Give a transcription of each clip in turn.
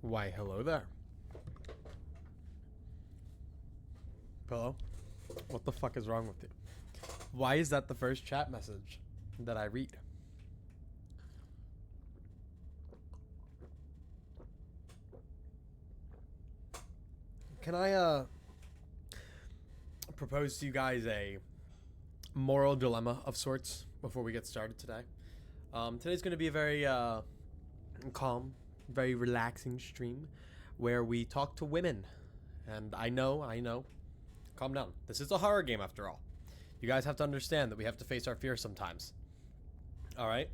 Why, hello there. Hello? What the fuck is wrong with you? Why is that the first chat message that I read? Can I, propose to you guys a moral dilemma of sorts before we get started today? Today's going to be a very, calm, very relaxing stream where we talk to women. And I know. Calm down. This is a horror game after all. You guys have to understand that we have to face our fears sometimes. Alright?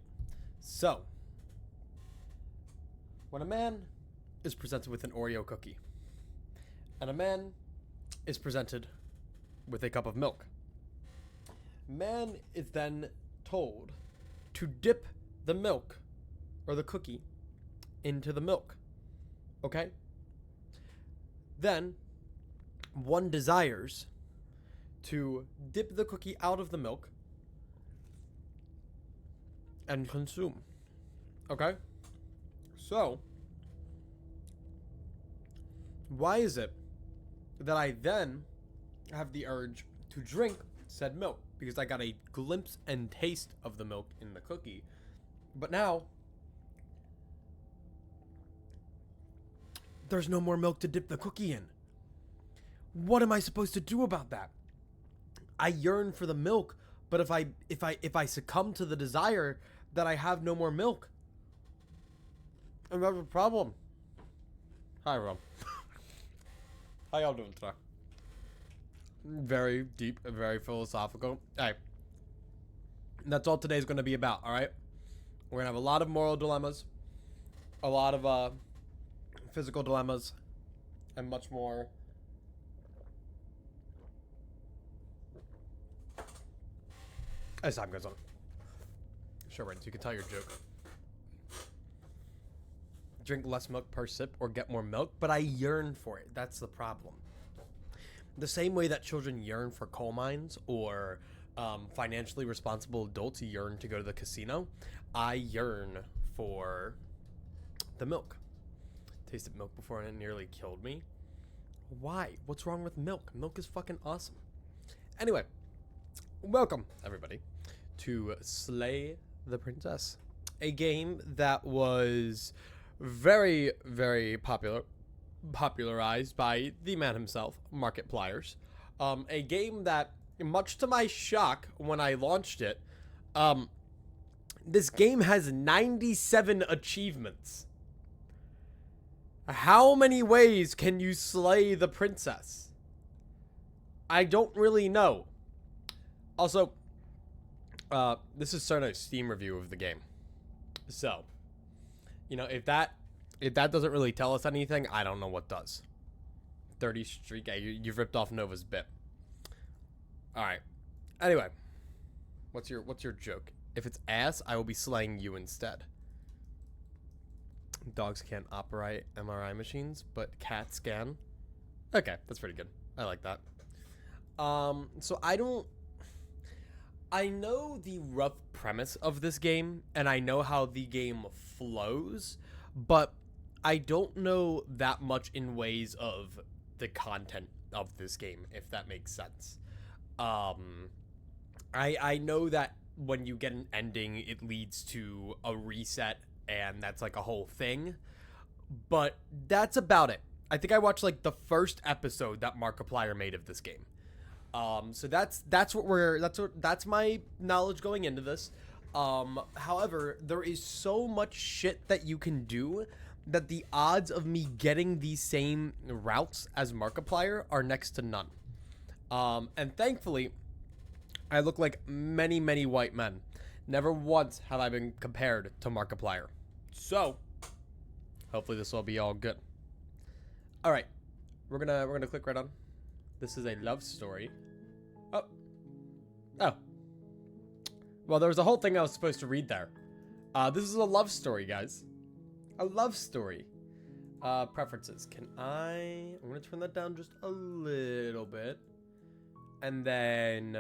So, when a man is presented with an Oreo cookie, and a man is presented with a cup of milk, man is then told to dip the milk, or the cookie, into the milk. Okay? Then, one desires to dip the cookie out of the milk and consume. Okay? So, why is it that I then have the urge to drink said milk? Because I got a glimpse and taste of the milk in the cookie. But now, there's no more milk to dip the cookie in. What am I supposed to do about that? I yearn for the milk, but if I succumb to the desire that I have no more milk, I have a problem. Hi, Rom. How y'all doing today? Very deep and very philosophical. Hey, that's all today's going to be about, all right? We're going to have a lot of moral dilemmas, a lot of physical dilemmas, and much more. As time goes on. Sure, right, so you can tell your joke. Drink less milk per sip or get more milk, but I yearn for it. That's the problem. The same way that children yearn for coal mines or financially responsible adults yearn to go to the casino, I yearn for the milk. Tasted milk before and it nearly killed me. Why? What's wrong with milk? Milk is fucking awesome. Anyway, welcome, everybody, to Slay the Princess, a game that was very, very popularized by the man himself, Markiplier. A game that, much to my shock when I launched it, this game has 97 achievements. How many ways can you slay the princess? I don't really know. Also, this is sort of a Steam review of the game. So, you know, if that doesn't really tell us anything, I don't know what does. 30 streak. You've ripped off Nova's bit. All right. Anyway, what's your joke? If it's ass, I will be slaying you instead. Dogs can't operate MRI machines, but cats can. Okay, that's pretty good. I like that. So I know the rough premise of this game, and I know how the game flows, but I don't know that much in ways of the content of this game, if that makes sense. I know that when you get an ending, it leads to a reset, and that's like a whole thing, but that's about it. I think I watched like the first episode that Markiplier made of this game. So that's my knowledge going into this. However, there is so much shit that you can do that the odds of me getting the same routes as Markiplier are next to none. And thankfully, I look like many, many white men. Never once have I been compared to Markiplier. So, hopefully this will be all good. All right, we're gonna click right on. This is a love story. Oh. Well, there was a whole thing I was supposed to read there. This is a love story, guys. A love story. Preferences. I'm gonna turn that down just a little bit. And then,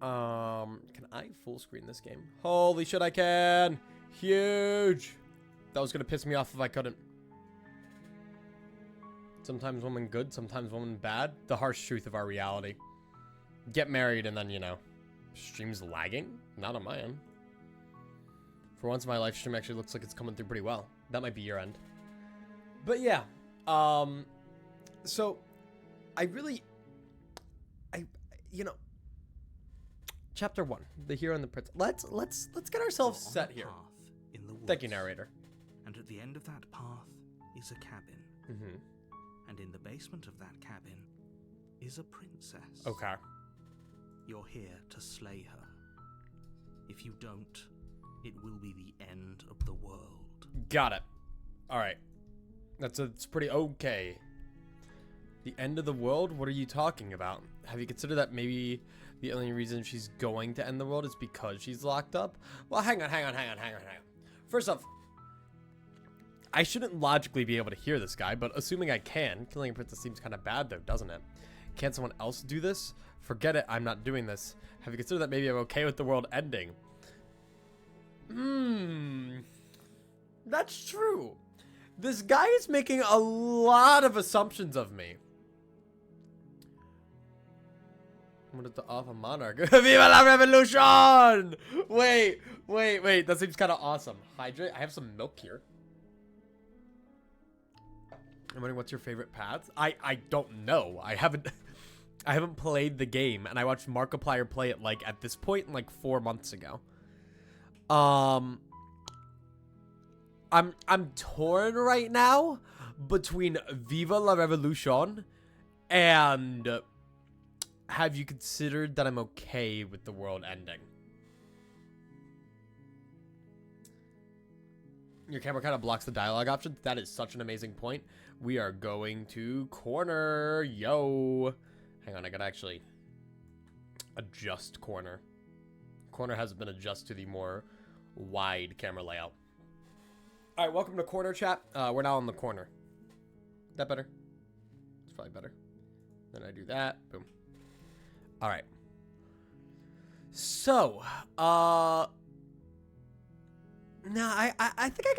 can I full screen this game? Holy shit, I can! Huge! That was gonna piss me off if I couldn't. Sometimes woman good, sometimes woman bad. The harsh truth of our reality. Get married and then, you know, stream's lagging? Not on my end. For once, my live stream actually looks like it's coming through pretty well. That might be your end. But yeah, so you know, chapter 1, the hero and the prince. Let's get ourselves set here. In the woods, Thank you, narrator. And at the end of that path is a cabin. Mm-hmm. And in the basement of that cabin is a princess. Okay. You're here to slay her. If you don't, it will be the end of the world. Got it. All right. It's pretty okay. The end of the world? What are you talking about? Have you considered that maybe the only reason she's going to end the world is because she's locked up? Well, hang on. First off, I shouldn't logically be able to hear this guy, but assuming I can, killing a princess seems kind of bad though, doesn't it? Can't someone else do this? Forget it, I'm not doing this. Have you considered that maybe I'm okay with the world ending? That's true. This guy is making a lot of assumptions of me. What is the Alpha Monarch? Viva la Revolution! Wait. That seems kind of awesome. Hydrate. I have some milk here. I'm wondering what's your favorite paths? I don't know. I haven't played the game, and I watched Markiplier play it like at this point like 4 months ago. I'm torn right now between Viva la Revolution and have you considered that I'm okay with the world ending? Your camera kind of blocks the dialogue option. That is such an amazing point. We are going to corner. Yo. Hang on, I gotta actually adjust corner. Corner has been adjusted to the more wide camera layout. All right, welcome to corner chat. We're now on the corner. That better? It's probably better. Then I do that. Boom. All right. So, no, I think I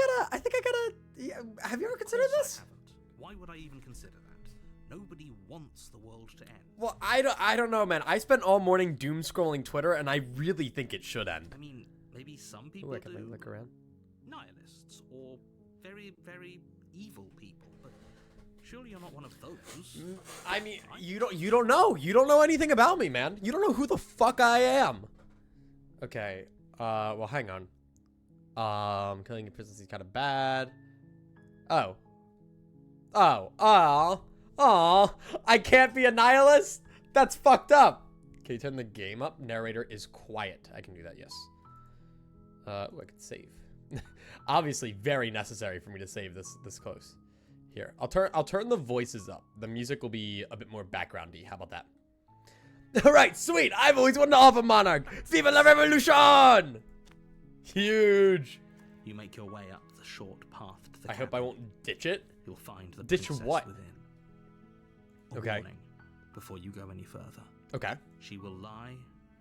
gotta. Yeah, have you ever considered this? I haven't. Why would I even consider that? Nobody wants the world to end. Well, I don't know, man. I spent all morning doom scrolling Twitter, and I really think it should end. I mean, maybe some people I can do. look around. Nihilists or very, very evil people, but surely you're not one of those. I mean, you don't know. You don't know anything about me, man. You don't know who the fuck I am. Okay. Well, hang on. Killing a princess is kind of bad. Oh, I can't be a nihilist? That's fucked up. Can you turn the game up? Narrator is quiet. I can do that, yes. I can save. Obviously very necessary for me to save this close. Here, I'll turn the voices up. The music will be a bit more backgroundy. How about that? All right, sweet. I've always wanted to offer Monarch. Viva la Revolution! Huge. You make your way up the short path to the I hope I won't ditch it. You'll find the Ditch princess what? within. A Okay. warning before you go any further. Okay. She will lie,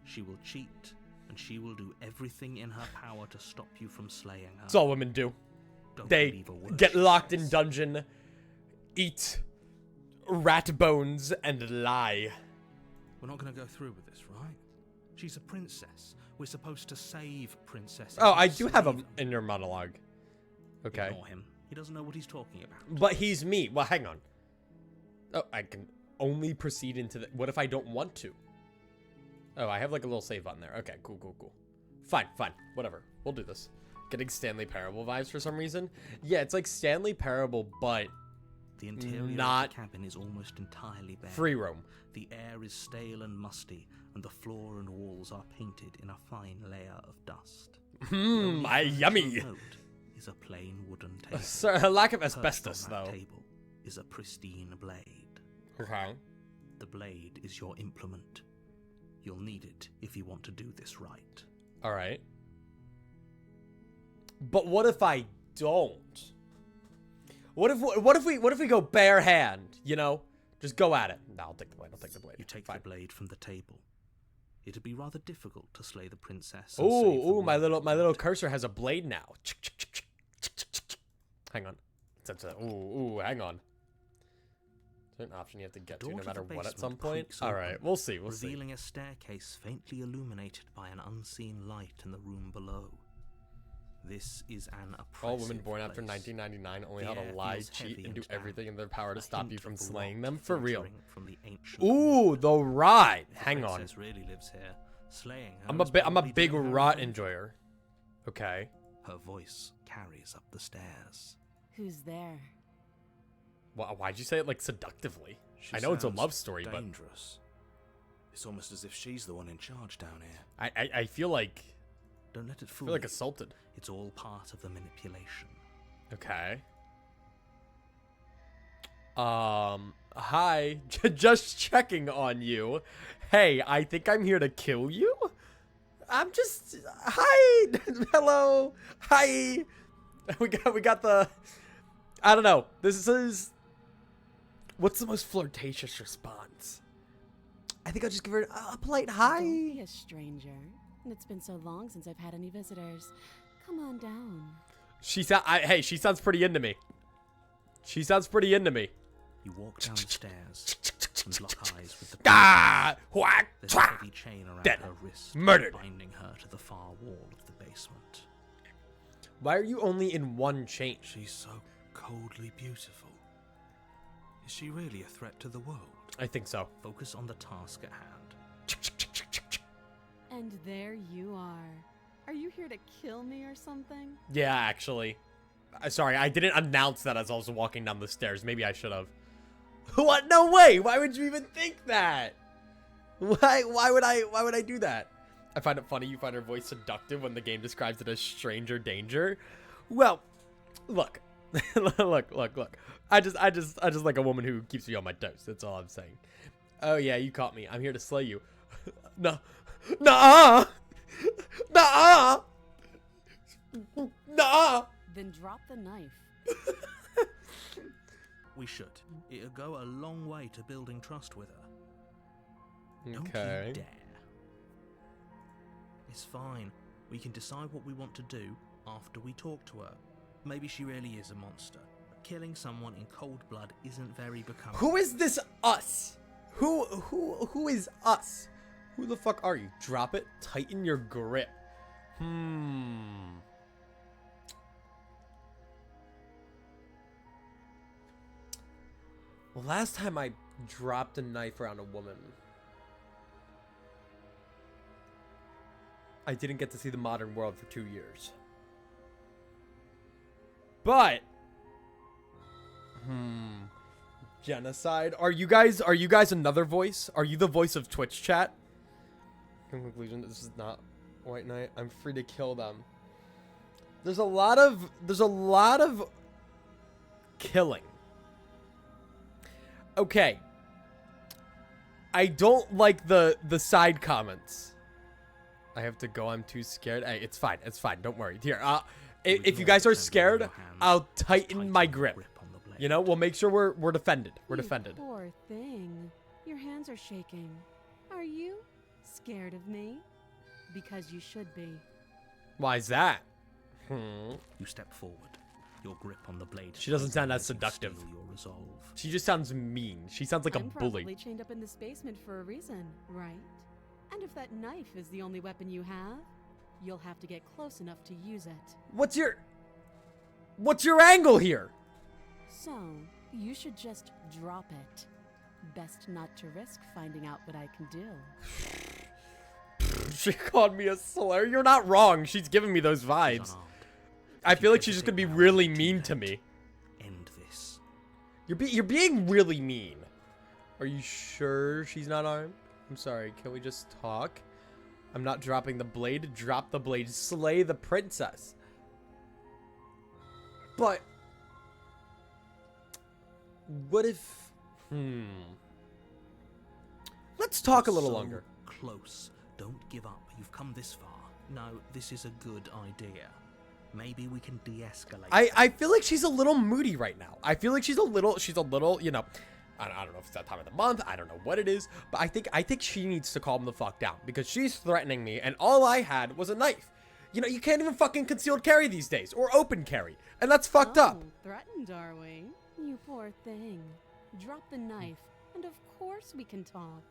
she will cheat, and she will do everything in her power to stop you from slaying her. That's all women do. Don't They believe a word get she locked in says. dungeon, eat rat bones, and lie. We're not going to go through with this, right? She's a princess. We're supposed to save princesses. Oh, not I do have slay an them. inner monologue. Okay. Ignore him. He doesn't know what he's talking about. But he's me. Well, hang on. Oh, I can only proceed into the... What if I don't want to? Oh, I have like a little save button there. Okay, cool. Fine. Whatever. We'll do this. Getting Stanley Parable vibes for some reason. Yeah, it's like Stanley Parable, but The interior not of the cabin is almost entirely bare. free roam. The air is stale and musty, and the floor and walls are painted in a fine layer of dust. Yummy. Note is a plain wooden table. Sir, a lack of Perched asbestos, on that though. table is a pristine blade. Okay. The blade is your implement. You'll need it if you want to do this right. All right. But what if I don't? What if we go bare hand? You know, just go at it. No, I'll take the blade. You take Fine. the blade from the table. It'd be rather difficult to slay the princess. And save the Ooh, my world. little cursor has a blade now. Hang on. Ooh, hang on. Is there an option you have to get to no matter what at some point? Alright, we'll see, we'll see. Revealing a staircase faintly illuminated by an unseen light in the room below. This is an oppressive All women born after place. 1999 only The how to air lie, feels cheat, heavy and do and damp. everything in their power to A stop hint you from of slaying rot them. For real. filtering from the ancient Ooh, wood. the rot. The Hang on. princess really lives here. Slaying her I'm is a probably big doing her rot a favor. enjoyer. Okay. Her voice carries up the stairs. Who's there? Why'd you say it like seductively? She I know it's a sounds love story, but dangerous. It's almost as if she's the one in charge down here. I feel like Don't let it I fool feel like you. assaulted. It's all part of the manipulation. Okay. Hi. Just checking on you. Hey, I think I'm here to kill you? I'm just hi. Hello. Hi. We got the I don't know. This is what's the most flirtatious response? I think I'll just give her a polite hi. Don't be a stranger. And it's been so long since I've had any visitors. Come on down. Hey, she sounds pretty into me. She sounds pretty into me. You walk down the stairs and lock eyes with the Ah! Whack! There's a Twah! heavy chain around Dead. her wrist, Murdered. binding her to the far wall of the basement. Why are you only in one chain? She's so coldly beautiful. Is she really a threat to the world? I think so. Focus on the task at hand. And there you are. Are you here to kill me or something? Yeah, actually. Sorry, I didn't announce that as I was walking down the stairs. Maybe I should have. What? No way! Why would you even think that? Why would I do that? I find it funny you find her voice seductive when the game describes it as stranger danger. Well, look. look. I just like a woman who keeps me on my toes. That's all I'm saying. Oh yeah, you caught me. I'm here to slay you. No. Nuh-uh! Nuh-uh! Nuh-uh! Then drop the knife. We should. It'll go a long way to building trust with her. Don't Okay. you dare. It's fine. We can decide what we want to do after we talk to her. Maybe she really is a monster. But killing someone in cold blood isn't very becoming. Who is this us? Who is us? Who the fuck are you? Drop it. Tighten your grip. Well, last time I dropped a knife around a woman, I didn't get to see the modern world for 2 years. But genocide. Are you guys another voice? Are you the voice of Twitch chat? In conclusion, this is not White Knight. I'm free to kill them. There's a lot of killing. Okay. I don't like the side comments. I have to go. I'm too scared. Hey, it's fine. It's fine. Don't worry. Here, if you guys are scared, I'll tighten my grip. on the blade. You know, we'll make sure we're defended. We're You defended. Poor thing. Your hands are shaking. Are you scared of me? Because you should be. Why is that? You step forward. Your grip on the blade. She doesn't sound as letting seductive. steel Your resolve. She just sounds mean. She sounds like a I'm bully. probably chained up in this basement for a reason, right? And if that knife is the only weapon you have, you'll have to get close enough to use it. What's your angle here? So, you should just drop it. Best not to risk finding out what I can do. She called me a slur. You're not wrong. She's giving me those She's vibes. unarmed. I If feel you like she's just gonna be hesitate now, really it's too mean to late. me. End this. You're being really mean. Are you sure she's not armed? I'm sorry. Can we just talk? I'm not dropping the blade. Drop the blade. Slay the princess. But what if? Let's talk a little So longer. Close. Don't give up. You've come this far. No, this is a good idea. Maybe we can de-escalate. I feel like she's a little moody right now. I feel like she's a little, you know, I don't know if it's that time of the month. I don't know what it is, but I think she needs to calm the fuck down because she's threatening me, and all I had was a knife. You know, you can't even fucking concealed carry these days, or open carry, and that's fucked up. Threatened, are we? You poor thing. Drop the knife, and of course we can talk.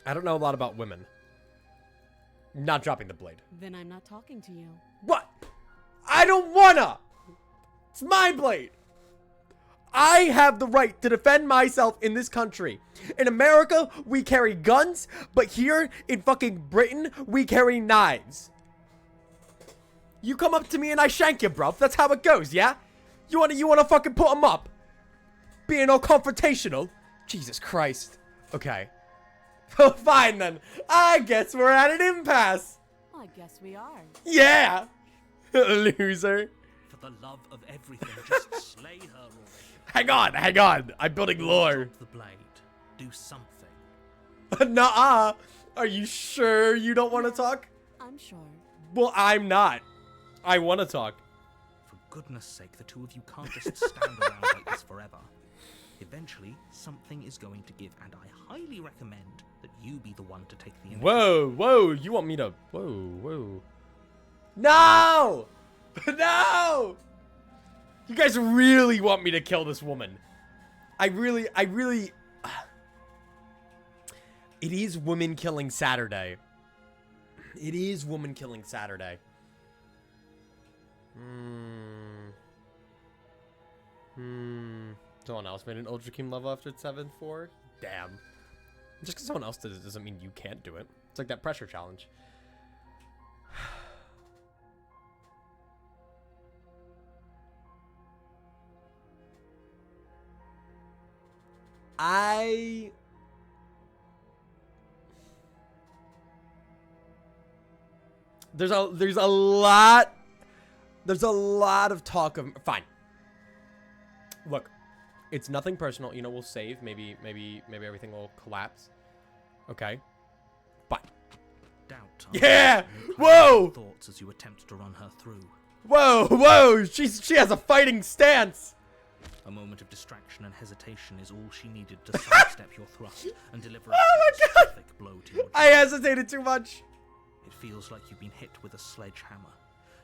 I don't know a lot about women. Not dropping the blade. Then I'm not talking to you. What? I don't wanna! It's my blade! I have the right to defend myself in this country. In America, we carry guns, but here in fucking Britain, we carry knives. You come up to me and I shank you, bruv. That's how it goes, yeah? You wanna fucking put them up? Being all confrontational? Jesus Christ. Okay. Fine then. I guess we're at an impasse. I guess we are. Yeah. Loser. For the love of everything, just slay her already. Hang on. I'm building lore. Drop the blade. Do something. Nuh-uh. Are you sure you don't want to talk? I'm sure. Well, I'm not. I want to talk. For goodness sake, the two of you can't just stand around like this forever. Eventually, something is going to give, and I highly recommend that you be the one to take the initiative. Whoa. You want me to... Whoa. No! No! You guys really want me to kill this woman. I really... It is Woman Killing Saturday. It is Woman Killing Saturday. Someone else made an Ultra Keen level after 7-4? Damn. Just because someone else did it doesn't mean you can't do it. It's like that pressure challenge. There's a lot of talk of... Fine. Look, it's nothing personal. You know, we'll save. Maybe everything will collapse. Okay. But... Doubt. Yeah! Whoa! Thoughts as you attempt to run her through. Whoa! She has a fighting stance! A moment of distraction and hesitation is all she needed to sidestep your thrust and deliver a catastrophic blow to your jaw. I hesitated too much. It feels like you've been hit with a sledgehammer.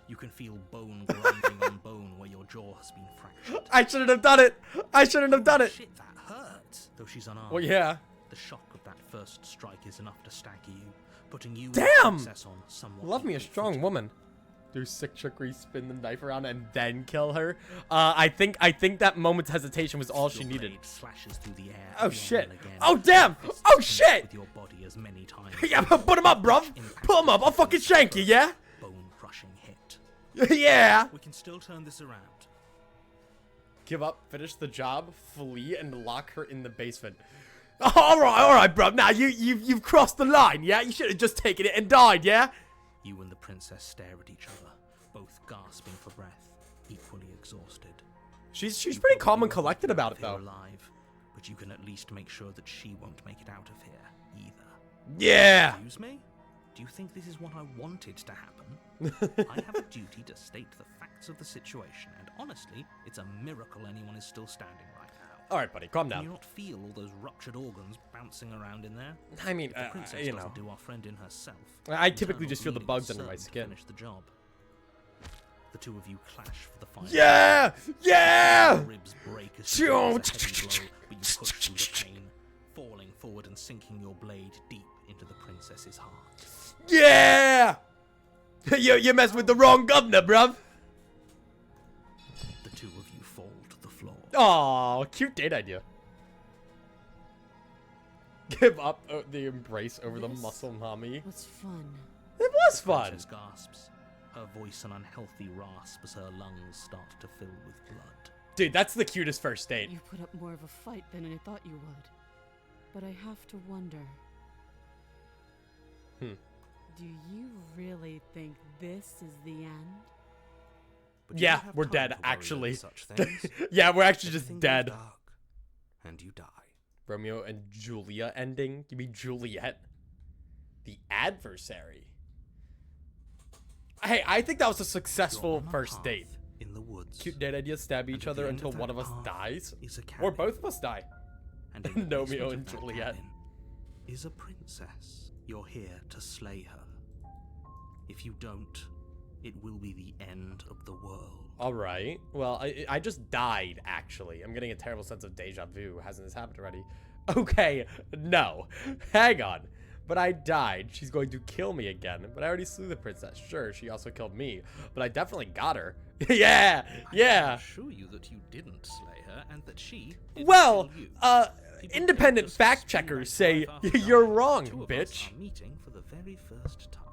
You can feel bone grinding on bone where your jaw has been fractured. I shouldn't have done it. Shit, that hurts. Though she's unarmed. Well, yeah. The shock of that first strike is enough to stagger you, putting you Damn! and the princess on somewhat Love me a equal strong footing. woman. Do sick trickery, spin the knife around, and then kill her. I think that moment's hesitation was all she Your needed. blade slashes through the air Oh again shit! and again. Oh damn! Fists Oh connect shit! With your body as many times Yeah, put him up, bruv. Put him up. I'll fucking shank you, yeah? Bone-crushing hit. Yeah. We can still turn this around. Give up, finish the job, flee, and lock her in the basement. All right, bro. Now you've crossed the line, yeah? You should have just taken it and died, yeah? You and the princess stare at each other, both gasping for breath, equally exhausted. She's pretty calm and collected about it, If you're though. alive, but you can at least make sure that she won't make it out of here either. Yeah. Excuse me? Do you think this is what I wanted to happen? I have a duty to state the facts of the situation, and honestly, it's a miracle anyone is still standing right now. All right, buddy, calm Can you down. not feel all those ruptured organs bouncing around in there? I mean, If the princess you know, doesn't do our friend in herself, I typically internal just feel the bleeding bugs is under my certain to skin. finish the job. The two of you clash for the final. Yeah, yeah. Your ribs break as you feel a heavy blow, but you push through the pain, falling forward and sinking your blade deep into the princess's heart. Yeah. You messed with the wrong governor, bruv. The two of you fall to the floor. Aw, cute date idea. Give up the embrace over the This muscle mommy. was fun. It was The fun. princess gasps, her voice an unhealthy rasp as her lungs start to fill with blood. Dude, that's the cutest first date. You put up more of a fight than I thought you would. But I have to wonder. Do you really think this is the end? But you Yeah, don't have we're time dead, to worry actually. over Such things. Yeah, we're actually just Everything goes dead. dark, and you die. Romeo and Julia ending? You mean Juliet? The adversary. Hey, I think that was a You're successful on a first path date. in the woods. Cute date idea, stab And each at the other end until of one that of us path dies. is a Or cabin, both of us die. and in the Romeo basement and of that Juliet. cabin is a princess. You're here to slay her. If you don't, it will be the end of the world. All right. Well, I just died, actually. I'm getting a terrible sense of deja vu. Hasn't this happened already? Okay, no. Hang on. But I died. She's going to kill me again. But I already slew the princess. Sure, she also killed me. But I definitely got her. Yeah, yeah. I assure you that you didn't slay her and that she didn't Well, kill you. People independent just fact spin checkers that say life after you're dark. wrong, The two of bitch. us are meeting for the very first time.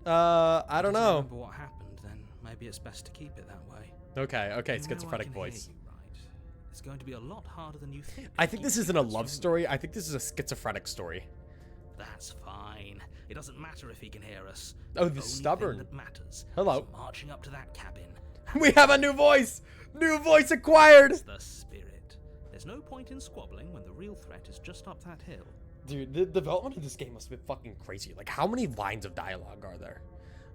I don't If you know. remember what happened, then maybe it's best to keep it that way. Okay, You know I schizophrenic can voice. hear you, right? It's going to be a lot harder than you think. I think this isn't a love story. I think this is a schizophrenic story. That's fine. It doesn't matter if he can hear us. Oh, The the only stubborn. thing that matters Hello. is marching up to that cabin. We have a new voice! New voice acquired! It's the spirit. There's no point in squabbling when the real threat is just up that hill. Dude, the development of this game must have been fucking crazy. Like, how many lines of dialogue are there?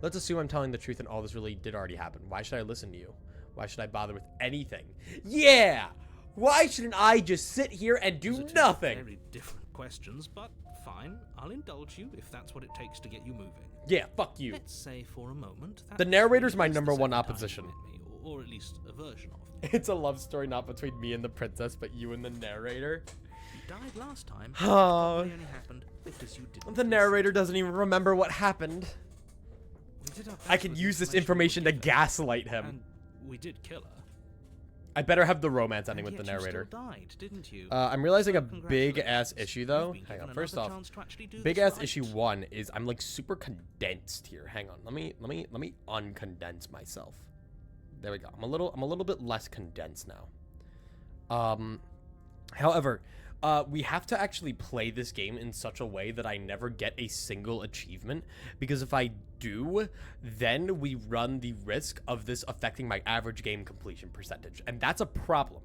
Let's assume I'm telling the truth and all this really did already happen. Why should I listen to you? Why should I bother with anything? Yeah! Why shouldn't I just sit here and do Those are two nothing? Very different questions, but fine. I'll indulge you if that's what it takes to get you moving. Yeah, fuck you. Let's say for a moment that The narrator's really my is the number one second time opposition. you met me, or at least a version of. It's a love story not between me and the princess, but you and the narrator. You died last time. Oh. Probably only happened because you didn't. The listen. narrator doesn't even remember what happened. We did our best I can with use this we information to were given, gaslight him. and we did kill her. I better have the romance ending And with the yet you narrator. still died, didn't you? I'm realizing a So big ass congratulations. issue You've though. been Hang given on. First another off, chance to actually do big this ass right. issue 1 is I'm like super condensed here. Hang on. Let me uncondense myself. There we go. I'm a little bit less condensed now. However, we have to actually play this game in such a way that I never get a single achievement, because if I do, then we run the risk of this affecting my average game completion percentage, and that's a problem.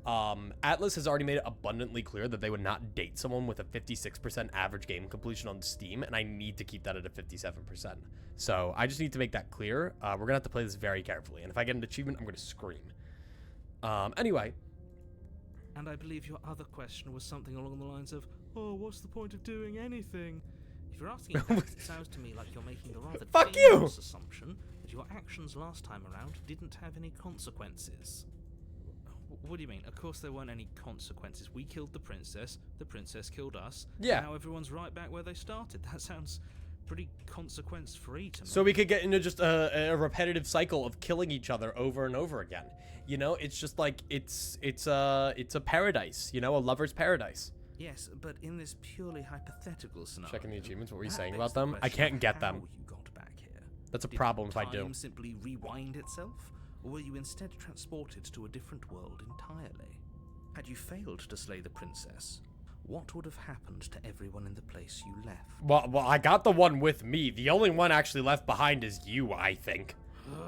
Atlas has already made it abundantly clear that they would not date someone with a 56% average game completion on Steam, and I need to keep that at a 57%. So I just need to make that clear. We're gonna have to play this very carefully, and if I get an achievement, I'm gonna scream. Anyway. And I believe your other question was something along the lines of, "Oh, what's the point of doing anything?" If you're asking that, it sounds to me like you're making the rather Fuck you! dangerous assumption that your actions last time around didn't have any consequences. What do you mean? Of course there weren't any consequences. We killed the princess killed us. Yeah. And now everyone's right back where they started. That sounds pretty consequence-free to me. So we could get into just a repetitive cycle of killing each other over and over again. You know, it's just like it's a paradise. You know, a lover's paradise. Yes, but in this purely hypothetical scenario. Checking the achievements. What were you that saying begs about the them? I question can't of get how them. you got back here. That's a Did problem if I do. time simply rewind itself, or were you instead transported to a different world entirely? Had you failed to slay the princess, what would have happened to everyone in the place you left? Well, I got the one with me. The only one actually left behind is you, I think.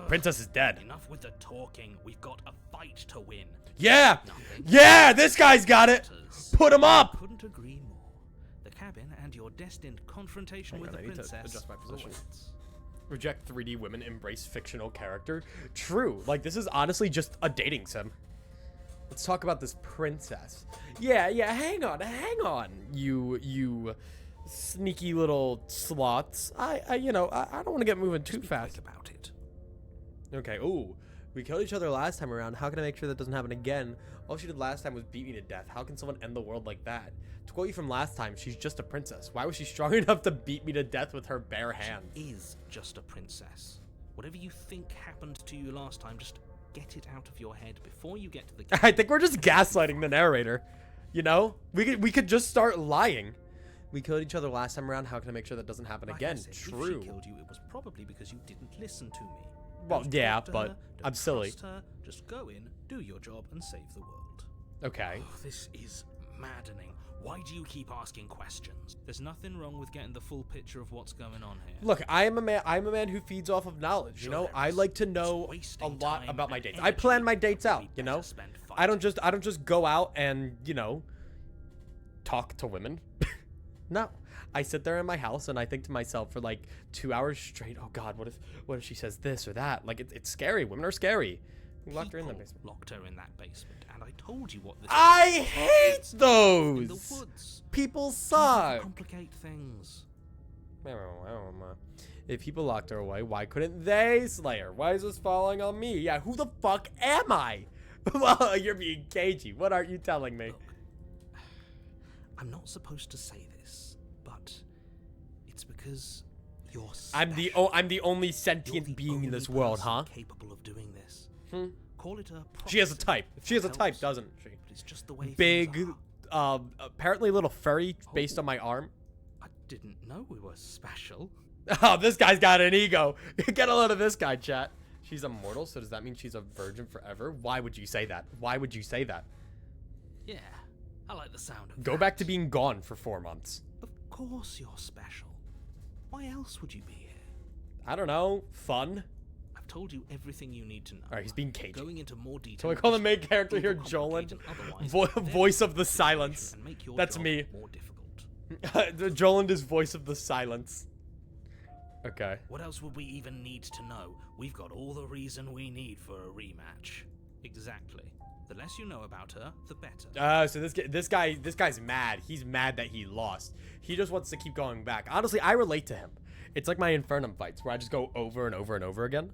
Princess is dead. Enough with the talking. We've got a fight to win. Yeah! Nothing. Yeah! This guy's got it! Matters. Put him up! Couldn't agree more. The cabin and your destined confrontation Hang with on, the I need to princess. adjust my position. awaits. Reject 3D women, embrace fictional character. True. Like, this is honestly just a dating sim. Let's talk about this princess. Yeah, hang on. You sneaky little slots. I don't want to get moving too Be fast. quick about it. Okay, ooh. We killed each other last time around. How can I make sure that doesn't happen again? All she did last time was beat me to death. How can someone end the world like that? To quote you from last time, she's just a princess. Why was she strong enough to beat me to death with her bare hands? She is just a princess. Whatever you think happened to you last time, just get it out of your head before you get to the I think we're just gaslighting the narrator. You know? We could just start lying. We killed each other last time around. How can I make sure that doesn't happen Like I again? said, True. If she killed you, it was probably because you didn't listen to me. Well, Don't yeah, talk to but her, I'm don't silly. trust her, just go in, do your job, and save the world. Okay. Oh, this is maddening. Why do you keep asking questions? There's nothing wrong with getting the full picture of what's going on here. Look, I'm a man who feeds off of knowledge. You Sure know, there I is. like to It's know a wasting lot time about my and dates. I energy plan my that dates would out, be you better know? spent I don't fighting. just go out and, talk to women. No. I sit there in my house and I think to myself for like 2 hours straight, oh god, what if she says this or that? Like it's scary. Women are scary. We locked her in the People basement. Locked her in that basement, and I told you what this I is. hate It's those. in the woods. People Don't suck. complicate things. If people locked her away, why couldn't they slay her? Why is this falling on me? Yeah, who the fuck am I? Well, you're being cagey. What aren't you telling me? Look, I'm not supposed to say this, but it's because you're special. I'm the only You're sentient the being in this only world, person huh? capable of doing this. Hmm. Call it a She has a prophecy. type. She has a It type, helps, doesn't she? but it's just the way Big, things are. apparently a little furry based on my arm. I didn't know we were special. Oh, this guy's got an ego. Get a load of this guy, chat. She's immortal, so does that mean she's a virgin forever? Why would you say that? Why would you say that? Yeah, I like the sound of Go that. back to being gone for 4 months. Of course you're special. Why else would you be here? I don't know. Fun? I've told you everything you need to know. Alright, he's being cagey. Going into more detail. So I call the main character here overcomplicate Jolan. and otherwise Voice of the the situation silence. and make your That's job me. More difficult. Jolan is voice of the silence. Okay. What else would we even need to know? We've got all the reason we need for a rematch. Exactly. The less you know about her, the better. So this guy's mad. He's mad that he lost. He just wants to keep going back. Honestly, I relate to him. It's like my Infernum fights where I just go over and over and over again.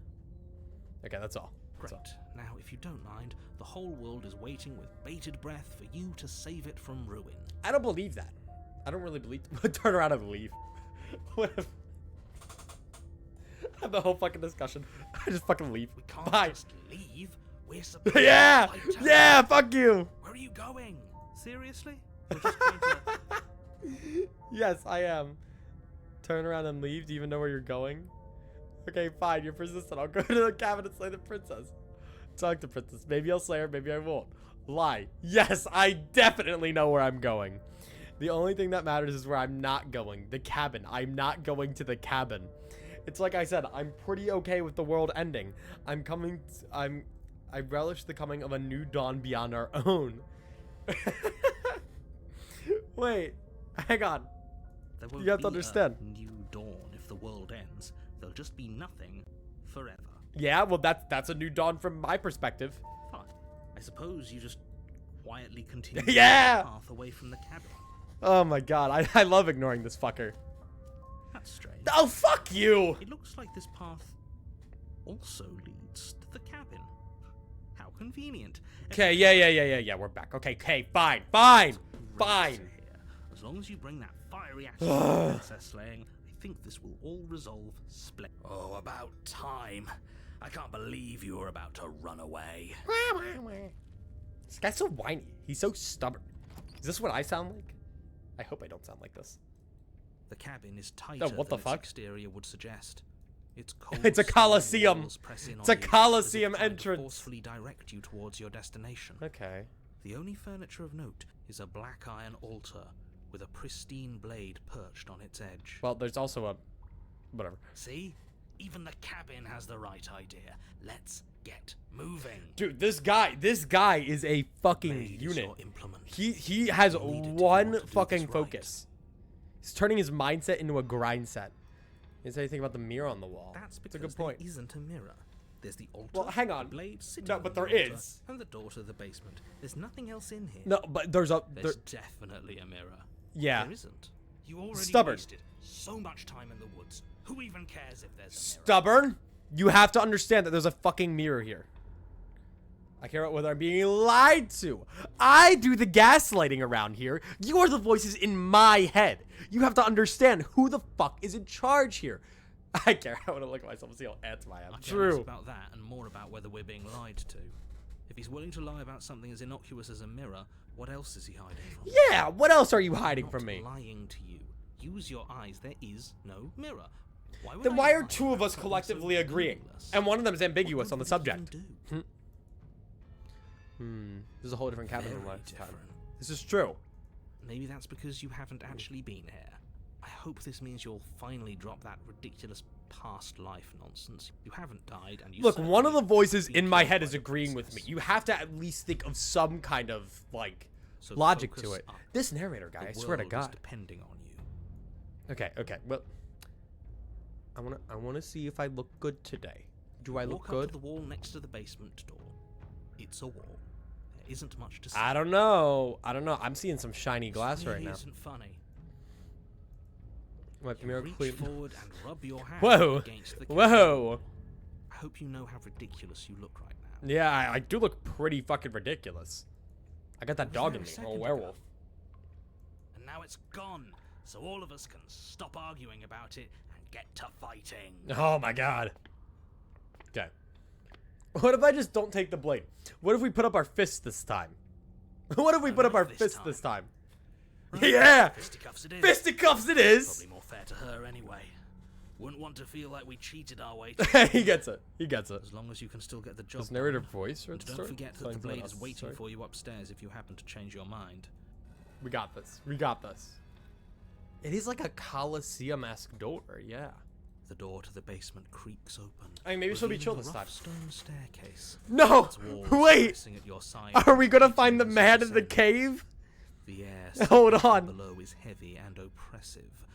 Okay, that's all. Great. Now, if you don't mind, the whole world is waiting with bated breath for you to save it from ruin. I don't believe that. I don't really believe. Turn around and leave. What if? Have the whole fucking discussion. I just fucking leave. We can't Bye. just leave. We're supposed Yeah! to fight her. Yeah! Fuck you! Where are you going? Seriously? You're just going to... Yes, I am. Turn around and leave. Do you even know where you're going? Okay, fine. You're persistent. I'll go to the cabin and slay the princess. Talk to princess. Maybe I'll slay her. Maybe I won't. Lie. Yes, I definitely know where I'm going. The only thing that matters is where I'm not going. The cabin. I'm not going to the cabin. It's like I said, I'm pretty okay with the world ending. I relish the coming of a new dawn beyond our own. Wait, hang on. There won't You have be to understand. a new dawn if the world ends. There'll just be nothing forever. Yeah, well, that's a new dawn from my perspective. Fine. I suppose you just quietly continue Yeah! the path away from the cabin. Oh my god, I love ignoring this fucker. That's strange. Oh, fuck you! It looks like this path also leads to the cabin. How convenient. Okay, yeah, we're back. Okay, fine. Great Fine. to hear. As long as you bring that fiery attitude to princess slaying, I think this will all resolve splendidly. Oh, about time. I can't believe you were about to run away. This guy's so whiny. He's so stubborn. Is this what I sound like? I hope I don't sound like this. The cabin is tighter what the than fuck? its exterior would suggest. Its cold It's a stone coliseum. walls press in It's on a you, coliseum as if trying to entrance. forcefully direct you towards your destination. Okay. The only furniture of note is a black iron altar with a pristine blade perched on its edge. Well, there's also a... whatever. See? Even the cabin has the right idea. Let's get moving. Dude, this guy is a fucking Blade is unit. your implement. He has You'll need it if you one want to do fucking this right. focus. He's turning his mindset into a grind set. He didn't say anything about the mirror on the wall. That's That's a because good point. there isn't a mirror. There's the altar, Well, hang on. the blade sitting No, on but the there altar, is. and the door to the basement. There's nothing else in here. No, but there's a... There's definitely a mirror. yeah. There isn't. You already Stubborn. wasted so much time in the woods. Who even cares if there's a mirror? Stubborn? You have to understand that there's a fucking mirror here. I care about whether I'm being lied to. I do the gaslighting around here. You are the voices in my head. You have to understand who the fuck is in charge here. I care. I want to look at myself and see how anti I am. I'm curious True. about that and more about whether we're being lied to. If he's willing to lie about something as innocuous as a mirror, what else is he hiding from? Yeah, what else are you hiding Not from me? lying to you. Use your eyes. There is no mirror. Would Then I why are lie two of about us something collectively so agreeing? meaningless? And one of them is What ambiguous would on the we subject. even do? This is a whole different cabin Very than last time. different. This is true. Maybe that's because you haven't actually been here. I hope this means you'll finally drop that ridiculous past life nonsense. You haven't died, and you Look, one of the certainly voices be in my killed head by is the agreeing with me. princess. You have to at least think of some kind of, like, So logic to focus it. up. This narrator guy, The I swear to world is God. depending on you. Okay, well, I wanna see if I look good today. Do I look Walk good? up to the wall next to the basement door. It's a wall. There isn't much to see. I don't know. I'm seeing some shiny This glass right really now. Isn't funny. Wipe the You mirror reach clean. forward and rub your hand Whoa. against the Whoa. I hope you know how ridiculous you look right now. Yeah, I do look pretty fucking ridiculous. I got that It was dog there in a me. second Oh, ago. werewolf. And now it's gone, so all of us can stop arguing about it and get to fighting. Oh my god. Okay. What if I just don't take the blade? What if we put up our fists this time? What if we put up our fists this time? Right. Yeah! Fisticuffs it is. Fisticuffs it is! Probably more fair to her anyway. Wouldn't want to feel like we cheated our way. He gets it. He gets it. As long as you can still get the job Does narrator done. voice or And the don't story? forget that Telling the someone blade is else, waiting sorry. for you upstairs if you happen to change your mind. We got this. We got this. It is like a Colosseum-esque door, yeah. The door to the basement creaks open. I mean, maybe she'll be chill revealing this a time. rough stone staircase. No! Its walls Wait! pressing at your side Are we gonna and find the as you man in the descend. cave? The air Hold circulating on. below is heavy and oppressive,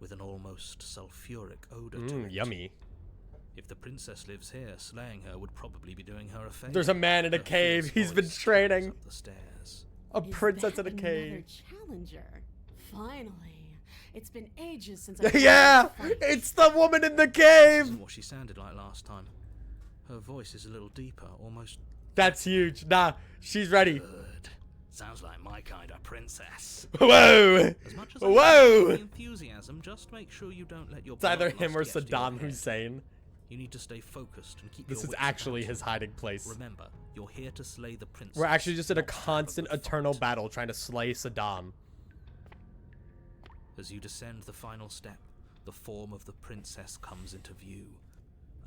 with an almost sulfuric odor to Mmm, it. yummy. If the princess lives here, slaying her would probably be doing her a favor. There's a man in a Her cave. fierce He's been voice training. echoes up the stairs. A Is princess that in a cave. Another challenger. Finally. It's been ages since I've Yeah! had a fight. It's the woman in the This cave! isn't what she sounded like last time. Her voice is a little deeper, almost That's huge. Nah, she's ready. good. Sounds like my kind of princess. Whoa! As much as I Whoa! appreciate the enthusiasm, just make sure you don't let your It's either bloodlust him or get to your Saddam head. Hussein. You need to stay focused and keep This your is wits actually about his you. hiding place. Remember, you're here to slay the princess. We're actually just in a not to have constant good eternal fight. battle trying to slay Saddam. As you descend the final step, the form of the princess comes into view.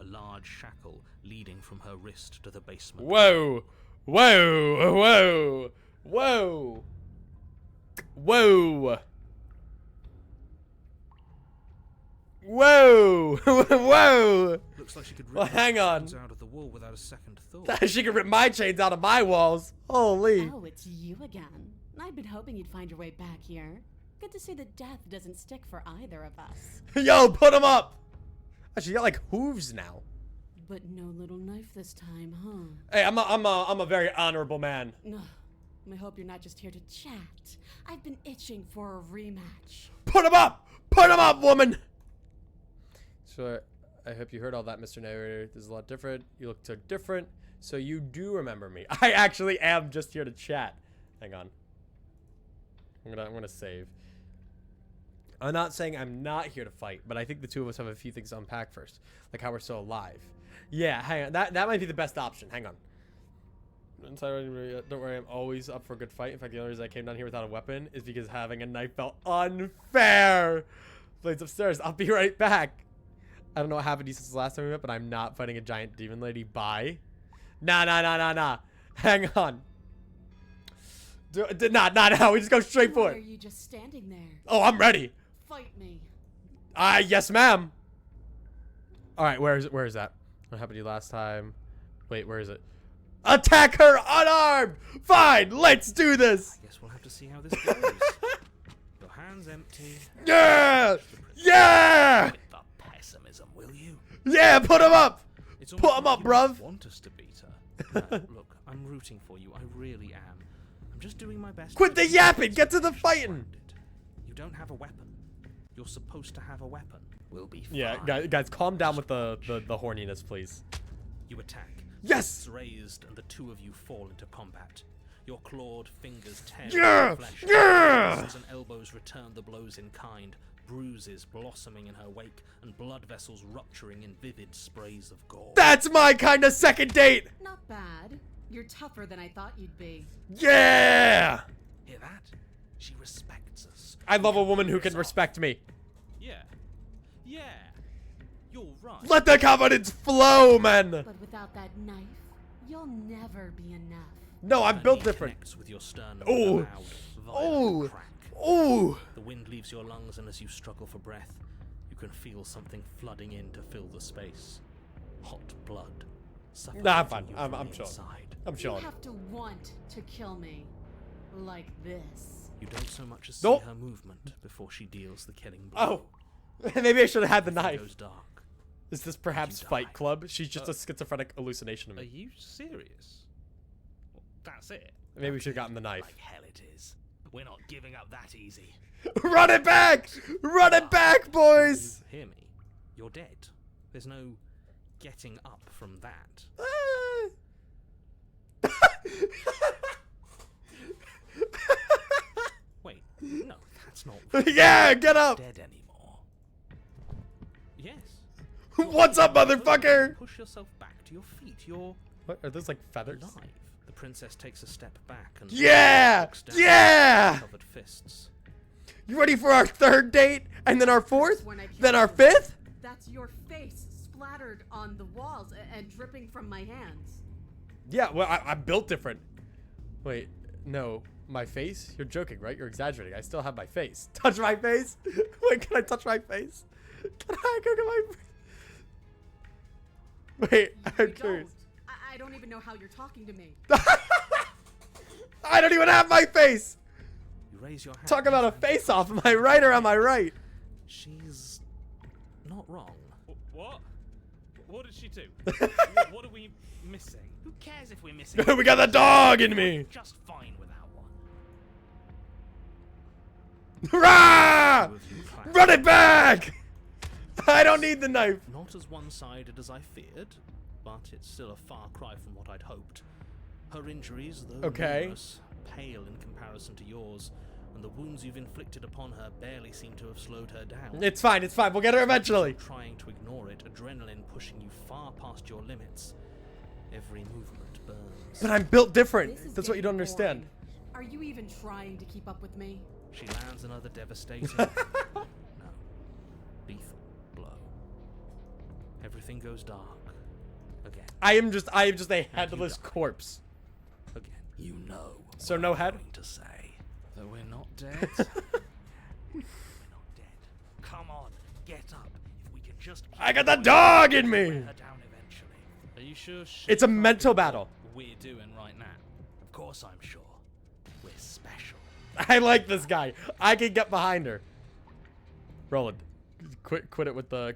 A large shackle leading from her wrist to the basement. Whoa! Whoa! Whoa! Whoa! Whoa! Whoa! Whoa! Looks like she could rip Well, the hang on. chains out of the wall without a second thought. She can rip my chains out of my walls. Holy. Oh, it's you again. I'd been hoping you'd find your way back here. Good to see that death doesn't stick for either of us. Yo, put him up! Oh, she got like hooves now. But no little knife this time, huh? Hey, I'm a very honorable man. Ugh. I hope you're not just here to chat. I've been itching for a rematch. Put him up! Put him up, woman! So, I hope you heard all that, Mr. Narrator. This is a lot different. You look so different. So you do remember me. I actually am just here to chat. Hang on. I'm gonna save. I'm not saying I'm not here to fight, but I think the two of us have a few things to unpack first. Like how we're still alive. Yeah, hang on. That might be the best option. Hang on. Don't worry, I'm always up for a good fight. In fact, the only reason I came down here without a weapon is because having a knife felt unfair. Blades upstairs. I'll be right back. I don't know what happened to you since the last time we met, but I'm not fighting a giant demon lady. Bye. Nah. Hang on. Not now. We just go straight for Why are it. you just standing there? Oh, I'm ready. Fight me. Yes, ma'am. All right, where is it? Where is that? What happened to you last time? Wait, where is it? Attack her unarmed. Fine, let's do this. I guess we'll have to see how this goes. Your hand's empty. Yeah, yeah, With the pessimism, will you? yeah. Put him up. It's Put almost 'em like up, you don't bruv. Want us to beat her? Look, I'm rooting for you. I really am. I'm just doing my best. to Quit the keep you yapping. Get to the surrounded. fighting. You don't have a weapon. You're supposed to have a weapon. We'll be fine. Yeah, guys, calm down with the horniness, please. You attack. Yes. Fists raised, and the two of you fall into combat. Your clawed fingers tear Yeah, the flesh. yeah. Fists and elbows return the blows in kind. Bruises blossoming in her wake, and blood vessels rupturing in vivid sprays of gore. That's my kind of second date. Not bad. You're tougher than I thought you'd be. Yeah. Hear that? She respects us. I love a woman who can respect me. Yeah. Yeah. You're right. Let the confidence flow, man. But without that knife, you'll never be enough. No, I'm Her built knee different. connects with your sternum with Ooh. a loud, Ooh. violent crack. Ooh. The wind leaves your lungs, and as you struggle for breath, you can feel something flooding in to fill the space. Hot blood. Nah, I'm fine. suffocating you I'm from the chilling. inside. I'm You chilling. have to want to kill me. Like this. You don't so much as see Nope. her movement before she deals the killing blow. Oh. Maybe I should have had the Everything knife. goes dark. Is this perhaps You Fight die. Club? She's just a schizophrenic hallucination of Are me. you serious? Well, that's it. Maybe we should have gotten the knife. Like hell it is. We're not giving up that easy. Run it back! Run it back, boys! You hear me? You're dead. There's no getting up from that. Wait, no, that's not Yeah, get up! dead anymore. Yes. What's up, motherfucker? Push yourself back to your feet. You're What, are those like feathers? alive. The princess takes a step back and Yeah! looks down Yeah! with covered fists. You ready for our third date? And then our fourth? When I Then our killed him, fifth? That's your face splattered on the walls and dripping from my hands. Yeah, well, I'm built different. Wait, no. My face? You're joking, right? You're exaggerating. I still have my face. Touch my face? Wait, can I touch my face? Can I go get my... Wait, You I'm don't. curious. I don't even know how you're talking to me. I don't even have my face! You raise your hand. Talk about a and face-off. Am I right or am I right? she's not wrong. What? What did she do? What are we missing? Who cares if we're missing? We got the dog in me! Just fine without one. Rah! Two of you clash. Run it back! I don't need the knife. Not as one-sided as I feared, but it's still a far cry from what I'd hoped. Her injuries, though Okay. numerous, pale in comparison to yours, and the wounds you've inflicted upon her barely seem to have slowed her down. It's fine, it's fine. We'll get her eventually. Trying to ignore it, adrenaline pushing you far past your limits. Every movement burns. But I'm built different. This is That's what you don't getting understand. boring. Are you even trying to keep up with me? She lands another devastating, no, lethal blow. Everything goes dark. Again. I am just a headless die. corpse. Again. You know. So what no I'm head? going to say that we're not dead. We're not dead. Come on, get up. If we can just. I got the dog in Wear me. her down eventually. Are you sure It's a mental battle. we're doing right now? Of course, I'm sure. We're special. I like this guy. I can get behind her. Roland, quit it with the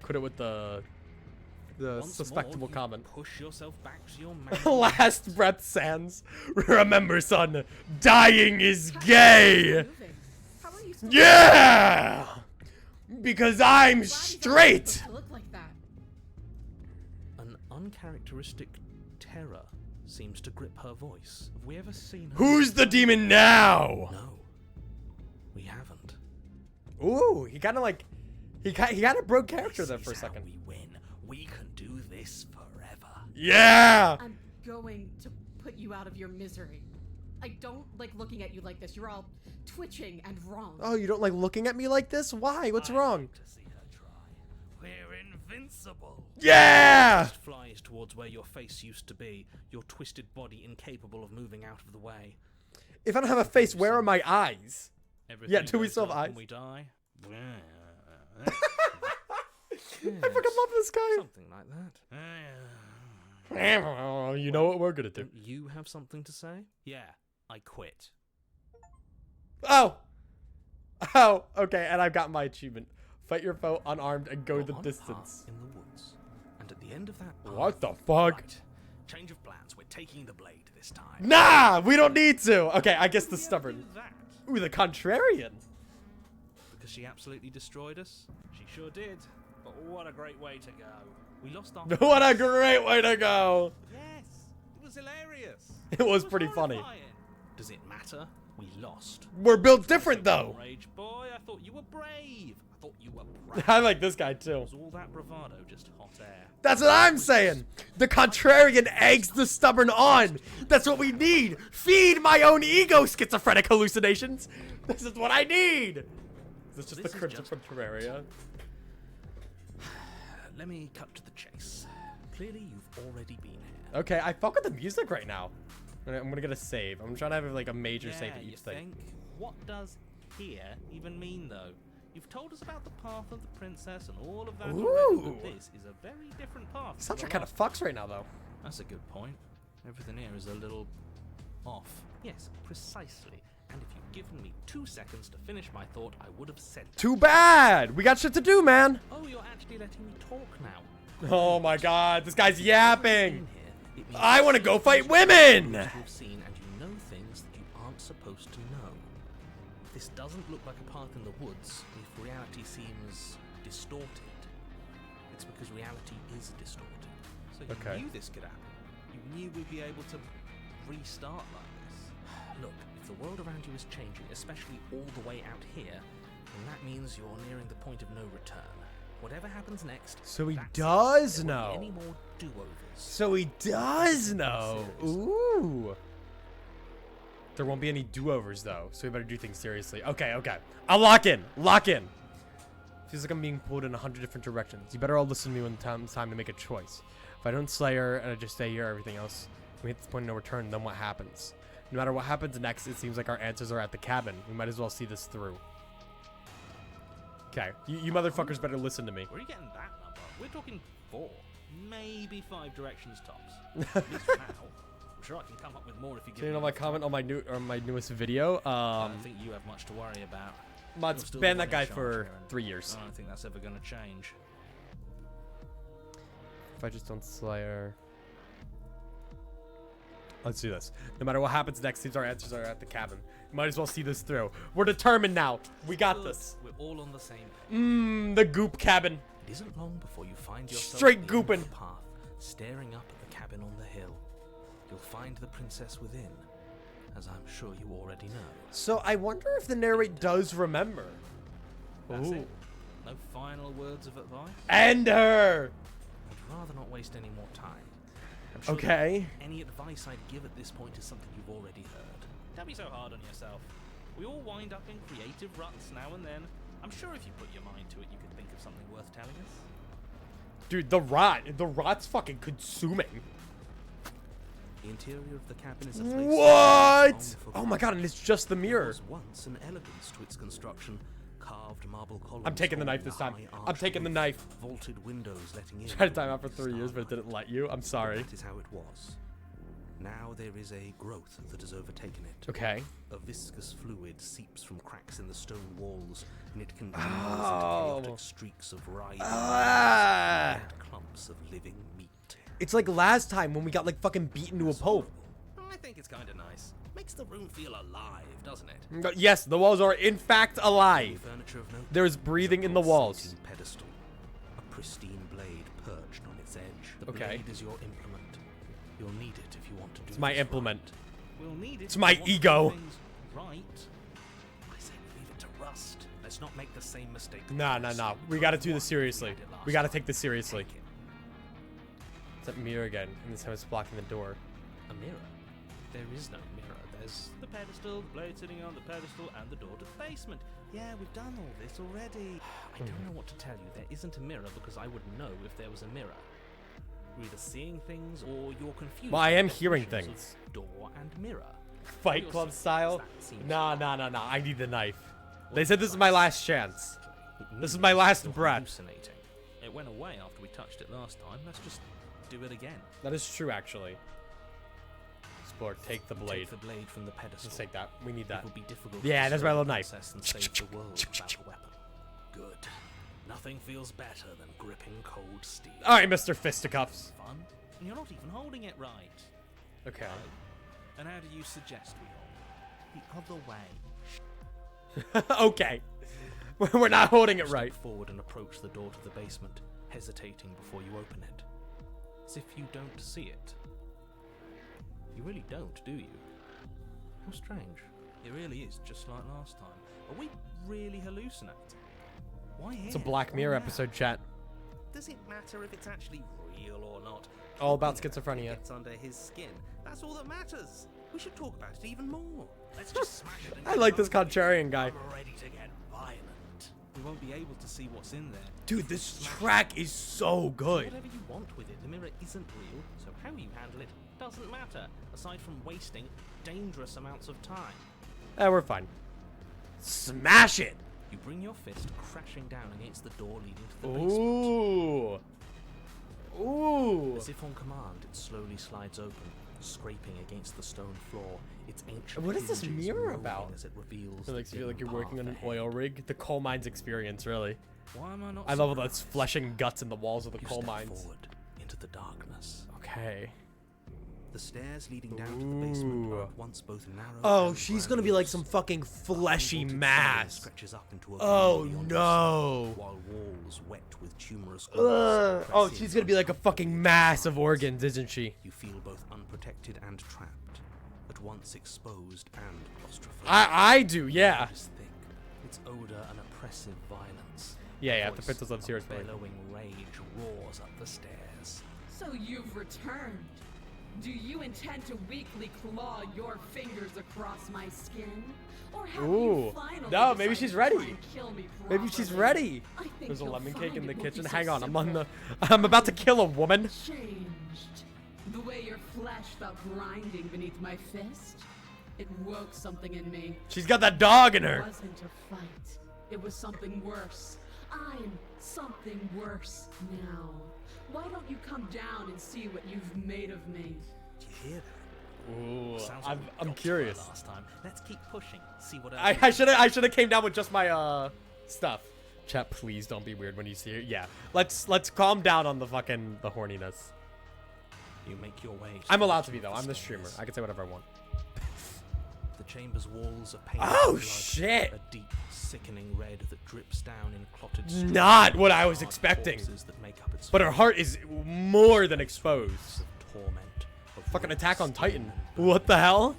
Once suspectable more, you comment. Push yourself back to your man. Last breath, Sans. Remember, son, dying is gay. Moving. How are you still Yeah, because I'm Bodies aren't straight. supposed to look like that. An uncharacteristic terror seems to grip her voice. Have we ever seen her? Who's the demon now? No, we haven't. Ooh, he kind of like, he kind of broke character there This for a is how second. we win. We can do this forever. Yeah. I'm going to put you out of your misery. I don't like looking at you like this. You're all twitching and wrong. Oh, you don't like looking at me like this? Why? What's I'd wrong? like to see her try. We're invincible. Yeah. Just flies towards where your face used to be, your twisted body incapable of moving out of the way. If I don't have a face, where are my eyes? Everything do we goes still have dark eyes? when we die. I fucking love this guy. Something like that. You know what we're gonna do. You have something to say? Yeah, I quit. Oh. Oh, okay, and I've got my achievement. Fight your foe unarmed and go You're the on a distance. path in the woods, and at the end of that path, What the fuck? Right. Change of plans. We're taking the blade this time. Nah, we don't need to. Okay, I guess the Did we ever stubborn. do that? Ooh, the contrarian. Because she absolutely destroyed us. She sure did. But what a great way to go. We lost our. What a great way to go. Yes, it was hilarious. It was pretty funny. horrifying. Does it matter? We lost. We're built different though. Rage boy, I thought you were brave. I thought you were proud. I like this guy too. Was all that bravado just hot air? That's what I'm saying. The contrarian eggs the stubborn on. That's what we need. Feed my own ego, schizophrenic hallucinations. This is what I need. Is this just This the is crypt just- of Contraria? Let me cut to the chase. Clearly, you've already been here. Okay, I fuck with the music right now. I'm gonna get a save. I'm trying to have like a major save at you each thing. think? What does here even mean, though? You've told us about the path of the princess and all of that already, Ooh. but this is a very different path. to Sounds the are kind of last fucks right now though. That's a good point. Everything here is a little off. Yes, precisely. And if you'd given me 2 seconds to finish my thought, I would have said that. Too bad. We got shit to do, man. Oh, you're actually letting me talk now. Oh my god, this guy's yapping. In here, it means I want to go fight women. you've seen and you know things that you aren't supposed to know. If this doesn't look like a path in the woods, if reality seems distorted, it's because reality is distorted. So you Okay. knew this could happen. You knew we'd be able to restart like this. Look, if the world around you is changing, especially all the way out here, then that means you're nearing the point of no return. Whatever happens next, So he that's it. does There won't be know. any more do-overs. So he does know. Serious. Ooh. There won't be any do-overs though, so we better do things seriously. Okay, okay. I'll lock in. Lock in. Feels like I'm being pulled in 100 different directions. You better all listen to me when it's time to make a choice. If I don't slay her and I just stay here, everything else, we hit this point of no return, then what happens? No matter what happens next, it seems like our answers are at the cabin. We might as well see this through. Okay, you motherfuckers better listen to me. Where are you getting that number? We're talking 4, maybe 5 directions tops. At least for now. I'm sure I can come up with more if you give So you me know my enough comment time. on my newest video. I don't think you have much to worry about. Mods You're still banned the that one guy in charge for here, and 3 years. I don't think that's ever going to change. If I just don't slay her. Let's do this. No matter what happens next, seems our answers are at the cabin. Might as well see this through. We're determined now. We got Good. this. We're all on the same page. The goop cabin. It isn't long before you find yourself Straight at the end of goopin'. the path, staring up at the cabin on the hill. You'll find the princess within, as I'm sure you already know. So I wonder if the narrate does remember. That's Ooh. it. No final words of advice? End her. I'd rather not waste any more time. I'm sure that Okay. any advice I'd give at this point is something you've already heard. Don't be so hard on yourself. We all wind up in creative ruts now and then. I'm sure if you put your mind to it, you could think of something worth telling us. Dude, the rot's fucking consuming. The interior of the cabin is a place long What? forgotten. Oh my god, and it's just the There mirror. was once an elegance to its construction. Carved marble columns. I'm taking the forming knife this a time. high I'm arched taking the roof, knife. Vaulted windows letting in. Tried to time out for the 3 years, but it starlight. didn't let you. I'm sorry. That is how it was. Now there is a growth that has overtaken it. Okay. A viscous fluid seeps from cracks in the stone walls, and it congeals Oh. into chaotic streaks of writhing Ah. red clumps of living meat. It's like last time when we got like fucking beaten to a pulp. I think it's kind of nice. Makes the room feel alive, doesn't it? Yes, the walls are in fact Any alive. furniture of note? There's breathing in the walls. Pulsating pedestal. A pristine blade perched on its edge. The Okay. blade is your implement. You'll need it if you want to do It's my this implement. We'll need it. It's if my we want to do ego. things Right. I say we leave it to rust. Let's not make the same mistake. Nah. We gotta do this seriously. We gotta take this seriously. Take it. It's that mirror again, and this time it's blocking the door. A mirror. There is no mirror. There's The pedestal, the blade sitting on the pedestal, and the door to the basement. Yeah, we've done all this already. I don't know what to tell you. There isn't a mirror because I would know if there was a mirror. You're either seeing things or you're confused. Well, I with am hearing definitions things. of Door and mirror. Fight You'll Club see. style? That seems Nah. wrong. I need the knife. They said this is my last chance. This is my last You're breath. hallucinating. It went away after we touched it last time. Let's just do it again. That is true, actually. Explore, take the blade. Take the blade from the pedestal. Let's take that. We need It that. will be difficult. Yeah, to that's my serve little the knife. princess and save the world without a weapon. Good. Nothing feels better than gripping cold steel. All right, Mr. Fisticuffs. Fun. And you're not even holding it right. Okay. And how do you suggest we hold? The other way. Okay. We're not holding it Step right. forward and approach the door to the basement, hesitating before you open it. As if you don't see it. You really don't, do you? How strange. It really is just like last time. Are we really hallucinating? Why here? It's a Black Mirror episode, chat. Does it matter if it's actually real or not? All about Looking at it schizophrenia. gets under his skin. That's all that matters. We should talk about it even more. Let's just smash it. and I get like it this over with. contrarian guy. I'm ready to get violent. We won't be able to see what's in there. Dude, this track is so good. Whatever you want with it, the mirror isn't real, so how you handle it doesn't matter, aside from wasting dangerous amounts of time. We're fine. Smash it. You bring your fist crashing down against the door leading to the basement. Ooh. Ooh. As if on command, it slowly slides open, scraping against the stone floor. Its ancient What is this hinges mirror moving about? As it reveals It makes the you feel like dim you're working path on an ahead. oil rig. The coal mines experience, really. Why am I not I love all surprised? those flesh and guts in the walls of the You coal step mines. forward into the darkness. Okay. The stairs leading down to the basement Ooh. are once both narrow Oh, and she's gonna be like some grandiose. fucking fleshy Haunted ceiling mass. stretches up into a Oh, glory on the no. side, while walls wet with tumorous Ugh. odors Oh, press she's in gonna be like a on fucking mass of organs, isn't she? You feel both unprotected and trapped, at once exposed and claustrophobic. I do, yeah. It is thick, its odor an oppressive violence. Yeah, A the voice Princess Lives of here is fine. bellowing rage roars up the stairs. So you've returned. Do you intend to weakly claw your fingers across my skin? Or have Ooh. you finally No, maybe decided she's to ready. try and kill me Maybe she's properly? ready. I think There's a you'll lemon cake find in the it won't kitchen. be so Hang on, simple. I'm about to kill a woman. Changed. The way your flesh felt grinding beneath my fist, it woke something in me. She's got that dog in It her. wasn't a fight. It was something worse. I'm something worse now. Why don't you come down and see what you've made of me? Do you hear that? Ooh, Sounds like we I'm got curious. to her last time. Let's keep pushing. See what else. I should have came down with just my stuff. Chat, please don't be weird when you see it. Yeah, let's calm down on the horniness. You make your way. I'm to allowed the to be though. top of I'm the stairs. streamer. I can say whatever I want. The chamber's walls are painted Oh, with blood, shit. a deep, sickening red that drips down in clotted Not streams what of I was charred expecting. corpses that make up its But her floor. heart is more than exposed. Of torment, of Fucking rot, Attack on skin, Titan. and blood. What the hell?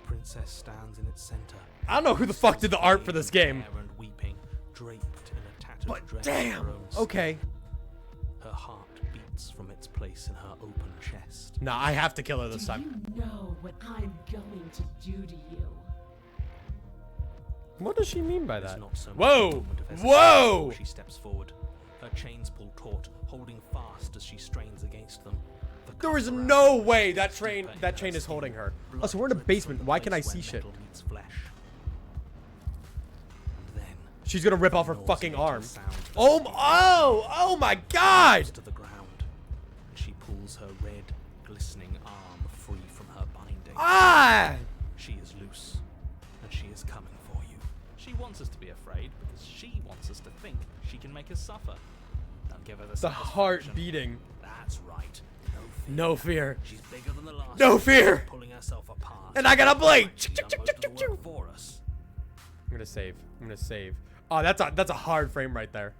The princess stands in its center. I don't know who the fuck did the art for this game. Hair and weeping, draped in a tattered But dress damn. of her own skin. Okay. Her heart beats from its place in her open chest. Nah, I have to kill her this Do time. you know what I'm going to do to you? What does she mean by There's that? not so much a Whoa! moment of hesitation Whoa! before she steps forward. Her chains pull taut, holding fast as she strains against them. The There is cuff around no her way is that deeper in chain her is holding skin. her. Blood Oh, so we're in a drips basement. from the Why can I place see where shit? metal meets flesh. And then She's gonna rip off her nauseating fucking arm. sound Oh my god! falls to the ground, and she pulls her red, glistening arm free from her binding. Ah! She is loose, and she is coming for you. She wants us to be afraid because she wants us to think she can make us suffer. Don't give her the The heart satisfaction. beating. That's right. No fear. No fear. She's bigger than the last. No one, fear. Pulling herself apart. And I got a blade. She's done most of the work for us. I'm gonna save. I'm gonna save. Oh, that's a hard frame right there.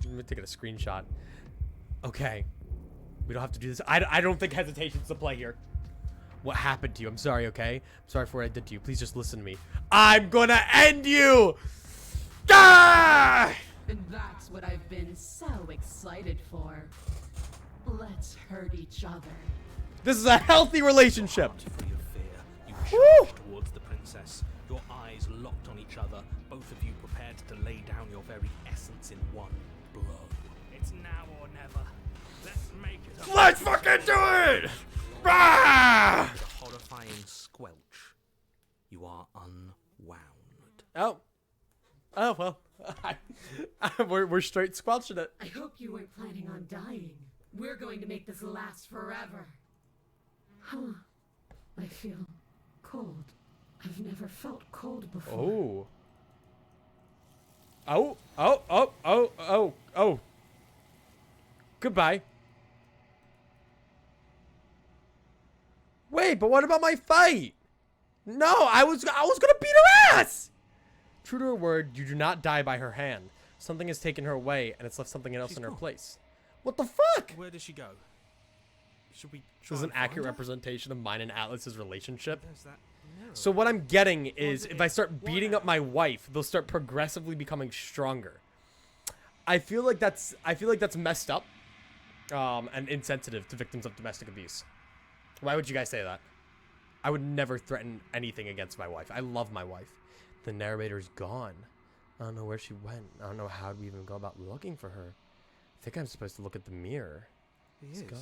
Let me take a screenshot. Okay. We don't have to do this. I don't think hesitation's the play here. What happened to you? I'm sorry, okay? I'm sorry for what I did to you. Please just listen to me. I'm gonna end you! Ah! And that's what I've been so excited for. Let's hurt each other. This is a healthy relationship. Heart free of fear, you Woo! charge towards the princess. Your eyes locked on each other. Both of you prepared to lay down your very essence in one blow. It's now or never. Let's make it a Let's fucking do it! Ah! With a horrifying squelch, you are unwound. Oh. Oh, well. we're straight squelching it. I hope you weren't planning on dying. We're going to make this last forever. Huh. I feel cold. I've never felt cold before. Oh. Oh. Goodbye. Wait, but what about my fight? No, I was gonna beat her ass! True to her word, you do not die by her hand. Something has taken her away, and it's left something else She's in her gone. place. What the fuck? Where does she go? Should we This try is an and find accurate her? representation of mine and Atlas's relationship. There's that mirror. So what I'm getting is, it if I is? start What beating now? up my wife, they'll start progressively becoming stronger. I feel like that's messed up, and insensitive to victims of domestic abuse. Why would you guys say that? I would never threaten anything against my wife. I love my wife. The narrator's gone. I don't know where she went. I don't know how we even go about looking for her. I think I'm supposed to look at the mirror. He Let's is. go.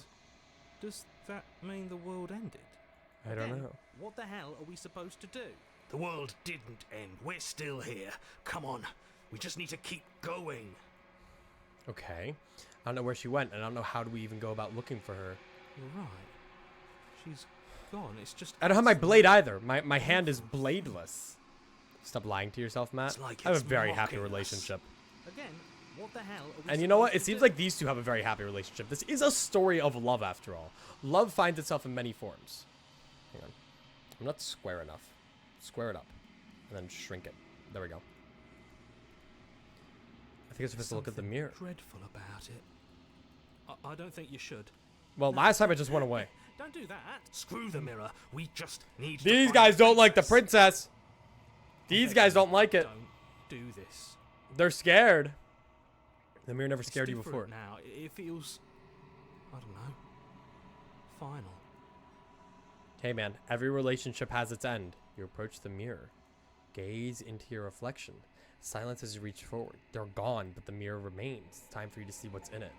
Does that mean the world ended? I don't Again, know. What the hell are we supposed to do? The world didn't end. We're still here. Come on. We just need to keep going. Okay. I don't know where she went, and I don't know how do we even go about looking for her. You're right. She's gone. It's just. I don't have my blade either. My hand is bladeless. Stop lying to yourself, Matt. It's like I have a it's very happy mocking us. relationship. Again, What the hell? And you know what? It seems like these two have a very happy relationship. This is a story of love, after all. Love finds itself in many forms. Hang on. I'm not square enough. Square it up. And then shrink it. There we go. I think I'm supposed to look at the mirror. Dreadful about it. I don't think you should. Well, last time it just went away. Don't do that. Screw the mirror. We just need. These guys don't like the princess. These guys don't like it. Don't do this. They're scared. The mirror never scared you It's before. different now. It feels, I don't know, final. Hey man, every relationship has its end. You approach the mirror. Gaze into your reflection. Silence as you reach forward. They're gone, but the mirror remains. It's time for you to see what's in it.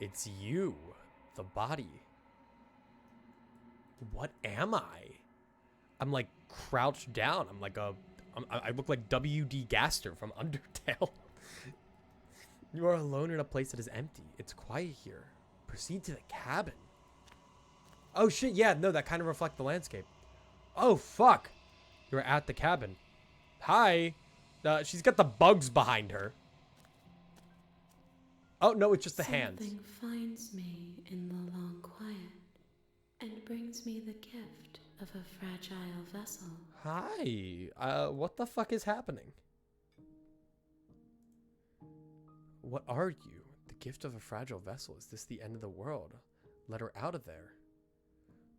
It's you. The body. What am I? I'm like crouched down. I'm like I look like W.D. Gaster from Undertale. You are alone in a place that is empty. It's quiet here. Proceed to the cabin. Oh shit, yeah, no, that kind of reflects the landscape. Oh fuck. You're at the cabin. Hi. She's got the bugs behind her. Oh no, it's just the hands. Something finds me in the long quiet and brings me the gift of a fragile vessel. Hi. What the fuck is happening? What are you? The gift of a fragile vessel. Is this the end of the world? Let her out of there.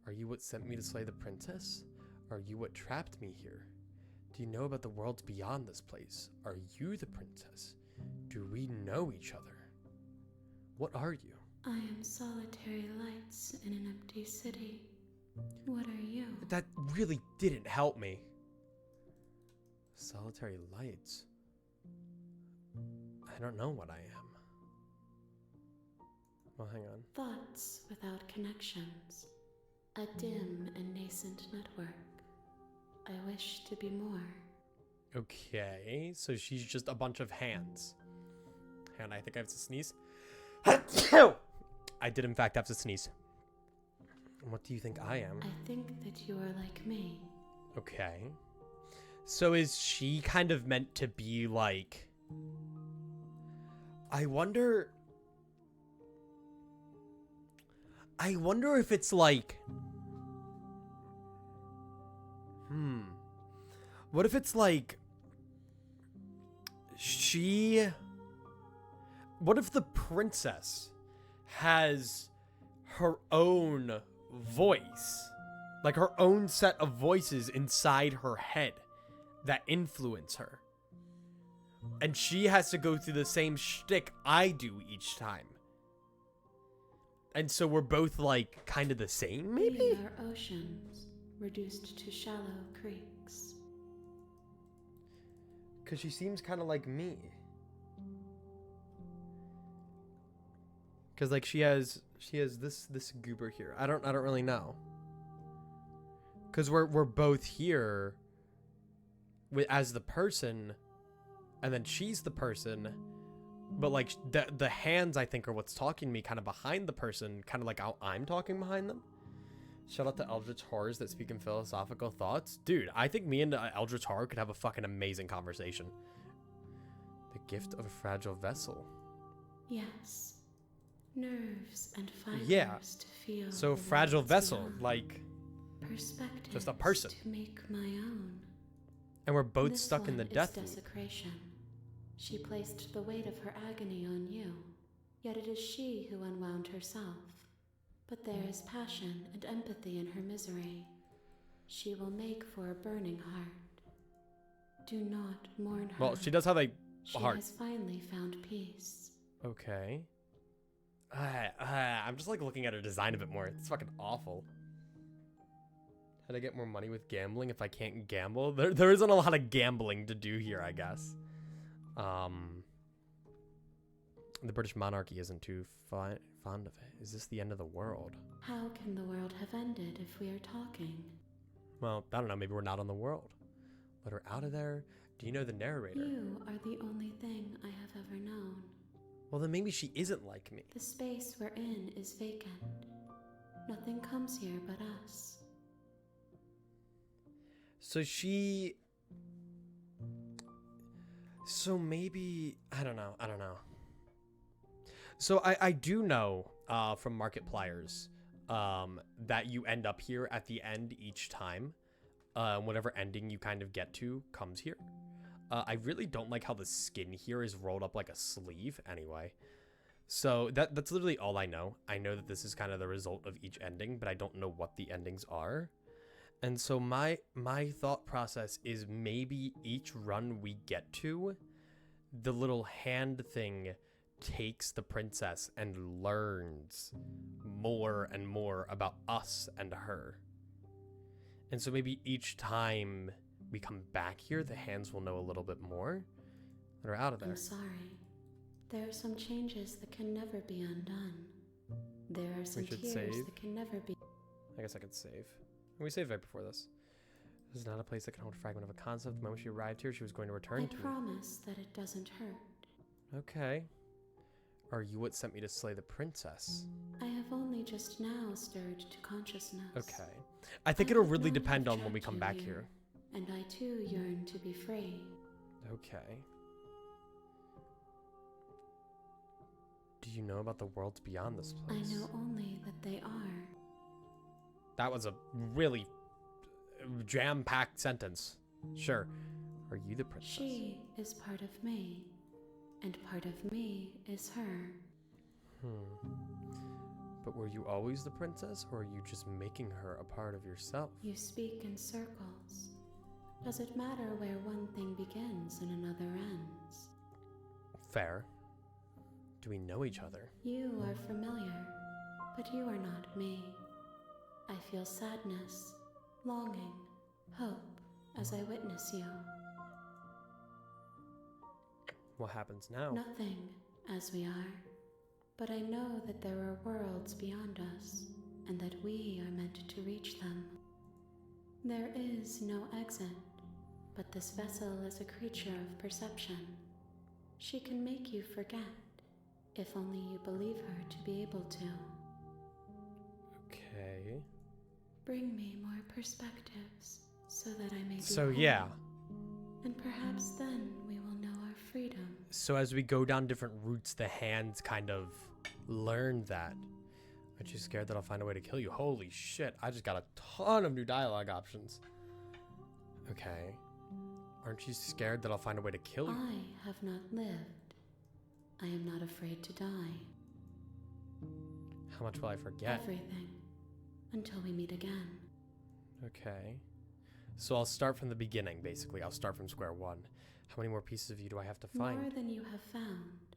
Are you what sent me to slay the princess? Are you what trapped me here? Do you know about the worlds beyond this place? Are you the princess? Do we know each other? What are you? I am solitary lights in an empty city. What are you? That really didn't help me. Solitary lights. I don't know what I am. Well, hang on. Thoughts without connections. A dim and nascent network. I wish to be more. Okay, so she's just a bunch of hands. And I think I have to sneeze. I did in fact have to sneeze. What do you think I am? I think that you are like me. Okay. So is she kind of meant to be like... I wonder if it's like... What if it's like... What if the princess has her own voice? Like her own set of voices inside her head that influence her. And she has to go through the same shtick I do each time. And so we're both like kind of the same, maybe? We are oceans, reduced to shallow creeks. Because she seems kind of like me. Because like she has this goober here. I don't really know. Because we're both here as the person, and then she's the person, but like the hands I think are what's talking to me, kind of behind the person, kind of like how I'm talking behind them. Shout out to Eldritch Horrors that speak in philosophical thoughts. Dude, I think me and Eldritch Horror could have a fucking amazing conversation. The gift of a fragile vessel. Yes. Nerves and fibers Yeah. to feel. So the fragile worlds vessel, beyond. like Perspectives just a person. to make my own. And we're both This stuck in the one is death loop. desecration. She placed the weight of her agony on you, yet it is she who unwound herself. But there is passion and empathy in her misery. She will make for a burning heart. Do not mourn her. Well, she does have a She heart. has finally found peace. Okay. I'm just like looking at her design a bit more. It's fucking awful. How to get more money with gambling if I can't gamble? There isn't a lot of gambling to do here, I guess. The British monarchy isn't too fond of it. Is this the end of the world? How can the world have ended if we are talking? Well, I don't know. Maybe we're not on the world. Let her out of there. Do you know the narrator? You are the only thing I have ever known. Well, then maybe she isn't like me. The space we're in is vacant. Nothing comes here but us. So she So maybe, I don't know. So I do know from Markipliers that you end up here at the end each time. Whatever ending you kind of get to comes here. I really don't like how the skin here is rolled up like a sleeve anyway. So that's literally all I know. I know that this is kind of the result of each ending, but I don't know what the endings are. And so my thought process is maybe each run we get to, the little hand thing takes the princess and learns more and more about us and her. And so maybe each time we come back here, the hands will know a little bit more that are out of there. I'm sorry. There are some changes that can never be undone. There are some tears save. that can never be... I guess I could save. We saved right before this. This is not a place that can hold a fragment of a concept. The moment she arrived here, she was going to return to I promise that it doesn't hurt. Okay. Are you what sent me to slay the princess? I have only just now stirred to consciousness. Okay. I think it'll really depend on when we come back here. And I too yearn to be free. Okay. Do you know about the worlds beyond this place? I know only that they are. That was a really jam-packed sentence. Sure. Are you the princess? She is part of me, and part of me is her. But were you always the princess, or are you just making her a part of yourself? You speak in circles. Does it matter where one thing begins and another ends? Fair. Do we know each other? You are familiar, but you are not me. I feel sadness, longing, hope as I witness you. What happens now? Nothing, as we are. But I know that there are worlds beyond us, and that we are meant to reach them. There is no exit, but this vessel is a creature of perception. She can make you forget, if only you believe her to be able to. Okay. Bring me more perspectives, so that I may be So whole. yeah. And perhaps then we will know our freedom. So as we go down different routes, the hands kind of learn that. Aren't you scared that I'll find a way to kill you? Holy shit, I just got a ton of new dialogue options. Okay. Aren't you scared that I'll find a way to kill you? I have not lived. I am not afraid to die. How much will I forget? Everything. Until we meet again. Okay. So I'll start from the beginning, basically. I'll start from square one. How many more pieces of you do I have to find? More than you have found,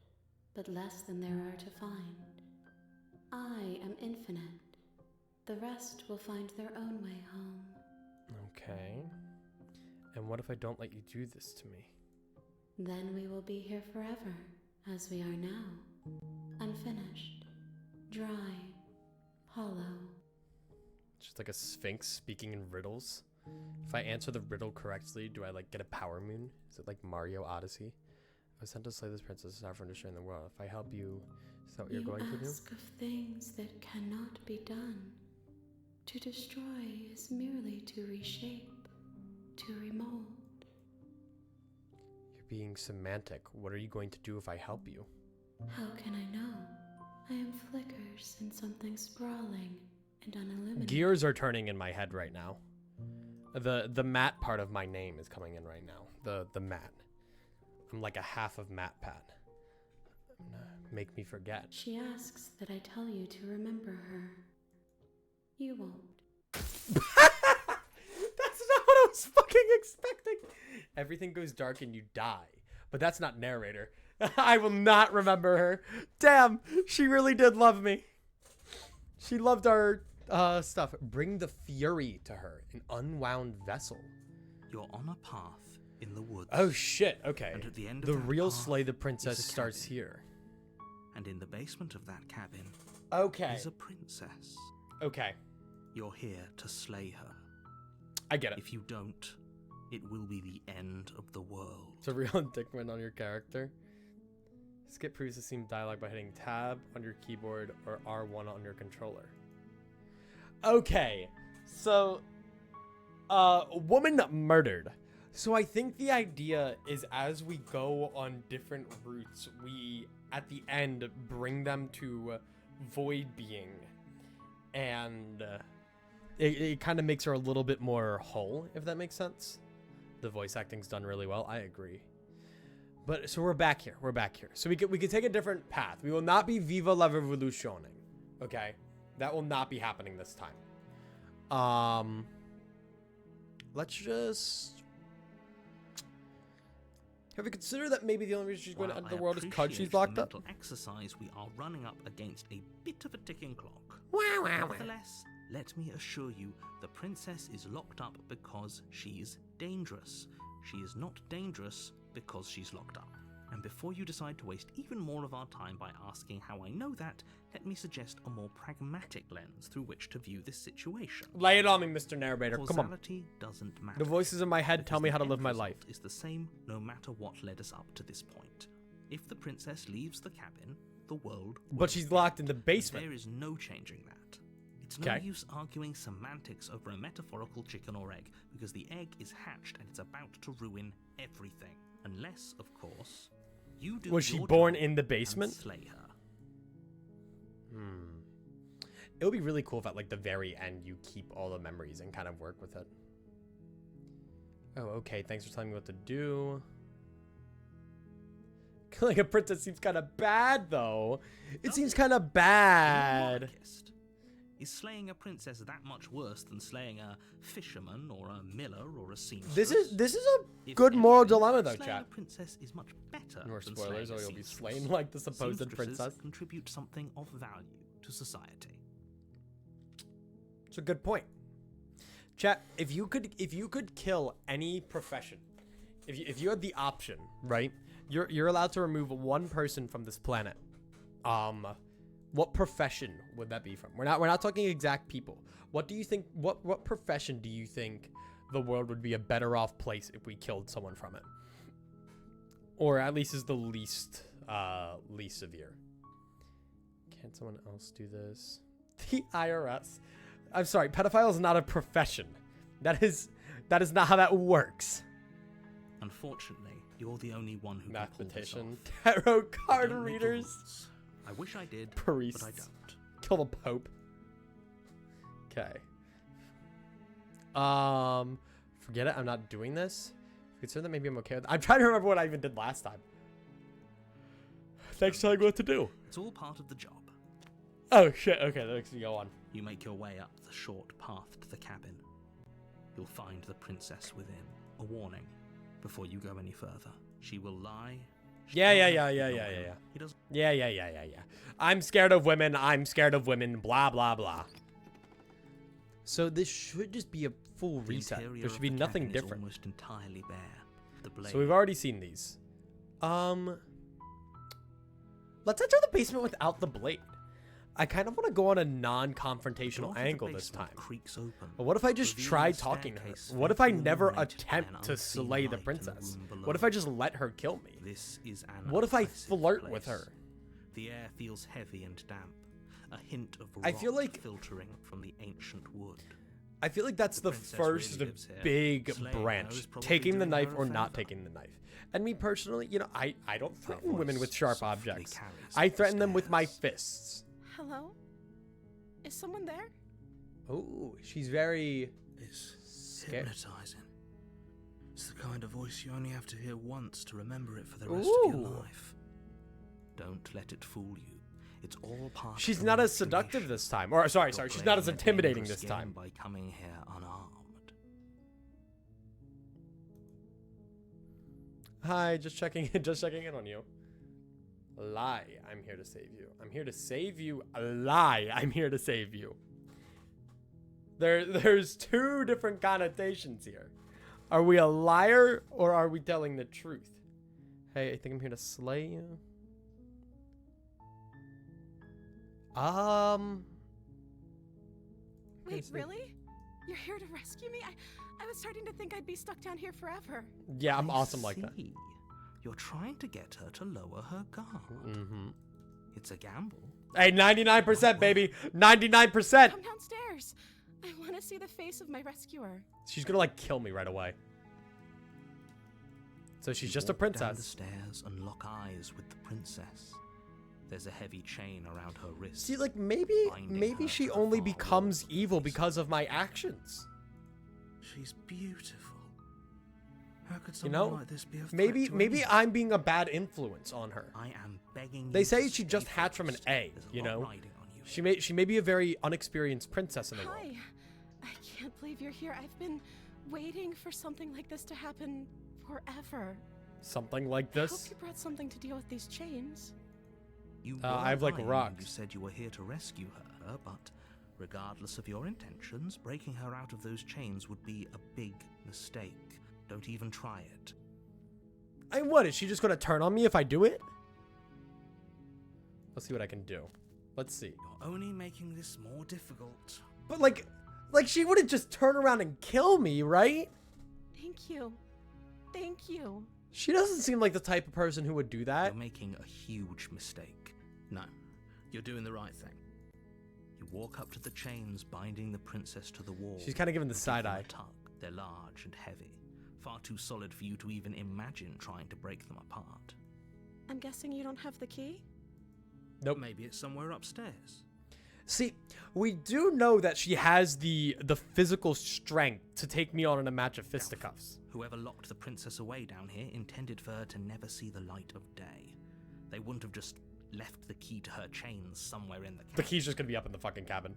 but less than there are to find. I am infinite. The rest will find their own way home. Okay. And what if I don't let you do this to me? Then we will be here forever, as we are now. Unfinished. Dry. Hollow. Just like a sphinx speaking in riddles. If I answer the riddle correctly, do I like get a power moon? Is it like Mario Odyssey? I was sent to slay this princess aside from destroying the world. If I help you, is that what you're going to do? You ask of things that cannot be done. To destroy is merely to reshape, to remold. You're being semantic. What are you going to do if I help you? How can I know? I am flickers in something sprawling and unilluminated. Gears are turning in my head right now. The Matt part of my name is coming in right now. The Matt. I'm like a half of Matt Pat. Make me forget. She asks that I tell you to remember her. You won't. That's not what I was fucking expecting. Everything goes dark and you die. But that's not narrator. I will not remember her. Damn, she really did love me. She loved our stuff. Bring the fury to her, an unwound vessel. You're on a path in the woods. Oh shit, okay. And at the end of The that real path Slay the Princess is a starts cabin. here. And in the basement of that cabin Okay. is a princess. Okay. You're here to slay her. I get it. If you don't, it will be the end of the world. It's a real indictment on your character. Skip previous scene dialogue by hitting tab on your keyboard or R1 on your controller. Okay, so woman murdered. So I think the idea is as we go on different routes, we, at the end, bring them to Void Being. And it kind of makes her a little bit more whole, if that makes sense. The voice acting's done really well. I agree. But, so we're back here. We're back here. So we could take a different path. We will not be Viva la Revolution. Okay? That will not be happening this time. Let's just... Have you considered that maybe the only reason she's going to enter the world is because she's locked up? Mental exercise, we are running up against a bit of a ticking clock. Wow. Nevertheless, let me assure you, the princess is locked up because she's dangerous. She is not dangerous because she's locked up. And before you decide to waste even more of our time by asking how I know that, let me suggest a more pragmatic lens through which to view this situation. Lay it on me, Mr. Narrator. Come on. Causality doesn't matter. The voices in my head tell me how to live my life. Is the same no matter what led us up to this point. If the princess leaves the cabin, the world will. But she's locked in the basement. There is no changing that. It's no use arguing semantics over a metaphorical chicken or egg, because the egg is hatched and it's about to ruin everything. Unless, of course, you do. Was she your born job in the basement? and slay her. It would be really cool if at like the very end you keep all the memories and kind of work with it. Oh, okay. Thanks for telling me what to do. Like a princess seems kind of bad, though. It seems kind of bad. Is slaying a princess that much worse than slaying a fisherman or a miller or a seamstress? This is a good moral dilemma, though, slaying chat. a princess is much better. More than spoilers, slaying or a you'll be seamstress. slain like the supposed Seamstresses princess. contribute something of value to society. It's a good point. Chat, if you could kill any profession, if you had the option, right? You're allowed to remove one person from this planet. What profession would that be from? We're not talking exact people. What do you think? What profession do you think the world would be a better off place if we killed someone from it? Or at least is the least severe. Can't someone else do this? The IRS. I'm sorry, pedophile is not a profession. That is not how that works. Unfortunately, you're the only one who can pull this Mathematician, off. tarot I card don't make the readers, rules. I wish I did, priests. but I don't. Kill the Pope. Okay. Forget it. I'm not doing this. Consider that maybe I'm okay with it. I'm trying to remember what I even did last time. Thanks for telling me what to do. It's all part of the job. Oh shit. Okay, let's go on. You make your way up the short path to the cabin. You'll find the princess within. A warning before you go any further. She will lie. Yeah. He doesn't. Yeah. I'm scared of women. I'm scared of women. Blah, blah, blah. So this should just be a full reset. There should be nothing different. Almost entirely bare. The blade. So we've already seen these. Let's enter the basement without the blade. I kind of want to go on a non-confrontational angle this time. Creaks open. But what if I just try talking to her? What if I never attempt to slay the princess? What if I just let her kill me? This is an What if I oppressive flirt place. with her? The air feels heavy and damp. A hint of rot I feel like- filtering from the ancient wood. I feel like that's the princess first really lives here. big Slaying her branch. is probably Taking the doing knife her a or not favor. taking the knife. And me personally, I don't Her threaten women voice with sharp softly objects. carries I up the threaten them with my stairs. fists. Hello? Is someone there? Oh, she's very It's scared. hypnotizing. It's the kind of voice you only have to hear once to remember it for the rest of your Ooh. life. Don't let it fool you. It's all part She's of the not as seductive manipulation. this time. Or sorry, You're she's not as playing a intimidating dangerous this time. game by coming here unarmed. Hi, just checking in on you. Lie, I'm here to save you. I'm here to save you. A lie, I'm here to save you. There's two different connotations here. Are we a liar or are we telling the truth? Hey, I think I'm here to slay you. Wait, really? You're here to rescue me? I was starting to think I'd be stuck down here forever. Yeah, I'm I awesome like that. see. You're trying to get her to lower her guard. Mm-hmm. It's a gamble. Hey, 99%, baby. 99%. Come downstairs. I want to see the face of my rescuer. She's gonna like kill me right away. So she's You just a walk down the princess. stairs and lock eyes with the princess. There's a heavy chain around her wrist. See, like, maybe Binding her she to the only far becomes walls of the evil basement. because of my actions. She's beautiful. How could You someone know? like this be a threat Maybe to maybe anyone? I'm being a bad influence on her. I am begging They you say to she stay just hatched from an focused. egg, There's a you lot know? riding on you. She may be a very unexperienced princess in the world. Hi. I can't believe you're here. I've been waiting for something like this to happen forever. Something like I hope this. you brought something to deal with these chains. You I have, like, lying when rocks. You said you were here to rescue her, but regardless of your intentions, breaking her out of those chains would be a big mistake. Don't even try it. What, is she just gonna turn on me if I do it? Let's see what I can do. Let's see. You're only making this more difficult. But like she wouldn't just turn around and kill me, right? Thank you. Thank you. She doesn't seem like the type of person who would do that. You're making a huge mistake. No, you're doing the right thing. You walk up to the chains binding the princess to the wall. She's kind of giving the and give side them a eye. tug. They're large and heavy. Far too solid for you to even imagine trying to break them apart. I'm guessing you don't have the key? Nope. Maybe it's somewhere upstairs. See, we do know that she has the physical strength to take me on in a match of fisticuffs. Whoever locked the princess away down here intended for her to never see the light of day. They wouldn't have just left the key to her chains somewhere in the cabin. The key's just gonna be up in the fucking cabin.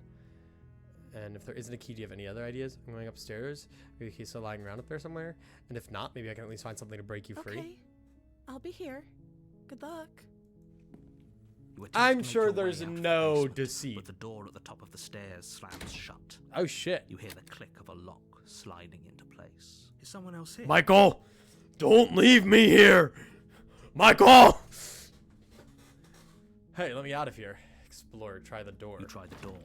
And if there isn't a key, do you have any other ideas? I'm going upstairs. Maybe the key's still lying around up there somewhere. And if not, maybe I can at least find something to break you free. Okay. I'll be here. Good luck. You attempt I'm to make sure your there's way out of the no basement, deceit. But the door at the top of the stairs slams shut. Oh shit. You hear the click of a lock sliding into place. Is someone else here? Michael! Don't leave me here! Michael! Hey, let me out of here. Explore, try the door. You try the door,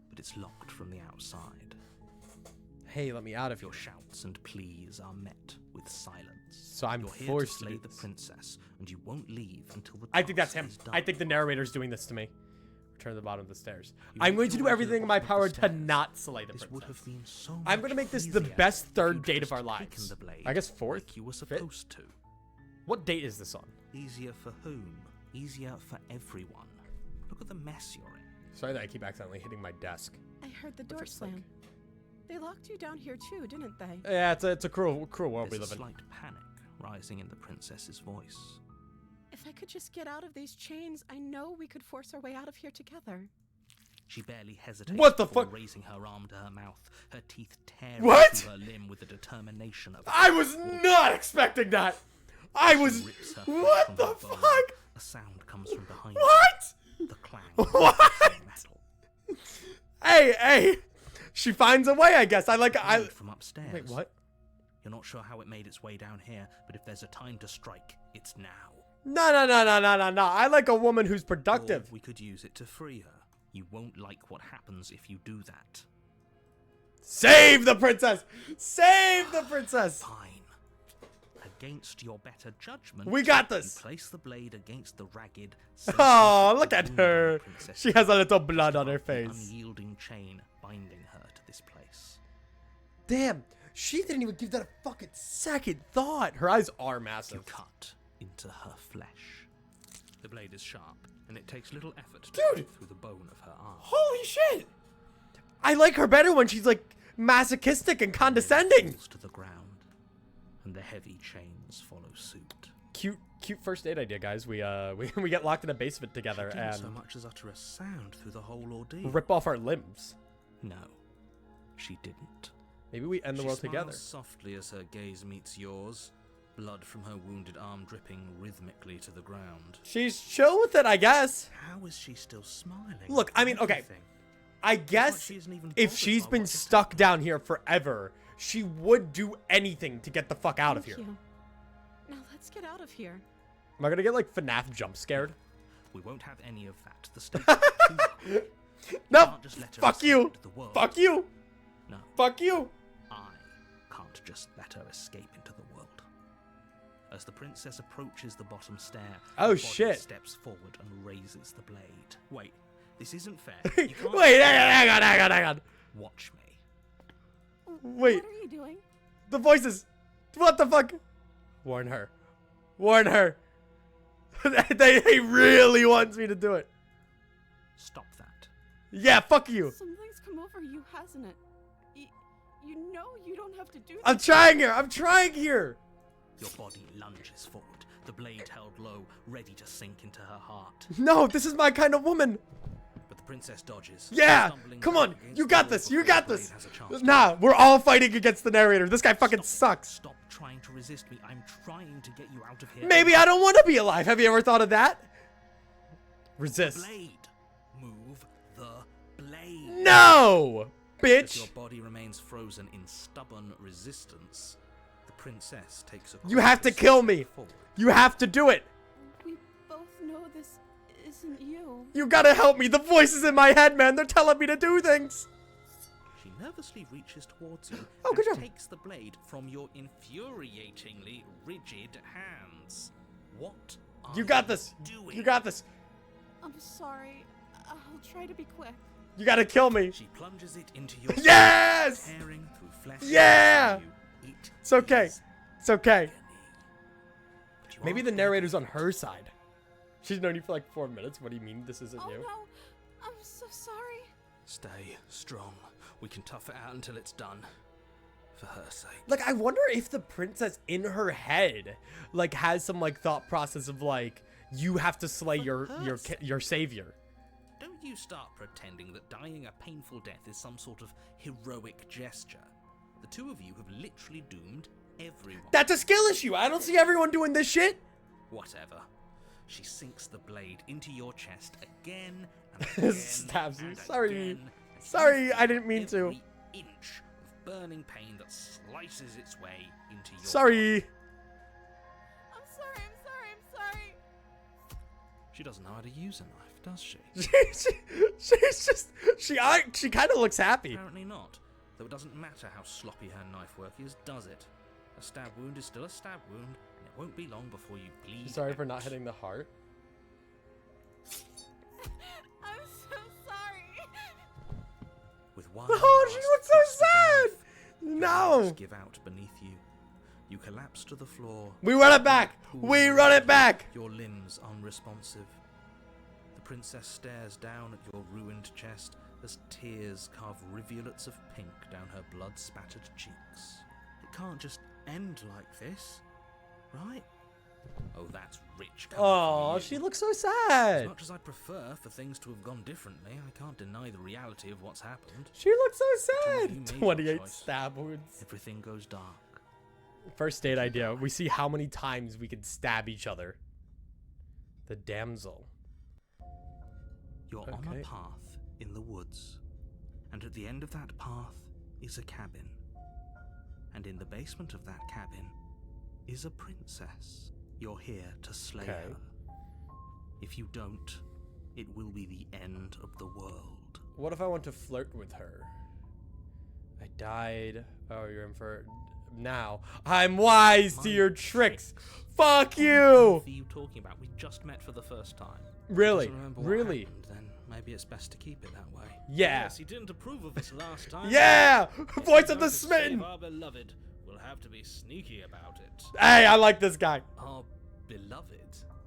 but it's locked from the outside. Hey, let me out of here. Your shouts and pleas are met with silence. So I'm You're here forced to to slay do the this. princess, and you won't leave until the I think that's task him. is done. I think the narrator's doing this to me. Return to the bottom of the stairs. You I'm make going to your do way everything in my the bottom power of the to stairs. not slay the This would have princess. been so I'm much gonna make this the easier best if third you'd date of just our taken lives. the blade I guess fourth? like you were Fifth? supposed to. What date is this on? Easier for whom? Easier for everyone. Look at the mess you're in. Sorry that I keep accidentally hitting my desk. I heard the door What's it like? slam. They locked you down here too, didn't they? Yeah, it's a cruel world we There's live a in. slight panic rising in the princess's voice. If I could just get out of these chains, I know we could force our way out of here together. She barely hesitates What the before fuck? raising her arm to her mouth, her teeth tearing What? through her limb with the determination of I was not expecting that! I was... rips her What from the her bone. fuck? A sound comes from behind What? her. The clang of What? metal. Hey! She finds a way, I guess. Blade from upstairs. Wait, what? You're not sure how it made its way down here, but if there's a time to strike, it's now. No. I like a woman who's Or productive. we could use it to free her. You won't like what happens if you do that. Save the princess! Save the princess! Fine. Against your better judgment, We got you this! place the blade against the ragged. Oh, look at wound on her. the princess's She has a arm. little blood on her Start the face. unyielding chain binding her to this place. Damn, she didn't even give that a fucking second thought. Her eyes are You massive. cut into her flesh. The blade is sharp, and it takes little effort to Dude! cut through the bone of her arm. Holy shit! I like her better when she's like masochistic and It condescending. falls to the ground, and the heavy chains follow suit. Cute first date idea, guys. We we get locked in a basement together She didn't and so much as utter a sound through the whole ordeal. rip off our limbs. No, she didn't. Maybe we end the She world smiles together. softly as her gaze meets yours, blood from her wounded arm dripping rhythmically to the ground. She's chill with it, I guess. How is she still smiling? Look, I mean, okay. Everything. I guess she isn't even if bothered she's by been what just stuck happened. down here forever, she would do anything to get the fuck out of Thank here. you. Now let's get out of here. Am I gonna get like FNAF jump scared? We won't have any of that. The stakes are too high. No. Can't just let her Fuck escape you. into the world. Fuck you. No, Fuck you. I can't just let her escape into the world. As the princess approaches the bottom stair, Oh, the body shit. steps forward and raises the blade. Wait, this isn't fair. You can't Wait, hang on. watch me. Wait, What are you doing? the voices. What the fuck? Warn her. Warn her. He really wants me to do it. Stop that. Yeah, fuck you. Something's come over you, hasn't it? You know you don't have to do I'm this. trying here. I'm trying here. Your body lunges forward, the blade held low, ready to sink into her heart. No, this is my kind of woman. But the princess dodges. Yeah, stumbling come back on. against You the got wall this. You before got the this. blade has a chance to Nah, we're all fighting against the narrator. This guy fucking sucks. Stop trying to resist me. I'm trying to get you out of here. Maybe I don't want to be alive. Have you ever thought of that? Resist. Blade. Move the blade. No, As bitch. your body remains frozen in stubborn resistance, the princess takes a You have to cautious kill step me. forward. You have to do it. We both know this isn't you. You gotta help me. The voices in my head, man. They're telling me to do things. She nervously reaches towards you Oh, good and job. takes the blade from your infuriatingly rigid hands. What are You got this. doing? You got this. I'm sorry. I'll try to be quick. You gotta kill me. She plunges it into your Yes! tearing through flesh. Yeah! and sinew. It's okay. Is It's okay. agony. But you Maybe aren't the dead. narrator's on her side. She's known you for like 4 minutes. What do you mean this isn't Oh you? no. I'm so sorry. Stay strong. We can tough it out until it's done. For her sake. Like, I wonder if the princess in her head, like, has some like thought process of like, you have to slay For your her sake. your savior. Don't you start pretending that dying a painful death is some sort of heroic gesture. The two of you have literally doomed everyone. That's a skill issue. I don't see everyone doing this shit. Whatever. She sinks the blade into your chest again and again. Stabs you. and Sorry. again, and Sorry, you I didn't feel mean to. every inch of burning pain that slices its way into your Sorry. I'm sorry. She doesn't know how to use a knife, does she? She's just she kind of looks happy. Apparently not. Though it doesn't matter how sloppy her knife work is, does it? A stab wound is still a stab wound, and it won't be long before you bleed. Sorry for not out. hitting the heart. I'm so sorry. With one Oh, she last looks so thrust of the sad. knife, your No. legs give out beneath you. You collapse to the floor. We run it back. Pool We of run it blood, back. Your limbs unresponsive. The princess stares down at your ruined chest as tears carve rivulets of pink down her blood-spattered cheeks. It can't just end like this, right? Oh, that's rich. coming Oh, from you. she looks so As sad. much as I prefer for things to have gone differently, I can't deny the reality of what's happened. She looks so you sad. made your 28 choice. stab wounds. Everything goes dark. First date idea. We see how many times we can stab each other. The damsel. You're on Okay. a path in the woods, and at the end of that path is a cabin. And in the basement of that cabin is a princess. You're here to slay Okay. her. If you don't, it will be the end of the world. What if I want to flirt with her? I died. Oh, you're in for now. I'm wise to My your tricks. tricks. Fuck What you. on earth are you talking about? We just met for the first time. Really? Doesn't remember what Really? happened, then maybe it's best to keep it that way. Yeah. Yes, he didn't approve of us last time. Yeah. Voice of Now the to save smitten. Our beloved, we'll have to be sneaky about it. Hey, I like this guy. Our beloved?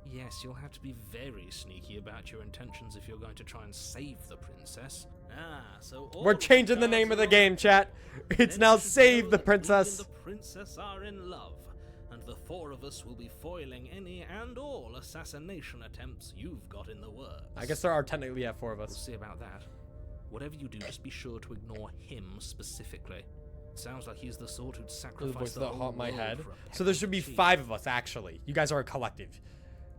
Yes, you'll have to be very sneaky about your intentions if you're going to try and save the princess. Ah, so all We're changing the name of the game, chat. It's now Save the Princess. The princess are in love, and the four of us will be foiling any and all assassination attempts you've got in the works. I guess there are technically 4 of We'll us. see about that. Whatever you do, just be sure to ignore him specifically. Sounds like he's the sort who'd The sacrifice voices the that whole haunt my world head. for a So there peck should be of cheese. 5 of us, actually. You guys are a collective.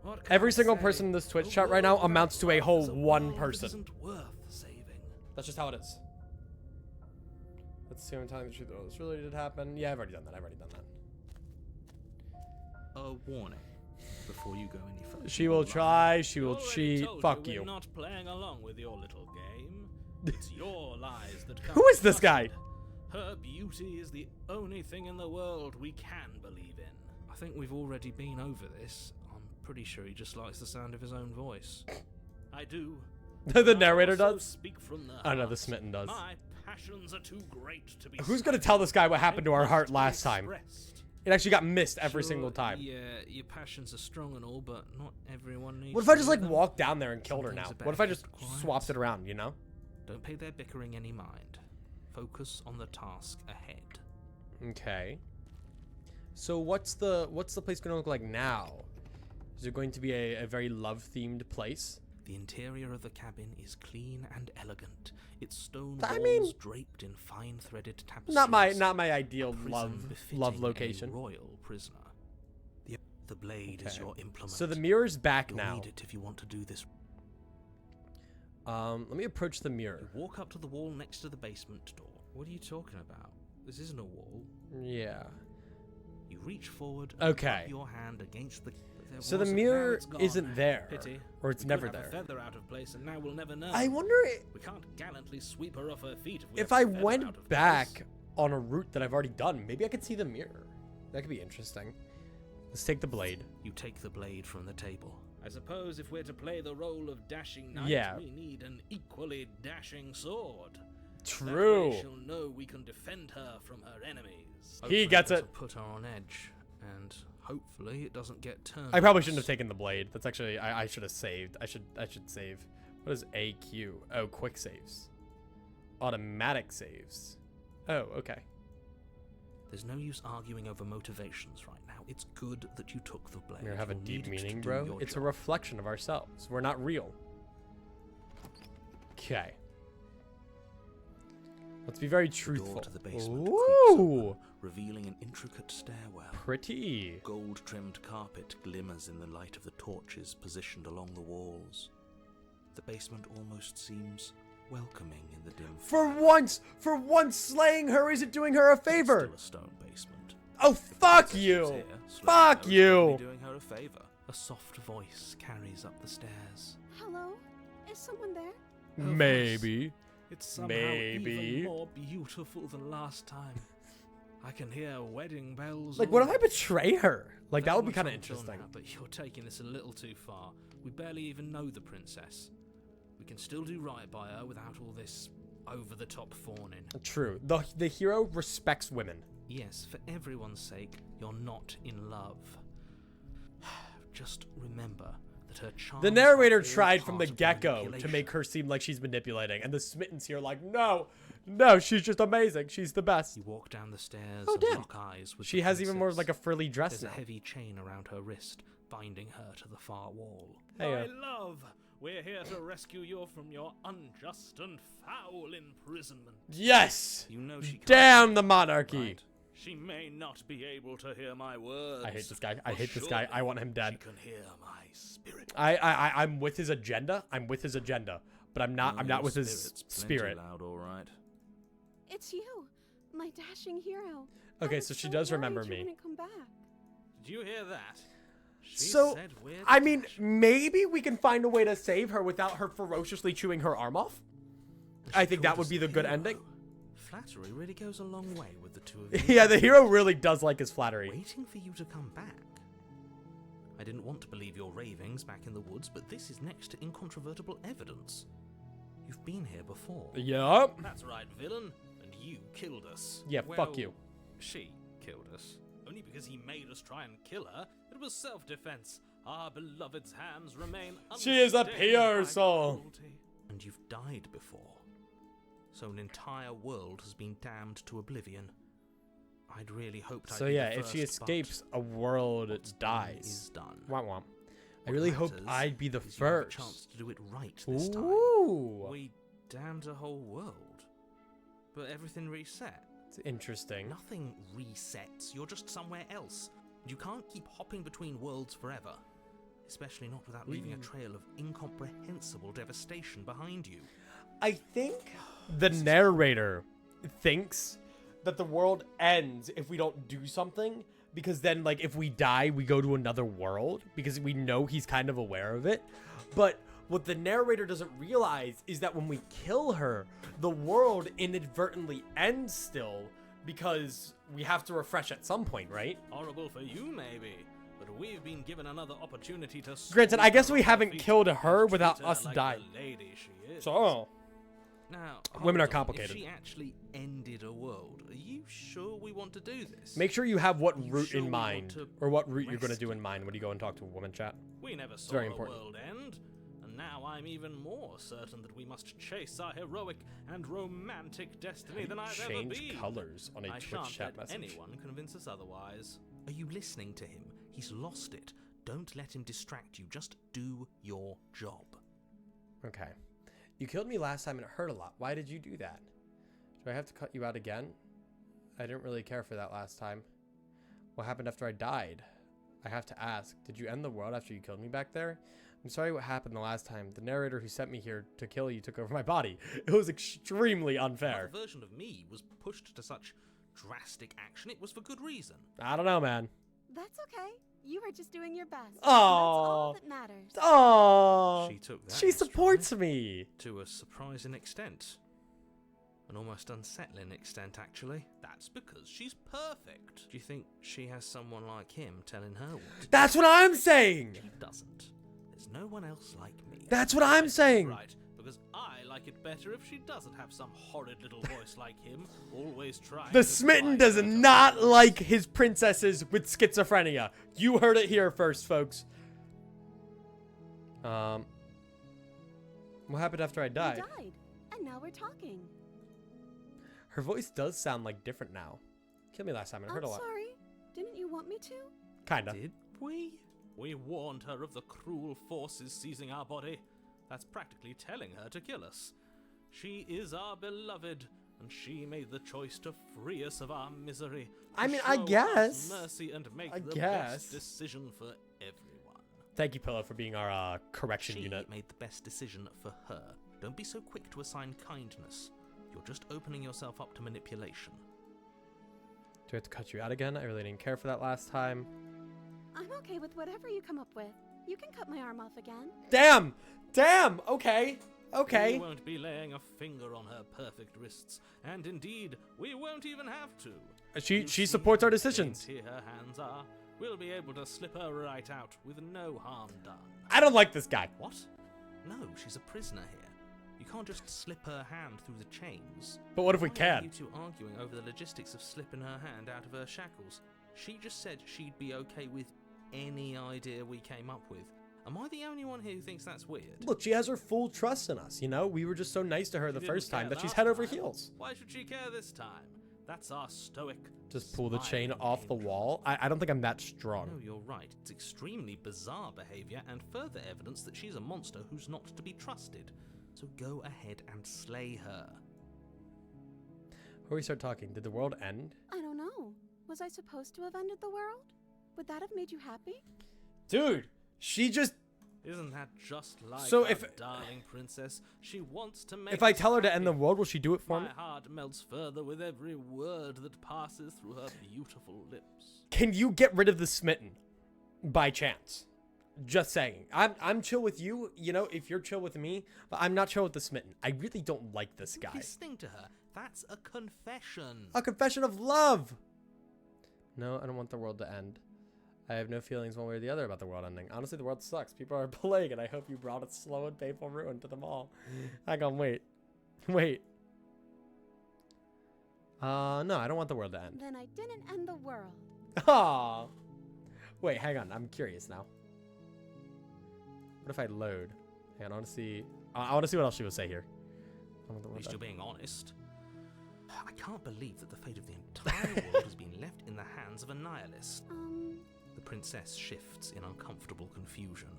What can Every I single say? person in this Twitch A chat right now world amounts to a without whole love is a 1 world that person. isn't worth saving. That's just how it is. Let's see, I'm telling the truth. Oh, this really did happen. Yeah, I've already done that. A warning before you go any further. She will try. She will Already cheat. told Fuck We're you. not playing along with your little game. It's your lies that count. Who is this guy? Her beauty is the only thing in the world we can believe in. I think we've already been over this. I'm pretty sure he just likes the sound of his own voice. I do. The I narrator also does? Speak from the Oh, no, the heart. smitten does. My passions are too great to be. Who's gonna tell this guy what happened to our heart last time? expressed. It actually got missed every single time. Yeah, your passions are strong and all, but not everyone needs. What if I to just hear like them. walked down there and killed her now? Sometimes a What if better I just kept quiet. swapped it around, you know? Don't pay their bickering any mind. Focus on the task ahead. Okay. So what's the place going to look like now? Is it going to be a very love-themed place? The interior of the cabin is clean and elegant. Its stone I walls mean, draped in fine threaded tapestries. not my A ideal prison love befitting location. A royal prisoner. The blade is Okay. your implement. So the mirror's back You'll now. need it if you want to do this. Let me approach the mirror. You walk up to the wall next to the basement door. What are you talking about? This isn't a wall. Yeah. You reach forward and Okay. rub your hand against the. There So the was, now mirror it's gone. isn't there, Pity. or it's We never could have there. A feather out of place, and now we'll never know. I wonder We can't gallantly sweep her off her feet if if I have a feather out went of back place. on a route that I've already done, maybe I could see the mirror. That could be interesting. Let's take the blade. You take the blade from the table. I suppose if we're to play the role of dashing knight, Yeah. we need an equally dashing sword. True. That way she'll know we can defend her from her enemies. He gets it. Put her on edge, and hopefully it doesn't get turned. I probably shouldn't have taken the blade. That's actually I should have saved. I should save. What is AQ? Oh, quick saves. Automatic saves. Oh, okay. There's no use arguing over motivations right now. It's good that you took the blade. We have a You'll deep need it to meaning, do bro. your It's a job. reflection of ourselves. We're not real. Okay. Let's be very The truthful. door to the basement creaks Ooh, open, revealing an intricate stairwell. pretty. Gold-trimmed carpet glimmers in the light of the torches positioned along the walls. The basement almost seems welcoming in the dim. For firelight. once, slaying her isn't doing her a It's favor. still a stone basement. Oh, fuck Princess lives you. here, slaying Fuck her is you. probably doing her a favor. A soft voice carries up the stairs. Hello? Is someone there? Maybe. It's somehow Maybe. even more beautiful than last time. I can hear wedding bells. Like, all what if I over. betray her? Like, that Very would be much kind of until interesting. now, but you're taking this a little too far. We barely even know the princess. We can still do right by her without all this over-the-top fawning. True. The hero respects women. Yes, for everyone's sake, you're not in love. Just remember that her charms The narrator are all tried from the part of get-go to manipulation. make her seem like she's manipulating, and the Smittens here like, no, she's just amazing. She's the best. You walk down the stairs Oh, and damn. lock eyes with She the has even more princess. like a frilly dress There's now. a heavy chain around her wrist, binding her to the far wall. Hey, My love, we're here to rescue you from your unjust and foul imprisonment. yes. You know she can't Damn see, the monarchy. right? She may not be able to hear my words. I hate this guy. I but hate this guy. I surely want him dead. She can hear my spirit. I'm with his agenda. But I'm not Oh, with your his spirit's plenty spirit. Loud, all right. It's you, my dashing hero. Okay, I was so she does worried remember you me. wouldn't come back. Did you hear that? She So, said we're I mean, dashing. maybe we can find a way to save her without her ferociously chewing her arm off. I think that would be the good ending. Flattery really goes a long way with the two of you. Yeah, the hero really does like his flattery. Waiting for you to come back. I didn't want to believe your ravings back in the woods, but this is next to incontrovertible evidence. You've been here before. Yup. That's right, villain. And you killed us. Yeah, Well, fuck you. She killed us. Only because he made us try and kill her. It was self-defense. Our beloved's hands remain She is a unstained pure by soul. cruelty. And you've died before. So an entire world has been damned to oblivion. I'd really hoped I'd So be yeah, the if she first, but escapes, a world what's done dies. is done. Womp womp. I What really hoped matters I'd be the is you have a first. chance to do it right this time. Ooh. We damned a whole world, but everything reset. It's interesting. Nothing resets. You're just somewhere else. You can't keep hopping between worlds forever, especially not without leaving a trail of incomprehensible devastation behind you. I think the narrator thinks that the world ends if we don't do something, because then, like, if we die, we go to another world, because we know he's kind of aware of it. But what the narrator doesn't realize is that when we kill her, the world inadvertently ends still, because we have to refresh at some point, right? Horrible for you, maybe. But we've been given another opportunity to. Granted, I guess we sweep her haven't off her killed feet her and without treat her us like dying. the lady she is. So, Now, Women are hold on. complicated. If she actually ended a world, are you sure we want to do this? Make sure you have what You route sure in we mind, want to or what route you're going to do rescue in mind when you go and talk to a woman, chat. We never saw very a important. world end, and now I'm even more certain that we must chase our heroic and romantic destiny than I've ever been. Change colors on a I Twitch shan't chat let message. anyone convince us otherwise. Are you listening to him? He's lost it. Don't let him distract you. Just do your job. Okay. You killed me last time and it hurt a lot. Why did you do that? Do I have to cut you out again? I didn't really care for that last time. What happened after I died? I have to ask. Did you end the world after you killed me back there? I'm sorry what happened the last time. The narrator who sent me here to kill you took over my body. It was extremely unfair. The version of me was pushed to such drastic action. It was for good reason. I don't know, man. That's okay. You were just doing your best. Oh. That's all that matters. Oh, She took that she in supports stride. me. To a surprising extent. An almost unsettling extent, actually. That's because she's perfect. Do you think she has someone like him telling her what to do? That's what I'm saying. She doesn't. There's no one else like me. That's what I'm saying. Right, because I like it better if she doesn't have some horrid little voice like him, always trying The to smitten drive does her to not violence. like his princesses with schizophrenia. You heard it here first, folks. What happened after I You died? died, and now we're talking. Her voice does sound like different now. Killed me last time and it hurt I'm a lot. sorry. Didn't you want me to? Kinda. Did we? We warned her of the cruel forces seizing our body. That's practically telling her to kill us. She is our beloved, and she made the choice to free us of our misery. to I mean, I show us guess. mercy and make I the guess. best decision for everyone. Thank you, Pillow, for being our correction She unit. made the best decision for her. Don't be so quick to assign kindness. You're just opening yourself up to manipulation. Do I have to cut you out again? I really didn't care for that last time. I'm okay with whatever you come up with. You can cut my arm off again. Damn! Damn! Okay. We Okay. won't be laying a finger on her perfect wrists, and indeed, we won't even have to. She You see supports our how decisions. dainty her hands are. We'll be able to slip her right out with no harm done. I don't like this guy. What? No, she's a prisoner here. You can't just slip her hand through the chains. But what if we Why are can? you two arguing over the logistics of slipping her hand out of her shackles? She just said she'd be okay with any idea we came up with. Am I the only one here who thinks that's weird? Look, she has her full trust in us, you know? We were just so nice to her the She didn't first time care that she's last head over time. heels. Why should she care this time? That's our stoic. Just pull the chain smiling off the angel. wall. I don't think I'm that No, strong. you're right. It's extremely bizarre behavior and further evidence that she's a monster who's not to be trusted. So go ahead and slay her. Before we start talking, did the world end? I don't know. Was I supposed to have ended the world? Would that have made you happy? Dude, she just... Isn't that just like So our if- darling princess? She wants to make If I us tell her to end the happy. world, will she do it for My me? heart melts further with every word that passes through her beautiful lips. Can you get rid of the smitten? By chance. Just saying. I'm chill with you, you know, if you're chill with me, but I'm not chill with the smitten. I really don't like this guy. Listening to her, that's a confession. A confession of love! No, I don't want the world to end. I have no feelings one way or the other about the world ending. Honestly, the world sucks. People are plague, and I hope you brought its slow and painful ruin to them all. Hang on, wait. Wait. No, I don't want the world to end. Then I didn't end the world. Aww. Wait, hang on. I'm curious now. What if I load? Hang on, I want to see. I want to see what else she will say here. I want the At world least to you're end. being honest. I can't believe that the fate of the entire world has been left in the hands of a nihilist. The princess shifts in uncomfortable confusion.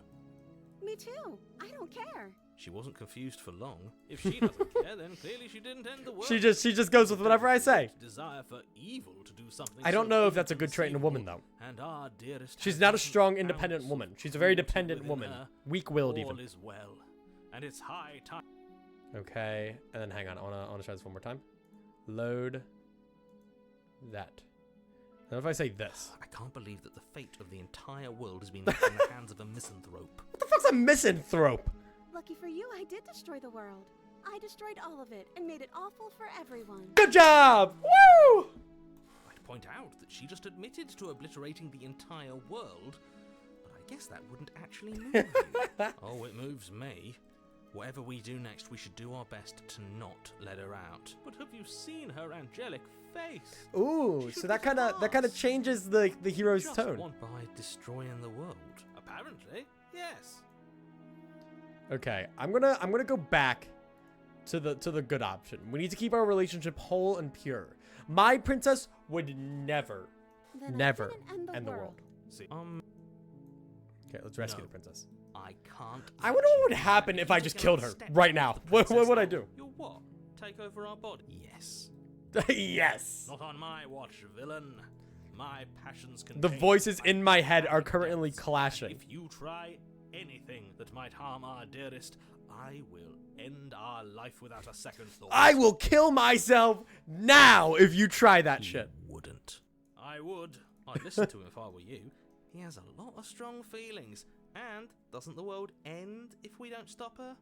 Me too. I don't care. She wasn't confused for long. If she doesn't care, then clearly she didn't end the world. She just goes with whatever I say. Desire for evil to do something. I don't so know if that's a good trait in a woman, though. inconceivable, And our dearest She's has not a not strong, an independent ounce woman. of She's a very cruelty dependent within woman. her. Weak-willed, All even. is well, and it's high time. Okay, and then hang on. I wanna try this one more time. Load that. And if I say this, I can't believe that the fate of the entire world has been left in the hands of a misanthrope. what the fuck's a misanthrope? Lucky for you, I did destroy the world. I destroyed all of it and made it awful for everyone. Good job! Woo! I'd point out that she just admitted to obliterating the entire world, but I guess that wouldn't actually move you. Oh, it moves me. Whatever we do next, we should do our best to not let her out. But have you seen her angelic face? Ooh, She so should that be kind of fast. changes the hero's Just tone. want by destroying the world. Apparently, yes. Okay, I'm gonna go back to the good option. We need to keep our relationship whole and pure. My princess would never Then I never couldn't end the world. See, Okay, let's rescue No. the princess. I can't. I let wonder what you would do happen that. if You I just get killed a her step right off now. the What princess would I now. do? You'll what? Take over our body? Yes. Yes. Not on my watch, villain. My passions can. The change voices my in my head are private currently depths. clashing. If you try anything that might harm our dearest, I will end our life without a second thought. I will kill myself now if you try that shit. Wouldn't. I would. I'd listen to him if I were you. He has a lot of strong feelings. And doesn't the world end if we don't stop her?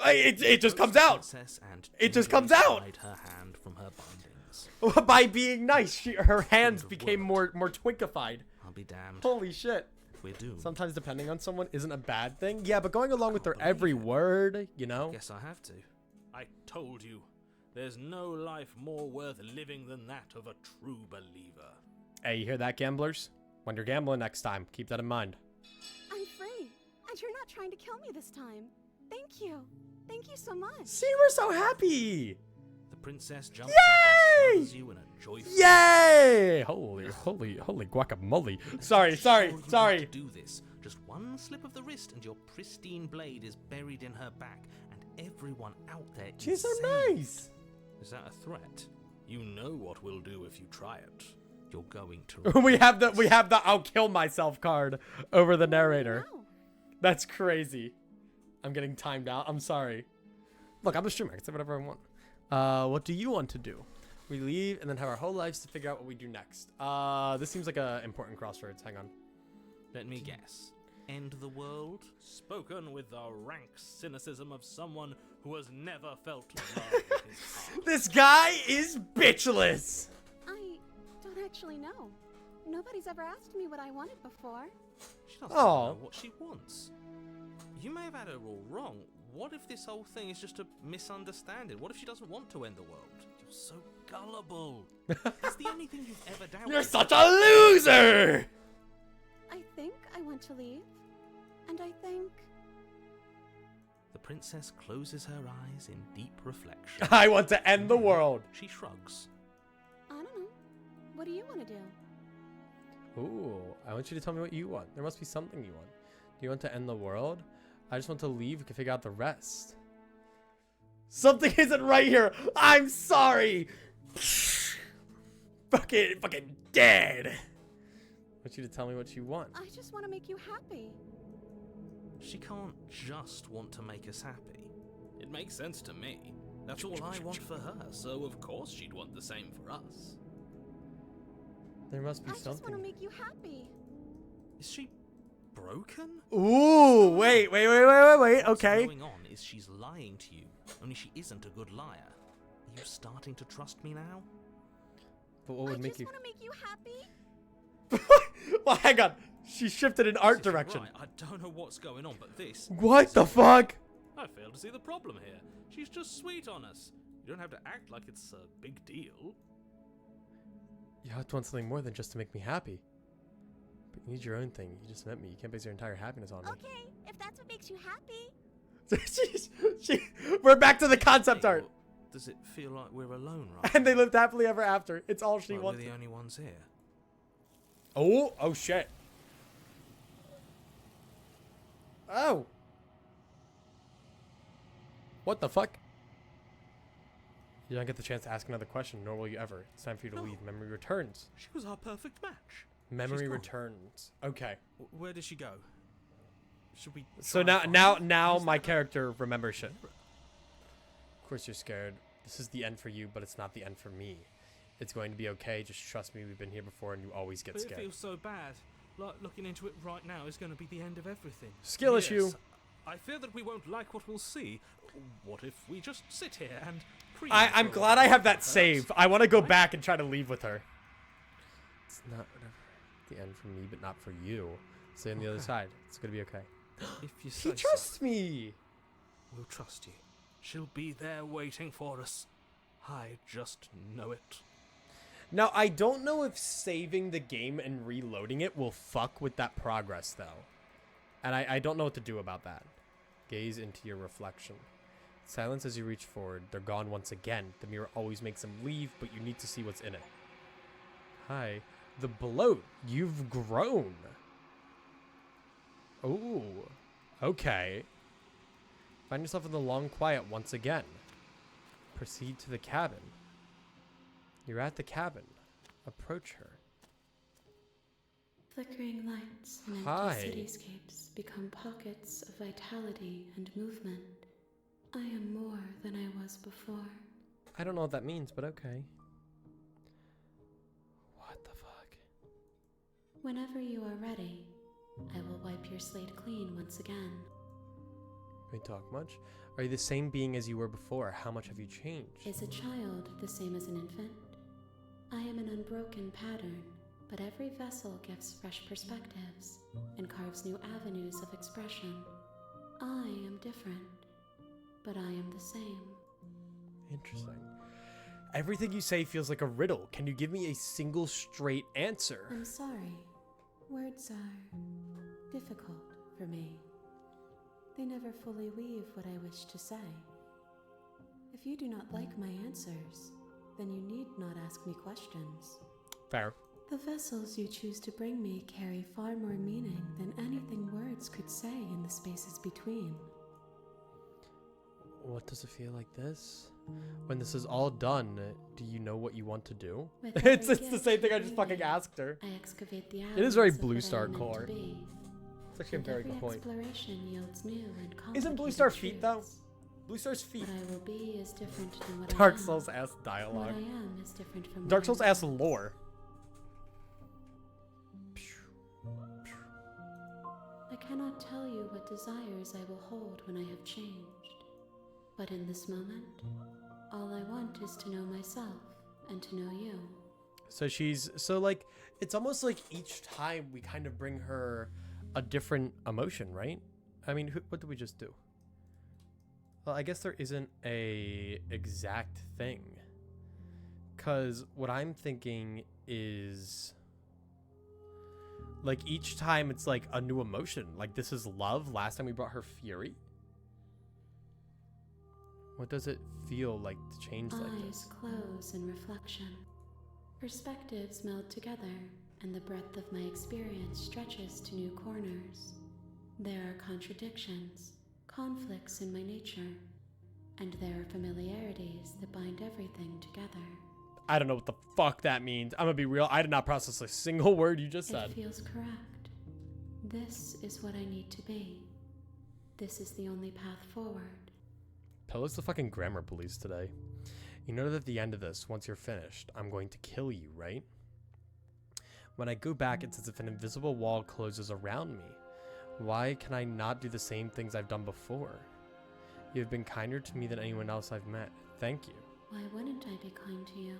It just comes out. Princess and It just gingerly comes out. pried her hand from her bindings. By being nice, her hands Couldn't have became worked. more twinkified. I'll be damned. Holy shit. We're doomed. Sometimes depending on someone isn't a bad thing. Yeah, but going along with their every word, you know? Guess I have to. I told you. There's no life more worth living than that of a true believer. Hey, you hear that, gamblers? When you're gambling next time, keep that in mind. I'm free, and you're not trying to kill me this time. Thank you. Thank you so much. See, we're so happy. The princess jumps Yay! up and smothers you in a joyful. Yay! Holy guacamole. Sorry. To do this, just one slip of the wrist and your pristine blade is buried in her back, and everyone out there She's is so saved. nice. Is that a threat? You know what we'll do if you try it. You're going to. we have the I'll kill myself card over the narrator. Wow. That's crazy. I'm getting timed out. I'm sorry. Look, I'm a streamer. I can say whatever I want. What do you want to do? We leave and then have our whole lives to figure out what we do next. This seems like a important crossroads. Hang on. Let me guess. End the world? Spoken with the rank cynicism of someone who has never felt love in his heart. This guy is bitchless. I don't actually know. Nobody's ever asked me what I wanted before. She doesn't Oh. know what she wants. You may have had her all wrong. What if this whole thing is just a misunderstanding? What if she doesn't want to end the world? You're so gullible. It's the only thing you've ever doubted. You're such a loser. I think I want to leave. And I think... The princess closes her eyes in deep reflection. I want to end the world. She shrugs. I don't know. What do you want to do? Ooh, I want you to tell me what you want. There must be something you want. Do you want to end the world? I just want to leave. We can figure out the rest. Something isn't right here. I'm sorry. fucking dead. I want you to tell me what you want. I just want to make you happy. She can't just want to make us happy. It makes sense to me. That's all I want for her, so of course she'd want the same for us. There must be I just want to something. make you happy. Is she broken? Ooh, wait. What's Okay. going on is she's lying to you, only she isn't a good liar. Are you starting to trust me now? But what I would make just you? want to make you happy. Well, hang on. She shifted in art This is direction. right. I don't know what's going on, but this... What the fuck? I fail to see the problem here. She's just sweet on us. You don't have to act like it's a big deal. You have to want something more than just to make me happy. But you need your own thing. You just met me. You can't base your entire happiness on me. Okay, if that's what makes you happy. We're back to the concept Hey, art. well, does it feel like we're alone right And they now? lived happily ever after. It's all she Like we're wanted. the only ones here. Oh shit. Oh. What the fuck? You don't get the chance to ask another question, nor will you ever. It's time for you to No. leave. Memory returns. She was our perfect match. Memory gone. returns. Okay. Where did she go? Should we? So try and now find her? now Who's my that? character remembers shit. Of course you're scared. This is the end for you, but it's not the end for me. It's going to be okay. Just trust me. We've been here before, and you always get But it scared. feels so bad. Like looking into it right now is going to be the end of everything. Skill issue. I fear that we won't like what we'll see. What if we just sit here and? I'm glad I have that save. I want to go back and try to leave with her. It's not whatever. The end for me, but not for you. Stay on the other Okay. side. It's gonna be okay. If you He say trusts so, me. we'll trust you. She'll be there waiting for us. I just know it. Now, I don't know if saving the game and reloading it will fuck with that progress, though. And I don't know what to do about that. Gaze into your reflection. Silence as you reach forward. They're gone once again. The mirror always makes them leave, but you need to see what's in it. Hi. The bloat. You've grown. Ooh. Okay. Find yourself in the long quiet once again. Proceed to the cabin. You're at the cabin. Approach her. Flickering lights and Hi. empty cityscapes become pockets of vitality and movement. I am more than I was before. I don't know what that means, but okay. What the fuck? Whenever you are ready, I will wipe your slate clean once again. Can we talk much? Are you the same being as you were before? How much have you changed? Is a child the same as an infant? I am an unbroken pattern, but every vessel gives fresh perspectives and carves new avenues of expression. I am different, but I am the same. Interesting. Everything you say feels like a riddle. Can you give me a single straight answer? I'm sorry. Words are difficult for me. They never fully weave what I wish to say. If you do not like my answers, then you need not ask me questions. Fair. The vessels you choose to bring me carry far more meaning than anything words could say in the spaces between. What does it feel like this? When this is all done, do you know what you want to do? With it's every the gift same thing you I just bring fucking me, asked her. I excavate the It is very alleys of Blue what I Star am meant core. to be. It's actually a And very every good point. exploration yields new and Isn't Blue complicated Star feet though? truths. Blue Star's feet. What I will be is different than what Dark I am. Souls ass What dialogue. I am is different from Dark what Souls I am. ass lore. I cannot tell you what desires I will hold when I have changed. But in this moment, all I want is to know myself and to know you. So like it's almost like each time we kind of bring her a different emotion, right? I mean, what did we just do? Well, I guess there isn't a exact thing. Cause what I'm thinking is like each time it's like a new emotion. Like this is love. Last time we brought her fury. What does it feel like to change like Eyes this? close in reflection. Perspectives meld together, and the breadth of my experience stretches to new corners. There are contradictions, conflicts in my nature, and there are familiarities that bind everything together. I don't know what the fuck that means. I'm gonna be real. I did not process a single word you just said. It feels correct. This is what I need to be. This is the only path forward. Pillar's the fucking grammar police today. You know that at the end of this, once you're finished, I'm going to kill you, right? When I go back, it's as if an invisible wall closes around me. Why can I not do the same things I've done before? You have been kinder to me than anyone else I've met. Thank you. Why wouldn't I be kind to you?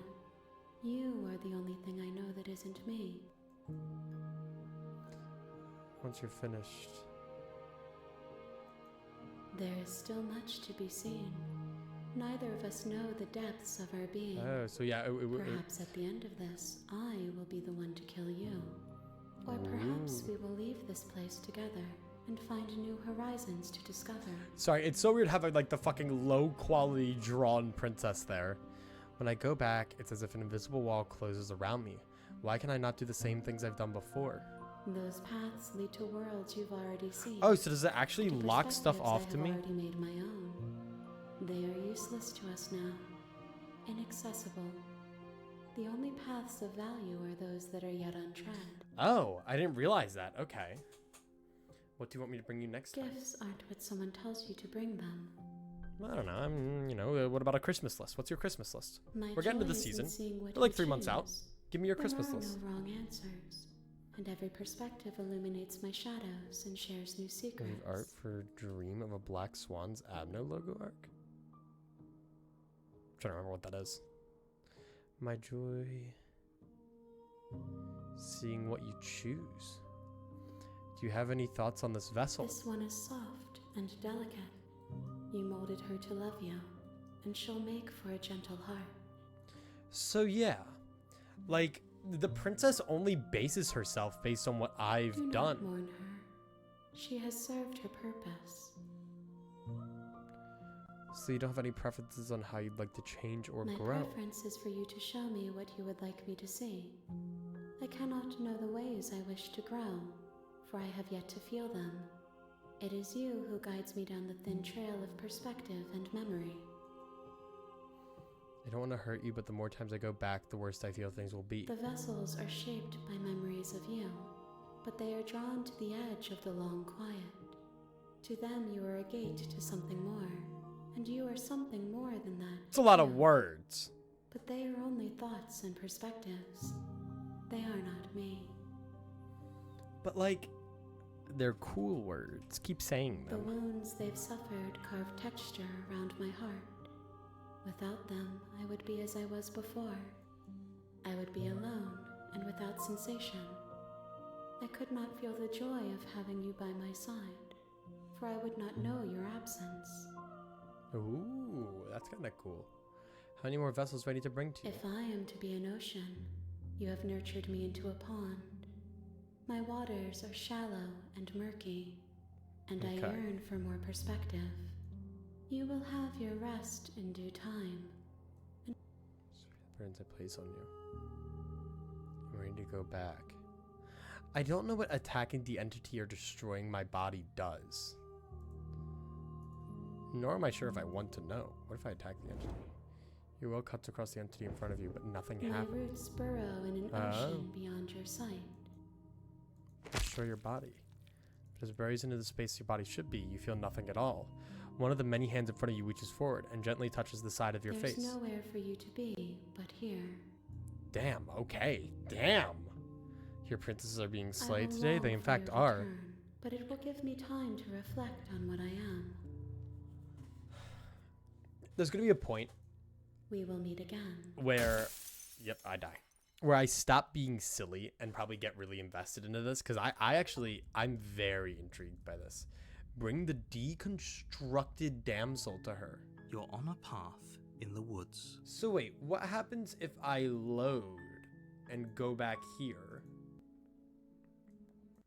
You are the only thing I know that isn't me. Once you're finished. There is still much to be seen. Neither of us know the depths of our being. Oh, so yeah. Perhaps at the end of this, I will be the one to kill you. Or perhaps we will leave this place together and find new horizons to discover. Sorry, it's so weird having like the fucking low quality drawn princess there. When I go back, it's as if an invisible wall closes around me. Why can I not do the same things I've done before? Those paths lead to worlds you've already seen. Oh, so does it actually to lock stuff perspectives off I to have me? already made my own. They are useless to us now. Inaccessible. The only paths of value are those that are yet untread. Oh, I didn't realize that. Okay. What do you want me to bring you next time? Gifts aren't what someone tells you to bring them. I don't know. What about a Christmas list? What's your Christmas list? My We're getting to the joy is in season. seeing what We're like you 3 months out. choose. Give me your There Christmas are list. no wrong answers, and every perspective illuminates my shadows and shares new secrets. Leave art for Dream of a Black Swan's Abno logo arc? I'm trying to remember what that is. My joy. Seeing what you choose. Do you have any thoughts on this vessel? This one is soft and delicate. You molded her to love you, and she'll make for a gentle heart. So yeah, like, the princess only bases herself based on what I've Do done. not mourn her. She has served her purpose. So you don't have any preferences on how you'd like to change or My grow? preference is for you to show me what you would like me to see. I cannot know the ways I wish to grow, for I have yet to feel them. It is you who guides me down the thin trail of perspective and memory. I don't want to hurt you, but the more times I go back, the worse I feel things will be. The vessels are shaped by memories of you, but they are drawn to the edge of the long quiet. To them you are a gate to something more, and you are something more than that. It's a lot of too. words. But they are only thoughts and perspectives. They are not me. But like, they're cool words. Keep saying The them. wounds they've suffered carve texture around my heart. Without them, I would be as I was before. I would be alone and without sensation. I could not feel the joy of having you by my side, for I would not know your absence. Ooh, that's kind of cool. How many more vessels do I need to bring to you? If I am to be an ocean, you have nurtured me into a pond. My waters are shallow and murky, and I Okay. yearn for more perspective. You will have your rest in due time. Burns a place on you. I'm ready to go back. I don't know what attacking the entity or destroying my body does. Nor am I sure if I want to know. What if I attack the entity? Your will cuts across the entity in front of you, but nothing My happens. roots burrow in an ocean beyond your sight. Destroy your body. But as it buries into the space your body should be, you feel nothing at all. One of the many hands in front of you reaches forward and gently touches the side of your There's face. nowhere for you to be but here. Damn, okay. Damn. Your princesses are being I slayed will today? long They in for fact your are. return, but it will give me time to reflect on what I am. There's gonna be a point We will meet again. where, yep, I die. Where I stop being silly and probably get really invested into this, because I'm very intrigued by this. Bring the deconstructed damsel to her. You're on a path in the woods. So wait, what happens if I load and go back here?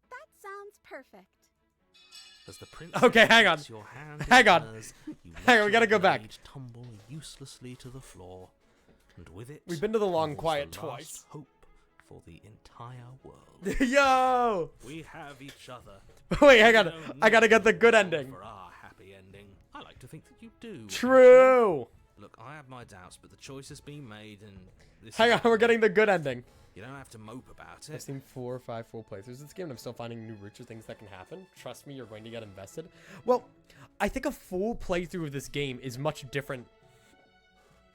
That sounds perfect. As the princess Okay, hang on. puts your hand in Hang on. hers, you Hang let on, we gotta your go back. blade tumble uselessly to the floor, and with it, We've been to the long falls quiet the twice. last hope for the entire world. Yo! We have each other. Wait, hang on. We don't I gotta need get the to good long ending. For our happy ending. I like to think that you do. True! Look, I have my doubts, but the choice has been made, and this Hang is on, we're getting the good ending. You don't have to mope about I've it. seen 4 or 5 full playthroughs of this game, and I'm still finding new routes or things that can happen. Trust me, you're going to get invested. Well, I think a full playthrough of this game is much different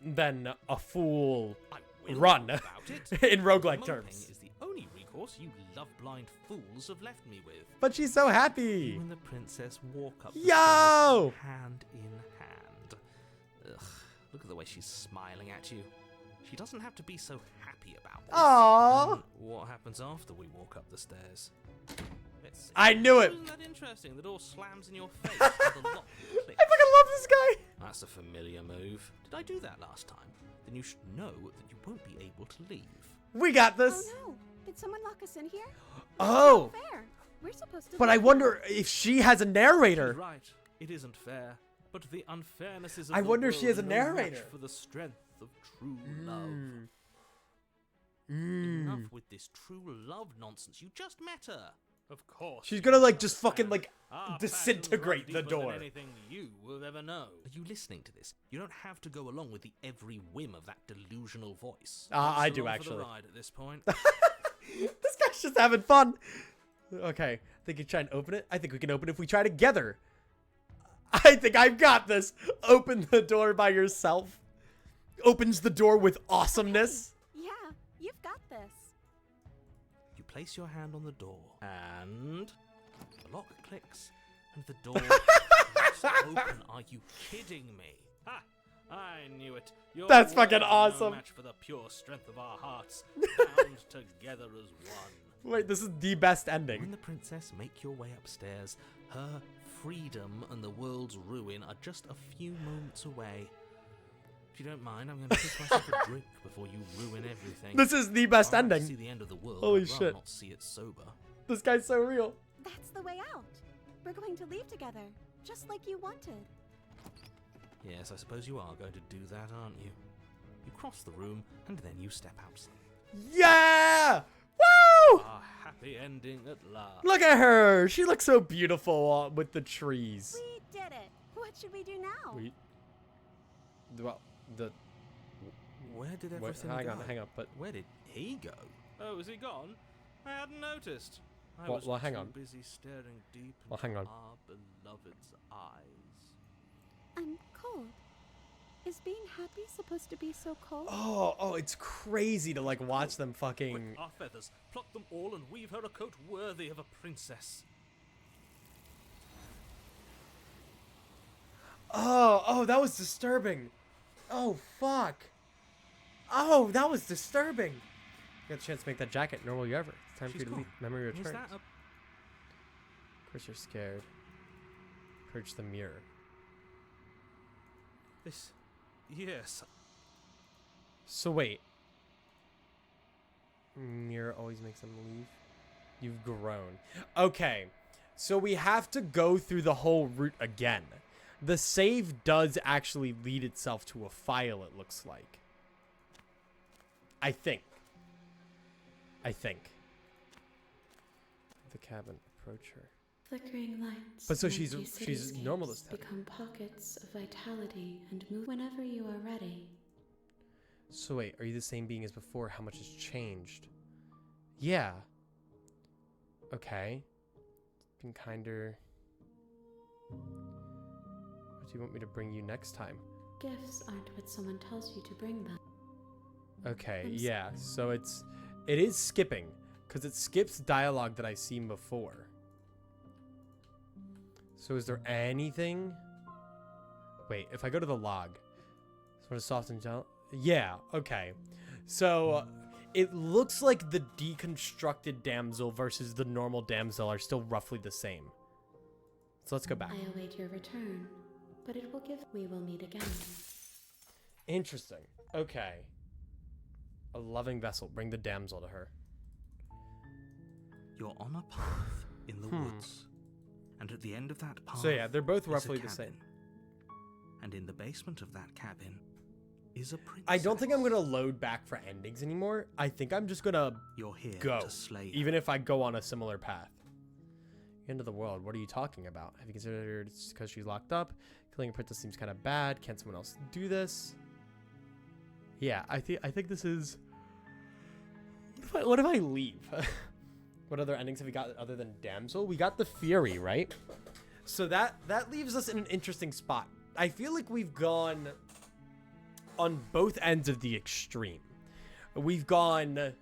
than a full I will run mope about it. in roguelike Moping terms. is the only recourse you love-blind fools have left me with. But she's so You happy. and the princess walk up the Yo! stairs, hand in hand. Ugh, look at the way she's smiling at you. She doesn't have to be so happy about this. Aww. And what happens after we walk up the stairs? Let's see. I knew it. Isn't that interesting? The door slams in your face and the lock clicks. I fucking love this guy. That's a familiar move. Did I do that last time? Then you should know that you won't be able to leave. We got this. Oh no! Did someone lock us in here? Oh, Fair. We're supposed to. but I leave wonder if she has a narrator. She's right. It isn't fair. But the unfairnesses of I the wonder if she world has a are no match narrator. for the strength of true love. Enough with this true love nonsense. You just met her. Of course. She's gonna like just fucking like Our disintegrate passions run the deeper door. than anything you will ever know. Are you listening to this? You don't have to go along with the every whim of that delusional voice. I It's do along for actually. the ride at this point. This guy's just having fun. Okay, think you try and open it? I think we can open it if we try together. I think I've got this. Open the door by yourself. Opens the door with awesomeness. Yeah, you've got this. You place your hand on the door, and the lock clicks, and the door flips open. Are you kidding me? Ha! I knew it. Your That's words fucking are awesome. No match for the pure strength of our hearts, bound together as one. Wait, this is the best You ending. and the princess make your way upstairs. Her freedom and the world's ruin are just a few moments away. If you don't mind, I'm going to fix myself a drink before you ruin everything. This is the best I'd like to ending. see the end of the world. Holy I'd rather shit. not see it sober. This guy's so real. That's the way out. We're going to leave together, just like you wanted. Yes, I suppose you are going to do that, aren't you? You cross the room, and then you step outside. Yeah! Woo! A happy ending at last. Look at her. She looks so beautiful with the trees. We did it. What should we do now? Well, the Where did wait, everything hang go? on, hang on. But Where did he go? Oh, is he gone? I hadn't noticed. I Well- was well, hang too on. busy staring deep Well, into hang on. our beloved's eyes. I'm cold. Is being happy supposed to be so cold? oh, it's crazy to like watch them fucking. Quick, our feathers. Pluck them all and weave her a coat worthy of a princess. Oh, that was disturbing. Oh, fuck. Oh, that was disturbing. You got a chance to make that jacket. Nor will you ever. It's time for She's you to leave. gone. Memory Was returns. that a... Of course you're scared. Purge the mirror. This... Yes. So wait. Mirror always makes them leave. You've grown. Okay. So we have to go through the whole route again. The save does actually lead itself to a file, it looks like. I think. The cabin. Approach her. Flickering lights. But so and she's- empty she's normal this cityscapes time. Become pockets of vitality and move whenever you are ready. So wait, are you the same being as before? How much has changed? Yeah. Okay. Been kinder. What do you want me to bring you next time? Gifts aren't what someone tells you to bring them. Okay, I'm yeah. So it is skipping because it skips dialogue that I've seen before. So is there anything? Wait, if I go to the log, sort of soft and gentle. Yeah, okay. So it looks like the deconstructed damsel versus the normal damsel are still roughly the same. So let's go back. I await your return, but it will give. We will meet again. Interesting. Okay. A loving vessel. Bring the damsel to her. You're on a path in the woods. And at the end of that path... So yeah, they're both is a roughly the same. cabin. And in the basement of that cabin is a princess. I don't think I'm going to load back for endings anymore. I think I'm just going to You're here go, to slay her. even if I go on a similar path. End of the world. What are you talking about? Have you considered it's because she's locked up? Killing a princess seems kind of bad. Can't someone else do this? Yeah, I think this is... What if I leave? What other endings have we got other than Damsel? We got the Fury, right? So that leaves us in an interesting spot. I feel like we've gone on both ends of the extreme. We've gone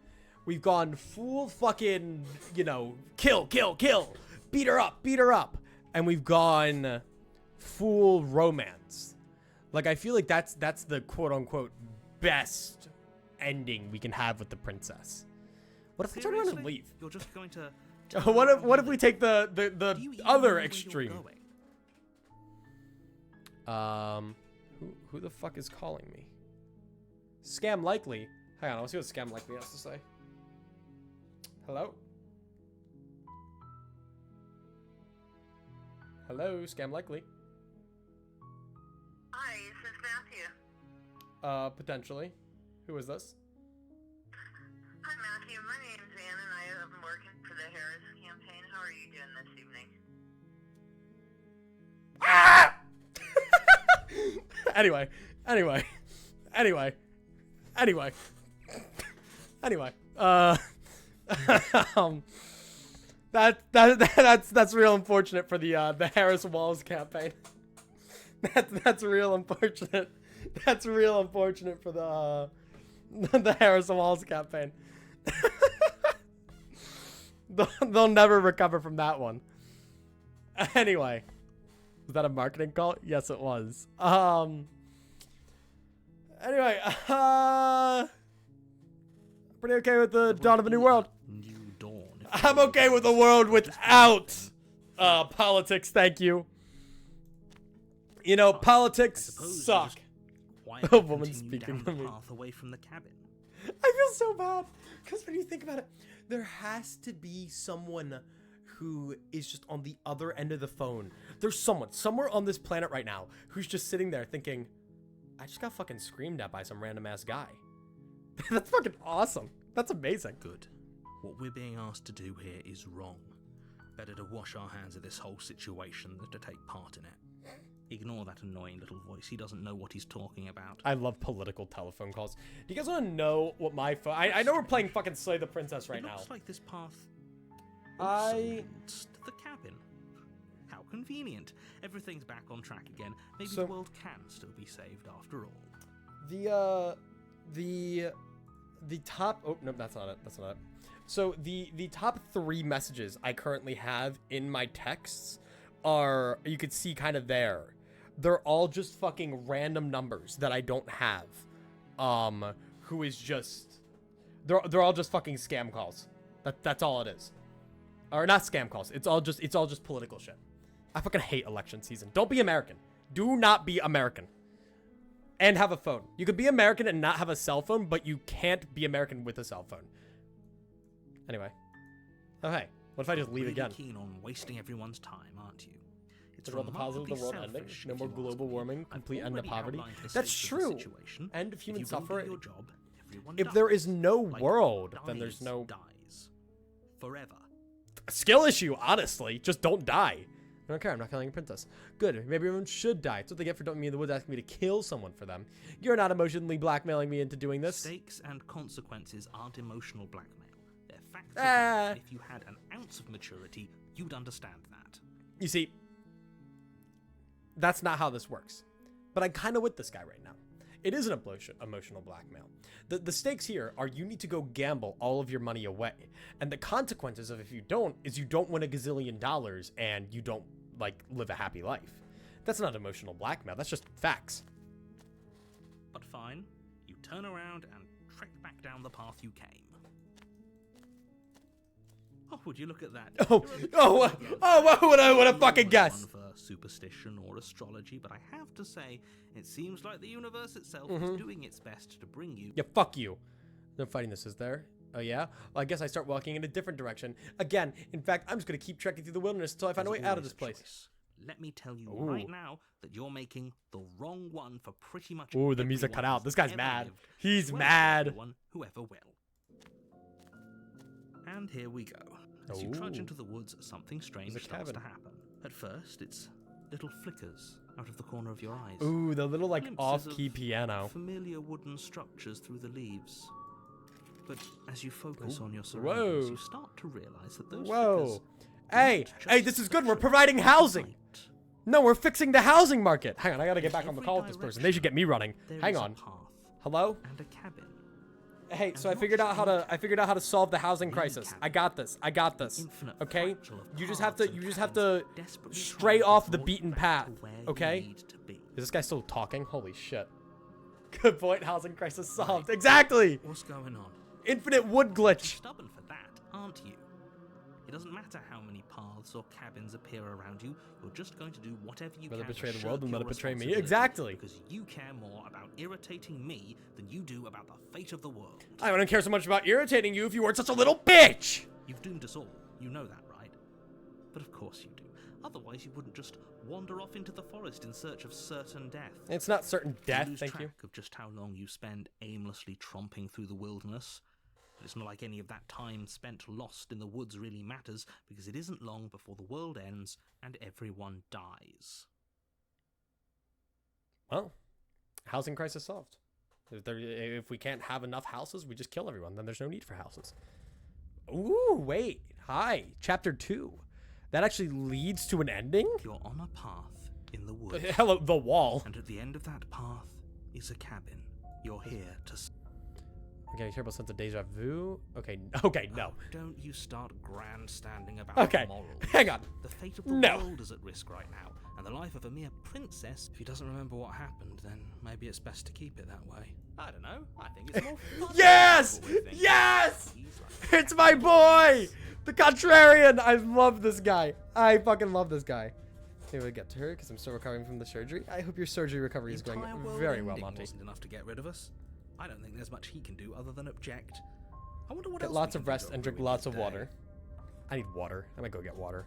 full fucking, kill, beat her up. And we've gone full romance. Like, I feel like that's the quote unquote best ending we can have with the princess. What if I turn around and Seriously? leave? You're just going to... What if we take the Do you even know other where you're extreme? going? Who the fuck is calling me? Scam Likely. Hang on, let's see what Scam Likely has to say. Hello? Hello, Scam Likely. Hi, is this Matthew? Potentially. Who is this? Hi, Matthew. My name's Ann, and I am working for the Harris campaign. How are you doing this evening? Anyway. That's real unfortunate for the Harris Walls campaign. That's real unfortunate. That's real unfortunate for the Harris Walls campaign. They'll never recover from that one. Anyway. Was that a marketing call? Yes, it was. Anyway, pretty okay with the dawn of a new world. New dawn. I'm okay with a world without politics, thank you. You know, politics suck. Quietly A woman continue speaking down to the me. path away from the cabin. I feel so bad. Because when you think about it, there has to be someone who is just on the other end of the phone. There's someone, somewhere on this planet right now, who's just sitting there thinking, I just got fucking screamed at by some random ass guy. That's fucking awesome. That's amazing. Good. What we're being asked to do here is wrong. Better to wash our hands of this whole situation than to take part in it. Ignore that annoying little voice. He doesn't know what he's talking about. I love political telephone calls. Do you guys want to know what my phone... I know we're playing fucking Slay the Princess right It now. looks like this path I- leads to the cabin. How convenient. Everything's back on track again. Maybe So- the world can still be saved after all. The top... Oh, no, that's not it. That's not it. So the top 3 messages I currently have in my texts are... You could see kind of there. They're all just fucking random numbers that I don't have. Who is just... They're all just fucking scam calls. That's all it is. Or not scam calls. It's all just political shit. I fucking hate election season. Don't be American. Do not be American. And have a phone. You could be American and not have a cell phone, but you can't be American with a cell phone. Anyway. Oh, hey. What if I just leave Really again? keen on wasting everyone's time, aren't you? It's It's about the positive of the world remarkably ending. selfish, No if more you global ask me. warming. I've Complete end to already poverty. outlined the That's stakes of the true. situation. End of If human you don't do suffering. your job, everyone If there is dies. no Like, world, then there's dies, no dies. Forever. skill issue, honestly. Just don't die. I don't care. I'm not killing a princess. Good. Maybe everyone should die. It's what they get for dumping me in the woods, asking me to kill someone for them. You're not emotionally blackmailing me into doing this. Stakes and consequences aren't emotional blackmail. They're facts. of Ah. life. If you had an ounce of maturity, you'd understand that. You see, that's not how this works. But I'm kind of with this guy right now. It is an emotional blackmail. The stakes here are you need to go gamble all of your money away. And the consequences of if you don't is you don't win $1 gazillion and you don't, like, live a happy life. That's not emotional blackmail. That's just facts. But fine, you turn around and trek back down the path you came. Oh, would you look at that? What a fucking guess. One for superstition or astrology, but I have to say, it seems like the universe itself Mm-hmm. is doing its best to bring you. Yeah, fuck you. No fighting this, is there? Oh, yeah? Well, I guess I start walking in a different direction. Again, in fact, I'm just going to keep trekking through the wilderness until I find a way There's out of always this place. choice. Let me tell you Ooh. right now that you're making the wrong one for pretty much Ooh, the music cut everyone out. This guy's who's mad. ever lived, He's as well as mad. everyone who ever will. And here we go. As you trudge Ooh. into the woods, something strange There's a starts to cabin. happen. At first, it's little flickers out of the corner of your eyes. Ooh, the little, like, Glimpses off-key of piano. Familiar wooden structures through the leaves. But as you focus Ooh. on your surroundings, Whoa. you start to realize that those Whoa. flickers Hey, aren't hey, just this is good. We're flashes providing of housing. light. No, we're fixing the housing market. Hang on, I gotta get In back on the every call with this person. They should get me running. There Hang is a on. path Hello? and a cabin. Hey, so I not figured out just how to any I figured out how to solve the housing any crisis. cabin. I got this. I got this. Infinite Okay? fractal of You just have paths to and you just have cabins to desperately stray trying to off the draw you beaten back path. to where you Okay? need to be. Is this guy still talking? Holy shit. Good point. Housing crisis solved. Exactly. What's going on? Infinite wood You're glitch. stubborn for that, aren't you? It doesn't matter how many paths or cabins appear around you, you're just going to do whatever you Let it can betray to the world shirk and let your it betray me. responsibility, Exactly. Because you care more about irritating me than you do about the fate of the world. I wouldn't care so much about irritating you if you weren't such a little bitch. You've doomed us all. You know that, right? But of course you do. Otherwise you wouldn't just wander off into the forest in search of certain death. It's not certain death, lose thank track you. of just how long you spend aimlessly tromping through the wilderness. But it's not like any of that time spent lost in the woods really matters, because it isn't long before the world ends and everyone dies. Well, housing crisis solved. If we can't have enough houses, we just kill everyone. Then there's no need for houses. Ooh, wait. Hi. Chapter 2. That actually leads to an ending? You're on a path in the woods, Hello, the wall. and at the end of that path is a cabin. You're here to... Okay, terrible sense of deja vu. Okay, okay, no. Don't you start grandstanding about Okay, morals. hang on. The fate of the No. world is at risk right now, and the life of a mere princess. If he doesn't remember what happened, then maybe it's best to keep it that way. I don't know. I think it's more fun. Yes! than what we think. Yes! He's like, It's my boy! The contrarian! I love this guy. I fucking love this guy. Maybe we'll get to her because I'm still recovering from the surgery. I hope your surgery recovery is the going entire world very well, ending Monty. wasn't enough to get rid of us. I don't think there's much he can do other than object. I wonder what Get else lots we of can do rest to and drink ruin lots his of day. water. I need water. I might go get water.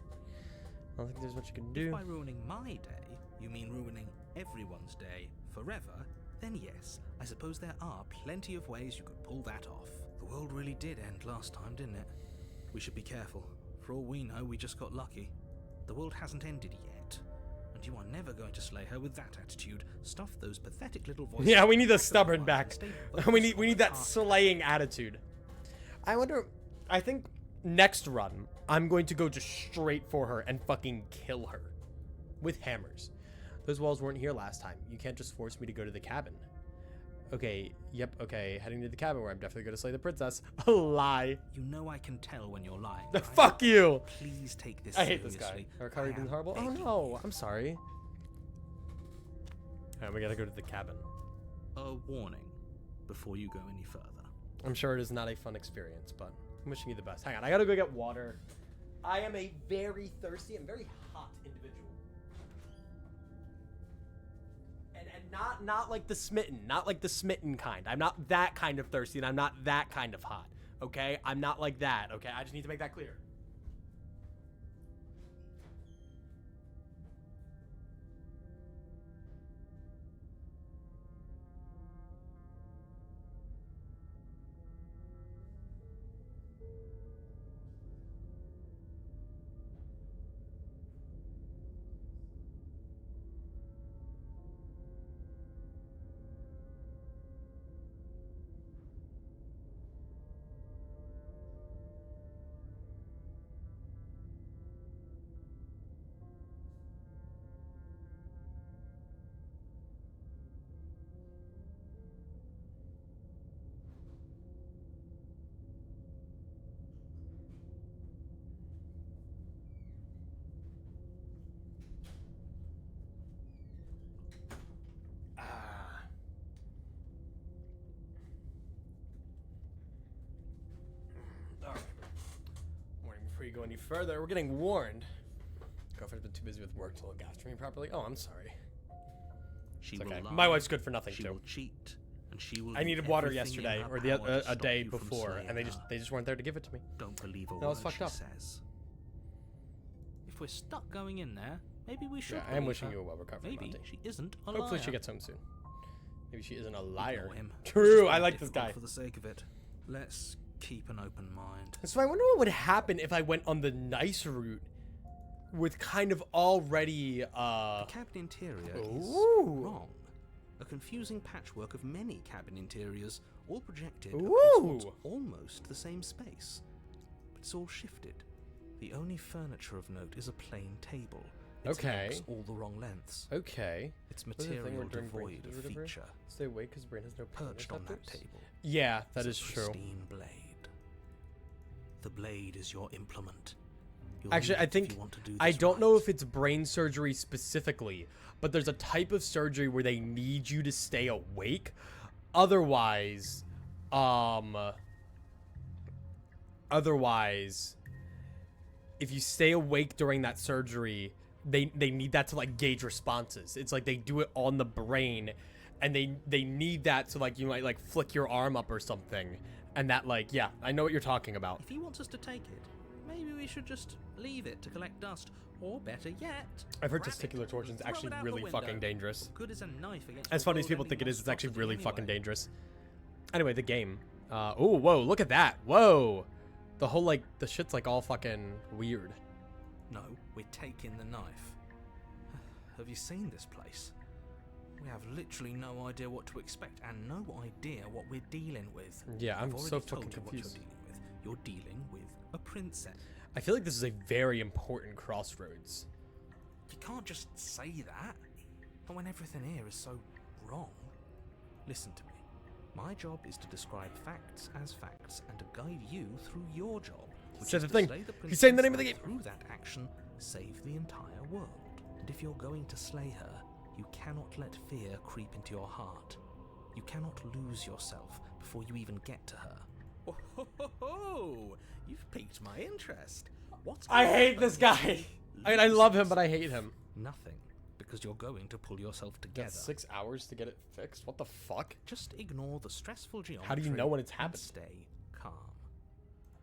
I don't think there's much you can If do. by ruining my day, you mean ruining everyone's day forever, then yes, I suppose there are plenty of ways you could pull that off. The world really did end last time, didn't it? We should be careful. For all we know, we just got lucky. The world hasn't ended yet. And you are never going to slay her with that attitude. Stuff those pathetic little voices. Yeah, we need the back of stubborn mind back. and stay we focused need on the that task. slaying attitude. I wonder. I think next run I'm going to go just straight for her and fucking kill her with hammers. Those walls weren't here last time. You can't just force me to go to the cabin. Okay. Yep. Okay. Heading to the cabin where I'm definitely going to slay the princess. A lie. You know I can tell when you're lying. The right? fuck you. Please take this I hate this guy. seriously. Our recovery I been am horrible. Oh begging no. you. I'm sorry. Alright, we gotta go to the cabin. A warning before you go any further. I'm sure it is not a fun experience, but I'm wishing you the best. Hang on, I gotta go get water. I am a very thirsty and very hot individual. And not like the smitten kind. I'm not that kind of thirsty and I'm not that kind of hot. Okay? I'm not like that, okay? I just need to make that clear. Warning before you go any further. We're getting warned. Girlfriend's been too busy with work to look after me properly. Oh, I'm sorry. She It's will okay. lie, My wife's good for nothing she too. will cheat, and she will I do needed water everything in yesterday her or power to a stop day you from before, slaying and they her. just weren't there to give it to me. Don't believe a That was word fucked she up. says. If we're stuck going in there, maybe we should. Yeah, I am believe wishing her. you a well recovery, Maybe Monty. she isn't a Hopefully she liar. gets home soon. Maybe she isn't a liar. Ignore him. It's True, just I more like this difficult guy. For the sake of it, let's keep an open mind. So I wonder what would happen if I went on the nice route with kind of already The cabin interior is Ooh. wrong. A confusing patchwork of many cabin interiors, all projected Ooh. across what's almost the same space. But it's all shifted. The only furniture of note is a plain table. Its Okay. legs all the wrong lengths. okay. Its What's the thing material where during brain devoid of delivery? feature. Stay awake because brain has no pain Perched on that receptors? table. Yeah, that is is a true. pristine blade. The blade is your implement. You'll Actually, need I it if think you want to do I this don't know right. if it's brain surgery specifically, but there's a type of surgery where they need you to stay awake. Otherwise, if you stay awake during that surgery, they need that to like gauge responses. It's like they do it on the brain, and they need that to like you might like flick your arm up or something, and that like yeah, I know what you're talking about. If he wants us to take it, maybe we should just leave it to collect dust. Or better yet, I've heard grab it testicular and torsion's throw actually it out really the fucking window. dangerous. What good is a knife against As a funny as world people think it ending is, it's actually really monstrosity fucking anyway? dangerous. Anyway, the game. Oh, whoa, look at that. Whoa. The whole, like, the shit's, like, all fucking weird. No, we're taking the knife. Have you seen this place? We have literally no idea what to expect and no idea what we're dealing with. Yeah, I'm I've so already told fucking you what confused. you're dealing with. You're dealing with a princess. I feel like this is a very important crossroads. You can't just say that. But when everything here is so wrong. Listen to me. My job is to describe facts as facts and to guide you through your job. Which So is the to thing, slay the he's saying the princess name of the and game. through that action, save the entire world. And if you're going to slay her, you cannot let fear creep into your heart. You cannot lose yourself before you even get to her. Oh, ho, ho, ho. You've piqued my interest. What's I gonna hate happen this if guy. you I mean, I love him, lose but I hate him. Nothing, because you're going to pull yourself together. Got 6 hours to get it fixed. What the fuck? Just ignore the stressful geometry. How do you know when it's and happened? stay calm.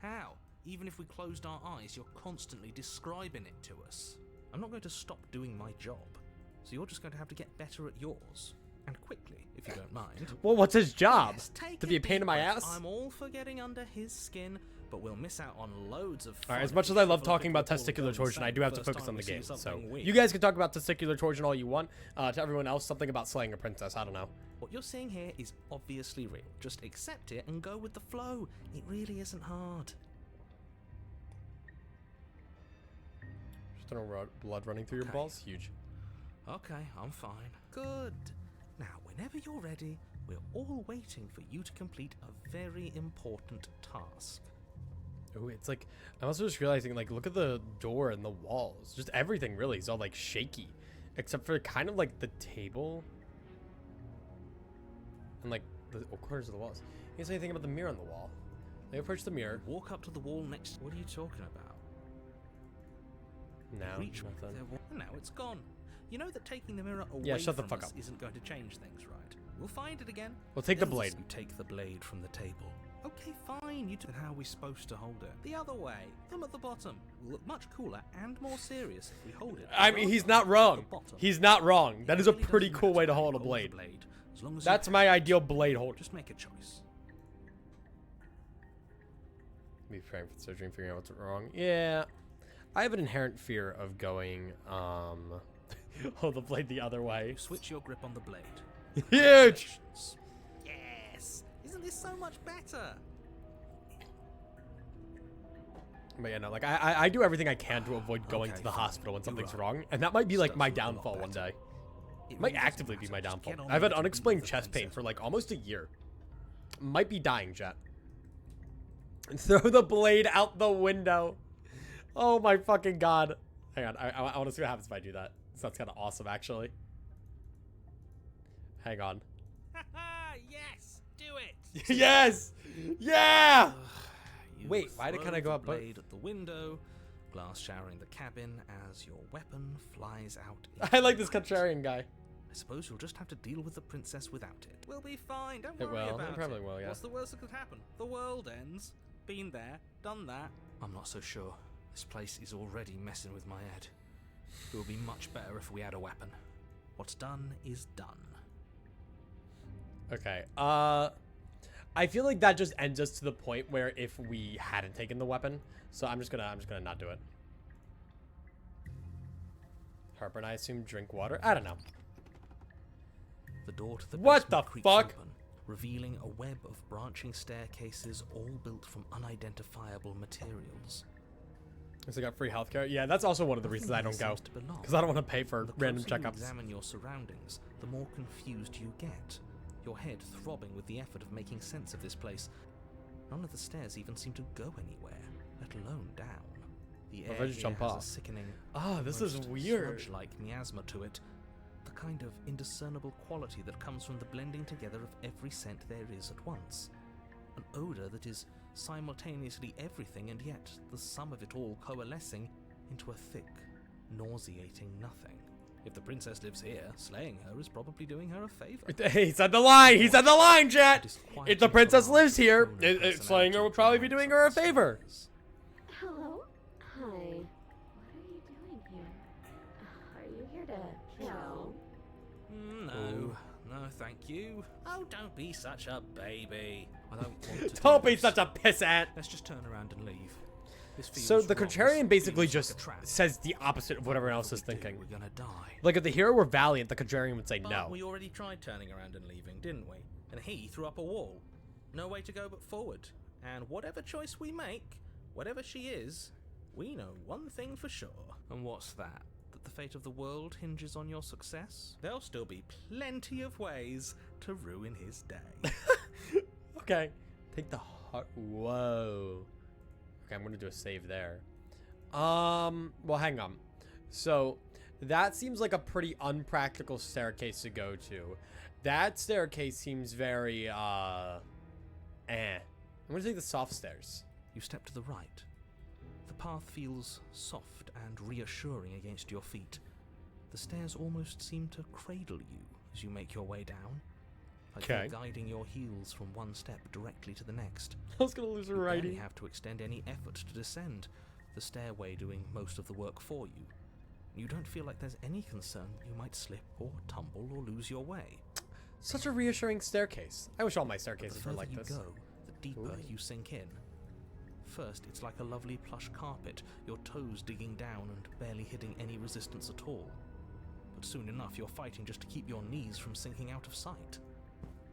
How? Even if we closed our eyes, you're constantly describing it to us. I'm not going to stop doing my job, so you're just going to have to get better at yours. And quickly, if you don't mind. Well, what's his job? Yes, take To be a pain deep in my breath. ass? I'm all for getting under his skin, but we'll miss out on loads of fun. Alright, as if much we as I love shrivel a talking bit about before we go testicular torsion, I insane do have to first focus time on the we see game. So, something weird. you guys can talk about testicular torsion all you want. To everyone else, something about slaying a princess. I don't know. What you're seeing here is obviously real. Just accept it and go with the flow. It really isn't hard. Just no blood running through your Okay. balls. Huge. Okay, I'm fine. Good. Now, whenever you're ready, we're all waiting for you to complete a very important task. Oh, it's like I'm also just realizing, like, look at the door and the walls. Just everything really is all like shaky, except for kind of like the table and like the corners of the walls. You can say anything about the mirror on the wall? They approach the mirror. Walk up to the wall next. What are you talking about? Now, Reach nothing. and now it's gone. You know that taking the mirror away Yeah, shut the from fuck us up. isn't going to change things, right? We'll find it again. We'll take the Then blade. You take the blade from the table. Okay, fine. You took. How are we supposed to hold it? The other way. Thumb at the bottom. Will look much cooler and more serious if we hold it. I mean, he's not rather wrong. than the bottom. He's not wrong. That It is a really pretty doesn't cool way matter to how hold a you the blade. blade, as long as you That's have my it. ideal blade holder. Just make a choice. Be preparing for surgery and figuring out what's wrong. Yeah, I have an inherent fear of going hold the blade the other way. Switch your grip on the blade. Huge. Congratulations. Yes. Isn't this so much better? But yeah, no, like I do everything I can to avoid going Okay, to the fine. hospital when You're something's right. wrong, and that might be like Stuff my will look a lot downfall one better. day. It Might really doesn't actively be matter. my Just downfall. get on I've with had it and unexplained leave the chest pain princess. for like almost a year. Might be dying, Jet. And throw the blade out the window. Oh my fucking god. Hang on, I want to see what happens if I do that. Sounds kind of awesome, actually. Hang on. Yes, do it. Yes! Yeah! You Wait, why did throw kind of go the up both? blade at the window, glass showering the cabin as your weapon flies out. I like this into the night. contrarian guy. I suppose you'll just have to deal with the princess without it. We'll be fine. Don't It worry will. about It probably will, yeah. What's the worst that could happen? The world ends. Been there, done that. I'm not so sure. This place is already messing with my head. It would be much better if we had a weapon. What's done is done. Okay. I feel like that just ends us to the point where if we hadn't taken the weapon, so I'm just gonna not do it. Harper and I assume drink water. I don't know. The door to the What basement the creaks fuck? open, revealing a web of branching staircases all built from unidentifiable materials. So I got free healthcare. Yeah, that's also one of the reasons I don't go, because I don't want to pay for The random closer you checkups. examine your surroundings, the more confused you get. Your head throbbing with the effort of making sense of this place. None of the stairs even seem to go anywhere, let alone down. The What if air I just here jump has off? a sickening, Ah, this is almost weird. sludge-like miasma to it. The kind of indiscernible quality that comes from the blending together of every scent there is at once. An odor that is simultaneously everything and yet the sum of it all coalescing into a thick, nauseating nothing. If the princess lives here, slaying her is probably doing her a favor. He said the line. He said the line, Jet. If the Disquieting princess barrage lives of here, tone and slaying her will personality probably be demands doing her a of the favor. stairs. Hello? Hi. What are you doing here? Are you here to kill? No, no, thank you. Oh, don't be such a baby. I don't want to. Don't do be this. such a pissant. Let's just turn around and leave. This So feels the wrong. This contrarian basically feels just like a trap. says the opposite of what everyone else is Whatever we do, thinking. We're gonna die. Like if the hero were valiant, the contrarian would say But no. we already tried turning around and leaving, didn't we? And he threw up a wall. No way to go but forward. And whatever choice we make, whatever she is, we know one thing for sure. And what's that? That the fate of the world hinges on your success? There'll still be plenty of ways to ruin his day. Okay. Take the heart. Whoa. Okay, I'm gonna do a save there. Well, hang on. So, that seems like a pretty unpractical staircase to go to. That staircase seems very, I'm gonna take the soft stairs. You step to the right. The path feels soft and reassuring against your feet. The stairs almost seem to cradle you as you make your way down, like they're guiding your heels from one step directly to the next. I was gonna lose a You barely writing. have to extend any effort to descend, the stairway doing most of the work for you. You don't feel like there's any concern you might slip or tumble or lose your way. Such a reassuring staircase. I wish all my But staircases the were further like you this. go, the deeper you sink in. First, it's like a lovely plush carpet, your toes digging down and barely hitting any resistance at all. But soon enough, you're fighting just to keep your knees from sinking out of sight.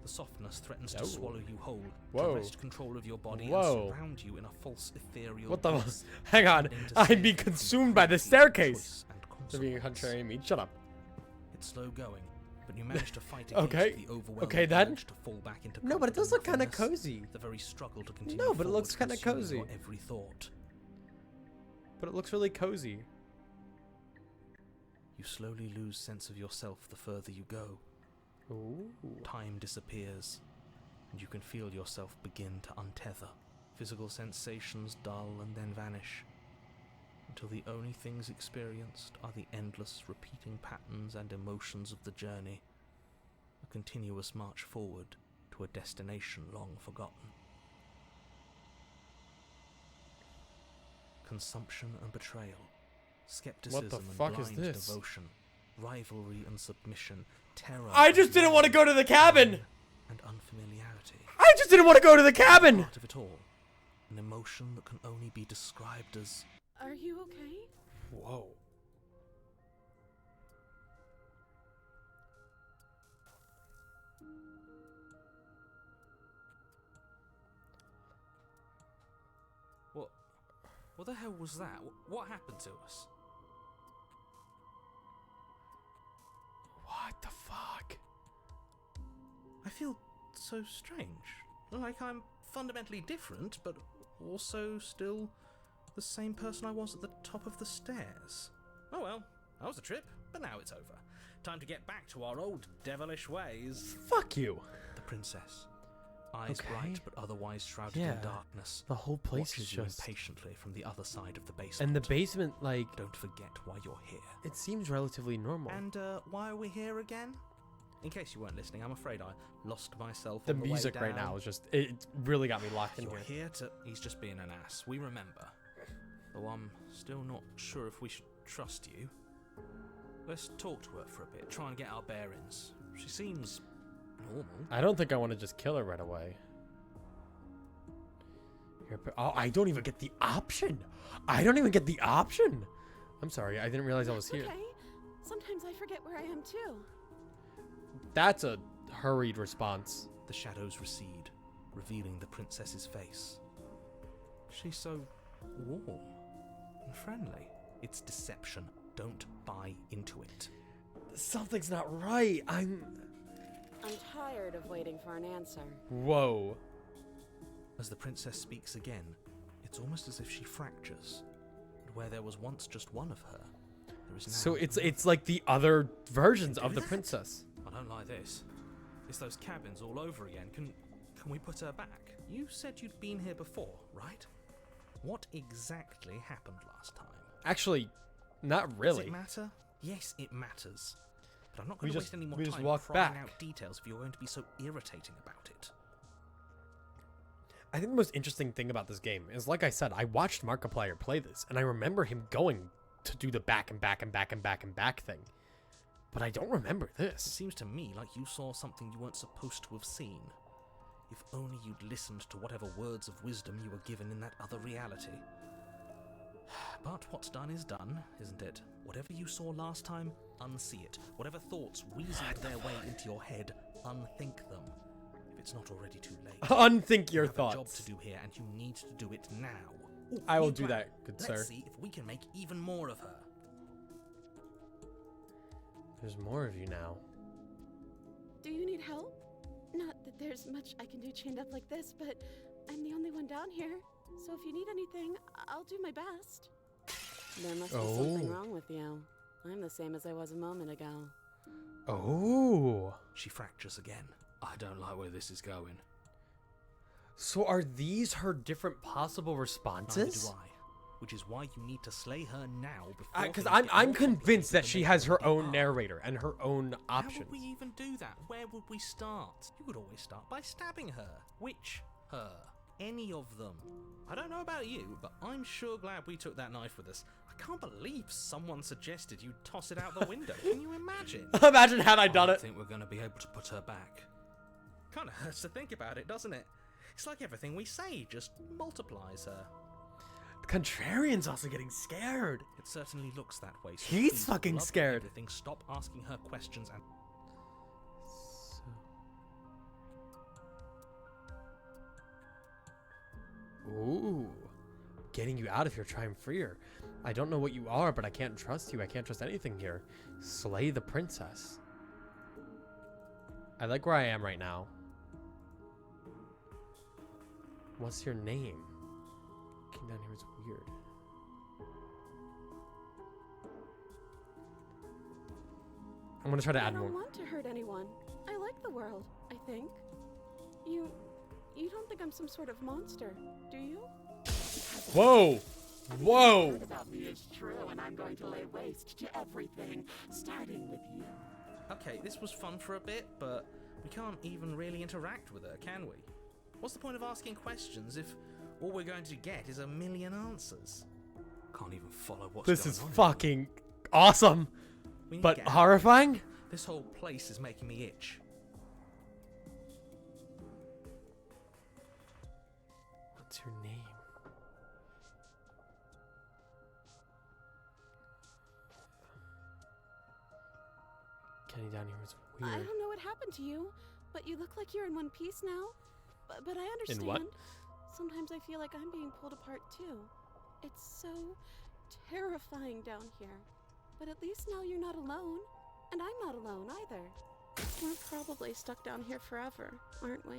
The softness threatens to swallow you whole, to wrest control of your body and surround you in a false ethereal What the? bliss, Hang on. threatening to I'd save be you from consumed by the cruelty, staircase. choice, and To being a consequence. contrarian me. Shut up. It's slow going, but you manage to fight Okay. against the overwhelming Okay, then. urge to fall back into No, but it does look kind of comfortable cozy. nothingness, the very struggle to continue No, but it looks forward, kinda consuming cozy. your every thought. But it looks really cozy. You slowly lose sense of yourself the further you go. Ooh. Time disappears, and you can feel yourself begin to untether. Physical sensations dull and then vanish, until the only things experienced are the endless repeating patterns and emotions of the journey, a continuous march forward to a destination long forgotten. Consumption and betrayal, skepticism and fuck is blind this? devotion, rivalry and submission, terror I and just didn't want to go to the cabin. and unfamiliarity. I just didn't want to go to the cabin. Part of it all, an emotion that can only be described as Are you okay? Whoa. what the hell was that? What happened to us? What the fuck? I feel so strange. Like I'm fundamentally different, but also still the same person I was at the top of the stairs. Oh well, that was a trip, but now it's over. Time to get back to our old devilish ways. Fuck you. The princess, eyes Okay. bright but otherwise shrouded Yeah. in darkness, The whole place is watches you just. impatiently from the other side of the basement. And the basement, like, Don't forget why you're here. it seems relatively normal. And why are we here again? In case you weren't listening, I'm afraid I lost myself The on the music way right down. now is just. It really got me locked in You're here. here to... He's just being an ass. We remember. Though I'm still not sure if we should trust you. Let's talk to her for a bit, try and get our bearings. She seems normal. I don't think I want to just kill her right away. Oh, I don't even get the option. I don't even get the option. I'm sorry. I didn't realize I was here. Okay. Sometimes I forget where I am too. That's a hurried response. The shadows recede, revealing the princess's face. She's so warm and friendly. It's deception. Don't buy into it. Something's not right. I'm tired of waiting for an answer. Whoa. As the princess speaks again, it's almost as if she fractures. And where there was once just one of her, there is now... So it's like the other versions of the that? princess. I don't like this. It's those cabins all over again. Can we put her back? You said you'd been here before, right? What exactly happened last time? Actually, not Does really. it matter? Yes, it matters. But I'm not We going to just- waste any more we just time walked prying back. out details if you're going to be so irritating about it. I think the most interesting thing about this game is, like I said, I watched Markiplier play this, and I remember him going to do the back and back and back and back and back thing. But I don't remember It this. seems to me like you saw something you weren't supposed to have seen. If only you'd listened to whatever words of wisdom you were given in that other reality. But what's done is done, isn't it? Whatever you saw last time, unsee it. Whatever thoughts weaseled their way into your head, unthink them. If it's not already too late. Unthink your You have a job thoughts. to do here, and you need to do it now. Ooh, I will new do plan. that, good Let's sir. see if we can make even more of her. There's more of you now. Do you need help? Not that there's much I can do chained up like this, but I'm the only one down here. So if you need anything, I'll do my best. There must be something wrong with you. I'm the same as I was a moment ago. Oh. She fractures again. I don't like where this is going. So are these her different possible Neither responses? do I. Which is why you need to slay her now before. Because things I'm get I'm more convinced that complicated she than they has her already own are. narrator and her own How options. would we even do that? Where would we start? You would always start by stabbing her. Which her? Any of them. I don't know about you, but I'm sure glad we took that knife with us. I can't believe someone suggested you toss it out the window. Can you imagine? Imagine had I done I it. think we're going to be able to put her back. Kind of hurts to think about it, doesn't it? It's like everything we say just multiplies her. Contrarian's also getting scared. It certainly looks that way. So He's please, fucking love scared. Everything. Stop asking her questions and. Ooh. Getting you out of here, try and free her. I don't know what you are, but I can't trust you. I can't trust anything here. Slay the princess. I like where I am right now. What's your name? Getting down here is weird. I'm gonna try to I add don't more. want to hurt anyone. I like the world, I think. You don't think I'm some sort of monster, do you? Whoa! Whoa! About me is true, and I'm going to lay waste to everything, starting with you. Okay, this was fun for a bit, but we can't even really interact with her, can we? What's the point of asking questions if all we're going to get is a million answers? Can't even follow what's This going is on. fucking awesome, We need but to get out. horrifying? This whole place is making me itch. What's your name? Getting down here is I weird. don't know what happened to you, but you look like you're in one piece now. But I understand. In what? Sometimes I feel like I'm being pulled apart too. It's so terrifying down here. But at least now you're not alone. And I'm not alone either. We're probably stuck down here forever, aren't we?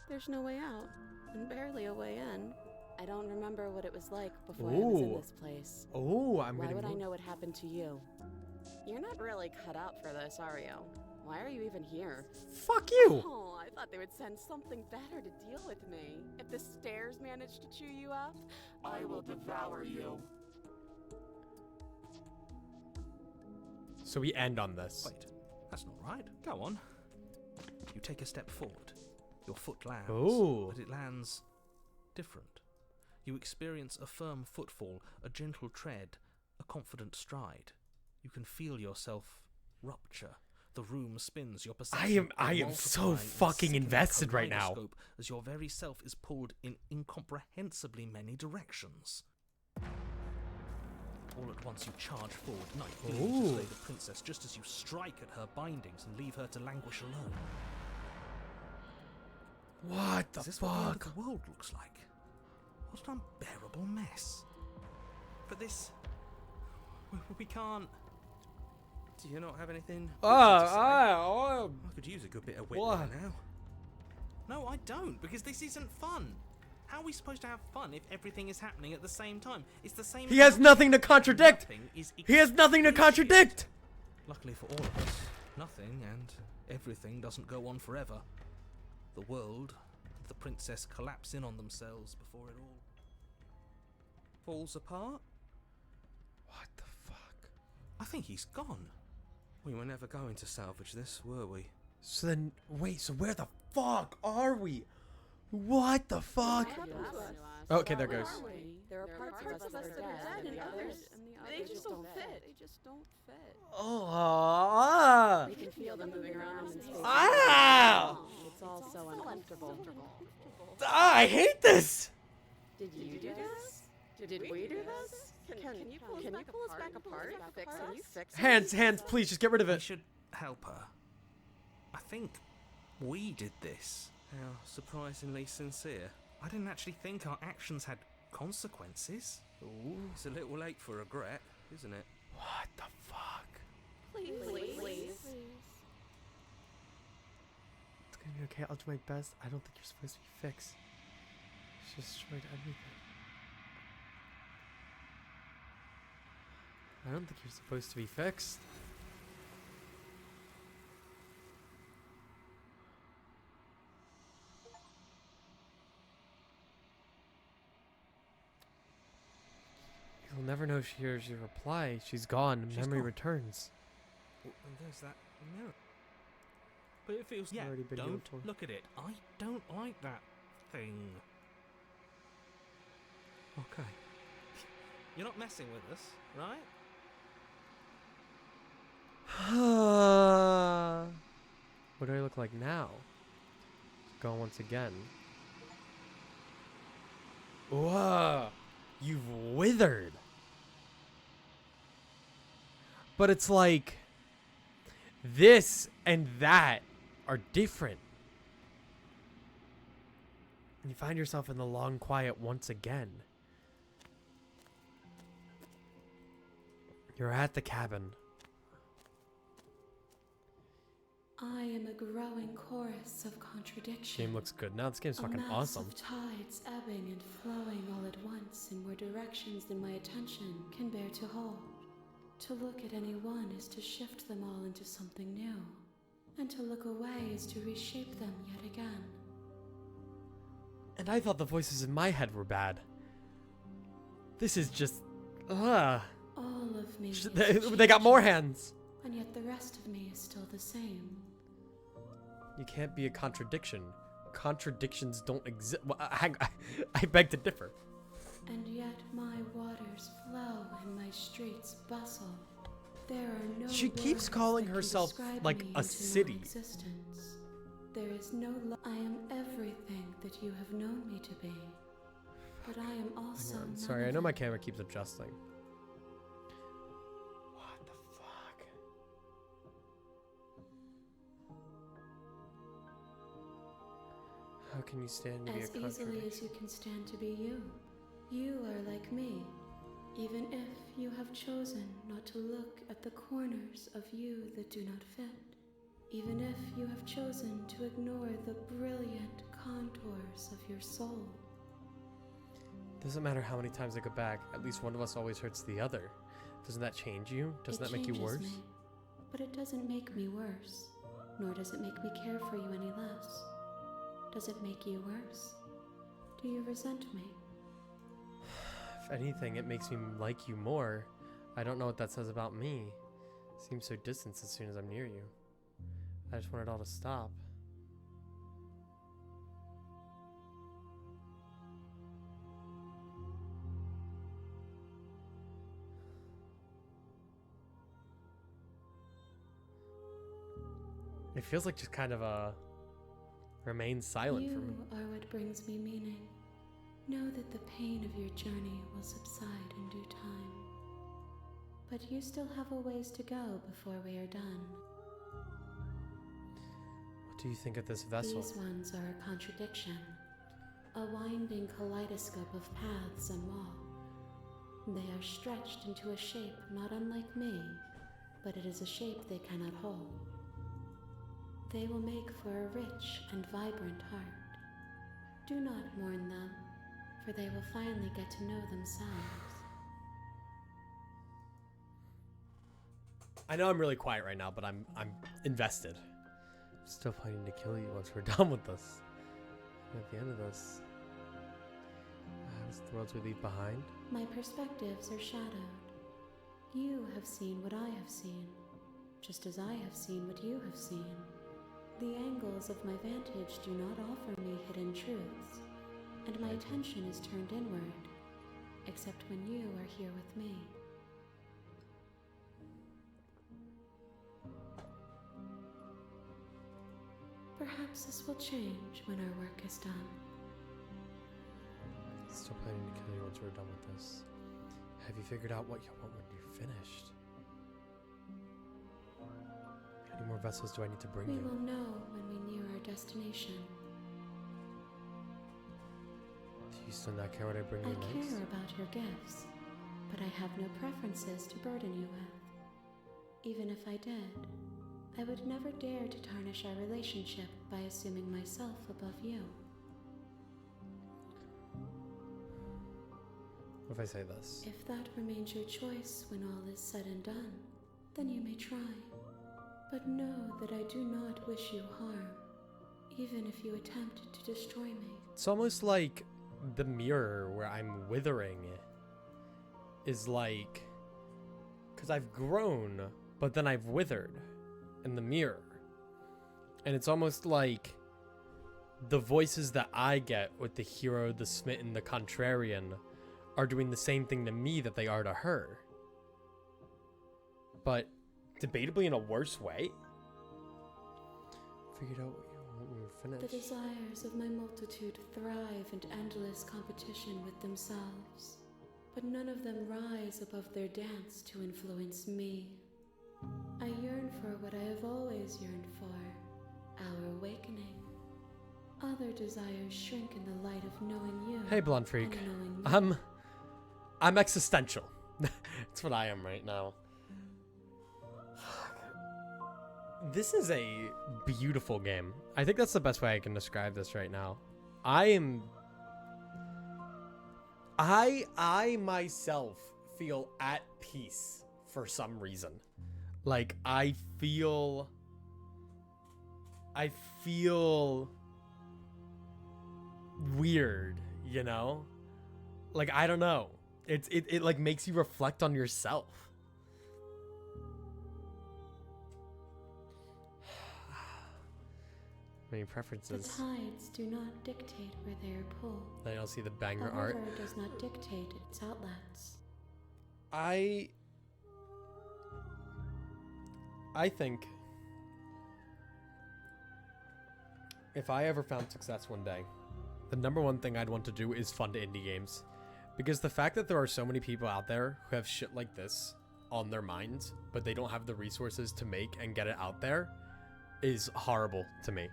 There's no way out, and barely a way in. I don't remember what it was like before I was in Ooh. this place. Oh, I'm Why gonna would I move. know what happened to you? You're not really cut out for this, are you? Why are you even here? Fuck you! Oh, I thought they would send something better to deal with me. If the stairs managed to chew you up, I will devour you. So we end on this. Wait, that's not right. Go on. You take a step forward. Your foot lands, Ooh. but it lands different. You experience a firm footfall, a gentle tread, a confident stride. You can feel yourself rupture. The room spins. Your perception I am so multiplying in fucking sickening invested right now. kaleidoscope as your very self is pulled in incomprehensibly many directions. All at once you charge forward, knife gleaming to Ooh. slay the princess, just as you strike at her bindings and leave her to languish alone. What the Is this what the end fuck? of the world looks like? What an unbearable mess. But this... We can't... Do you not have anything? I could use a good bit of wit What? right now. No, I don't, because this isn't fun. How are we supposed to have fun if everything is happening at the same time? It's the same. He has as nothing to contradict! nothing is He has nothing to excruciating. contradict! Luckily for all of us, nothing and everything doesn't go on forever. The world and the princess collapse in on themselves before it all falls apart. What the fuck? I think he's gone. We were never going to salvage this, were we? So then, wait, so where the fuck are we? What the fuck? Okay, there goes. There are parts of us that are dead, and the others, They just don't fit. They just don't fit. Oh, we can feel them moving around in space. ah! It's all so uncomfortable. I hate this! Did you do this? Did we do this? Can you pull us back apart? Can you fix us? Hands, please, just get rid of We it. should help her. I think we did this. How surprisingly sincere. I didn't actually think our actions had consequences. Ooh, it's a little late for regret, isn't it? What the fuck? Please. Please. It's gonna be a okay, I'll do my best. I don't think you're supposed to be fixed. She destroyed everything. I don't think you're supposed to be fixed. You'll never know if she hears your reply. She's gone. She's Memory gone. returns. Oh, and there's that mirror. But it feels... Yeah, Already been given don't to her. look at it. I don't like that thing. Okay. You're not messing with us, right? What do I look like now? Go once again. Whoa! You've withered. But it's like this and that are different. And you find yourself in the long quiet once again. You're at the cabin. I am a growing chorus of contradiction. Game looks good now. This game's fucking a mass awesome. of tides ebbing and flowing all at once in more directions than my attention can bear to hold. To look at any one is to shift them all into something new, and to look away is to reshape them yet again. And I thought the voices in my head were bad. This is just... Ugh. All of me is They got more changing, hands. and yet the rest of me is still the same. You can't be a contradiction. Contradictions don't exist. Well, I beg to differ. And yet my waters flow and my streets bustle. There are no She keeps words calling that can herself describe like me a into city. non-existence. There is no I am everything that you have known me to be. But I am also Hang on, none sorry, I of know my it. camera keeps adjusting. What the fuck? How can you stand to be a As easily contradiction? as you can stand to be you. You are like me, even if you have chosen not to look at the corners of you that do not fit. Even if you have chosen to ignore the brilliant contours of your soul. Doesn't matter how many times I go back, at least one of us always hurts the other. Doesn't that change you? Doesn't that make you changes worse? me, but it doesn't make me worse, nor does it make me care for you any less. Does it make you worse? Do you resent me? If anything, it makes me like you more. I don't know what that says about me. Seems so distant as soon as I'm near you. I just want it all to stop. It feels like just kind of remain silent for me. You are what brings me meaning. Know that the pain of your journey will subside in due time. But you still have a ways to go before we are done. What do you think of this vessel? These ones are a contradiction. A winding kaleidoscope of paths and wall. They are stretched into a shape not unlike me, but it is a shape they cannot hold. They will make for a rich and vibrant heart. Do not mourn them, for they will finally get to know themselves. I know I'm really quiet right now, but I'm invested. I'm still planning to kill you once we're done with this. And at the end of this, it's the worlds we leave behind. My perspectives are shadowed. You have seen what I have seen, just as I have seen what you have seen. The angles of my vantage do not offer me hidden truths, and my attention is turned inward, except when you are here with me. Perhaps this will change when our work is done. Still planning to kill you once we're done with this. Have you figured out what you want when you're finished? How many more vessels do I need to bring We you? will know when we near our destination. Do you still not care what I bring I you next? care about your gifts, but I have no preferences to burden you with. Even if I did, I would never dare to tarnish our relationship by assuming myself above you. What if I say this? If that remains your choice when all is said and done, then you may try. But know that I do not wish you harm, even if you attempt to destroy me. It's almost like the mirror where I'm withering is like, because I've grown, but then I've withered in the mirror. And it's almost like the voices that I get with the hero, the smitten, the contrarian are doing the same thing to me that they are to her. But debatably in a worse way. Figured out what you want when you're The finished. desires of my multitude thrive in endless competition with themselves, but none of them rise above their dance to influence me. I yearn for what I have always yearned for, our awakening. Other desires shrink in the light of knowing you. Hey, blonde freak. and knowing me. I'm existential. That's what I am right now. This is a beautiful game. I think that's the best way I can describe this right now. I myself feel at peace for some reason. Like I feel weird, you know? Like I don't know. It like makes you reflect on yourself. Many The preferences. tides do not dictate where they are pulled. I don't see the banger A art. river does not dictate its outlets. I think if I ever found success one day, the number one thing I'd want to do is fund indie games. Because the fact that there are so many people out there who have shit like this on their minds, but they don't have the resources to make and get it out there is horrible to me.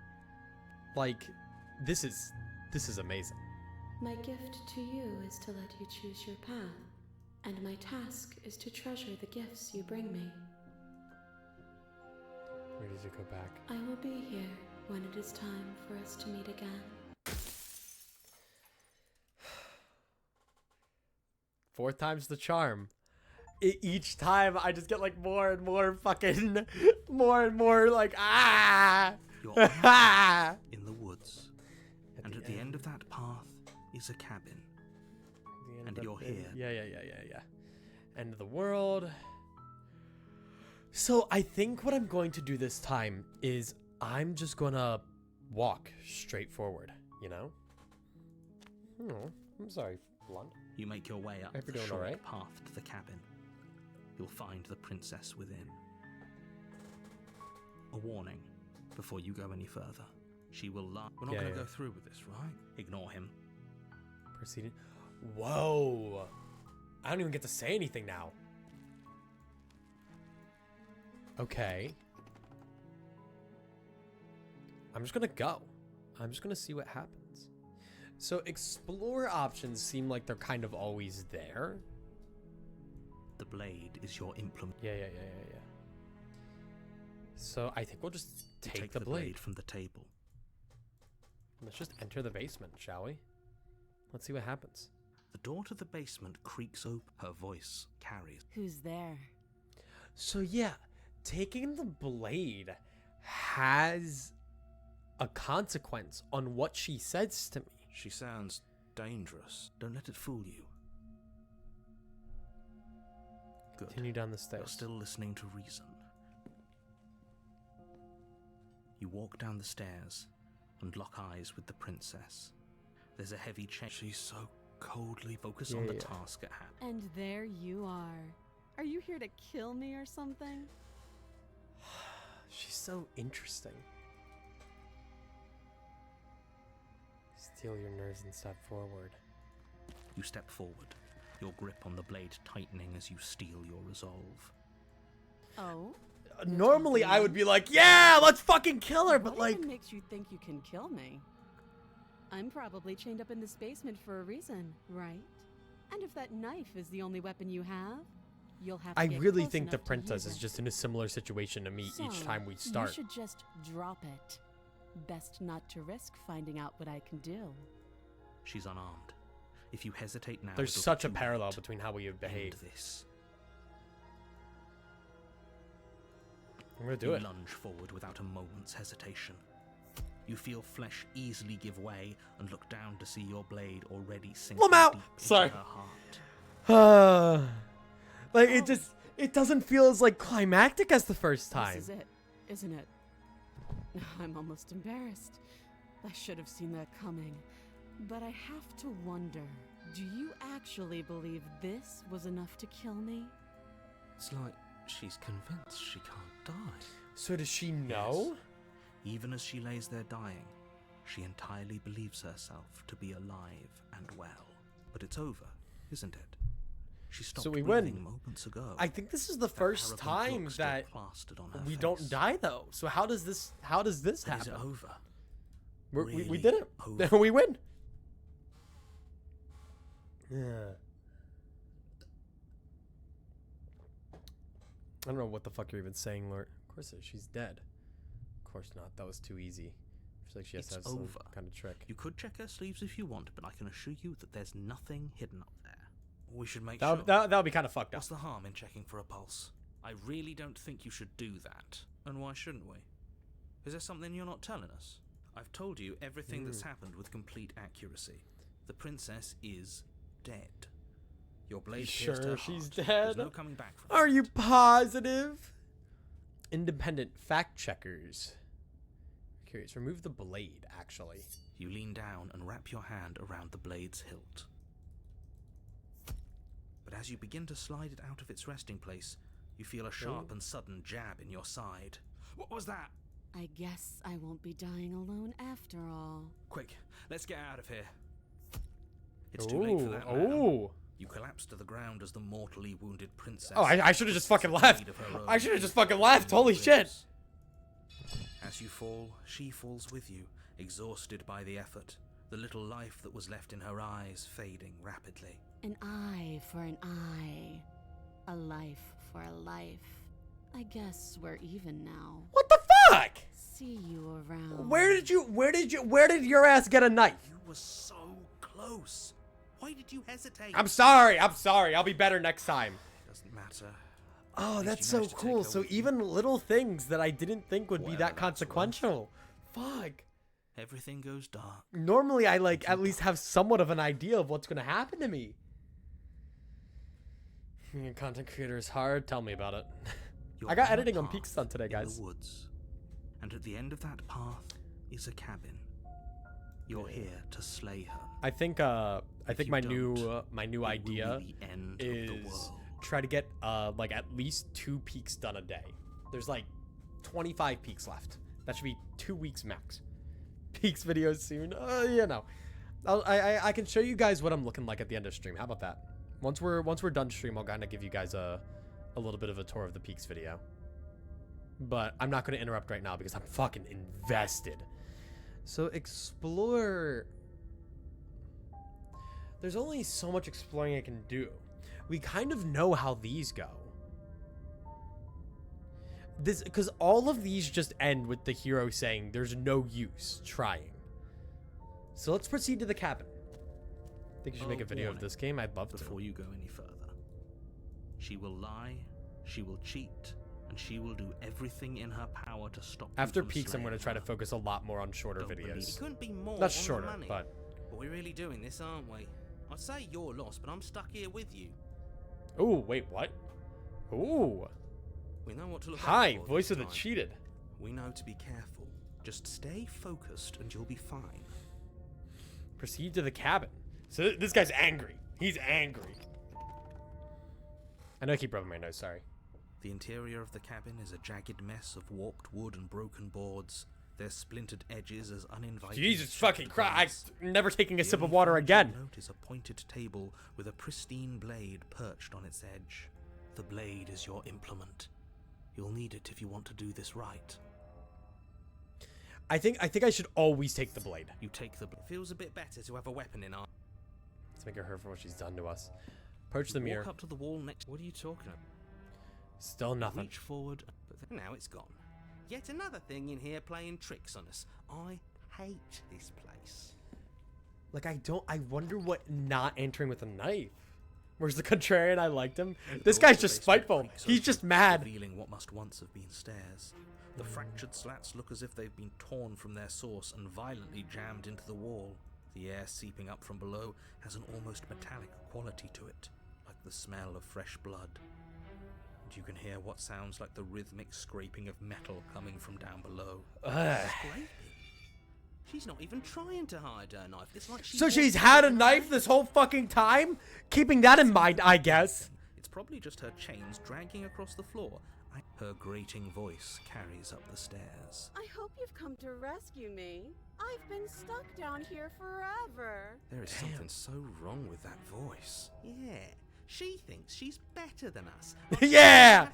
Like, this is amazing. My gift to you is to let you choose your path, and my task is to treasure the gifts you bring me. Where did you go back? I will be here when it is time for us to meet again. Fourth time's the charm. Each time I just get like more and more fucking, more and more like, You're in the woods, and at the end of that path is a cabin. And you're here. Yeah. End of the world. So I think what I'm going to do this time is I'm just gonna walk straight forward, you know? Oh, I'm sorry, blonde. You make your way up Hope the you're doing short alright. path to the cabin. You'll find the princess within. A warning before you go any further. She will lie. We're not Yeah, going to yeah. go through with this, right? Ignore him. Proceeding. Whoa. I don't even get to say anything now. Okay. I'm just gonna go. I'm just gonna see what happens. So explore options seem like they're kind of always there. The blade is your implement. Yeah. So I think we'll just You take the blade. from the table. Let's just enter the basement, shall we? Let's see what happens. The door to the basement creaks open. Her voice carries. Who's there? So yeah, taking the blade has a consequence on what she says to me. She sounds dangerous. Don't let it fool you. Good. Continue down the You're stairs. still listening to reason. You walk down the stairs and lock eyes with the princess. There's a heavy chain. She's so coldly focused on the Yeah. task at hand. And there you are. Are you here to kill me or something? She's so interesting. Steal your nerves and step forward. You step forward, your grip on the blade tightening as you steel your resolve. Oh? Normally I would be like, yeah, let's fucking kill her, but What like, even makes you think you can kill me? I'm probably chained up in this basement for a reason, right? And if that knife is the only weapon you have, You'll have to I get really close think the enough to princess hear is it. just in a similar situation to me each So, time we start. You should just drop it. Best not to risk finding out what I can do. She's unarmed. If you hesitate now, There's it'll be such a too parallel late. between how we have End behaved. this. I'm gonna do You it. lunge forward without a moment's hesitation. You feel flesh easily give way and look down to see your blade already sinking I'm out! deep into Sorry. her heart. Like, it doesn't feel as, like, climactic as the first time. This is it, isn't it? I'm almost embarrassed. I should have seen that coming. But I have to wonder, do you actually believe this was enough to kill me? It's like she's convinced she can't die. So does she know? Yes. Even as she lays there dying, she entirely believes herself to be alive and well. But it's over, isn't it? She stopped So we breathing win. moments ago. I think this is the That first arrogant time look still that plastered on her we face. don't die, though. So how does this But is it happen? over? We Really did it. over? We win. Yeah. I don't know what the fuck you're even saying, Lord. Of course, she's dead. Of course not. That was too easy. I feel like she has to It's have some over. kind of trick. You could check her sleeves if you want, but I can assure you that there's nothing hidden up there. We should make sure. That would be kind of fucked up. What's the harm in checking for a pulse? I really don't think you should do that. And why shouldn't we? Is there something you're not telling us? I've told you everything that's happened with complete accuracy. The princess is dead. Your blade pierced her Sure, she's heart. dead. There's no coming back from Are that. you positive? Independent fact checkers. Curious. Remove the blade, actually. You lean down and wrap your hand around the blade's hilt. But as you begin to slide it out of its resting place, you feel a sharp and sudden jab in your side. What was that? I guess I won't be dying alone after all. Quick, let's get out of here. It's too late for that now. Oh. You collapse to the ground as the mortally wounded princess. Oh, I should have just fucking left. of her own I should have just fucking left. Holy shit. ribs. As you fall, she falls with you, exhausted by the effort, the little life that was left in her eyes fading rapidly. An eye for an eye. A life for a life. I guess we're even now. What the fuck? See you around. Where did your ass get a knife? You were so close. Why did you hesitate? I'm sorry. I'll be better next time. Doesn't matter. Oh, least that's you so managed to take cool. her So with you. even little things that I didn't think would be Whatever that that's consequential. Fuck. Everything goes dark. Normally I like at least have somewhat of an idea of what's going to happen to me. Being a content creator is hard. Tell me about it. You're I got on a editing on path Peaks done today, in guys. the woods, and at the end of that path is a cabin. You're here to slay her. I think If you my don't, new it will idea be the end is of the world. try to get like at least 2 peaks done a day. There's like 25 peaks left. That should be 2 weeks max. Peaks videos soon. You know, I can show you guys what I'm looking like at the end of stream. How about that? Once we're done stream, I'll kind of give you guys a little bit of a tour of the peaks video. But I'm not going to interrupt right now because I'm fucking invested. So explore. There's only so much exploring I can do. We kind of know how these go. This, because all of these just end with the hero saying there's no use trying. So let's proceed to the cabin. Think you should make a video of this game? I'd love to. Before you go any further, she will lie, she will cheat, and she will do everything in her power to stop you After from peaks, I'm going to try to slaying focus a lot more on shorter Don't believe videos. it. Couldn't be more Not on shorter, the money. but We're really doing this, aren't we? I'd say you're lost, but I'm stuck here with you. ooh, wait, what? Ooh, We know what to look hi, out for voice this of the time. cheated. We know to be careful. Just stay focused and you'll be fine. Proceed to the cabin. So this guy's angry. He's angry. I know I keep rubbing my nose, sorry. The interior of the cabin is a jagged mess of warped wood and broken boards, their splintered edges as uninviting. Jesus as fucking shattered Christ. glass. I'm never taking a The sip of only water furniture again. you note is a pointed table with a pristine blade perched on its edge. The blade is your implement. You'll need it if you want to do this right. I think I should always take the blade. You take the Feels a bit better to have a weapon in our. Let's make her for what she's done to us. Approach the mirror. Walk up to the wall next. What are you talking about? Still nothing. Reach forward, but then now it's gone. Yet another thing in here playing tricks on us. I hate this place. Like, I wonder what not entering with a knife. Where's the contrarian? I liked him. This guy's just spiteful. He's just mad. Revealing what must once have been stairs. The fractured slats look as if they've been torn from their source and violently jammed into the wall. The air seeping up from below has an almost metallic quality to it, like the smell of fresh blood. And you can hear what sounds like the rhythmic scraping of metal coming from down below. Scraping? She's not even trying to hide her knife. It's like So she's had a knife this whole fucking time? Keeping that in mind, I guess. It's probably just her chains dragging across the floor. Her grating voice carries up the stairs. I hope you've come to rescue me. I've been stuck down here forever. There is something so wrong with that voice. Yeah, she thinks she's better than us. Yeah!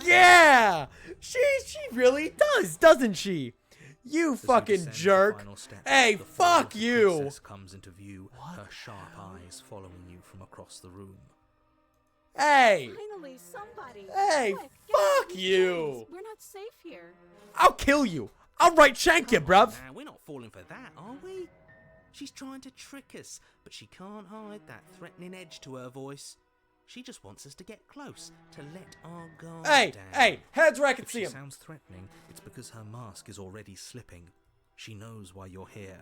Yeah! She really does, doesn't she? You fucking jerk. Hey, fuck you. The princess comes into view, her sharp eyes following you from across the room. Hey! Finally, somebody. Hey, Quick, get fuck out of these you. caves. We're not safe here. I'll kill you. I'll right shank you, bruv. Now, we're not falling for that, are we? She's trying to trick us, but she can't hide that threatening edge to her voice. She just wants us to get close, to let our guard Hey, down. hey, heads where I can If see she him. sounds threatening, it's because her mask is already slipping. She knows why you're here.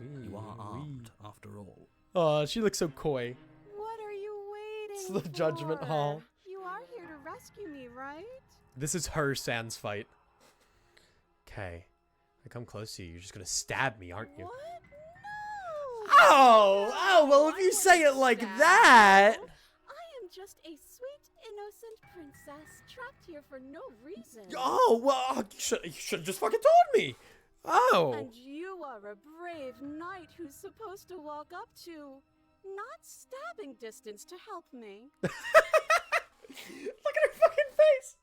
You are armed, after all. Oh, she looks so coy. What are you waiting It's the judgment for? hall. You are here to rescue me, right? This is her Sans fight. Okay. I come close to you. You're just gonna stab me, aren't you? What? No! Oh, well, if you say it like that. I am just a sweet, innocent princess trapped here for no reason. Oh, well, you should have just fucking told me. Oh. And you are a brave knight who's supposed to walk up to, not stabbing distance to help me. Look at her fucking face.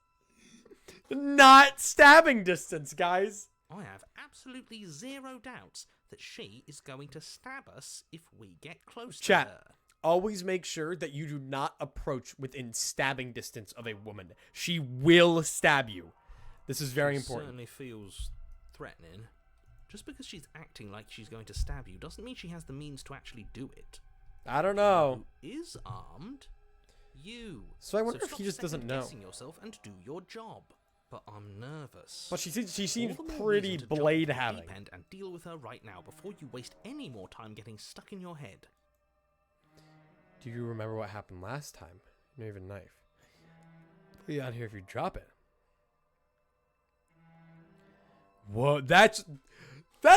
Not stabbing distance, guys. I have absolutely zero doubts that she is going to stab us if we get close Chat. to her. Always make sure that you do not approach within stabbing distance of a woman. She will stab you. This is very important. Certainly feels threatening. Just because she's acting like she's going to stab you doesn't mean she has the means to actually do it. I don't know. Who is armed? You. So I wonder if stop he just doesn't know. second-guessing yourself and do your job. But I'm nervous. But she seems All the more pretty reason to jump blade into the having. deep end and deal with her right now before you waste any more time getting stuck in your head. Do you remember what happened last time? No even knife. Put you out here if you drop it. Whoa, that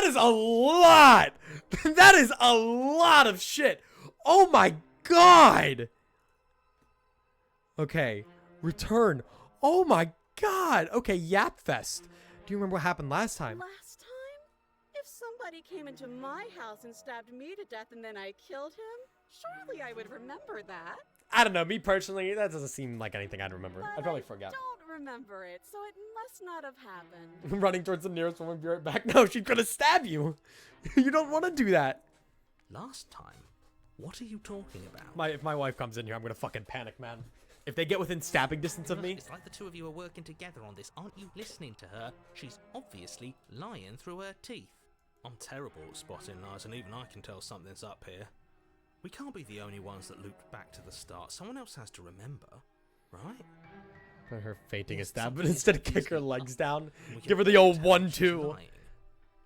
is a lot. That is a lot of shit. Oh my god. Okay, return. Oh my god. Okay, Yap Fest. Do you remember what happened last time? Last time? If somebody came into my house and stabbed me to death and then I killed him, surely I would remember that. I don't know. Me personally, that doesn't seem like anything I'd remember. But I'd probably I forget. don't remember it, so it must not have happened. Running towards the nearest woman, be right back. No, she's gonna stab you. You don't want to do that. Last time? What are you talking about? If my wife comes in here, I'm gonna fucking panic, man. If they get within stabbing distance of me, It's like the two of you are working together on this. Aren't you listening to her? She's obviously lying through her teeth. I'm terrible at spotting lies, and even I can tell something's up here. We can't be the only ones that looped back to the start. Someone else has to remember, right? put her fainting a Yes, stab, but something instead is kick her obviously legs up. down, We can give her the old tell she's 1-2. lying.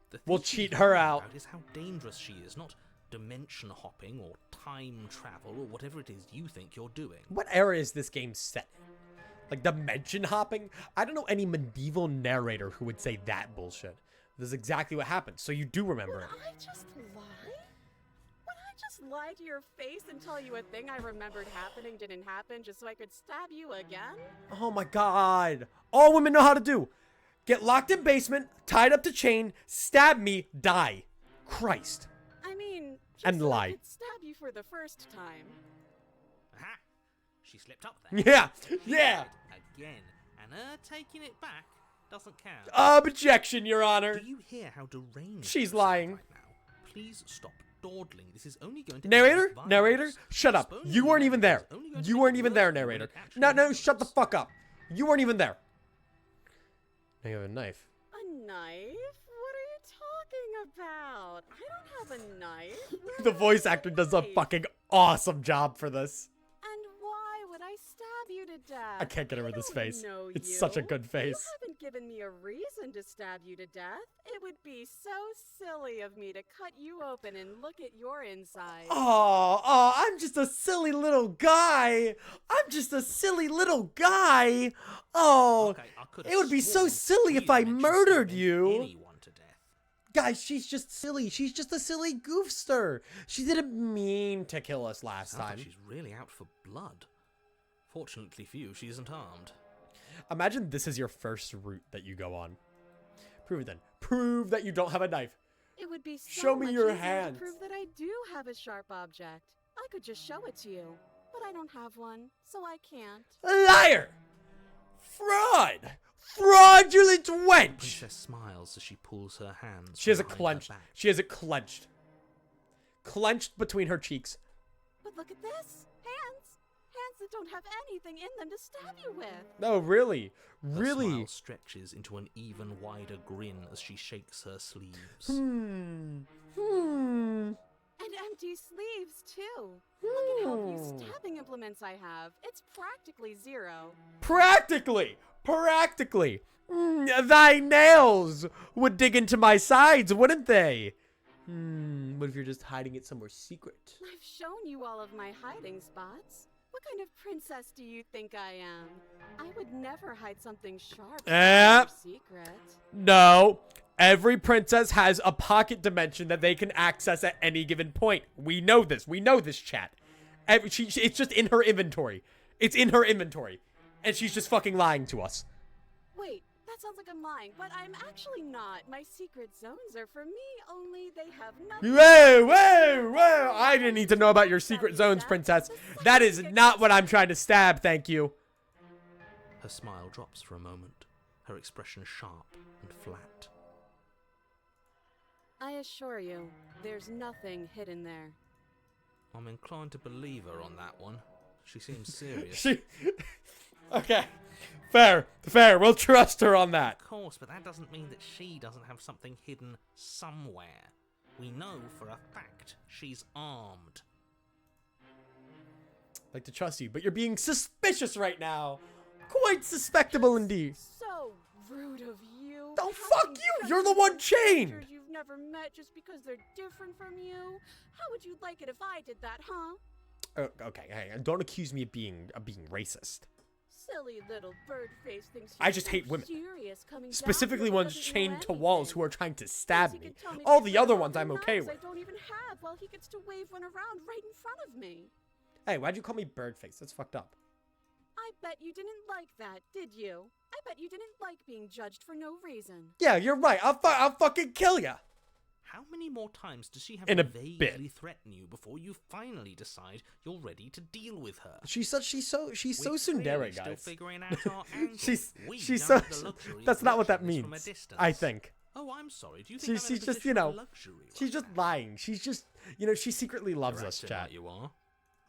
The We'll thing she's cheat her lying out. about is how dangerous she is, not dimension hopping or time travel or whatever it is you think you're doing. What era is this game set in? Like dimension hopping? I don't know any medieval narrator who would say that bullshit. This is exactly what happened, so you do remember Would it. I just lie? Would I just lie to your face and tell you a thing I remembered happening didn't happen just so I could stab you again? Oh my god. All women know how to do. Get locked in basement, tied up to chain, stab me, die. Christ. I mean, just And so lie. I could stab you for the first time. Aha! She slipped up there. Yeah. Yeah. Again. And her taking it back doesn't count. Objection, Your Honor. Do you hear how deranged She's you sound lying. right now? Please stop dawdling. This is only going to Narrator? violence. Narrator? Shut up. Postponing You the weren't event even is there. only going to You make weren't it even worse there, when narrator. it actually No, shut the happens. fuck up. You weren't even there. Now you have a knife. A knife? What are you talking about? I don't have a knife. Where The would I voice have actor does a knife? fucking awesome job for this. And why would I stab you to death? I can't get over this don't face. know It's you. such a good face. You haven't given me a reason to stab you to death. It would be so silly of me to cut you open and look at your inside. Oh, I'm just a silly little guy. I'm just a silly little guy. Oh, Okay, I could have it would be so sworn silly if you I mentioned murdered stabbing you. anyone to death. Guys, she's just silly. She's just a silly goofster. She didn't mean to kill us last Sounds like time. she's really out for blood. Fortunately for you, she isn't armed. Imagine this is your first route that you go on. Prove it then. Prove that you don't have a knife. It would be so Show me much your easier hands. to prove that I do have a sharp object. I could just show it to you, but I don't have one, so I can't. Liar! Fraud! Fraudulent wench! Princess smiles as she pulls her hands. She has it behind her clenched. back. She has it clenched. Clenched between her cheeks. But look at this! Hands! Hands that don't have anything in them to stab you with! No, really? Her Really? smile stretches into an even wider grin as she shakes her sleeves. And empty sleeves, too! Look at how few stabbing implements I have. It's practically zero. Practically! Practically! Thy nails would dig into my sides, wouldn't they? What if you're just hiding it somewhere secret? I've shown you all of my hiding spots. What kind of princess do you think I am? I would never hide something sharp or secret. No. Every princess has a pocket dimension that they can access at any given point. We know this. We know this, chat. It's just in her inventory. It's in her inventory. And she's just fucking lying to us. Wait, that sounds like I'm lying, but I'm actually not. My secret zones are for me, only they have nothing. Whoa! I didn't need to know about your secret zones, princess. That is not what I'm trying to stab, thank you. Her smile drops for a moment, her expression sharp and flat. I assure you, there's nothing hidden there. I'm inclined to believe her on that one. She seems serious. Okay. Fair. We'll trust her on that. Of course, but that doesn't mean that she doesn't have something hidden somewhere. We know for a fact she's armed. I'd like to trust you, but you're being suspicious right now. Quite suspectable indeed. So rude of you. Oh, fuck you! You're the one chained! Strangers you've never met just because they're different from you. How would you like it if I did that, huh? Okay, hey, don't accuse me of being racist. Silly little bird face thinks I you're just so hate women. serious coming down Specifically here, but ones doesn't know chained to walls anything. who are trying to stab Thinks he me. can tell me All to the grab other all ones the I'm okay knives with. I don't even have while he gets to wave one around right in front of me. Hey, why'd you call me birdface? That's fucked up. I bet you didn't like that, did you? I bet you didn't like being judged for no reason. Yeah, you're right. I'll fucking kill ya. How many more times does she have In to a vaguely bit. threaten you before you finally decide you're ready to deal with her? She's so We're tsundere, clearly still guys. figuring out our angle. she's We she's don't so. have the luxury of That's not what that watching this from a means. distance. I think. Oh, I'm sorry. Do you think She's I'm in a just, position of you know, luxury she's right just now? lying. She's just, she secretly loves You're us, acting chat. like you are.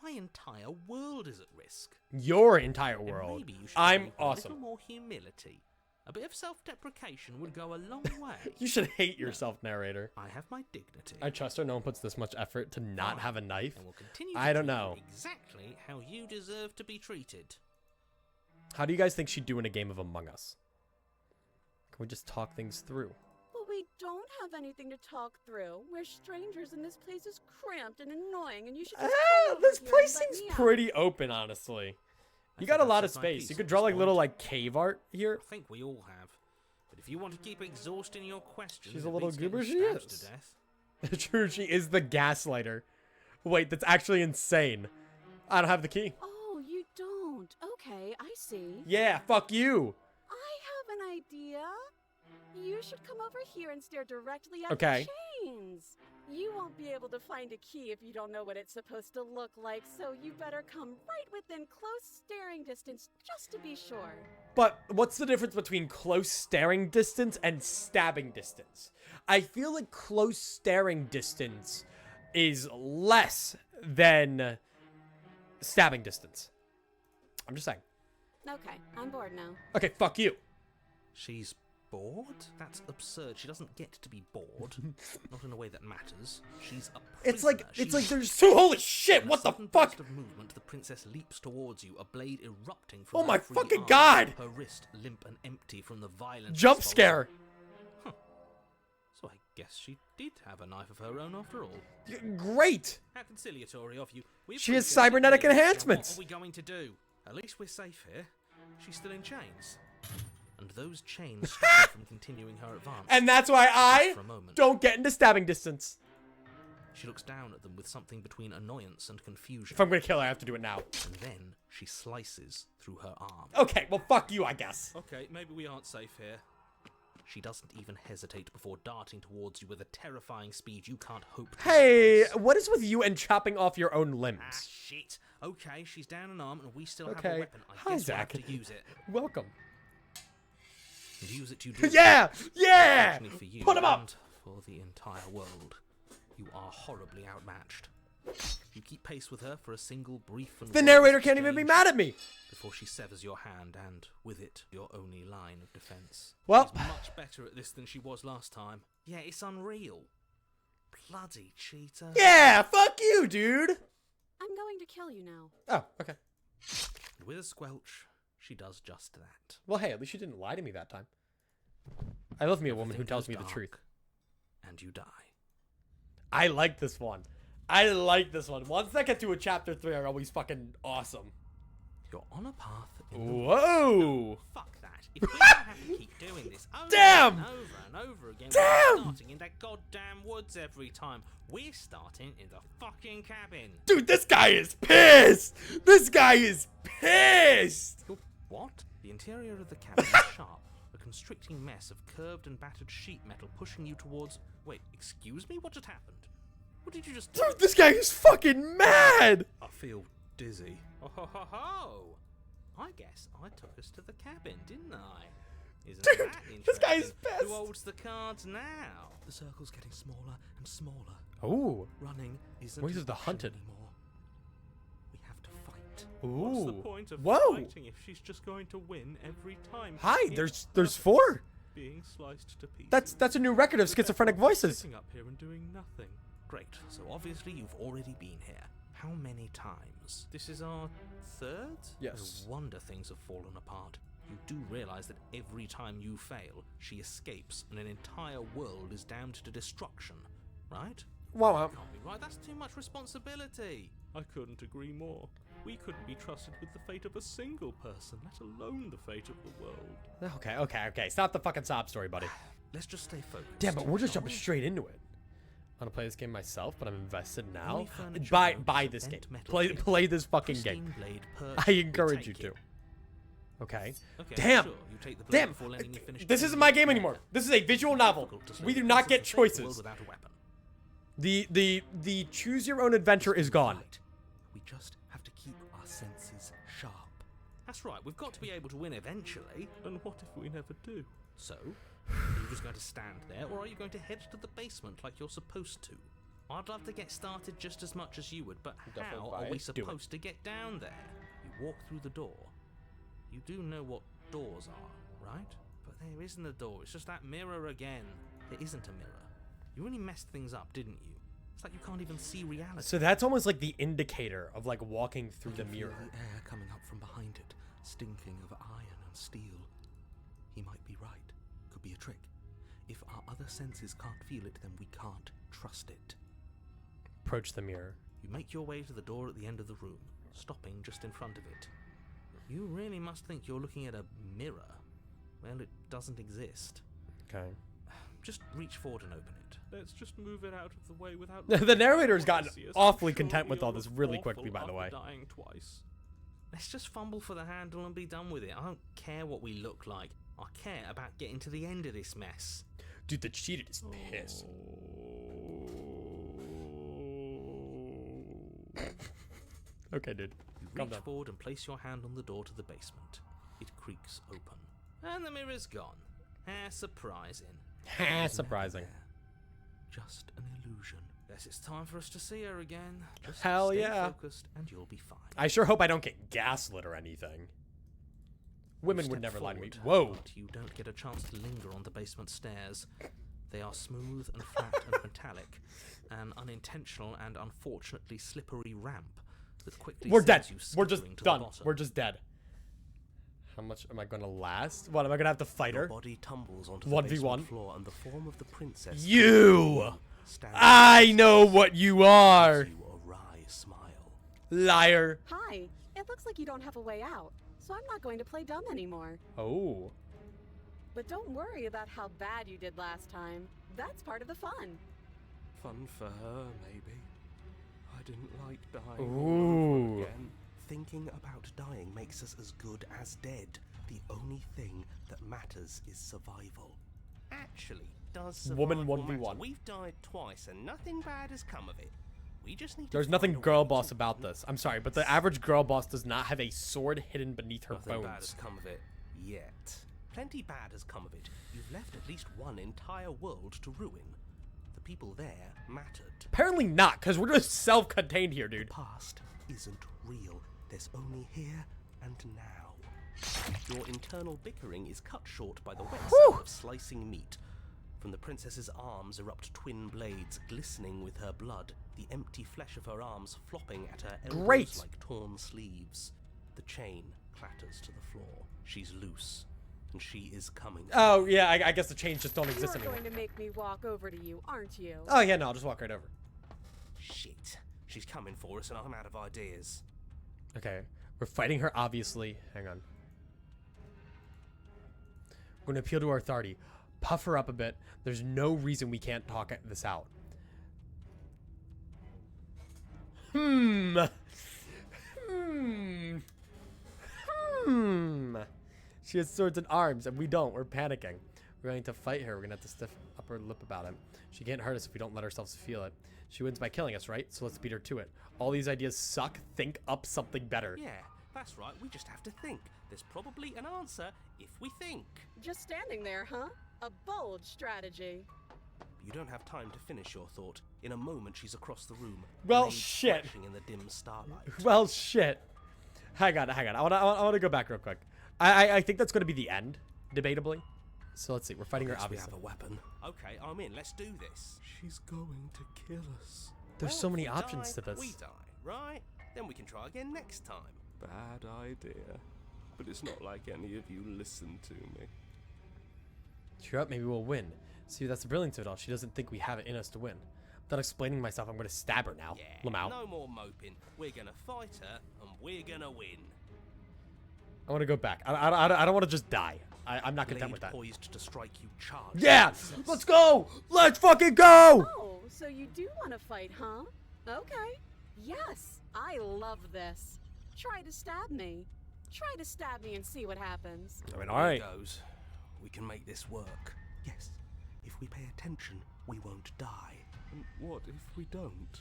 My entire world is at risk. Your entire And world. maybe you should I'm behave with a awesome. little more humility. A bit of self-deprecation would go a long way. You should hate yourself, narrator. I have my dignity. I trust her. No one puts this much effort to not have a knife. And will continue I to don't treat know. you exactly how you deserve to be treated. How do you guys think she'd do in a game of Among Us? Can we just talk things through? But we don't have anything to talk through. We're strangers and this place is cramped and annoying and you should just come over This here place and let seems me out. pretty open, honestly. You I got think a lot I've of said my space. piece You at could this draw like little point. like cave art here. I think we all have. But if you want to keep exhausting your questions, She's a it little beats getting goober, she stabbed is. to death. True, she is the gaslighter. Wait, that's actually insane. I don't have the key. Oh, you don't. Okay, I see. Yeah, fuck you. I have an idea. You should come over here and stare directly at Okay. the chains. You won't be able to find a key if you don't know what it's supposed to look like, so you better come right within close staring distance just to be sure. But what's the difference between close staring distance and stabbing distance? I feel like close staring distance is less than stabbing distance. I'm just saying. Okay, I'm bored now. Okay, fuck you. She's bored? That's absurd. She doesn't get to be bored. Not in a way that matters. She's a prisoner. It's like there's two. Holy shit! In a What the sudden fuck? burst of movement, the princess leaps towards you, a blade erupting from Oh her my free fucking arm, God! her wrist limp and empty from the violent Jump expulsion. scare. So I guess she did have a knife of her own after all. Great. How conciliatory of you. We She has appreciate it, cybernetic dear. Now, enhancements. what are we going to do? At least we're safe here. She's still in chains. And those chains stop her from continuing her advance. And that's why I For a moment. don't get into stabbing distance. She looks down at them with something between annoyance and confusion. If I'm gonna kill her, I have to do it now. And then she slices through her arm. Okay, well, fuck you, I guess. Okay, maybe we aren't safe here. She doesn't even hesitate before darting towards you with a terrifying speed you can't hope to Hey, replace. what is with you and chopping off your own Ah, limbs? shit. Okay, she's down an arm and we still have Okay. a weapon. I Hi, guess we'll have Zach. to use it. Welcome. And use it you do. Yeah! Yeah! Unfortunately for you Put him up! and for the entire world, you are horribly outmatched. You keep pace with her for a single brief and The wordless narrator can't even be exchange mad at me. before she severs your hand and, with it, your only line of defense. Well, She's much better at this than she was last time. Yeah, it's unreal. Bloody cheater. yeah, fuck you, dude. I'm going to kill you now. Oh, okay. And with a squelch, she does just that. Well, hey, at least you didn't lie to me that time. I love me a woman who Everything tells goes me the dark, truth. And you die. I like this one. I like this one. Once I get to a chapter 3, are always fucking awesome. You're on a path in the Whoa! Fuck that. If we don't have to keep doing this over Damn! and over and over again, Damn! we're starting in that goddamn woods every time. We're starting in the fucking cabin. Dude, this guy is pissed! This guy is pissed! What? The interior of the cabin is sharp, a constricting mess of curved and battered sheet metal pushing you towards... Wait, excuse me? What just happened? What did you just do? Dude, this guy is fucking mad! I feel dizzy. Oh, ho, ho, ho. I guess I took us to the cabin, didn't I? Isn't Dude, that this guy is interesting? pissed. Who holds the cards now? The circle's getting smaller and smaller. Ooh. Running isn't Voices an of the option hunted. anymore. We have to fight. What's the Ooh. point of Whoa! fighting if she's just going to win every time? Hi, It's there's 4. being sliced to pieces. That's a new record of schizophrenic voices. Sitting up here and doing nothing. Great. So obviously you've already been here. How many times? This is our third? Yes. No wonder things have fallen apart. You do realize that every time you fail, she escapes and an entire world is damned to destruction, right? Wow. Can't be right. That's too much responsibility. I couldn't agree more. We couldn't be trusted with the fate of a single person, let alone the fate of the world. Okay. Stop the fucking sob story, buddy. Let's just stay focused. Damn, but we're just shall jumping we? straight into it. I want to play this game myself, but I'm invested now. Only furniture Buy broke, this game. bent metal Play here. this fucking game. Pristine blade perched, I we encourage you take to. it. Okay. Okay, Damn. sure, you take the blade Damn. before letting you finish This the isn't my blade. game anymore. This is a visual novel. Difficult to We slay do the not get forces of fate choices. without a weapon. The choose your own adventure is gone. Right. We just have to keep our senses sharp. That's right, we've got to be able to win eventually. And what if we never do? So, are you just going to stand there, or are you going to head to the basement like you're supposed to? I'd love to get started just as much as you would, but Definitely how buy are we it. Do it. supposed to get down there? You walk through the door. You do know what doors are, right? But there isn't a door, it's just that mirror again. There isn't a mirror. You really messed things up, didn't you? It's like you can't even see reality. So that's almost like the indicator of like walking through the You feel mirror. the air coming up from behind it, stinking of iron and steel. He might be right. Could be a trick. If our other senses can't feel it, then we can't trust it. Approach the mirror. You make your way to the door at the end of the room, stopping just in front of it. You really must think you're looking at a mirror. Well, it doesn't exist. Okay. Just reach forward and open it. Let's just move it out of the way without... The narrator's gotten See us. awfully I'm content sure with we all all this look really awful quickly, by the way. after dying twice. Let's just fumble for the handle and be done with it. I don't care what we look like. I care about getting to the end of this mess. Dude, the cheated is pissed. Okay, dude. You Calm reach down. forward and place your hand on the door to the basement. It creaks open. And the mirror's gone. How surprising. Ha, surprising. Just an illusion. Guess it's time for us to see her again. Just Hell stay yeah. focused and you'll be fine. I sure hope I don't get gaslit or anything. Women would Step never lie to me. forward, Whoa. but you don't get a chance to linger on the basement stairs. They are smooth and flat and metallic, an unintentional and unfortunately slippery ramp that quickly We're dead. sends you We're just skittering to the done. bottom. We're just dead. How much am I gonna last? What, am I gonna have to fight Your her? body tumbles onto 1v1? the basement floor, and the form of the princess. You! stands I know what you are! gives you a wry smile. Liar. Hi. It looks like you don't have a way out, so I'm not going to play dumb anymore. Oh. But don't worry about how bad you did last time. That's part of the fun. Fun for her, maybe. I didn't like dying all Ooh. over again. Thinking about dying makes us as good as dead. The only thing that matters is survival. Actually, does Woman survival 1v1. matter? We've died twice and nothing bad has come of it. We just need There's to nothing find a girl way boss to about win. this. I'm sorry, but the average girl boss does not have a sword hidden beneath her Nothing bad has bones. come of it yet. Plenty bad has come of it. You've left at least one entire world to ruin. The people there mattered. Apparently not, because we're just self-contained here, dude. The past isn't real. There's only here and now. Your internal bickering is cut short by the wet Whew. sound of slicing meat. From the princess's arms erupt twin blades glistening with her blood, the empty flesh of her arms flopping at her elbows Great. like torn sleeves. The chain clatters to the floor. She's loose, and she is coming. Oh, yeah, I guess the chains just don't exist You're anymore. going to make me walk over to you, aren't you? Oh, yeah, no, I'll just walk right over. Shit. She's coming for us and I'm out of ideas. Okay, we're fighting her, obviously. Hang on. We're going to appeal to our authority. Puff her up a bit. There's no reason we can't talk this out. Hmm. She has swords and arms, and we don't. We're panicking. We're going to fight her. We're going to have to stiff up her lip about it. She can't hurt us if we don't let ourselves feel it. She wins by killing us, right? So let's beat her to it. All these ideas suck. Think up something better. Yeah, that's right. We just have to think. There's probably an answer if we think. Just standing there, huh? A bold strategy. You don't have time to finish your thought. In a moment, she's across the room. Well, blades shit. flashing in the dim starlight. Well, shit. Hang on. I want to go back real quick. I think that's going to be the end, debatably. So let's see. We're fighting her, Guess we obviously. have a weapon. Okay, I'm in. Let's do this. She's going to kill us. There's Well, so if many we options die, to this. We die, right? Then we can try again next time. Bad idea. But it's not like any of you listen to me. Cheer up, maybe we'll win. See, that's the brilliance of it all. She doesn't think we have it in us to win. Without explaining myself, I'm going to stab her now. Yeah, Lamau. no more moping. We're gonna fight her, and we're gonna win. I want to go back. I don't want to just die. I'm not content Blade with that. poised to strike you, charge. Yeah! princess. Let's go! Let's fucking go! Oh, so you do want to fight, huh? Okay. Yes, I love this. Try to stab me. Try to stab me and see what happens. I mean, Here alright. goes. We can make this work. Yes, if we pay attention, we won't die. And what if we don't?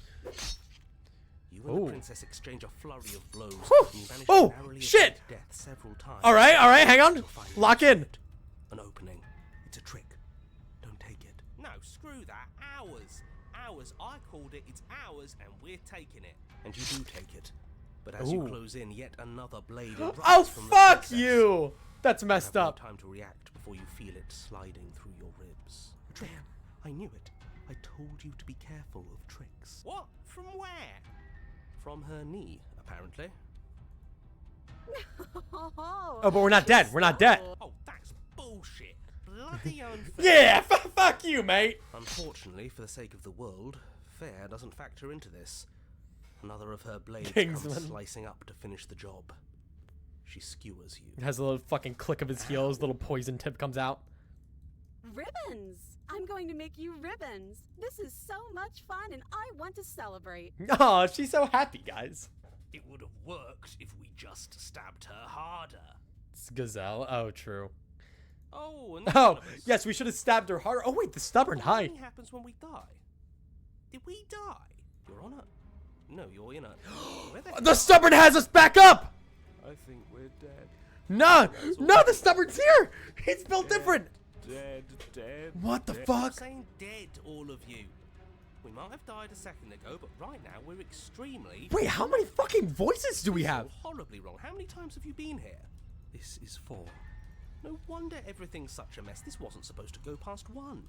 You and Ooh. the princess exchange a flurry of blows, Whew. and you manage Oh, to narrowly shit. avoid death several times. Alright, hang on. You'll find Lock in. An opening. It's a trick. Don't take it. No, screw that. Ours. Ours. I called it. It's ours, and we're taking it. And you do take it. But as you Ooh. close in, yet another blade erupts Oh, from the fuck princess. you! That's You messed have no up. time to react before you feel it sliding through your ribs. A trick. I knew it. I told you to be careful of tricks. What? From where? From her knee, apparently. Oh, Oh, but we're not dead. We're not dead. Oh, that's bullshit. Bloody unfair. Yeah, fuck you, mate. Unfortunately, for the sake of the world, fair doesn't factor into this. Another of her blades Kingsman. comes slicing up to finish the job. She skewers you. It has a little fucking click of his heels. Little poison tip comes out. ribbons! I'm going to make you ribbons. This is so much fun, and I want to celebrate. Oh, she's so happy, guys. It would have worked if we just stabbed her harder. It's Gazelle. Oh, true. Oh, and Oh, yes, we should have stabbed her harder. Oh, wait, the stubborn. What Hi. happens when we die? Did we die? You're on it. No, you're in it. Where the The stubborn has us back up. I think we're dead. No, the stubborn's here. He's built different. Dead. What the Stop fuck? saying dead, all of you. We might have died a second ago, but right now we're extremely... Wait, how many fucking voices do we have? Horribly wrong. How many times have you been here? This is 4. No wonder everything's such a mess. This wasn't supposed to go past 1.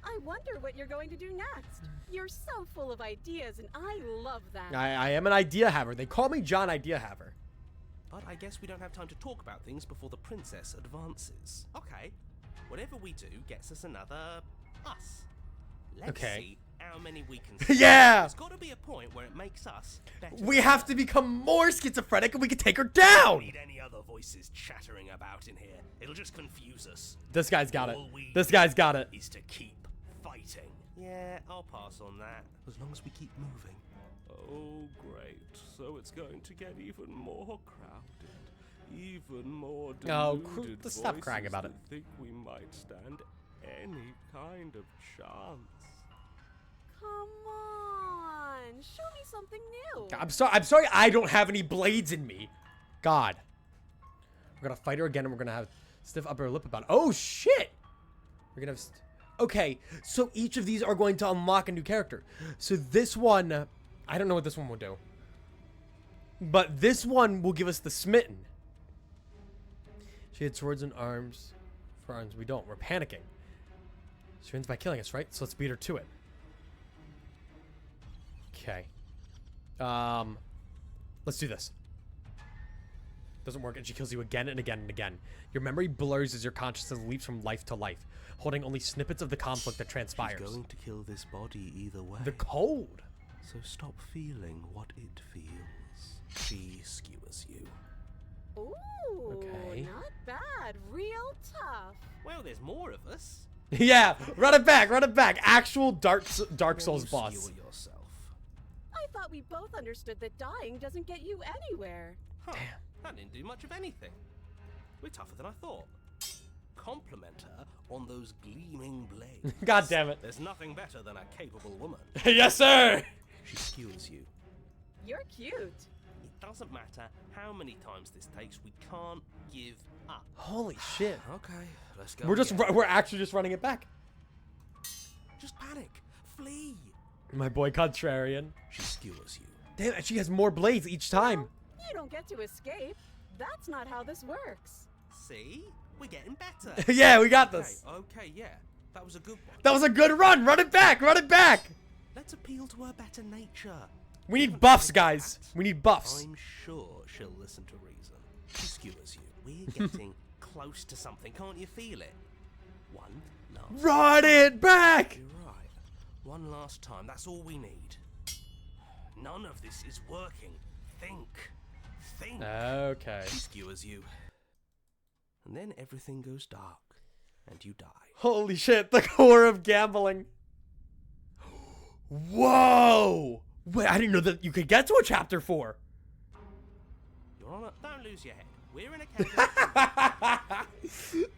I wonder what you're going to do next. You're so full of ideas, and I love that. I am an idea haver. They call me John Idea Haver. But I guess we don't have time to talk about things before the princess advances. Okay, whatever we do gets us another us. Let's see how many we can Yeah! There's got to be a point where it makes us better. We have to become more schizophrenic and we can take her down! We don't need any other voices chattering about in here. It'll just confuse us. This guy's got it. All we This guy's got it. is to keep fighting. Yeah, I'll pass on that. As long as we keep moving. Oh, great. So it's going to get even more crowded. Even more deluded stop crying about it. that think we might stand any kind of chance. Come on, show me something new. I'm sorry I don't have any blades in me. God. We're gonna fight her again and we're gonna have stiff upper lip about it. Oh shit! We're gonna have okay, so each of these are going to unlock a new character. So this one, I don't know what this one will do. But this one will give us the smitten. She had swords and arms. For arms we don't. We're panicking. She wins by killing us, right? So let's beat her to it. Okay. Let's do this. Doesn't work, and she kills you again and again and again. Your memory blurs as your consciousness leaps from life to life, holding only snippets of the conflict that transpires. She's going to kill this body either way. The cold. So stop feeling what it feels. She skewers you. Ooh, Okay. not bad. Real tough. Well, there's more of us. Yeah, run it back, run it back. Actual Dark Souls boss. Skewer yourself. I thought we both understood that dying doesn't get you anywhere. Huh. Damn. That didn't do much of anything. We're tougher than I thought. Compliment her on those gleaming blades. God damn it. There's nothing better than a capable woman. Yes, sir. She skewers you. You're cute. It doesn't matter how many times this takes, we can't give up. Holy shit. Okay, let's go. We're actually just running it back. Just panic. Flee. My boy Contrarian. She skewers you. Damn, she has more blades each time. You don't get to escape. That's not how this works. See? We're getting better. Yeah, we got this. Okay, yeah. That was a good one. That was a good run. Run it back. Run it back. Let's appeal to her better nature. We need buffs, guys. We need buffs. I'm sure she'll listen to reason. She skewers you. We're getting close to something. Can't you feel it? One last Run it back. You're right. One last time. That's all we need. None of this is working. Think. Think. Okay. She skewers you. And then everything goes dark. And you die. Holy shit, the core of gambling. Whoa! Wait, I didn't know that you could get to a chapter 4. Your Honor, don't lose your head. We're in a cave.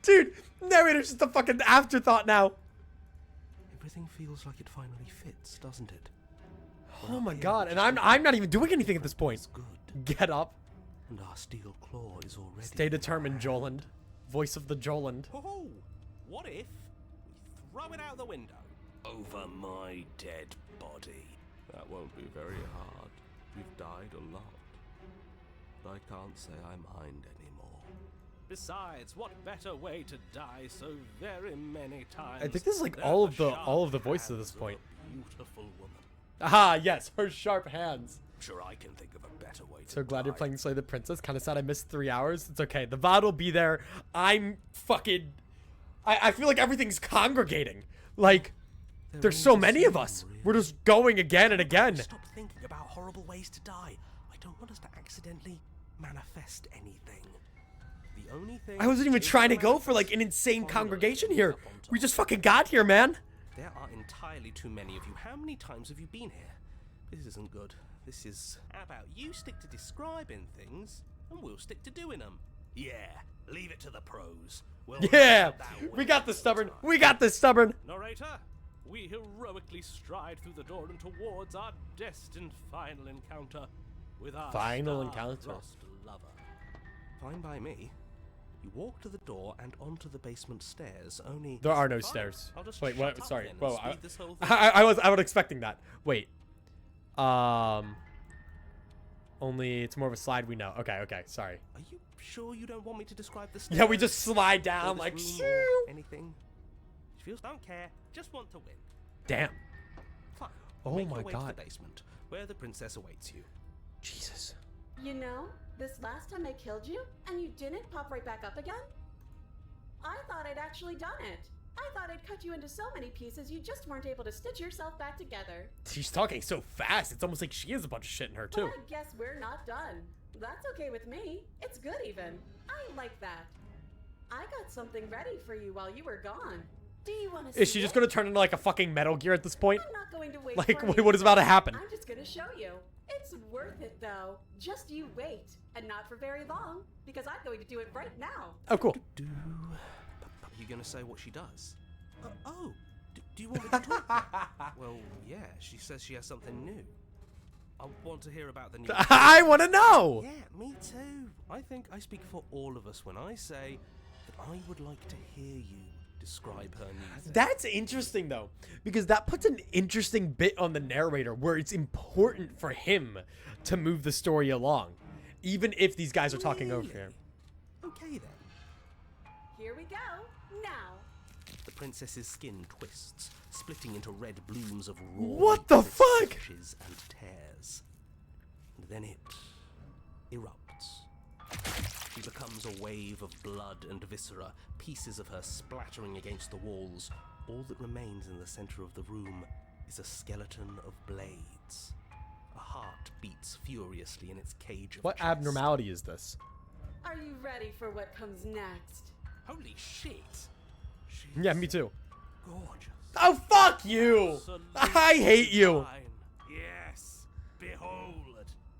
Dude, narrator's just a fucking afterthought now. Everything feels like it finally fits, doesn't it? Oh my god, and I'm not even doing anything at this point. Good. Get up. And our steel claw is already... Stay determined, Joland. Voice of the Joland. Oh, what if we throw it out the window? Over my dead body. That won't be very hard. We've died a lot. But I can't say I mind anymore. Besides, what better way to die so very many times? I think this is like than all the of the sharp voices at hands this point. A beautiful woman. Ah, yes, her sharp hands. I'm sure I can think of a better way to So glad die. you're playing Slay the Princess. Kind of sad I missed 3 hours. It's okay. The VOD will be there. I'm fucking... I feel like everything's congregating. Like, there's so many of us. We're just going again and again. Stop thinking about horrible ways to die. I don't want us to accidentally manifest anything. The only thing... I wasn't even trying to go for like an insane congregation here. We just fucking got here, man. There are entirely too many of you. How many times have you been here? This isn't good. This is... How about you stick to describing things, and we'll stick to doing them. Yeah, leave it to the pros. We'll Yeah, that we way got this, all the stubborn. time. We got this, stubborn. Narrator, we heroically stride through the door and towards our destined final encounter with our Final star-crossed encounter. lover. Fine by me. You walk to the door and onto the basement stairs, only... There are no Fine. stairs. I'll just Wait, shut what? up Sorry. then and Whoa, speed this whole thing. I was expecting that. Wait. Only it's more of a slide we know. Okay, sorry. Are you sure you don't want me to describe the stairs? Yeah, we just slide Or down this like room shoo. or anything? She feels... Don't care. Just want to win. Damn. Fine. Oh Make my your way God. to the basement, where the princess awaits you. Jesus. You know, this last time I killed you, and you didn't pop right back up again? I thought I'd actually done it. I thought I'd cut you into so many pieces you just weren't able to stitch yourself back together. She's talking so fast. It's almost like she has a bunch of shit in her too. But I guess we're not done. That's okay with me. It's good even. I like that. I got something ready for you while you were gone. Do you want to see Is she just gonna turn into like a fucking Metal Gear at this point? I'm not going to wait Like, for you. what is about to happen? I'm just gonna show you. It's worth it though. Just you wait. And not for very long, because I'm going to do it right now. Oh, cool. Are you going to say what she does? Do you want me to talk? Well, yeah, she says she has something new. I want to hear about the new... I want to know. Yeah, me too. I think I speak for all of us when I say that I would like to hear you describe her new thing. That's interesting though, because that puts an interesting bit on the narrator where it's important for him to move the story along, even if these guys are talking over him. Okay then. Here we go. Now. The princess's skin twists, splitting into red blooms of raw What the fuck? stitches and tears. And then it erupts. She becomes a wave of blood and viscera, pieces of her splattering against the walls. All that remains in the center of the room is a skeleton of blades. A heart beats furiously in its cage of What chest. abnormality is this? Are you ready for what comes next? Holy shit. Yeah, me too. Gorgeous. Oh, fuck you! I hate you. Fine. Yes. Behold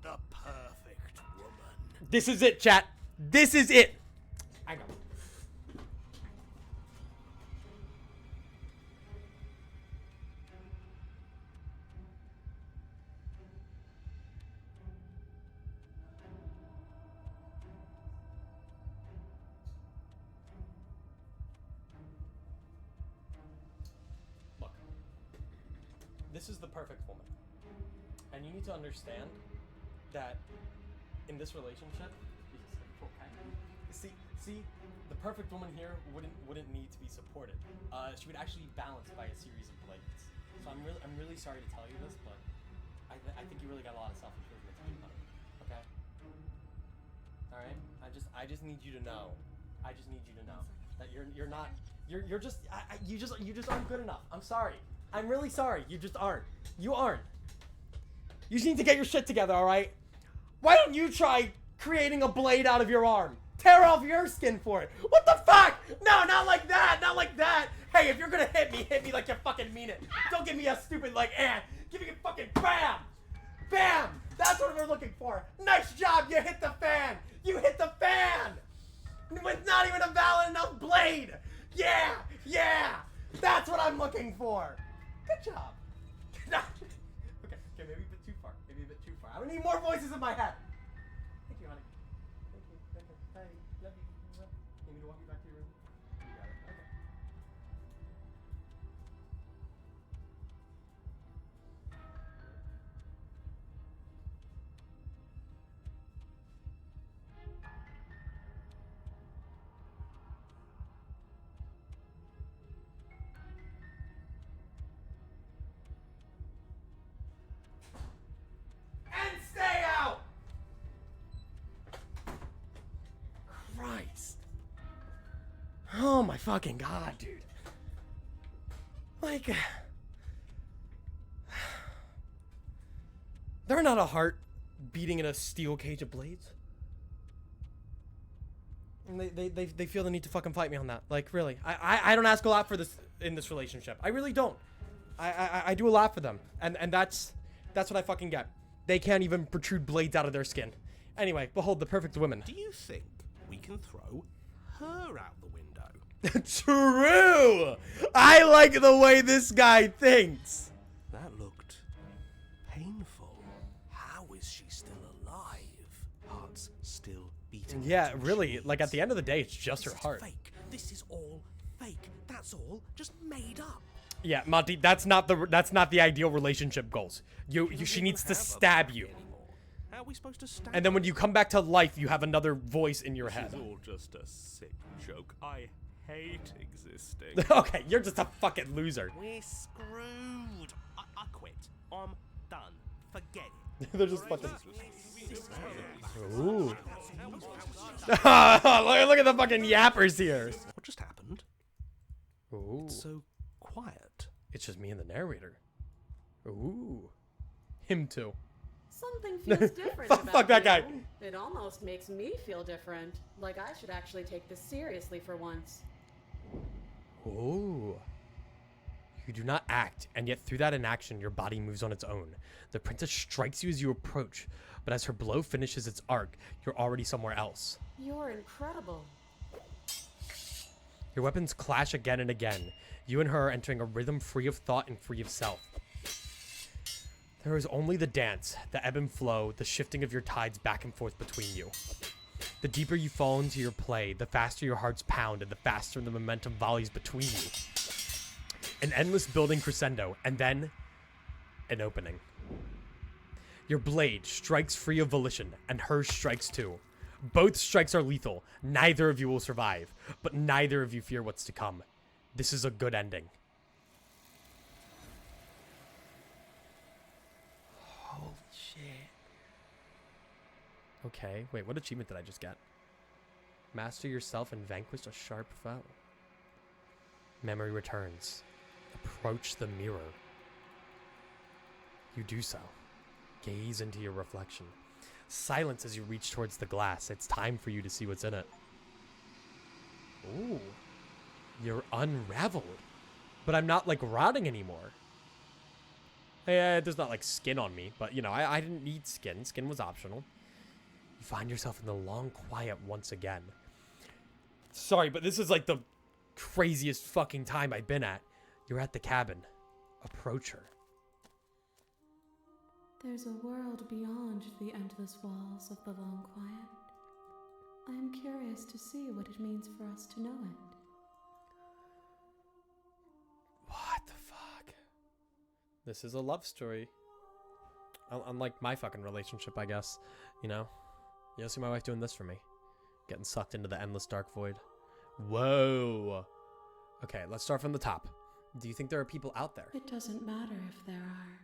the perfect woman. This is it, chat. This is it. Hang on. Look. This is the perfect woman. And you need to understand that in this relationship, see, the perfect woman here wouldn't need to be supported. She would actually be balanced by a series of blades. So I'm really sorry to tell you this, but I think you really got a lot of self-improvement to do, honey. Okay? All right? I just need you to know. I just need you to know that you're not you just aren't good enough. I'm sorry. I'm really sorry. You just aren't. You aren't. You just need to get your shit together, all right? Why don't you try creating a blade out of your arm? Tear off your skin for it. What the fuck? No, not like that. Not like that. Hey, if you're gonna hit me like you fucking mean it. Don't give me a stupid like, give me a fucking bam. Bam. That's what we're looking for. Nice job. You hit the fan. You hit the fan. With not even a valid enough blade. Yeah. That's what I'm looking for. Good job. Okay, maybe a bit too far. I need more voices in my head. Thank you, honey. Thank you. Hey, love you. Need me to walk you back to your room? You got it. Okay. And stay out! Christ. Oh my fucking god, dude. Like, they're not a heart beating in a steel cage of blades. And they feel the need to fucking fight me on that. Like, really. I don't ask a lot for this in this relationship. I really don't. I do a lot for them. And that's what I fucking get. They can't even protrude blades out of their skin. Anyway, behold the perfect woman. Do you think we can throw her out the window? True! I like the way this guy thinks. That looked painful. How is she still alive? Heart's still beating. Yeah, really, like at the end of the day, it's just her heart. Fake. This is all fake. That's all just made up. Yeah, Monty, that's not the ideal relationship goals. She needs to stab you. How are we supposed to stab? And then when you come back to life, you have another voice in your head. This is all just a sick joke. I hate existing. Okay, you're just a fucking loser. We're screwed. I quit. I'm done. Forget it. They're just fucking. Ooh. Look at the fucking yappers here. What just happened? Ooh. It's so quiet. It's just me and the narrator. Ooh. Him too. Something feels different Fuck about that you. guy. It almost makes me feel different. Like I should actually take this seriously for once. Ooh. You do not act, and yet through that inaction, your body moves on its own. The princess strikes you as you approach, but as her blow finishes its arc, you're already somewhere else. You're incredible. Your weapons clash again and again. You and her are entering a rhythm free of thought and free of self. There is only the dance, the ebb and flow, the shifting of your tides back and forth between you. The deeper you fall into your play, the faster your hearts pound and the faster the momentum volleys between you. An endless building crescendo, and then an opening. Your blade strikes free of volition, and hers strikes too. Both strikes are lethal. Neither of you will survive, but neither of you fear what's to come. This is a good ending. Holy shit. Okay, wait, what achievement did I just get? Master yourself and vanquish a sharp foe. Memory returns. Approach the mirror. You do so. Gaze into your reflection. Silence as you reach towards the glass. It's time for you to see what's in it. Ooh. You're unraveled. But I'm not, like, rotting anymore. There's not, like, skin on me. But, you know, I didn't need skin. Skin was optional. You find yourself in the long quiet once again. Sorry, but this is, like, the craziest fucking time I've been at. You're at the cabin. Approach her. There's a world beyond the endless walls of the long quiet. I am curious to see what it means for us to know it. What the fuck? This is a love story. Unlike my fucking relationship, I guess. You know? You don't see my wife doing this for me. Getting sucked into the endless dark void. Whoa. Okay, let's start from the top. Do you think there are people out there? It doesn't matter if there are.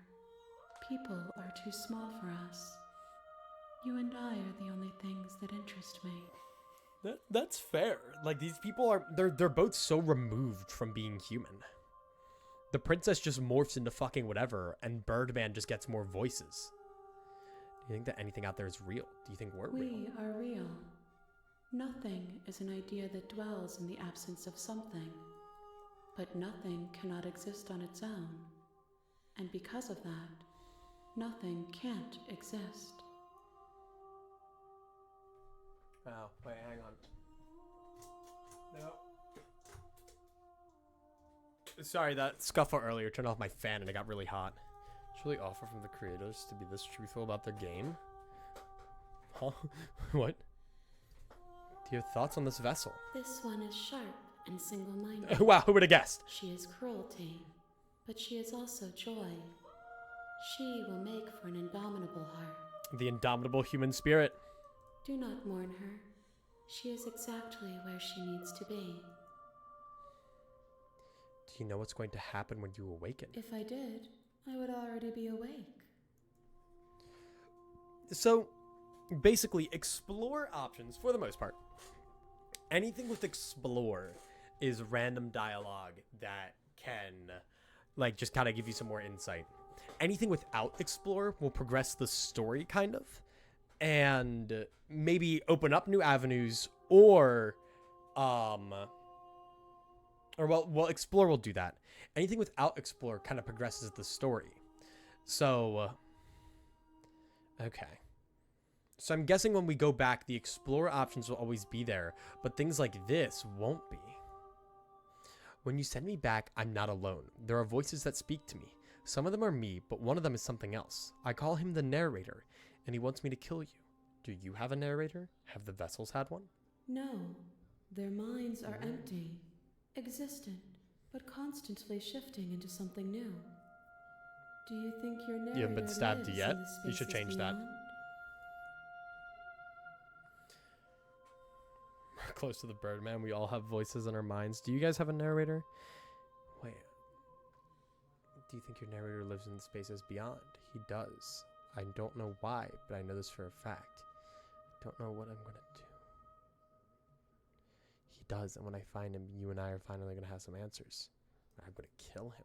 People are too small for us. You and I are the only things that interest me. That's fair. Like, these people are... They're both so removed from being human. The princess just morphs into fucking whatever, and Birdman just gets more voices. Do you think that anything out there is real? Do you think we're real? We are real. Nothing is an idea that dwells in the absence of something. But nothing cannot exist on its own. And because of that, nothing can't exist. Oh, wait, hang on. No. Sorry, that scuffle earlier turned off my fan and it got really hot. It's really awful from the creators to be this truthful about their game. Huh? What? Do you have thoughts on this vessel? This one is sharp and single-minded. Wow, who would have guessed? She is cruelty, but she is also joy. She will make for an indomitable heart. The indomitable human spirit. Do not mourn her. She is exactly where she needs to be. Do you know what's going to happen when you awaken? If I did, I would already be awake. So, basically, explore options, for the most part. Anything with explore is random dialogue that can, like, just kind of give you some more insight. Anything without explore will progress the story, kind of, and maybe open up new avenues, or explore will do that. Anything without explore kind of progresses the story. So, okay. So I'm guessing when we go back, the explore options will always be there, but things like this won't be. When you send me back, I'm not alone. There are voices that speak to me. Some of them are me, but one of them is something else. I call him the narrator, and he wants me to kill you. Do you have a narrator? Have the vessels had one? No, their minds are empty, existent, but constantly shifting into something new. Do you think your narrator You haven't been stabbed lives yet? in the You should spaces change that. beyond? Close to the Birdman, we all have voices in our minds. Do you guys have a narrator? Wait. Do you think your narrator lives in the spaces beyond? He does. I don't know why, but I know this for a fact. I don't know what I'm gonna do. He does, and when I find him, you and I are finally gonna have some answers. I'm gonna kill him.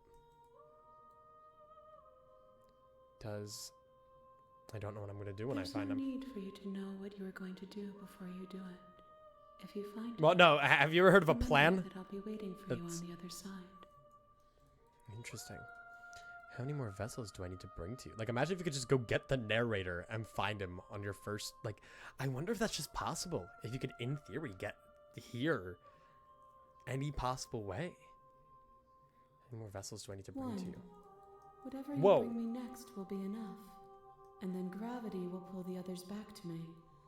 Does... I don't know what I'm gonna do when I find him. There's no need for you to know what you are going to do before you do it. If you find Well, it, no, have you ever heard of a remember plan? that I'll be waiting for you on the other side. Interesting. How many more vessels do I need to bring to you? Like, imagine if you could just go get the narrator and find him on your first... Like, I wonder if that's just possible. If you could, in theory, get here any possible way. How many more vessels do I need to bring to you? Whatever you Whoa. bring me next will be enough. And then gravity will pull the others back to me.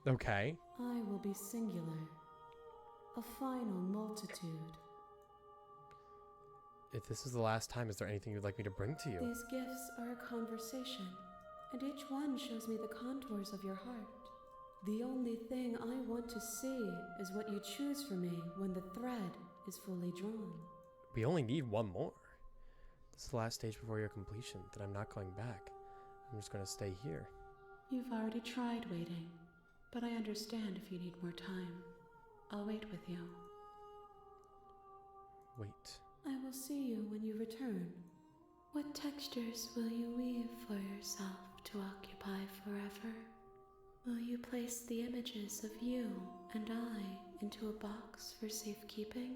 Okay. I will be singular. A final multitude. If this is the last time, is there anything you'd like me to bring to you? These gifts are a conversation, and each one shows me the contours of your heart. The only thing I want to see is what you choose for me when the thread is fully drawn. We only need one more. This is the last stage before your completion, then I'm not going back. I'm just going to stay here. You've already tried waiting, but I understand if you need more time. I'll wait with you. Wait. I will see you when you return. What textures will you weave for yourself to occupy forever? Will you place the images of you and I into a box for safekeeping?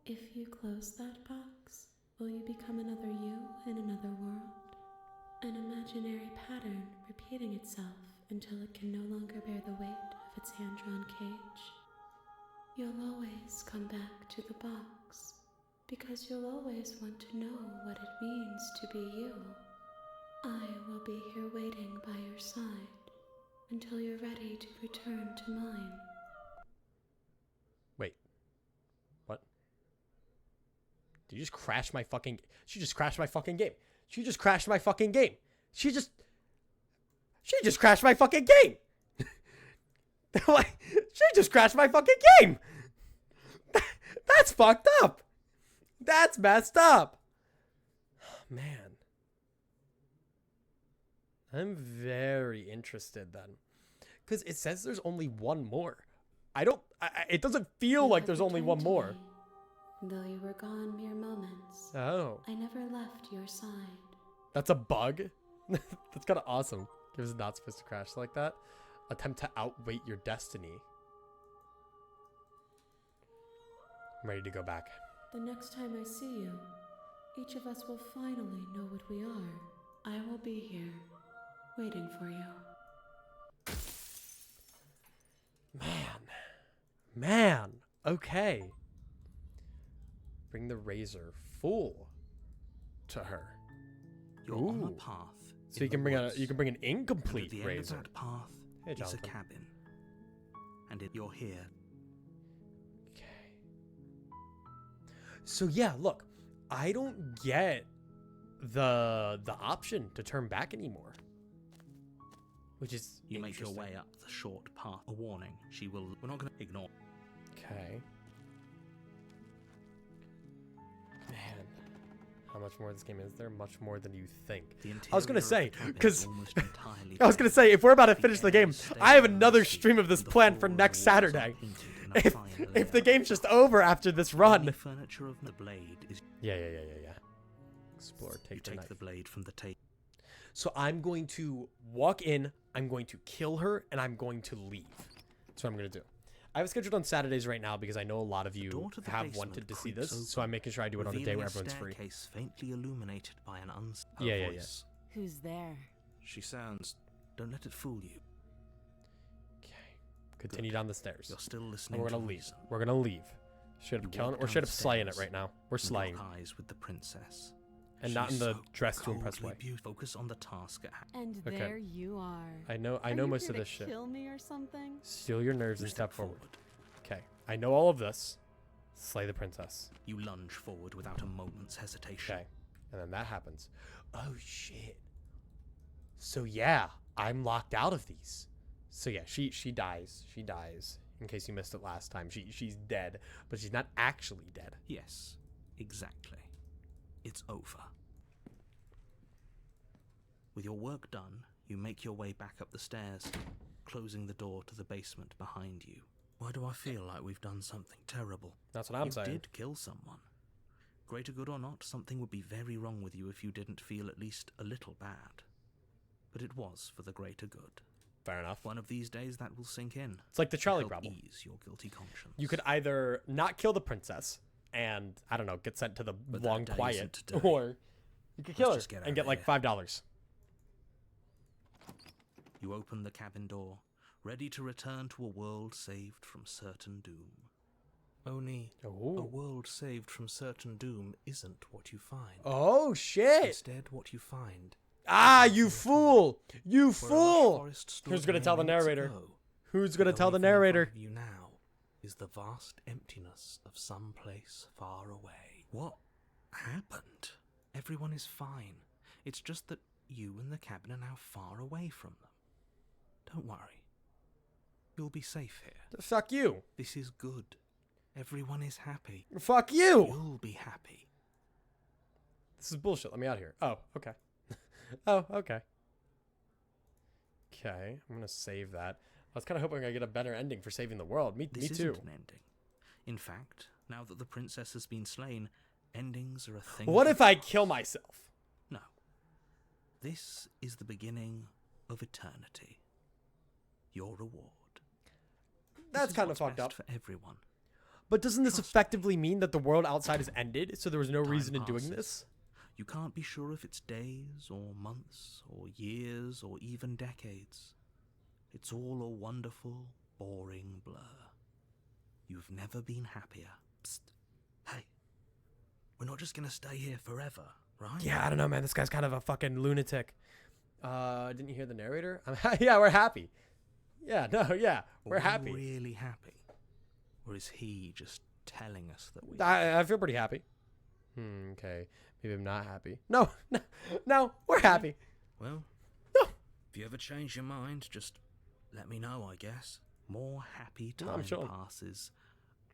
If you close that box, will you become another you in another world? An imaginary pattern repeating itself until it can no longer bear the weight of its hand-drawn cage? You'll always come back to the box, because you'll always want to know what it means to be you. I will be here waiting by your side until you're ready to return to mine. Wait. What? Did you just crash my fucking... She just crashed my fucking game. She just crashed my fucking game. She just crashed my fucking game. She just crashed my fucking game. That's fucked up. That's messed up. Man. I'm very interested then. Because it says there's only one more. It doesn't feel like there's only one more. Though you were gone mere moments, Oh. I never left your side. That's a bug? That's kind of awesome. It was not supposed to crash like that. Attempt to outweight your destiny. I'm ready to go back. The next time I see you, each of us will finally know what we are. I will be here, waiting for you. Man. Okay. Bring the razor full to her. You're on a path. So you can bring an incomplete and at the razor. End of that path Hey, is a Jonathan. cabin, and you're here. Okay. So yeah, look, I don't get the option to turn back anymore, which is You make your way up the short path. A warning: we're not going to ignore. Okay. Man, how much more of this game is there? Much more than you think. I was gonna say, because if we're about to finish the game, I have another stream of this planned for next Saturday. If the game's just over after this run. Furniture of the blade is. Yeah. Explore. Take the knife. The blade from the table. So I'm going to walk in. I'm going to kill her, and I'm going to leave. That's what I'm gonna do. I have it scheduled on Saturdays right now because I know a lot of you have wanted to see this, so I'm making sure I do it on a day where everyone's free. Faintly illuminated by an Yeah. Who's there? She sounds. Don't let it fool you. Okay. Continue down the stairs. You're still listening. And we're gonna leave. We're gonna leave. Straight up killing it. We're straight up slaying it right now. We're slaying. Eyes with the princess. and not in She's the so dress to impress way. Focus on the task at hand. And Okay. there you are. I know Are most you of here this to shit. Kill me or something? Steal your nerves You and step step forward. Okay, I know all of this. Slay the princess. You lunge forward without a moment's hesitation. Okay, and then that happens. Oh shit. So yeah, I'm locked out of these. So yeah, she dies. She dies. In case you missed it last time, she's dead, but she's not actually dead. Yes, exactly. It's over. With your work done, you make your way back up the stairs, closing the door to the basement behind you. Why do I feel like we've done something terrible? That's what I'm you saying. You did kill someone. Greater good or not, something would be very wrong with you if you didn't feel at least a little bad. But it was for the greater good. Fair enough. One of these days that will sink in. It's like the Charlie help problem. Ease your guilty conscience. You could either not kill the princess and, I don't know, get sent to the But long that day quiet, isn't today. or you could kill Let's just her get and out get of like here. $5. You open the cabin door, ready to return to a world saved from certain doom. Only a world saved from certain doom isn't what you find. Oh shit! Instead, what you find. Ah, you fool! You Where a fool! forest stood Who's gonna tell the minutes narrator? ago, Who's gonna the tell the only thing in front narrator? of you now is the vast emptiness of some place far away. What happened? Everyone is fine. It's just that you and the cabin are now far away from them. Don't worry. You'll be safe here. Fuck you. This is good. Everyone is happy. Fuck you. You'll be happy. This is bullshit. Let me out of here. Oh, okay. Oh, okay. Okay, I'm gonna save that. I was kind of hoping I get a better ending for saving the world. Me This too. isn't an ending. In fact, now that the princess has been slain, endings are a thing. What of if the I past. kill myself? No. This is the beginning of eternity. Your reward. That's This is kind of what's fucked best up. for everyone. But doesn't this Trust effectively mean that the world outside has ended, so there was no Time reason in doing passes. this? You can't be sure if it's days or months or years or even decades. It's all a wonderful, boring blur. You've never been happier. Psst. Hey, we're not just gonna stay here forever, right? Yeah, I don't know, man. This guy's kind of a fucking lunatic. Didn't you hear the narrator? Yeah, we're happy. Yeah, no, yeah, we're Are we happy. really happy? Or is he just telling us that we... I feel pretty happy. Okay. Maybe I'm not happy. No, no, we're happy. Well, No. if you ever change your mind, just let me know, I guess. More happy No, time I'm sure. passes,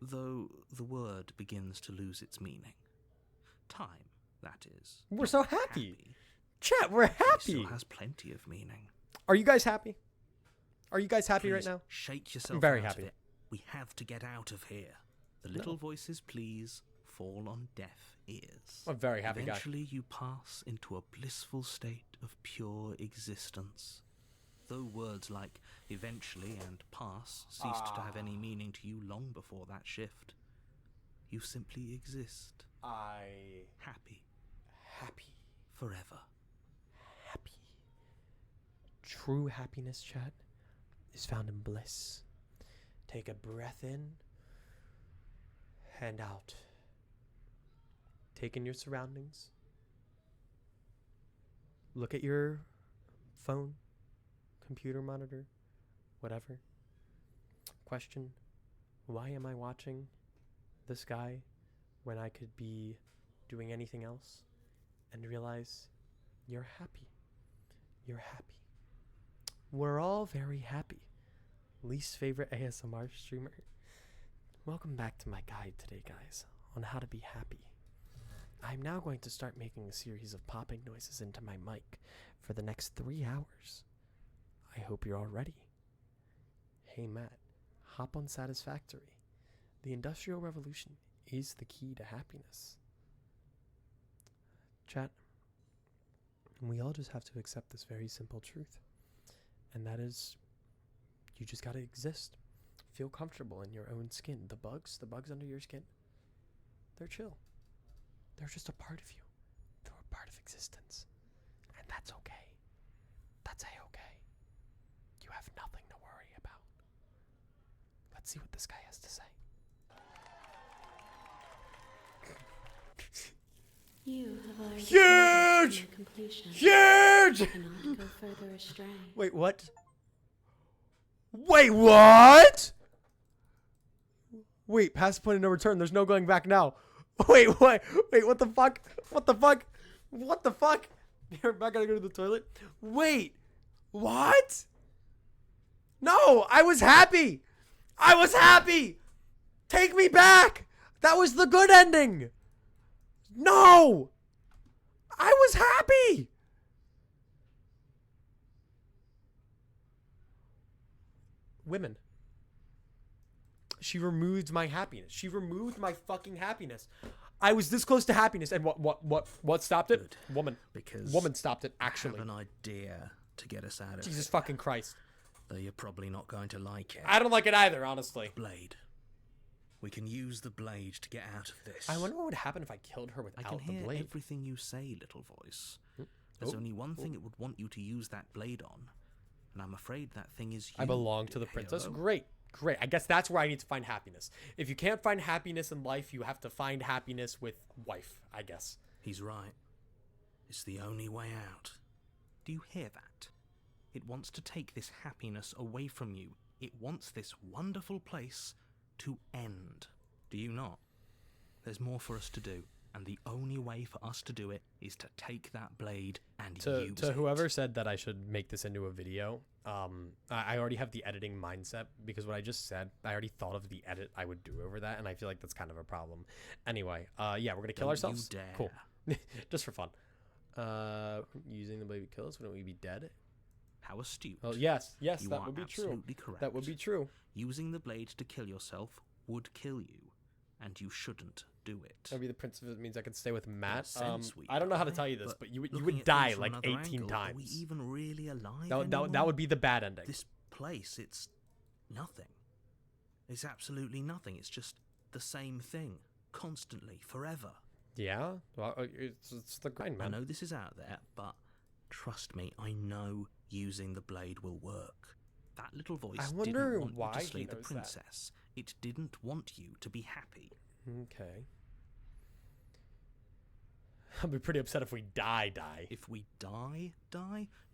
though the word begins to lose its meaning. Time, that is. We're so happy. Chat, we're happy. It still has plenty of meaning. Are you guys happy? Are you guys happy right Please now? Shake yourself I'm very out happy. of it. We have to get out of here. The little voices, please, fall on deaf ears. I'm a very happy guy. Eventually you pass into a blissful state of pure existence. Though words like eventually and pass ceased to have any meaning to you long before that shift, you simply exist. Happy. Forever. Happy. True happiness, chat, is found in bliss. Take a breath in and out. Take in your surroundings. Look at your phone, computer monitor, whatever. Question, why am I watching this guy when I could be doing anything else? And realize you're happy. You're happy. We're all very happy. Least favorite ASMR streamer. Welcome back to my guide today, guys, on how to be happy. I'm now going to start making a series of popping noises into my mic for the next 3 hours. I hope you're all ready. Hey Matt, hop on Satisfactory. The Industrial Revolution is the key to happiness. Chat, we all just have to accept this very simple truth, and that is, you just gotta exist. Feel comfortable in your own skin. The bugs under your skin, they're chill. They're just a part of you. They're a part of existence. And that's okay. That's a-okay. You have nothing to worry about. Let's see what this guy has to say. You have already Huge! committed to my completion. Huge! You cannot go further astray. Wait, what? Wait, what? Wait, past the point of no return. There's no going back now. Wait, what? Wait, what the fuck? What the fuck? What the fuck? You're back. Gotta go to the toilet. Wait, what? No, I was happy. I was happy. Take me back. That was the good ending. No, I was happy. Women. She removed my happiness. She removed my fucking happiness. I was this close to happiness, and what stopped it? Good. Woman. Because Woman stopped it. Actually, I have an idea to get us out of Jesus it, fucking Christ. though you're probably not going to like it. I don't like it either, honestly. Blade. We can use the blade to get out of this. I wonder what would happen if I killed her I without can the hear blade. everything you say, little voice. There's only one thing it would want you to use that blade on, and I'm afraid that thing is you. I belong to the princess. hero. Great. Great. I guess that's where I need to find happiness. If you can't find happiness in life, you have to find happiness with wife, I guess. He's right. It's the only way out. Do you hear that? It wants to take this happiness away from you. It wants this wonderful place to end. Do you not? There's more for us to do, and the only way for us to do it is to take that blade and use it. To whoever said that I should make this into a video, I already have the editing mindset, because what I just said, I already thought of the edit I would do over that, and I feel like that's kind of a problem. Anyway, yeah, we're gonna kill ourselves. You dare. Cool. Just for fun. Using the blade to kill us, wouldn't we be dead? How astute. Oh yes, yes, You that are would be true. absolutely correct. That would be true. Using the blade to kill yourself would kill you, and you shouldn't do it. That'd be the prince if it means I could stay with Matt. Sense, sweet I don't know how to guy, tell you this, but you looking would at die things from like another 18 angle, Are we times. even really alive That anymore? would be the bad ending. This place, it's nothing. It's absolutely nothing. It's just the same thing, constantly, forever. Yeah, well, it's the grind, I man. know this is out there, but trust me, I know using the blade will work. That little voice I wonder didn't want why you he to slay the knows that. princess. It didn't want you to be happy. Okay. I'll be pretty upset if we die. If we die,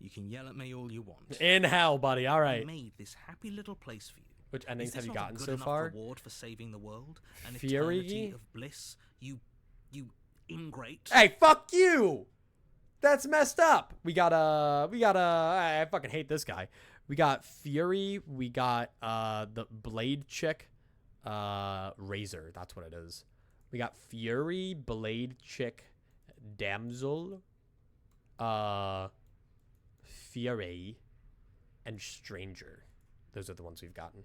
you can yell at me all you want. In hell, buddy. All I right. made this happy little place for you. Which Is endings this have you not a gotten good so enough far? reward for saving the world? An Fury? eternity of bliss? You ingrate. Hey, fuck you! That's messed up. We got I fucking hate this guy. We got Fury. We got the Blade chick, Razor. That's what it is. We got Fury, Blade chick, Damsel, Fury, and Stranger. Those are the ones we've gotten.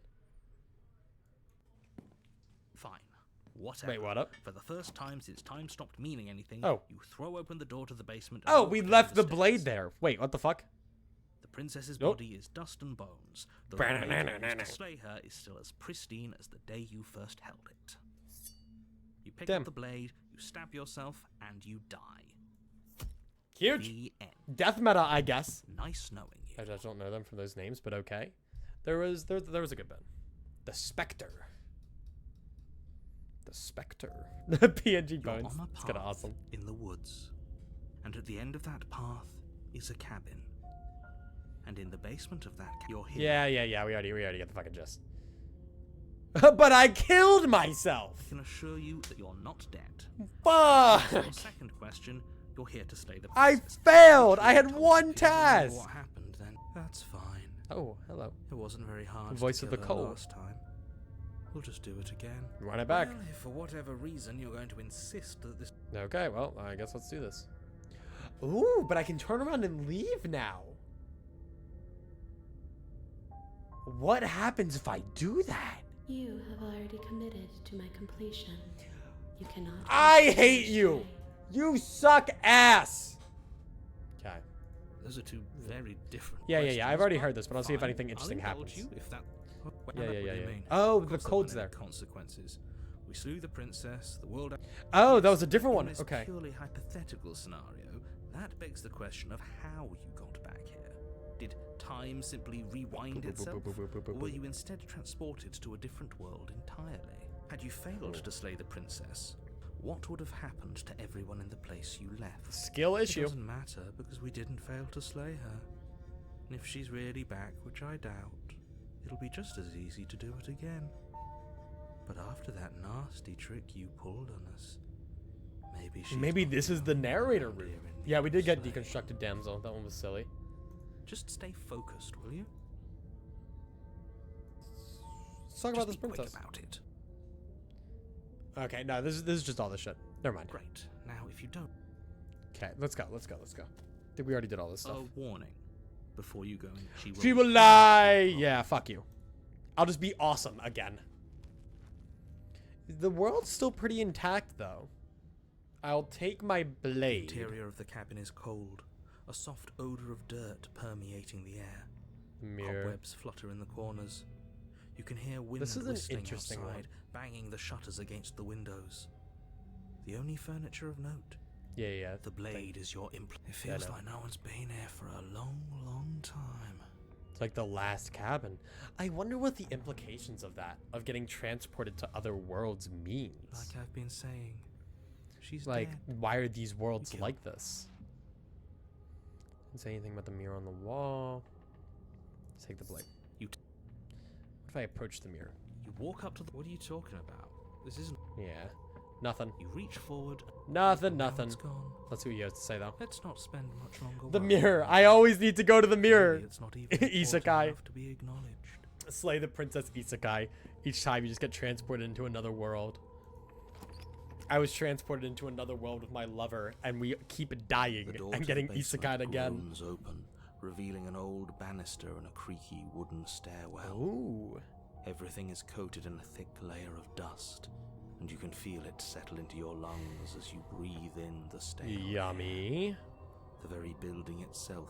Fine. Whatever. Wait, what up? For the first time since time stopped meaning anything, Oh. you throw open the door to the basement. And Oh, walk we down left the stairs. blade there. Wait, what the fuck? The princess's Nope. body is dust and bones. The blade used to slay her is still as pristine as the day you first held it. You pick Damn. up the blade, you stab yourself, and you die. Huge. The end. Death meta, I guess. Nice knowing you. I just don't know them from those names, but okay. There was a good bit. The Spectre. The Spectre. The PNG You're bones. on a It's kind of path awesome. in the woods, and at the end of that path is a cabin. And in the basement of that, you're here. Yeah. We already got the fucking gist. But I killed myself. I can assure you that you're not dead. Fuck. Your second question, you're here to slay the I princess. failed. I had Told one me if you remember task. What happened then? That's fine. Oh, hello. It wasn't very hard. Voice to of the kill her cold. last time. We'll just do it again. Run it back. Well, if for whatever reason you're going to insist that this. Okay, well, I guess let's do this. Ooh, but I can turn around and leave now. What happens if I do that? You have already committed to my completion. You cannot. I go further hate you. astray. You suck ass. Okay. Those are two very different. Yeah. questions, I've already but heard this, but I'll see if fine. anything interesting I'll indulge happens. You if that. Yeah. What do you mean? Oh, Of the course there code's weren't any there. Consequences. We slew the princess. The world. Oh, that was a different In one. this Okay. purely hypothetical scenario, that begs the question of how you got back here. Did time simply rewind itself, or were you instead transported to a different world entirely? Had you failed to slay the princess, what would have happened to everyone in the place you left? Skill issue. It doesn't matter because we didn't fail to slay her. And if she's really back, which I doubt, it'll be just as easy to do it again. But after that nasty trick you pulled on us, maybe this is the narrator route. Yeah, we did get deconstructed Damsel. That one was silly. Just stay focused, will you? Let's talk about this Be quick princess. about it. Okay, no, this is just all this shit. Never mind. Great. Now, if you don't... Okay, let's go. I think we already did all this stuff. A warning. Before you go in, She will lie! Yeah, fuck you. I'll just be awesome again. The world's still pretty intact, though. I'll take my blade. The interior of the cabin is cold. A soft odor of dirt permeating the air. Mirror. Cobwebs flutter in the corners. You can hear wind This is an whistling interesting outside, one. banging the shutters against the windows. The only furniture of note. Yeah. The blade is your implement. It feels like no one's been here for a long, long time. It's like the last cabin. I wonder what the implications of that, of getting transported to other worlds, means. Like I've been saying, she's like, dead. why are these worlds like this? Didn't say anything about the mirror on the wall. Let's take the blade. What if I approach the mirror? You walk up to the... What are you talking about? This isn't... Yeah. Nothing. You reach forward. Nothing. It's gone. Let's see what you have to say, though. Let's not spend much longer. The mirror. I always need to go to the mirror. Maybe it's not even Isekai. enough to be acknowledged. Slay the princess Isekai. Each time you just get transported into another world. I was transported into another world with my lover, and we keep dying and getting isekai'd again. Groans open, revealing an old banister and a creaky wooden stairwell. Ooh. Everything is coated in a thick layer of dust, and you can feel it settle into your lungs as you breathe in the stale Yummy. air. The very building itself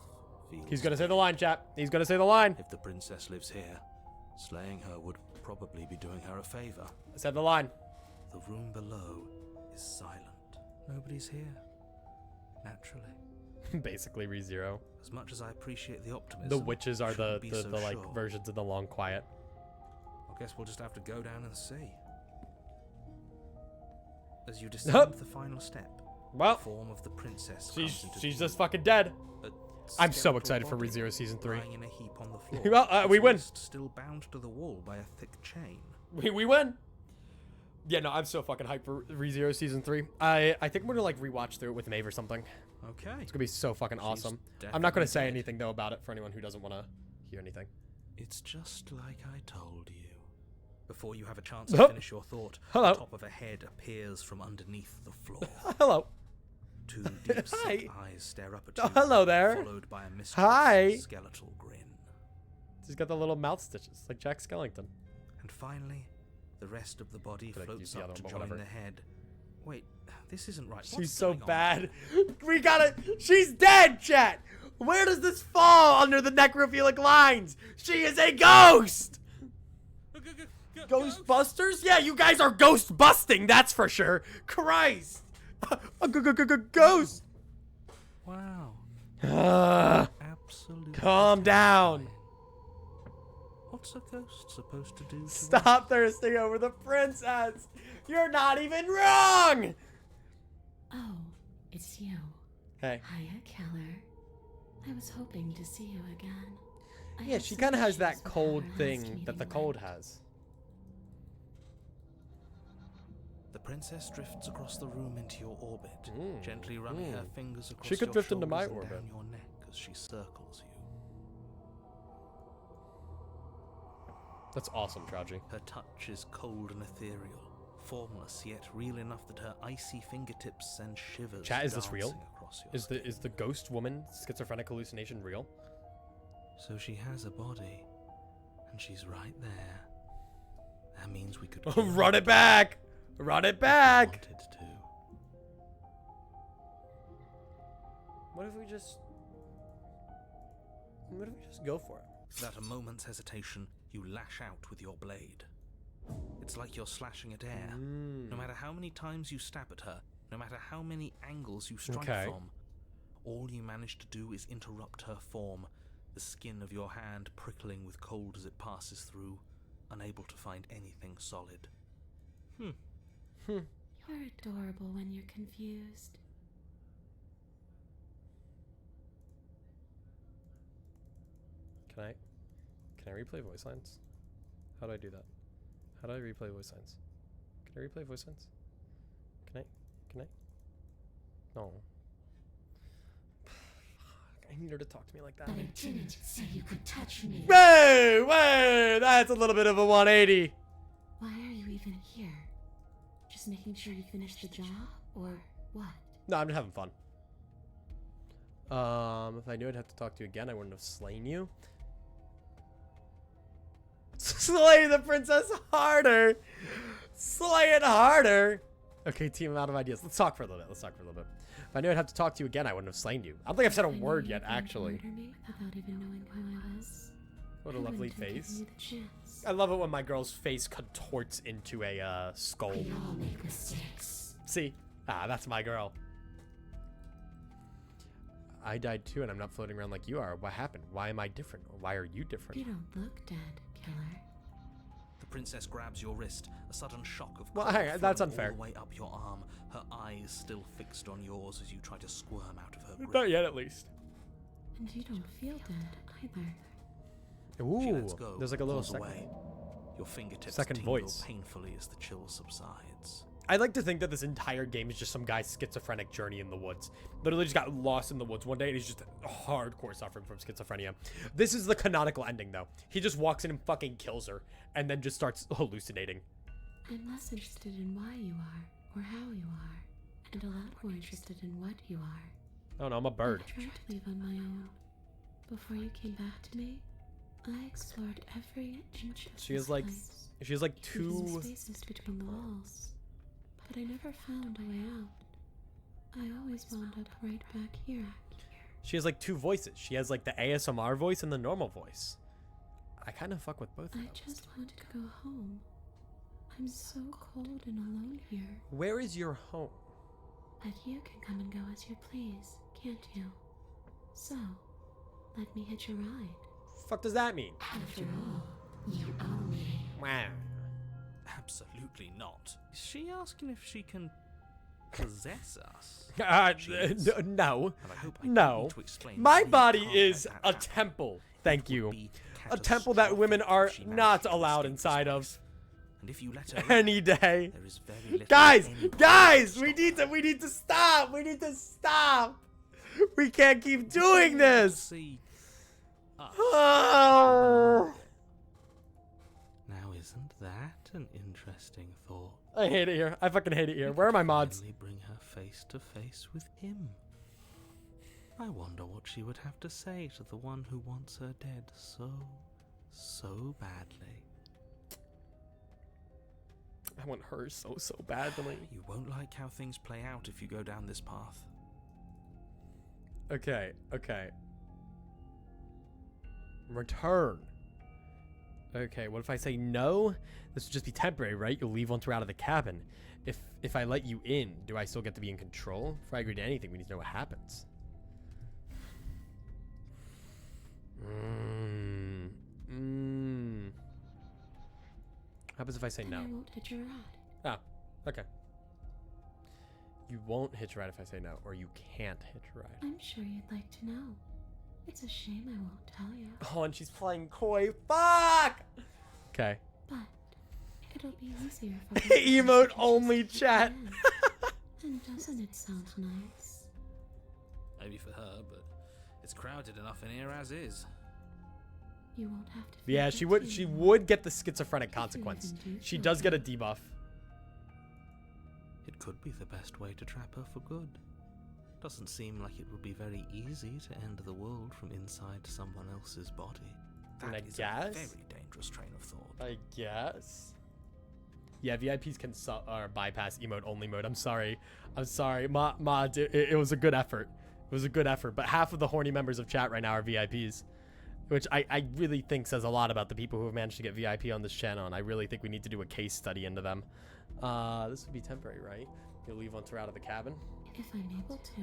feels... He's gonna say the line, chap. He's gonna say the line. If the princess lives here, slaying her would probably be doing her a favor. I said the line. The room below is silent. Nobody's here. Naturally. Basically ReZero. As much as I appreciate the optimism, The witches are the like sure. versions of the long quiet. I guess we'll just have to go down and see. As you descend the final step, well, the form of the princess she's just fucking dead. I'm so excited for body ReZero Season 3. lying in a heap on the floor. Well, we win. Its wrist still bound to the wall by a thick chain. We win. Yeah, no, I'm so fucking hyped for ReZero Season 3. I think I'm gonna like rewatch through it with Maeve or something. Okay. It's gonna be so fucking awesome. I'm not gonna say anything though about it for anyone who doesn't want to hear anything. It's just like I told you. Before you have a chance to finish your thought, Hello. the top of a head appears from underneath the floor. Hello. Two deep-set eyes stare up at you. Hello there. Followed by a mischievous skeletal grin. She's got the little mouth stitches, like Jack Skellington. And finally, the rest of the body floats up to join the head. Wait, this isn't right. She's so bad. We gotta... She's dead, chat! Where does this fall under the necrophilic lines? She is a ghost! Ghostbusters? Yeah, you guys are ghost busting, that's for sure. Christ! A ghost! Wow. Absolutely. Calm down. What's a ghost supposed to do? Stop thirsting over the princess. You're not even wrong. Oh, it's you. Hey. Hiya, Keller. I was hoping to see you again. Yeah, she kind of has that cold thing that the cold has. The princess drifts across the room into your orbit, gently running her fingers across She could your drift into my shoulders and orbit. down your neck as she circles you. That's awesome, Traji. Her touch is cold and ethereal, formless yet real enough that her icy fingertips send shivers. Chat, is this real? across your Is the ghost woman schizophrenic hallucination real? So she has a body, and she's right there. That means we could Run it back! Run it back! Wanted to. What if we just go for it? Without a moment's hesitation, you lash out with your blade. It's like you're slashing at air. No matter how many times you stab at her, no matter how many angles you strike from, all you manage to do is interrupt her form, the skin of your hand prickling with cold as it passes through, unable to find anything solid. You're You're adorable when you're confused. Can I replay voice lines? How do I do that? How do I replay voice lines? Can I replay voice lines? Can I? No. I need her to talk to me like that. But I didn't say you could touch me. Wait, that's a little bit of a 180. Why are you even here? Just making sure you finish the job, or what? No, I'm just having fun. If I knew I'd have to talk to you again, I wouldn't have slain you. Slay the princess harder. Slay it harder. Okay, team, I'm out of ideas. Let's talk for a little bit. If I knew I'd have to talk to you again, I wouldn't have slain you. I don't think I've said a word yet, actually. Me without even knowing who I was. What a I lovely wouldn't have given face. you the chance. I love it when my girl's face contorts into a skull. We all make mistakes. See? That's my girl. I died too, and I'm not floating around like you are. What happened? Why am I different? Or why are you different? You don't look dead, killer. The princess grabs your wrist, a sudden shock of Well, cold hang on, that's flowing unfair. all the way up your arm, her eyes still fixed on yours as you try to squirm out of her grip. Not yet, at least. And you don't feel dead either. She Ooh, lets go, there's like a little pulls second. away. Your fingertips Second tingle voice. painfully as the chill subsides. I like to think that this entire game is just some guy's schizophrenic journey in the woods. Literally just got lost in the woods one day and he's just hardcore suffering from schizophrenia. This is the canonical ending, though. He just walks in and fucking kills her and then just starts hallucinating. I'm less interested in why you are, or how you are, and a lot more interested in what you are. Oh no, I'm a bird. I tried to leave on my own. Before you came back to me, I explored every inch of She this has like, place, she has like even two. spaces between the walls. But I never found a way out. I always wound up right back here. She has like two voices. She has like the ASMR voice and the normal voice. I kind of fuck with both of them. I just want to go home. I'm so cold and alone here. Where is your home? But you can come and go as you please, can't you? So, let me hitch a ride. Fuck does that mean? After all, you own me. Wow. Absolutely not. Is she asking if she can possess us? No. And I hope I No. don't need to explain My why body you can't is let that a happen. temple. Thank It you. would be A temple that women are catastrophic if she not managed to allowed escape inside this of place. And if you let her in, any day. there is very little Guys, anyone guys, can we stop need her. to stop. We need to stop. We can't keep doing this. See us. Oh. Now, isn't that an interesting thought? I hate it here. I fucking hate it here. Where are my mods? Finally bring her face to face with him. I wonder what she would have to say to the one who wants her dead so badly. I want her so badly. You won't like how things play out if you go down this path. Okay. Return. Okay, what if I say no? This would just be temporary, right? You'll leave once we're out of the cabin. If I let you in, do I still get to be in control? If I agree to anything, we need to know what happens. What happens if I say And no? I won't hitch a ride. Ah, okay. You won't hitch a ride if I say no, or you can't hitch a ride. I'm sure you'd like to know. It's a shame I won't tell you. Oh, and she's playing coy. Fuck! Okay. But it'll be easier for me to Emote just only keep chat. it in. And doesn't it sound nice? Maybe for her, but it's crowded enough in here as is. You won't have to. feel Yeah, she guilty anymore. would get the schizophrenic If you consequence. even do She feel does get a bad. debuff. It could be the best way to trap her for good. Doesn't seem like it would be very easy to end the world from inside someone else's body. And I That is guess- a very dangerous train of thought. I guess. Yeah, VIPs can bypass emote only mode. I'm sorry. Mods, it was a good effort. It was a good effort. But half of the horny members of chat right now are VIPs. Which I really think says a lot about the people who have managed to get VIP on this channel. And I really think we need to do a case study into them. This would be temporary, right? You'll leave once we're out of the cabin. If I'm able to.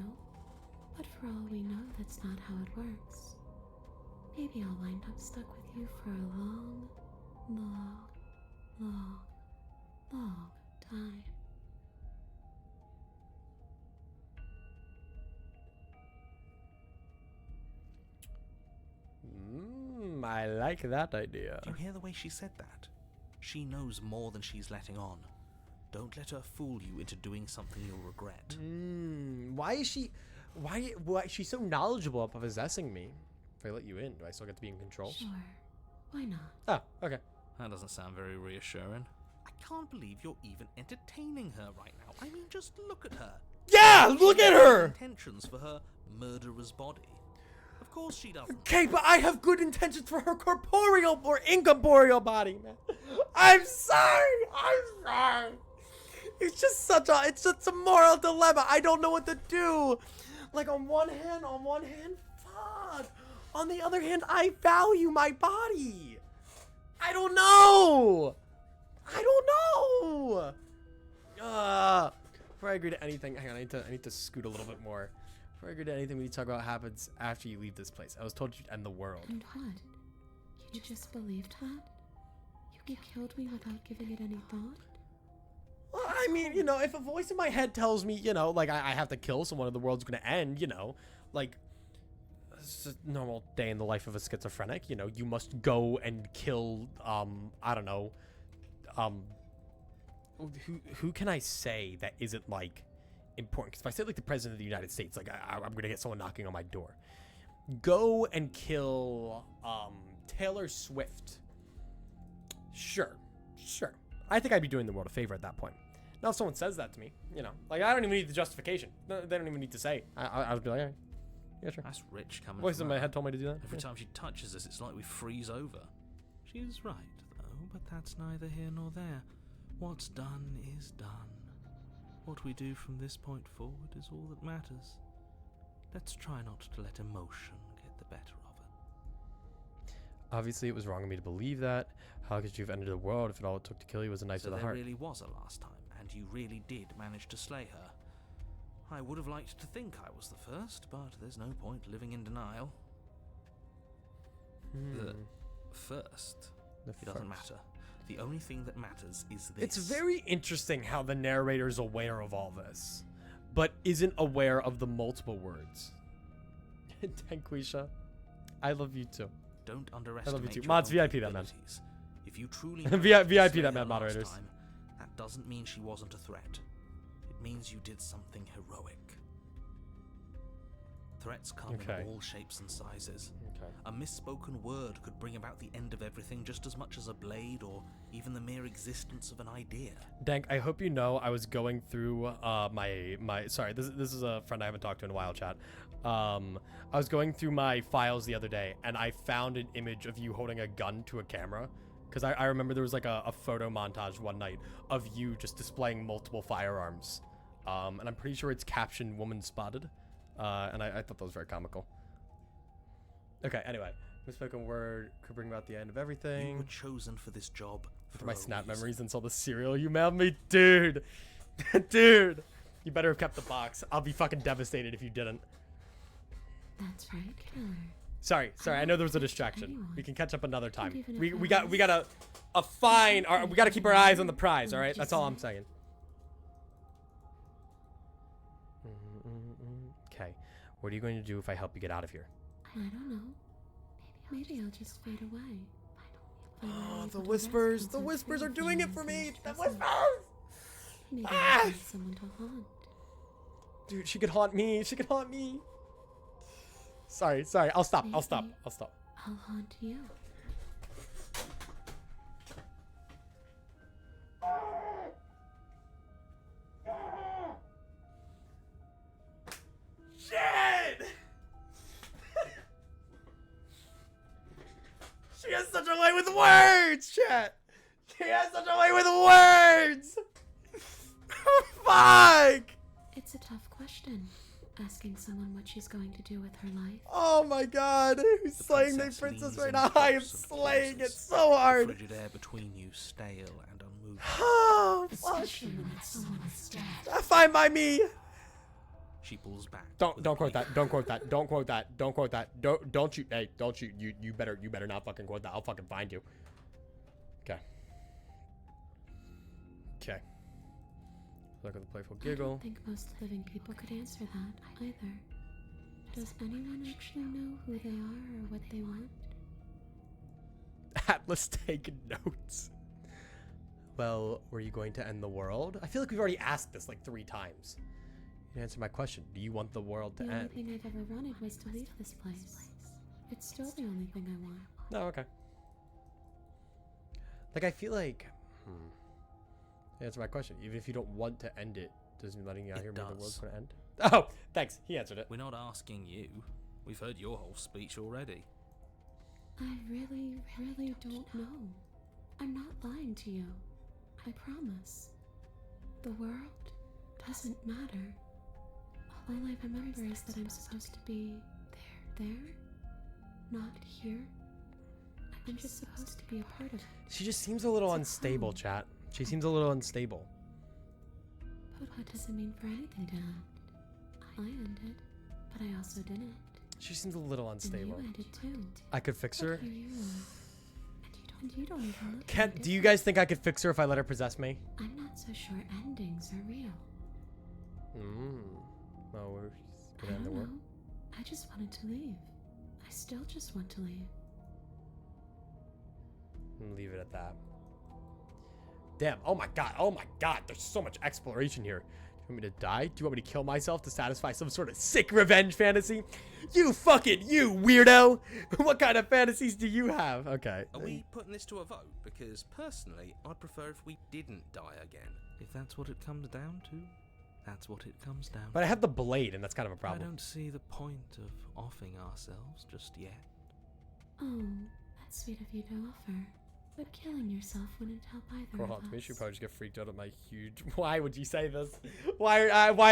But for all we know, that's not how it works. Maybe I'll wind up stuck with you for a long time. I like that idea. Do you hear the way she said that? She knows more than she's letting on. Don't let her fool you into doing something you'll regret. Why is she... Why she's so knowledgeable about possessing me? If I let you in, do I still get to be in control? Sure. Why not? Oh, okay. That doesn't sound very reassuring. I can't believe you're even entertaining her right now. I mean, just look at her. Yeah, look at her! Intentions for her murderer's body. Of course she doesn't. Okay, but I have good intentions for her corporeal or incorporeal body, man. I'm sorry. It's just a moral dilemma. I don't know what to do. Like on one hand, fuck. On the other hand, I value my body. I don't know. Before I agree to anything, hang on, I need to scoot a little bit more. Before I agree to anything, we need to talk about what happens after you leave this place. I was told you'd end the world. And what? You just believed that? You killed me without giving it any thought? Well, I mean, you know, if a voice in my head tells me, you know, like I have to kill someone and the world's gonna end, you know, like it's a normal day in the life of a schizophrenic, you know, you must go and kill, I don't know, who can I say that isn't like important? Because if I say like the president of the United States, like I'm gonna get someone knocking on my door. Go and kill Taylor Swift. Sure. I think I'd be doing the world a favor at that point. Now if someone says that to me, you know, like I don't even need the justification. They don't even need to say. I would be like, all right, yeah, sure. That's rich coming Voice from in my her. head told me to do that. Every time she touches us, it's like we freeze over. She's right, though, but that's neither here nor there. What's done is done. What we do from this point forward is all that matters. Let's try not to let emotion get the better of it. Obviously, it was wrong of me to believe that. How could you have ended the world if all it took to kill you was a knife So to the there heart? really was a last time, and you really did manage to slay her. I would have liked to think I was the first, but there's no point living in denial. The first. It doesn't matter. The only thing that matters is this. It's very interesting how the narrator's aware of all this, but isn't aware of the multiple words. Tanquisha, I love you too. Don't I underestimate love you too. your Mods, own VIP that man. capabilities. If you truly VIP managed to that slay man, her last moderators. time, that doesn't mean she wasn't a threat. It means you did something heroic. Threats come in all shapes and sizes. A misspoken word could bring about the end of everything just as much as a blade or even the mere existence of an idea. Dank, I hope you know I was going through my sorry, this is a friend I haven't talked to in a while, chat. I was going through my files the other day and I found an image of you holding a gun to a camera. Because I remember there was like a photo montage one night of you just displaying multiple firearms. And I'm pretty sure it's captioned "Woman Spotted." And I thought that was very comical. Okay, anyway. Misspoken word could bring about the end of everything. You were chosen for this job. For my snap memories and saw the cereal you mailed me. Dude. Dude. You better have kept the box. I'll be fucking devastated if you didn't. That's right, killer. Sorry. I know there was a distraction. We can catch up another time. We we got we gotta keep our eyes on the prize, all right? That's all I'm saying. Okay. What are you going to do if I help you get out of here? I don't know. Maybe I'll just fade away. Oh, the whispers. The whispers are doing it for me. The whispers. Maybe I'll find someone to haunt. Dude, she could haunt me. She could haunt me. Sorry. I'll stop. Maybe I'll stop. I'll haunt you. Shit! She has such a way with words, chat. She has such a way with words. Fuck! It's a tough question, asking someone what she's going to do with her life. Oh my god, who's slaying the princess right now? I am slaying it so hard. The frigid air between you stale and unmoving. Oh, fuck. Especially when it's someone is dead. Fine by me. She pulls back. Don't quote that. Don't quote that. Don't quote that. Don't quote that. Don't you. Hey, don't you. You better not fucking quote that. I'll fucking find you. Okay. Look at the playful I giggle. don't think most living people could answer that either. Does anyone actually know who they are or what they want? Atlas take notes. Well, were you going to end the world? I feel like we've already asked this like 3 times. You answer my question. Do you want the world to The end? only thing I've ever wanted was to leave this place. It's still the only thing I want. Oh, okay. Like, I feel like... Answer my question. Even if you don't want to end it, does me letting you out here mean the world's going to end? Oh, thanks. He answered it. We're not asking you. We've heard your whole speech already. I really don't know. I'm not lying to you. I promise. The world doesn't matter. All I remember is that I'm supposed to be there, not here. I'm just supposed to be a part of it. She just seems a little unstable, chat. She seems a little unstable. But what does it mean for anything to end? I ended, but I also didn't. She seems a little unstable. And you ended too. I could fix her. But here you are. And you don't even look Ken, any do you different. guys think I could fix her if I let her possess me? I'm not so sure endings are real. Oh, we're I gonna end the don't world? know. I just wanted to leave. I still just want to leave. Leave it at that. Damn. Oh my god. There's so much exploration here. Do you want me to die? Do you want me to kill myself to satisfy some sort of sick revenge fantasy? You weirdo! What kind of fantasies do you have? Okay. Are we putting this to a vote? Because personally, I'd prefer if we didn't die again. If that's what it comes down to, that's what it comes down But to. I have the blade, and that's kind of a I problem. don't see the point of offing ourselves just yet. Oh, that's sweet of you to offer. But killing yourself wouldn't help either Hold of on, to me, us. she probably just get freaked out at my huge... Why would you say this? Why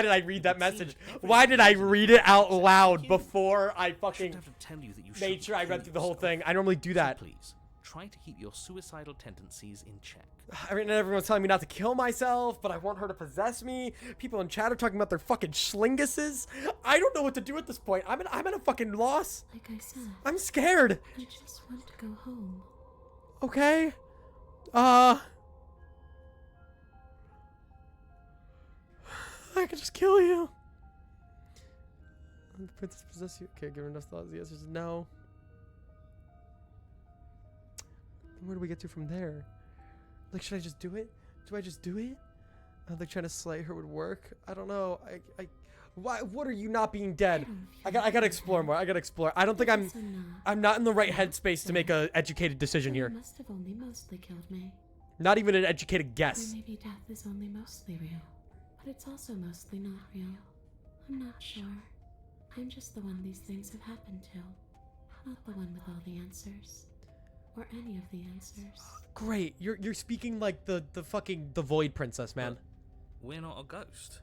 did I read that message? Why did I read it out loud before I fucking have to tell you that you made sure I read kill through the whole yourself. thing? I normally do that. Please, try to keep your suicidal tendencies in check. I mean, everyone's telling me not to kill myself, but I want her to possess me. People in chat are talking about their fucking schlinguses. I don't know what to do at this point. I'm at a fucking loss. Like I said, I'm scared. I just want to go home. Okay. I could just kill you. The princess possess you. Okay, give her enough thoughts. The answer is no. Then where do we get to from there? Like, should I just do it? Do I just do it? Like, trying to slay her would work? I don't know. Why? What are you not being dead? I gotta explore more. I gotta explore. I don't think I'm not in the right headspace to make a educated decision You here. must have only mostly killed me. Not even an educated Or guess. maybe death is only mostly real, but it's also mostly not real. I'm not sure. I'm just the one these things have happened to, not the one with all the answers, or any of the answers. Great. You're speaking like the Void Princess, man. We're not a ghost.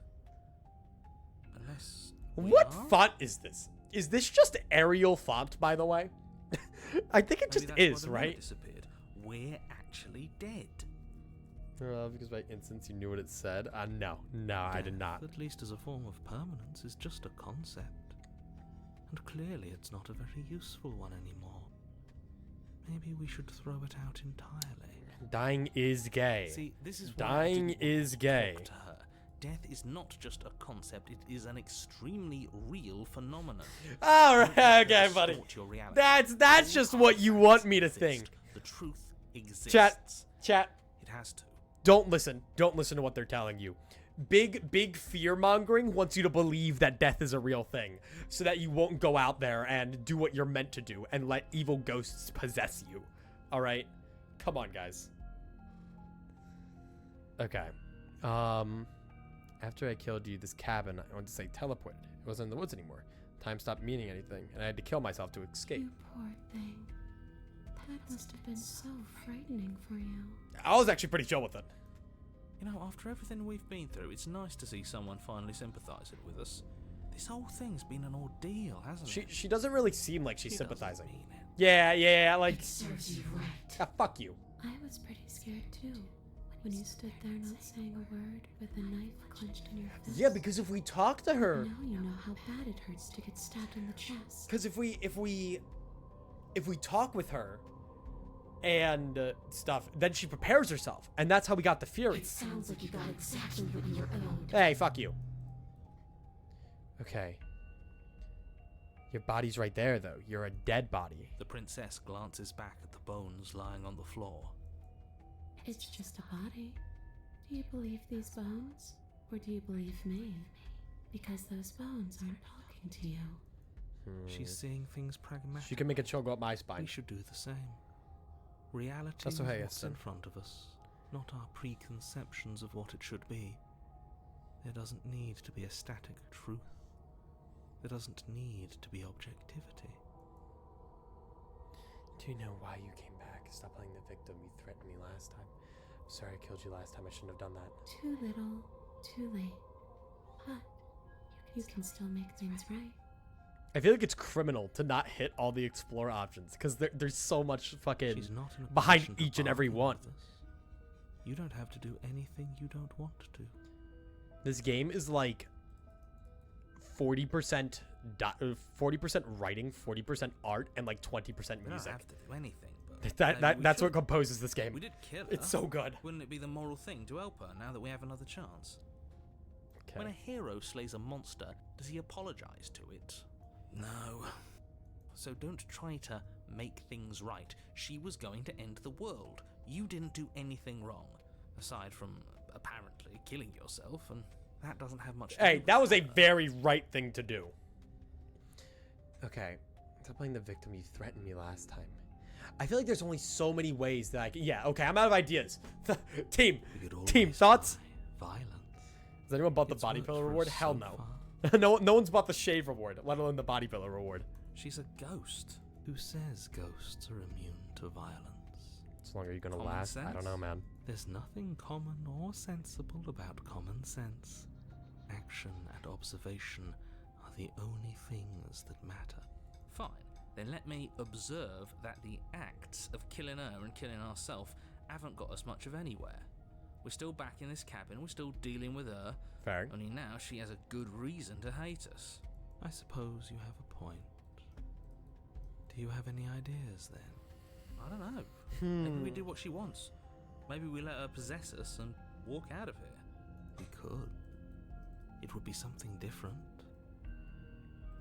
Unless What font is this? Is this just Arial font, by the way? I think it just is, right? Disappeared. We're actually dead. Because by instance you knew what it said. No, I did not. At least as a form of permanence, is just a concept. And clearly it's not a very useful one anymore. Maybe we should throw it out entirely. Dying is gay. See, this is why I Dying didn't is gay. talk to her. Death is not just a concept; it is an extremely real phenomenon. All right, Don't okay, distort buddy. your reality. That's All just what you want me to exist. think. The truth exists. Chat. It has to. Don't listen to what they're telling you. Big fear mongering wants you to believe that death is a real thing, so that you won't go out there and do what you're meant to do and let evil ghosts possess you. All right, come on, guys. Okay. After I killed you, this cabin, I want to say teleported. It wasn't in the woods anymore. Time stopped meaning anything, and I had to kill myself to escape. You poor thing. That must have been so frightening for you. I was actually pretty chill with it. You know, after everything we've been through, it's nice to see someone finally sympathizing with us. This whole thing's been an ordeal, hasn't it? She doesn't really seem like she's She doesn't sympathizing. mean it. Yeah, like... It serves you right. Ah, fuck you. I was pretty scared too, when you stood there not saying a word with a knife clenched in your fist. Yeah, because if we talk to her... Now you know how bad it hurts to get stabbed in the chest. Because if we talk with her and stuff, then she prepares herself, and that's how we got the Fury. It sounds like you got exactly what you were owed. Hey, fuck you. Okay. Your body's right there, though. You're a dead body. The princess glances back at the bones lying on the floor. It's just a body. Do you believe these bones? Or do you believe me? Because those bones aren't talking to you. She's seeing things pragmatically. She can make a chill go up my spine. We should do the same. Reality That's is okay, what's in Easton. front of us, not our preconceptions of what it should be. There doesn't need to be a static truth. There doesn't need to be objectivity. Do you know why you came back? Stop playing the victim. You threatened me last time. I'm sorry I killed you last time. I shouldn't have done that. Too little, too late. But you can still make things right. I feel like it's criminal to not hit all the explore options because there's so much fucking She's not in a behind position to each and every bargain one. with us. You don't have to do anything you don't want to. This game is like 40% 40% writing, 40% art, and like 20% We don't music. have to do anything, but That's maybe we what composes this game. We did kill her. It's so good. Wouldn't it be the moral thing to help her now that we have another chance? Okay. When a hero slays a monster, does he apologize to it? No. So don't try to make things right. She was going to end the world. You didn't do anything wrong, aside from apparently killing yourself, and that doesn't have much to do Hey, with that was a her. very right thing to do. Okay. Stop playing the victim. You threatened me last time. I feel like there's only so many ways that I can... Yeah, okay, I'm out of ideas. Team, We could team, always thoughts? try violence. Has anyone bought the It's worked body pillar for us reward? Hell so no. far. No one's bought the shave reward, let alone the body pillar reward. She's a ghost. Who says ghosts are immune to violence? As long as you're gonna Common last, I don't sense? know, man. There's nothing common or sensible about common sense. Action and observation are the only things that matter. Fine, then let me observe that the acts of killing her and killing ourselves haven't got us much of anywhere. We're still back in this cabin, we're still dealing with her, Fair. only now she has a good reason to hate us. I suppose you have a point. Do you have any ideas then? I don't know. Maybe we do what she wants. Maybe we let her possess us and walk out of here. We could. It would be something different.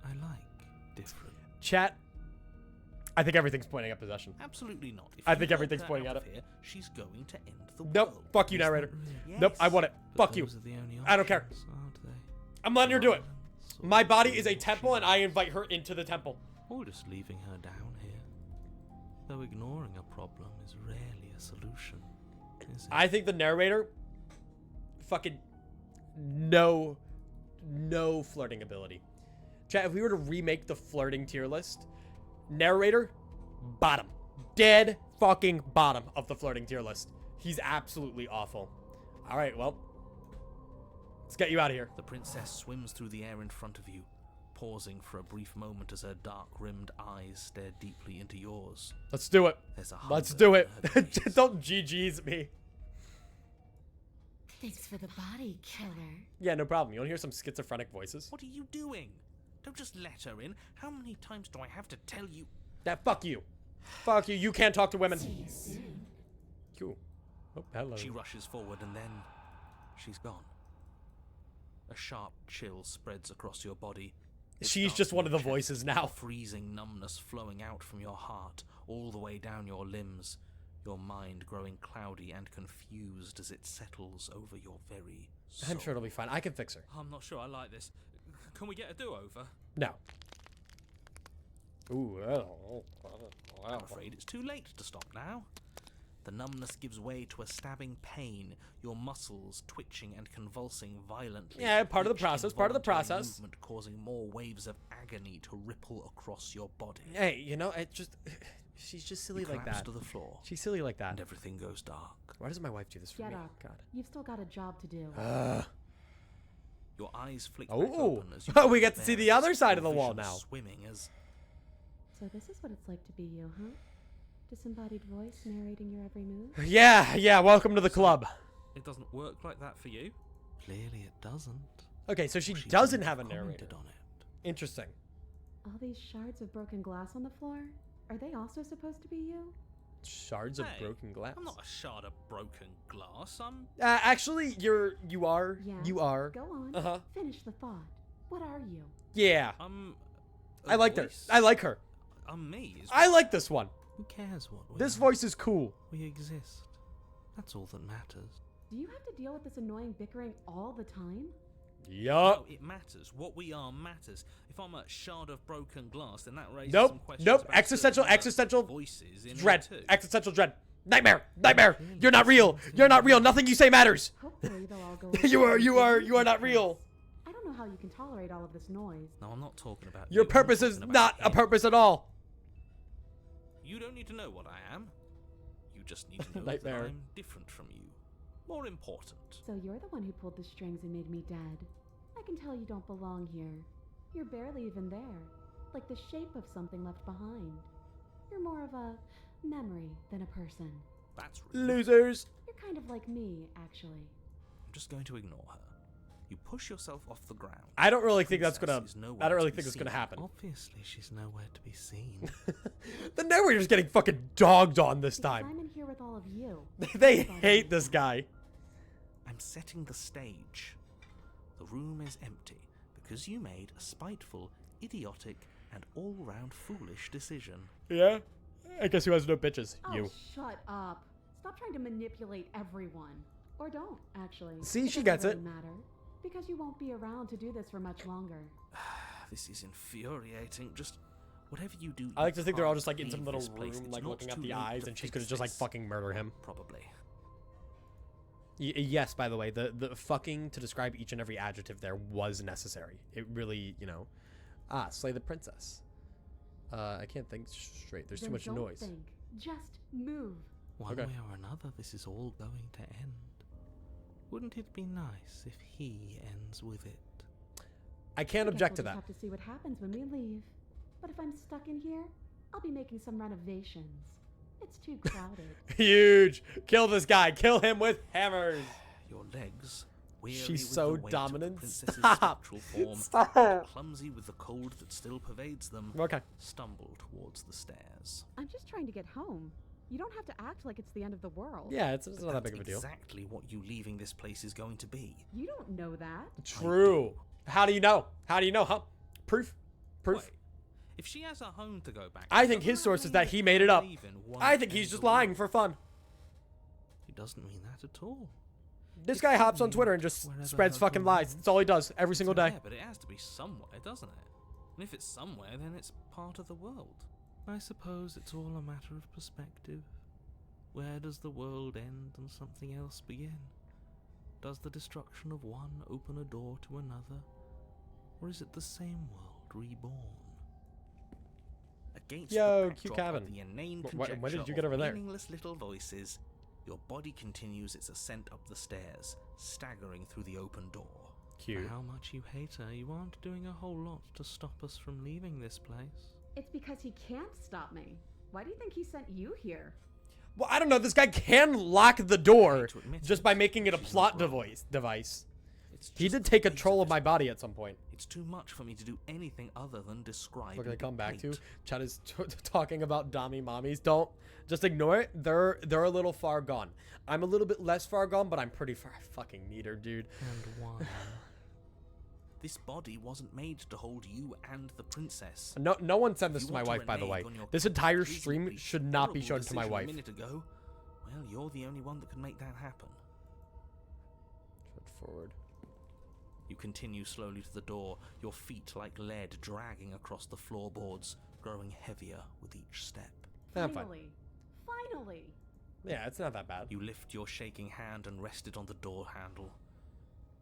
I like different. Chat, I think everything's pointing at possession. Absolutely not. If I you think walk everything's her pointing out at of it. here, she's going to end the Nope, world. fuck you, Is that narrator. really- Nope, I want it. But Fuck you. those are the only I don't care. options, aren't they? I'm letting her do it. Violence or My body is a cruelty, temple, and I invite her into the temple. or just leaving her down here. Though ignoring a problem is rarely a solution, is it? I think the narrator, fucking no flirting ability. Chat, if we were to remake the flirting tier list, narrator, bottom. Dead fucking bottom of the flirting tier list. He's absolutely awful. All right, well, let's get you out of here. The princess swims through the air in front of you, pausing for a brief moment as her dark-rimmed eyes stare deeply into yours. Let's do it. There's a Let's hunger do in it. her gaze. Don't GG's me. Thanks for the body, killer. Yeah, no problem. You want to hear some schizophrenic voices? What are you doing? Don't just let her in. How many times do I have to tell you? That fuck you. Fuck you. You can't talk to women. See you soon. Cool. Oh, hello. She rushes forward and then she's gone. A sharp chill spreads across your body. It She's starts just in one of your the chest, voices now. a freezing numbness flowing out from your heart, all the way down your limbs, your mind growing cloudy and confused as it settles over your very soul. I'm sure it'll be fine. I can fix her. I'm not sure I like this. Can we get a do-over? No. Ooh. I'm afraid it's too late to stop now. The numbness gives way to a stabbing pain, your muscles twitching and convulsing violently. Yeah, part of the each process, part of the involuntary process. movement causing more waves of agony to ripple across your body. Hey, you know, it just... She's just silly You like collapse that. to the floor, She's silly like that. and everything goes dark. Why doesn't my wife do this for Get me? up. God. You've still got a job to do. Your eyes flick back Oh, open as you we get to see the bearings, other side of your the wall vision now. Swimming as So this is what it's like to be you, huh? Disembodied voice narrating your every move? Yeah, welcome to the club. It doesn't work like that for you. clearly it doesn't. Okay, so she Or she doesn't couldn't have a commented narrator. on it. Interesting. All these shards of broken glass on the floor? Are they also supposed to be you? Shards of Hey, broken glass. I'm not a shard of broken glass. I'm Actually, you are. Yeah. You are. Go on. Uh-huh. Finish the thought. What are you? Yeah. I liked her. voice? I like her. Amazed. I like this one. Who cares what we This are? voice is cool. We exist. That's all that matters. Do you have to deal with this annoying bickering all the time? Yup. No, it matters. What we are matters. If I'm a shard of broken glass, then that raises Nope. some questions Nope. about Existential. certain other Existential. voices in Dread. here too. Existential dread. Nightmare. Nightmare. You're not real. You're not real. Nothing you say matters. Hopefully they'll all go You away. you are not real. I don't know how you can tolerate all of this noise. No, I'm not talking about Your you, I'm purpose is talking not about a him. purpose at all. You don't need to know what I am. You just need to know that Nightmare. I'm different from you. More important. So you're the one who pulled the strings and made me dead. I can tell you don't belong here. You're barely even there. Like the shape of something left behind. You're more of a memory than a person. That's rude. Losers. You're kind of like me, actually. I'm just going to ignore her. You push yourself off the ground. I don't really think that's Princess gonna. is nowhere I don't really to be think it's gonna seen. happen. Obviously, she's nowhere to be seen. The narrator's getting fucking dogged on this Because time. I'm in here with all of you. They That's all hate I this know. guy. I'm setting the stage. The room is empty because you made a spiteful, idiotic, and all-round foolish decision. Yeah. I guess who has no bitches? Oh, You. shut up. Stop trying to manipulate everyone. Or don't, actually. See, she doesn't gets really it. matter. Because you won't be around to do this for much longer. This is infuriating. Just whatever you do. I like to you think they're all can't just like in leave some little this place. room, It's like not looking at too the late eyes, to and she's fix gonna just like this. fucking murder him. Probably. Yes, by the way, the fucking to describe each and every adjective there was necessary. It really, you know. Slay the princess. I can't think straight. There's too Then much don't noise. Think. Just move. One Okay. way or another, this is all going to end. Wouldn't it be nice if he ends with it? I can't I guess object to we'll that. just have to see what happens when we leave. But if I'm stuck in here, I'll be making some renovations. It's too crowded. Huge. Kill this guy. Kill him with hammers. Your legs, weary She's with so the weight of the dominant. princess's Stop. spectral form, Stop. clumsy with the cold that still pervades them, Okay. stumble towards the stairs. I'm just trying to get home. You don't have to act like it's the end of the world. Yeah, it's not that That's big of a deal. exactly what you leaving this place is going to be. You don't know that. True. How do you know? How do you know, huh? Proof? Proof? Wait, if she has a home to go back I to, think doesn't his source is mean that he made it up. leaving won't I think end he's just the lying world? for fun. It doesn't mean that at all. This It's guy hops on only Twitter and just wherever spreads her fucking home lies. is. That's all he does every single day. Yeah, but it has to be somewhere, doesn't it? And if it's somewhere, then it's part of the world. I suppose it's all a matter of perspective. Where does the world end and something else begin? Does the destruction of one open a door to another? Or is it the same world reborn? Against Yo, the Q backdrop of Cabin. the inane When did conjecture you get of over there? meaningless little voices, your body continues its ascent up the stairs, staggering through the open door. Cute. For how much you hate her, you aren't doing a whole lot to stop us from leaving this place. It's because he can't stop me. Why do you think he sent you here? Well, I don't know. This guy can lock the door to admit just it, by making it a she's plot not wrong. device. It's He just did the take weight control of it. my body at some point. It's too much for me to do anything other than describe. We're and gonna come back to. dictate. Chad is talking about Dami mommies. Don't just ignore it. They're a little far gone. I'm a little bit less far gone, but I'm pretty far. I fucking need her, dude. And why? This body wasn't made to hold you and the princess. No one sent this If to you my want to wife, by the way. renege on your This entire reasonably stream should not be terrible shown to my decision wife. A minute ago, well, you're the only one that can make that happen. Forward. You continue slowly to the door, your feet like lead dragging across the floorboards, growing heavier with each step. I'm fine. Finally. Finally. Yeah, it's not that bad. You lift your shaking hand and rest it on the door handle.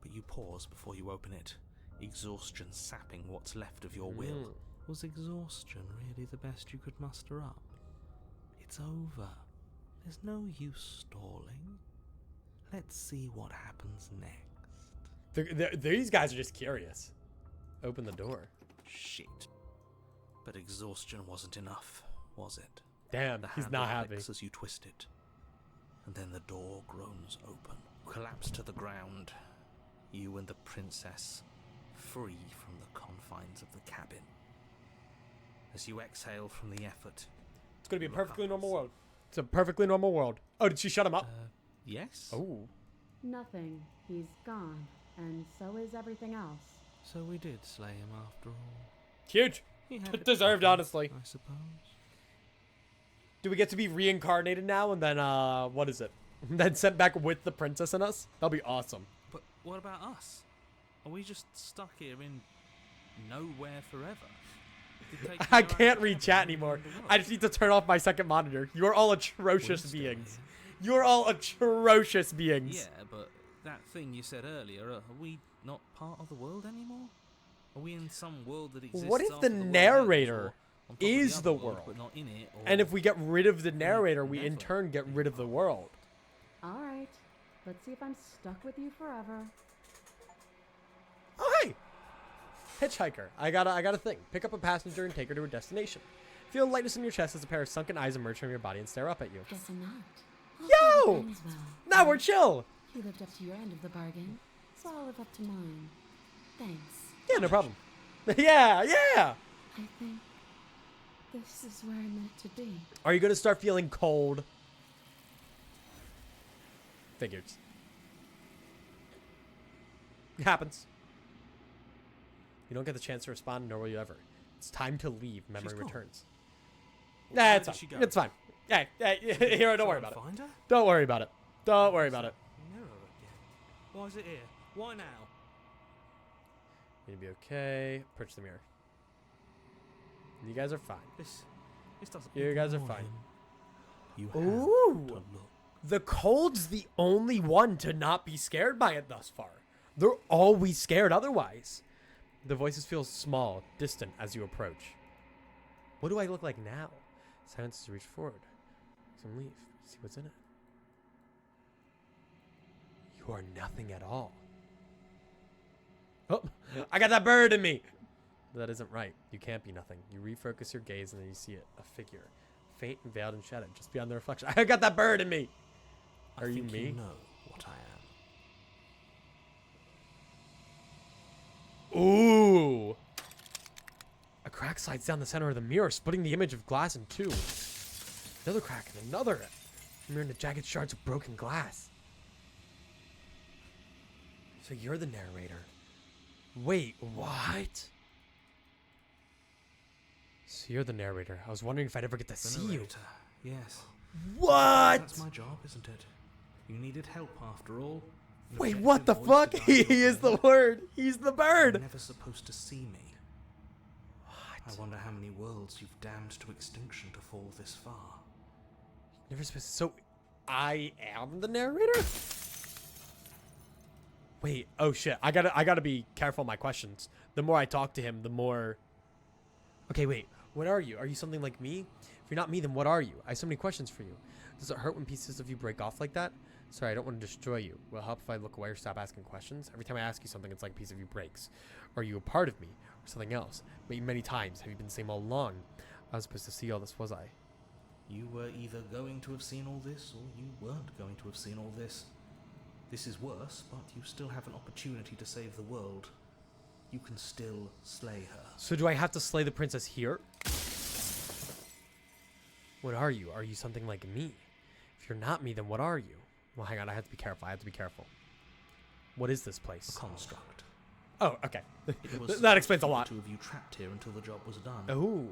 But you pause before you open it, exhaustion sapping what's left of your will. Was exhaustion really the best you could muster up? It's over. There's no use stalling. Let's see what happens next. These guys are just curious. Open the door. Shit. But exhaustion wasn't enough, was it? Damn, The he's handle not happy. clicks as you twist it, and then the door groans open. Collapse to the ground, you and the princess, free from the confines of the cabin. As you exhale from the effort, It's gonna be a look perfectly normal upwards. world. It's a perfectly normal world. Oh, did she shut him up? Yes? Oh. Nothing. He's gone. And so is everything else. So we did slay him after all. Huge. He had it Deserved, coming, honestly. I suppose. Do we get to be reincarnated now and then, what is it? Then sent back with the princess and us? That'll be awesome. But what about us? Are we just stuck here in nowhere forever? Did they I clear out can't the read map chat and anymore. the world? I just need to turn off my second monitor. You're all atrocious We're still beings. here. You're all atrocious beings. Yeah, but that thing you said earlier, are we not part of the world anymore? Are we in some world that exists What if after the world ends, narrator or on top of is other the world, world? but not in it, or And if we get rid of the narrator, we in never turn get rid of the world. All right, let's see if I'm stuck with you forever. Oh, hey! Hitchhiker. I got a thing. Pick up a passenger and take her to her destination. Feel a lightness in your chest as a pair of sunken eyes emerge from your body and stare up at you. Guess I'm not. Yo! Well, Now we're chill! you lived up to your end of the bargain, so I'll live up to mine. Thanks. Yeah, no problem. Yeah! I think this is where I'm meant to be. Are you gonna start feeling cold? Figures. It happens. You don't get the chance to respond, nor will you ever. It's time to leave. Memory gone. returns. Where Nah, it's did fine. she go? It's fine. Hey, Hero, don't worry about it. Find her? Don't worry about it. Don't worry about it. Mirror again. Why is it here? Why now? You'll be okay. Approach the mirror. You guys are fine. This doesn't. You guys are Ignore fine. him. You have Ooh. to look. The cold's the only one to not be scared by it thus far. They're always scared otherwise. The voices feel small, distant as you approach. What do I look like now? Silence to reach forward. Some leaf. See what's in it. You are nothing at all. Oh, I got that bird in me. That isn't right. You can't be nothing. You refocus your gaze and then you see it. A figure. Faint and veiled and shadowed. Just beyond the reflection. I got that bird in me. Are you think me? You know what I am. Ooh. A crack slides down the center of the mirror, splitting the image of glass in two. Another crack and another. Mirror into jagged shards of broken glass. So you're the narrator. Wait, what? So you're the narrator. I was wondering if I'd ever get to The see you. narrator. Yes. What? That's my job, isn't it? You needed help after all. An Wait, what the objective voice fuck? to guide He your is the path. word. He's the You're bird. never supposed to see me. I wonder how many worlds you've damned to extinction to fall this far. Never supposed to. So, I am the narrator? Wait. Oh shit. I gotta be careful of my questions. The more I talk to him, the more. Okay, wait. What are you? Are you something like me? If you're not me, then what are you? I have so many questions for you. Does it hurt when pieces of you break off like that? Sorry, I don't want to destroy you. Will it help if I look away or stop asking questions? Every time I ask you something, it's like a piece of you breaks. Are you a part of me or something else? Many times. Have you been the same all along? I was supposed to see all this, was I? You were either going to have seen all this, or you weren't going to have seen all this. This is worse, but you still have an opportunity to save the world. You can still slay her. So do I have to slay the princess here? What are you? Are you something like me? If you're not me, then what are you? Well, hang on. I have to be careful. What is this place? A construct. Oh, okay. It was That explains a lot. Two of you trapped here until the job was done. Oh,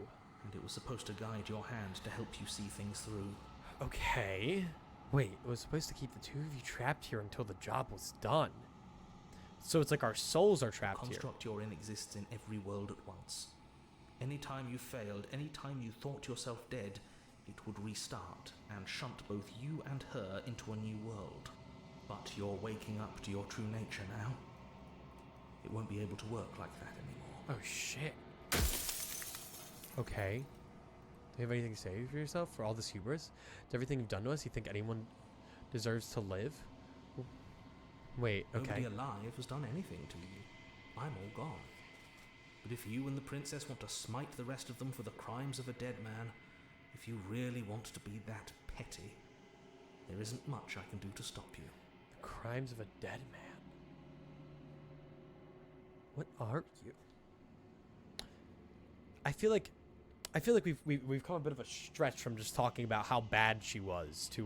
And it was supposed to guide your hand to help you see things through. okay. Wait, it was supposed to keep the two of you trapped here until the job was done. So it's like our souls are The trapped here. construct you're in exists in every world at once. Anytime you failed, anytime you thought yourself dead, it would restart and shunt both you and her into a new world. But you're waking up to your true nature now. It won't be able to work like that anymore. Oh, shit. Okay. Do you have anything to say for yourself for all this hubris? To everything you've done to us, you think anyone deserves to live? Wait, okay. Nobody alive has done anything to you. I'm all gone. But if you and the princess want to smite the rest of them for the crimes of a dead man, if you really want to be that petty, there isn't much I can do to stop you. The crimes of a dead man. What are you? I feel like we've come a bit of a stretch from just talking about how bad she was to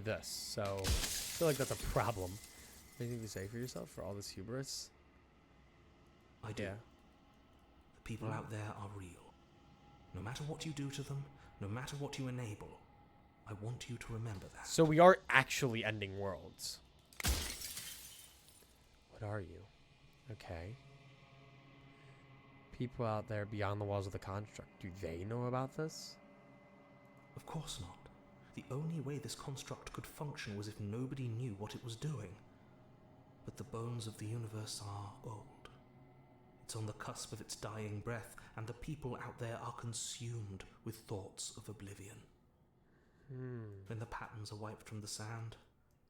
this. So I feel like that's a problem. Anything to say for yourself for all this hubris? I do. Yeah. The people out there are real. No matter what you do to them, no matter what you enable, I want you to remember that. So we are actually ending worlds. What are you? Okay. People out there beyond the walls of the construct, do they know about this? Of course not. The only way this construct could function was if nobody knew what it was doing. But the bones of the universe are old. It's on the cusp of its dying breath, and the people out there are consumed with thoughts of oblivion. When the patterns are wiped from the sand,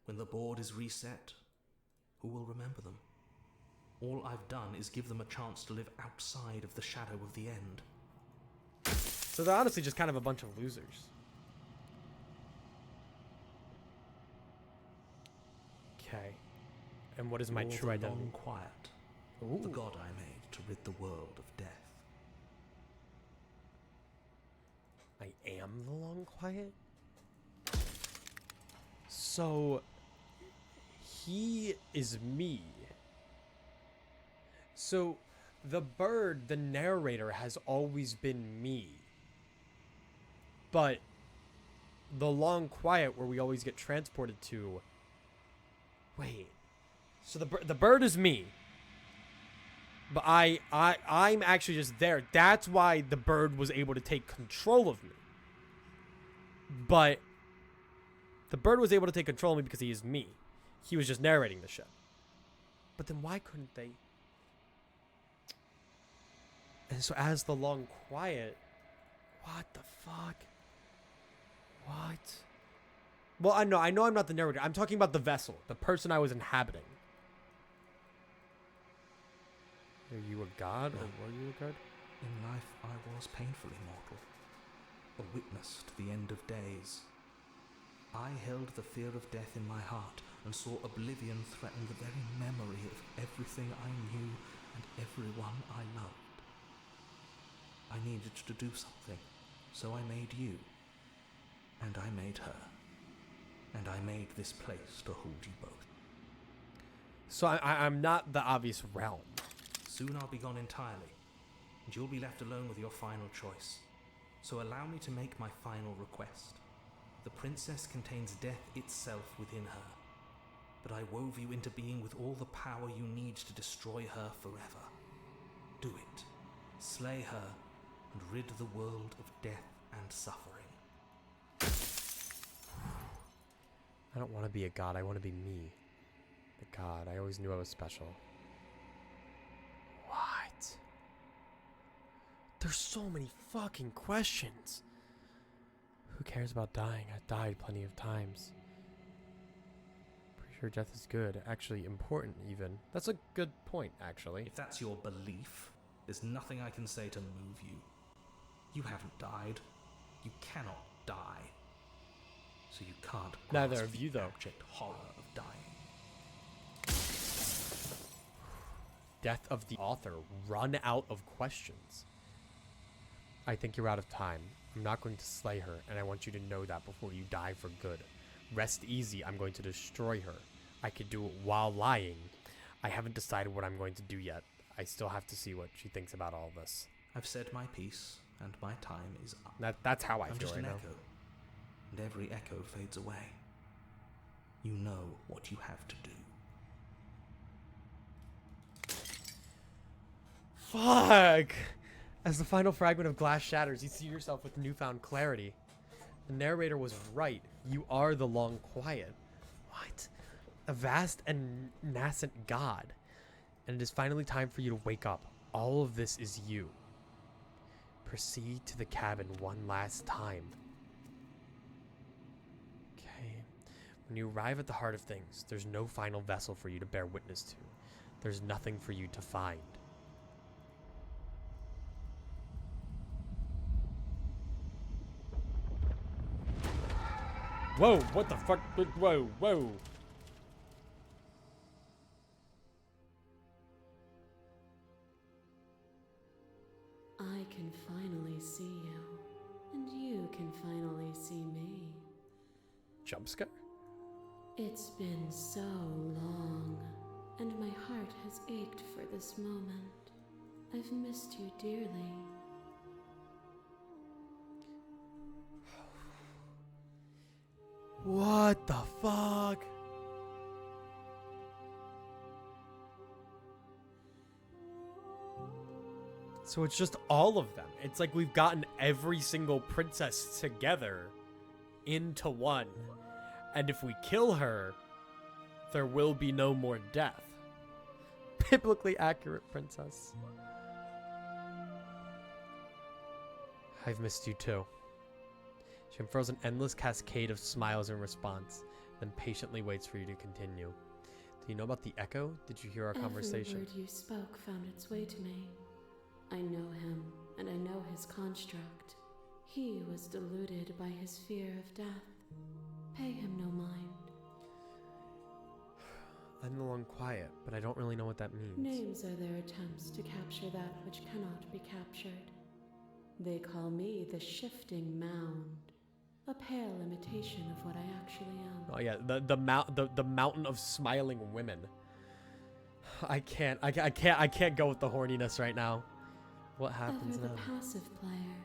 when the board is reset, who will remember them? All I've done is give them a chance to live outside of the shadow of the end. So they're honestly just kind of a bunch of losers. Okay. And what is my true identity? Long quiet. Ooh. The god I made to rid the world of death. I am the long quiet? So he is me. So the bird, the narrator, has always been me. But the long quiet where we always get transported to... Wait. So the bird is me. But I'm actually just there. That's why the bird was able to take control of me. But the bird was able to take control of me because he is me. He was just narrating the shit. But then why couldn't they? And so as the long quiet, what the fuck? What? Well, I know I'm not the narrator. I'm talking about the vessel, the person I was inhabiting. Are you a god, or were you a god? In life, I was painfully mortal, a witness to the end of days. I held the fear of death in my heart and saw oblivion threaten the very memory of everything I knew and everyone I loved. I needed to do something, so I made you, and I made her, and I made this place to hold you both. So I'm not the obvious realm. Soon I'll be gone entirely, and you'll be left alone with your final choice. So allow me to make my final request. The princess contains death itself within her, but I wove you into being with all the power you need to destroy her forever. Do it. Slay her, and rid the world of death and suffering. I don't want to be a god. I want to be me. The god. I always knew I was special. What? There's so many fucking questions. Who cares about dying? I've died plenty of times. Pretty sure death is good. Actually, important even. That's a good point, actually. If that's your belief, there's nothing I can say to move you. You haven't died. You cannot die. So you can't grasp Neither of you, the though. abject horror of dying. Death of the author. Run out of questions. I think you're out of time. I'm not going to slay her, and I want you to know that before you die for good. Rest easy, I'm going to destroy her. I could do it while lying. I haven't decided what I'm going to do yet. I still have to see what she thinks about all this. I've said my piece, and my time is up. That's how I I'm feel just right an now. echo, and every echo fades away. You know what you have to do. Fuck! As the final fragment of glass shatters, you see yourself with newfound clarity. The narrator was right. You are the long quiet. What? A vast and nascent god. And it is finally time for you to wake up. All of this is you. Proceed to the cabin one last time. Okay. When you arrive at the heart of things, there's no final vessel for you to bear witness to. There's nothing for you to find. Whoa, what the fuck? Whoa, whoa. I can finally see you, and you can finally see me. Jump scare? It's been so long, and my heart has ached for this moment. I've missed you dearly. What the fuck? So it's just all of them. It's like we've gotten every single princess together into one. And if we kill her, there will be no more death. Biblically accurate, princess. I've missed you too. She unfurls an endless cascade of smiles in response, then patiently waits for you to continue. Do you know about the echo? Did you hear our conversation? Every word you spoke found its way to me. I know him, and I know his construct. He was deluded by his fear of death. Pay him no mind. I'm no longer quiet, but I don't really know what that means. Names are their attempts to capture that which cannot be captured. They call me the shifting mound, a pale imitation of what I actually am. Oh yeah, the mountain of smiling women. I can't go with the horniness right now. What happens Ever now? the passive player,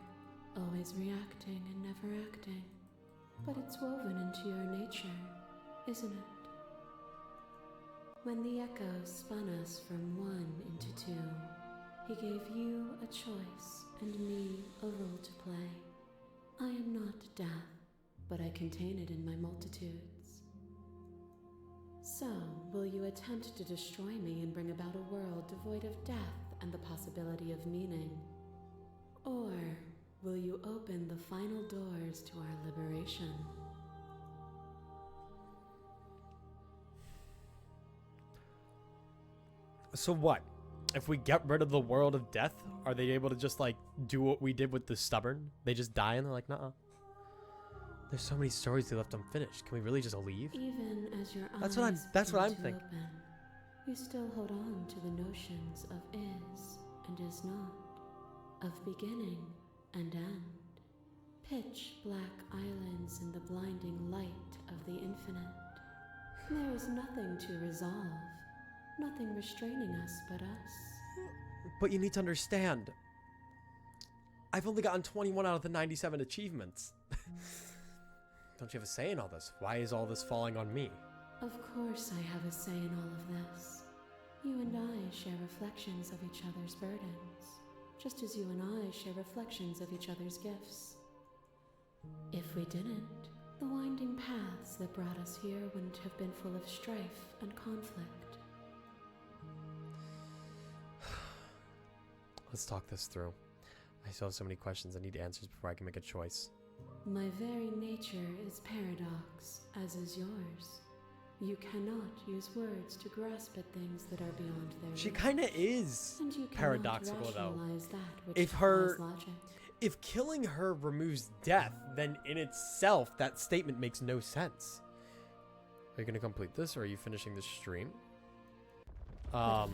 always reacting and never acting. But it's woven into your nature, isn't it? When the echo spun us from one into two, he gave you a choice and me a role to play. I am not death, but I contain it in my multitudes. So, will you attempt to destroy me and bring about a world devoid of death and the possibility of meaning? Or will you open the final doors to our liberation? So what? If we get rid of the world of death, are they able to just like do what we did with the stubborn? They just die and they're like, nuh-uh. There's so many stories they left unfinished. Can we really just leave? Even as your That's eyes what I'm begin to thinking. open, you still hold on to the notions of is and is not, of beginning and end. Pitch black islands in the blinding light of the infinite. There is nothing to resolve, nothing restraining us but us. But you need to understand, I've only gotten 21 out of the 97 achievements. Don't you have a say in all this? Why is all this falling on me? Of course I have a say in all of this. You and I share reflections of each other's burdens, just as you and I share reflections of each other's gifts. If we didn't, the winding paths that brought us here wouldn't have been full of strife and conflict. Let's talk this through. I still have so many questions. I need answers before I can make a choice. My very nature is paradox, as is yours. You cannot use words to grasp at things that are beyond their She reach. kind of is And you cannot paradoxical though. rationalize that which If defies logic. if killing her removes death, then in itself that statement makes no sense. Are you gonna complete this, or are you finishing the stream? I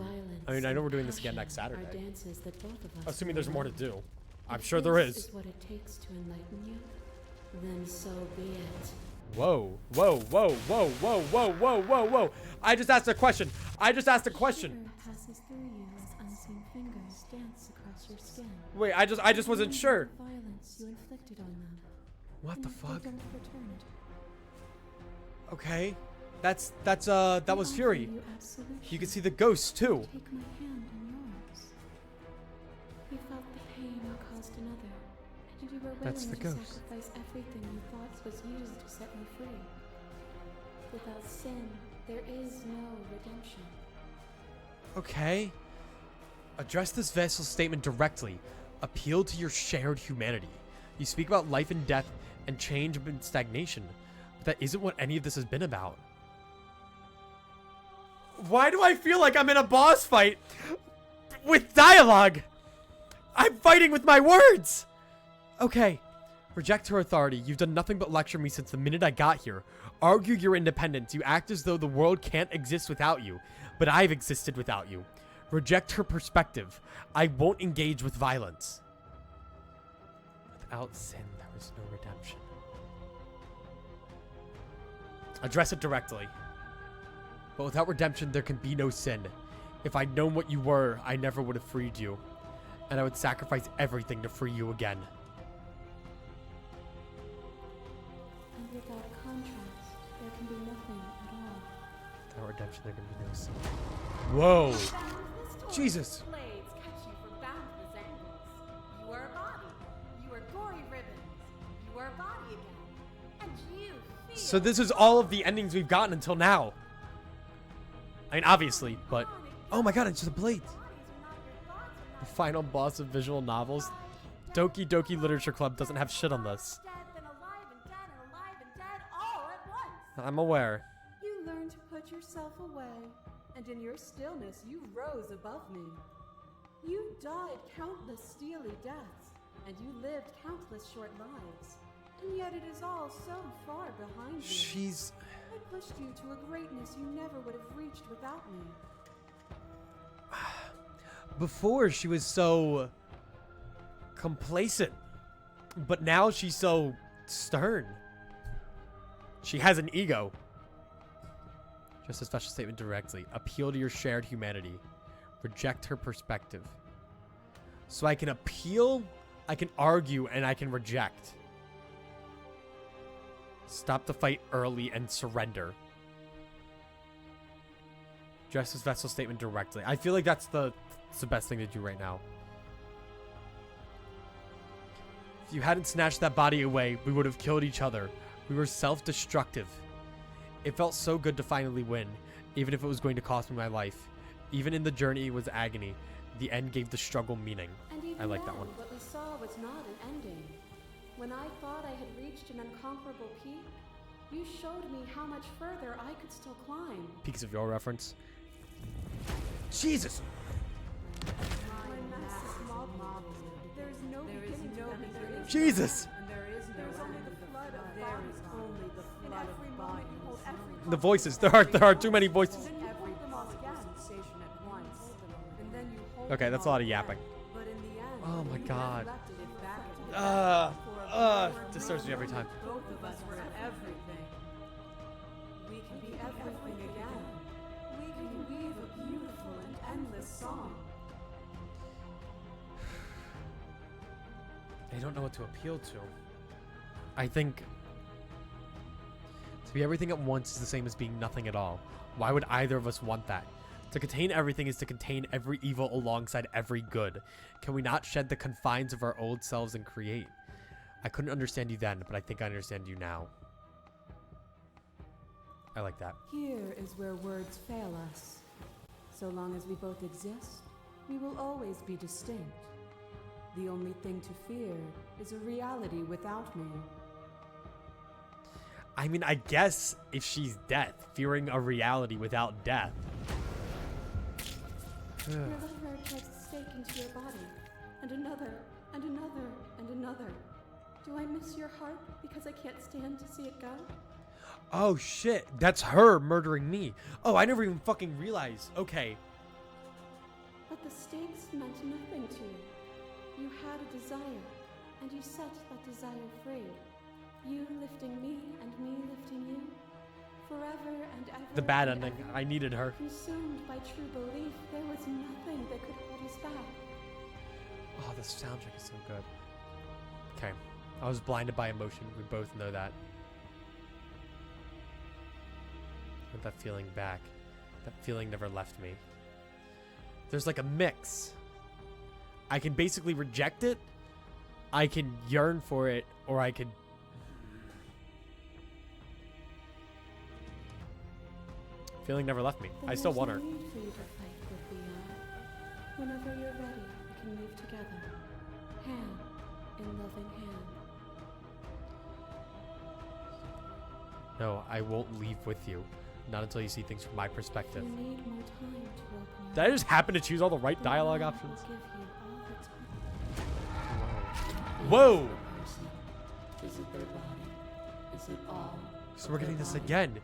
mean, I know we're doing this again next Saturday. Are dances that both of us Assuming there's more to do. I'm If sure there this is. what it takes to enlighten you, then so be it. Whoa, whoa, whoa, whoa, whoa, whoa, whoa, whoa, whoa. I just asked a question. I just asked a question. Shiver passes through you as unseen fingers dance across your skin. Wait, I just wasn't sure. The violence you inflicted on them. What and the they fuck? don't return it. Okay. That was They Fury. offer you absolution. You can see the ghosts too. Take my hand in yours. You felt the pain you caused another, and you were willing That's the to ghost. sacrifice everything you thought was used to set me free. Without sin, there is no redemption. Okay. Address this vessel statement directly. Appeal to your shared humanity. You speak about life and death and change and stagnation, but that isn't what any of this has been about. Why do I feel like I'm in a boss fight with dialogue? I'm fighting with my words! Okay. Reject her authority. You've done nothing but lecture me since the minute I got here. Argue your independence. You act as though the world can't exist without you, but I've existed without you. Reject her perspective. I won't engage with violence. Without sin, there is no redemption. Address it directly. But without redemption, there can be no sin. If I'd known what you were, I never would have freed you. And I would sacrifice everything to free you again. And without contrast, there can be nothing at all. Without redemption, there can be no sin. Whoa! Jesus! Blades cut you from boundless angles. You are a body. You are gory ribbons. You are a body again. And you feel. So this is all of the endings we've gotten until now. I mean, obviously, but... Oh my god, it's just a blade. The final boss of visual novels. Doki Doki Literature Club doesn't have shit on this. Dead, then alive and dead and alive and dead all at once. I'm aware. You learned to put yourself away, and in your stillness you rose above me. You died countless steely deaths, and you lived countless short lives. And yet it is all so far behind you. She's... I pushed you to a greatness you never would have reached without me. Before, she was so... complacent. But now she's so stern. She has an ego. Just a special statement directly. Appeal to your shared humanity. Reject her perspective. So I can appeal, I can argue, and I can reject. Stop the fight early and surrender. Justice Vessel statement directly. I feel like that's the best thing to do right now. If you hadn't snatched that body away, we would have killed each other. We were self-destructive. It felt so good to finally win, even if it was going to cost me my life. Even in the journey, it was agony. The end gave the struggle meaning. And even I like then, that one. what we saw was not an ending. When I thought I had reached an unconquerable peak, you showed me how much further I could still climb. Peaks of your reference. Jesus! My massive mob. There is no beginning to them. Jesus! And there is only the flood of bodies. Only the flood of bodies. The voices. There are too many voices. Okay, that's a lot of yapping. Oh my god. Disturbs me every time. Both of us were everything. We can be everything again. We can weave a beautiful and endless song. I don't know what to appeal to. I think to be everything at once is the same as being nothing at all. Why would either of us want that? To contain everything is to contain every evil alongside every good. Can we not shed the confines of our old selves and create? I couldn't understand you then, but I think I understand you now. I like that. Here is where words fail us. So long as we both exist, we will always be distinct. The only thing to fear is a reality without me. I mean, I guess if she's death, fearing a reality without death. Your lover drives a stake into your body, and another, and another, and another. Do I miss your heart because I can't stand to see it go? Oh shit, that's her murdering me. Oh, I never even fucking realized. Okay. But the stakes meant nothing to you. You had a desire, and you set that desire free. You lifting me and me lifting you. Forever and ever. The bad and ending. ever. I needed her. Consumed by true belief, there was nothing that could hold us back. Oh, the soundtrack is so good. Okay. I was blinded by emotion. We both know that. With that feeling back. That feeling never left me. There's like a mix. I can basically reject it. I can yearn for it. Or I could... Feeling never left me. I still want her. There's no need for you to fight with the Whenever you're ready, we can move together. Hand in loving hand. No, I won't leave with you. Not until you see things from my perspective. You need more time to open your Did I just happen to choose all the right eyes. dialogue I'll options? give you all the time. Whoa! Is it their body? Is it all? So we're getting this again.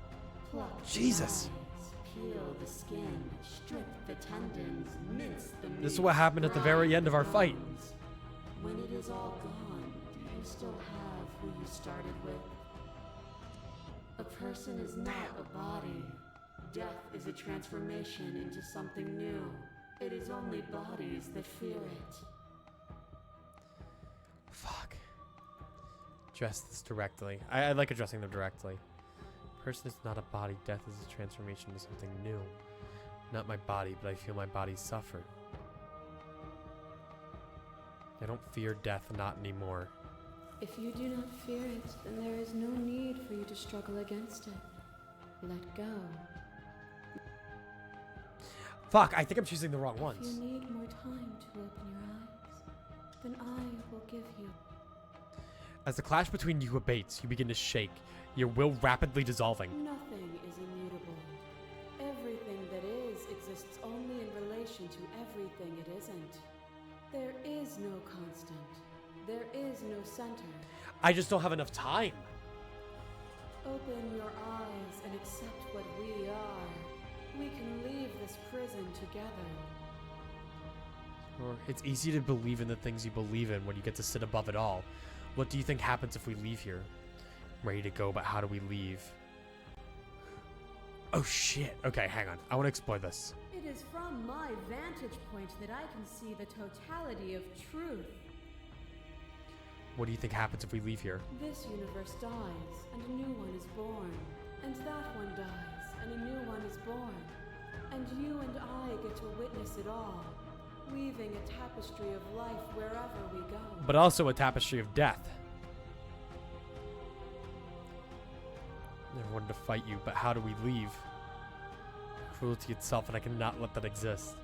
Pluck the Jesus. eyes, peel the skin, strip the tendons, mince the meat. This is what happened at the very end of our fight. bones. When it is all gone, do you still have who you started with? A person is not a body. Death is a transformation into something new. It is only bodies that fear it. Address this directly. I like addressing them directly. Person is not a body. Death is a transformation to something new. Not my body, but I feel my body suffer. I don't fear death, not anymore. If you do not fear it, then there is no need for you to struggle against it. Let go. Fuck, I think I'm choosing the wrong ones. If you need more time to open your eyes, then I will give you. As the clash between you abates, you begin to shake, your will rapidly dissolving. Nothing is immutable. Everything that is exists only in relation to everything it isn't. There is no constant. There is no center. I just don't have enough time. Open your eyes and accept what we are. We can leave this prison together. Or it's easy to believe in the things you believe in when you get to sit above it all. What do you think happens if we leave here? I'm ready to go, but how do we leave? Oh shit. Okay, hang on. I want to explore this. It is from my vantage point that I can see the totality of truth. What do you think happens if we leave here? This universe dies, and a new one is born. And that one dies, and a new one is born. And you and I get to witness it all, weaving a tapestry of life wherever we go. But also a tapestry of death. Never wanted to fight you, but how do we leave? Cruelty itself, and I cannot let that exist.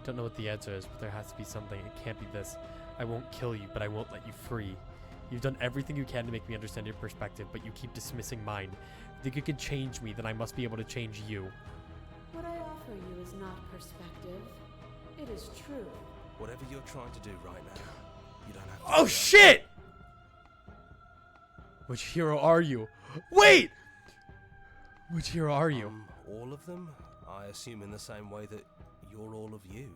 I don't know what the answer is, but there has to be something. It can't be this. I won't kill you, but I won't let you free. You've done everything you can to make me understand your perspective, but you keep dismissing mine. If you think you can change me, then I must be able to change you. What I offer you is not perspective. It is truth. Whatever you're trying to do right now, you don't have to. Oh shit! Which hero are you? Wait! Which hero are you? All of them? I assume in the same way that you're all of you.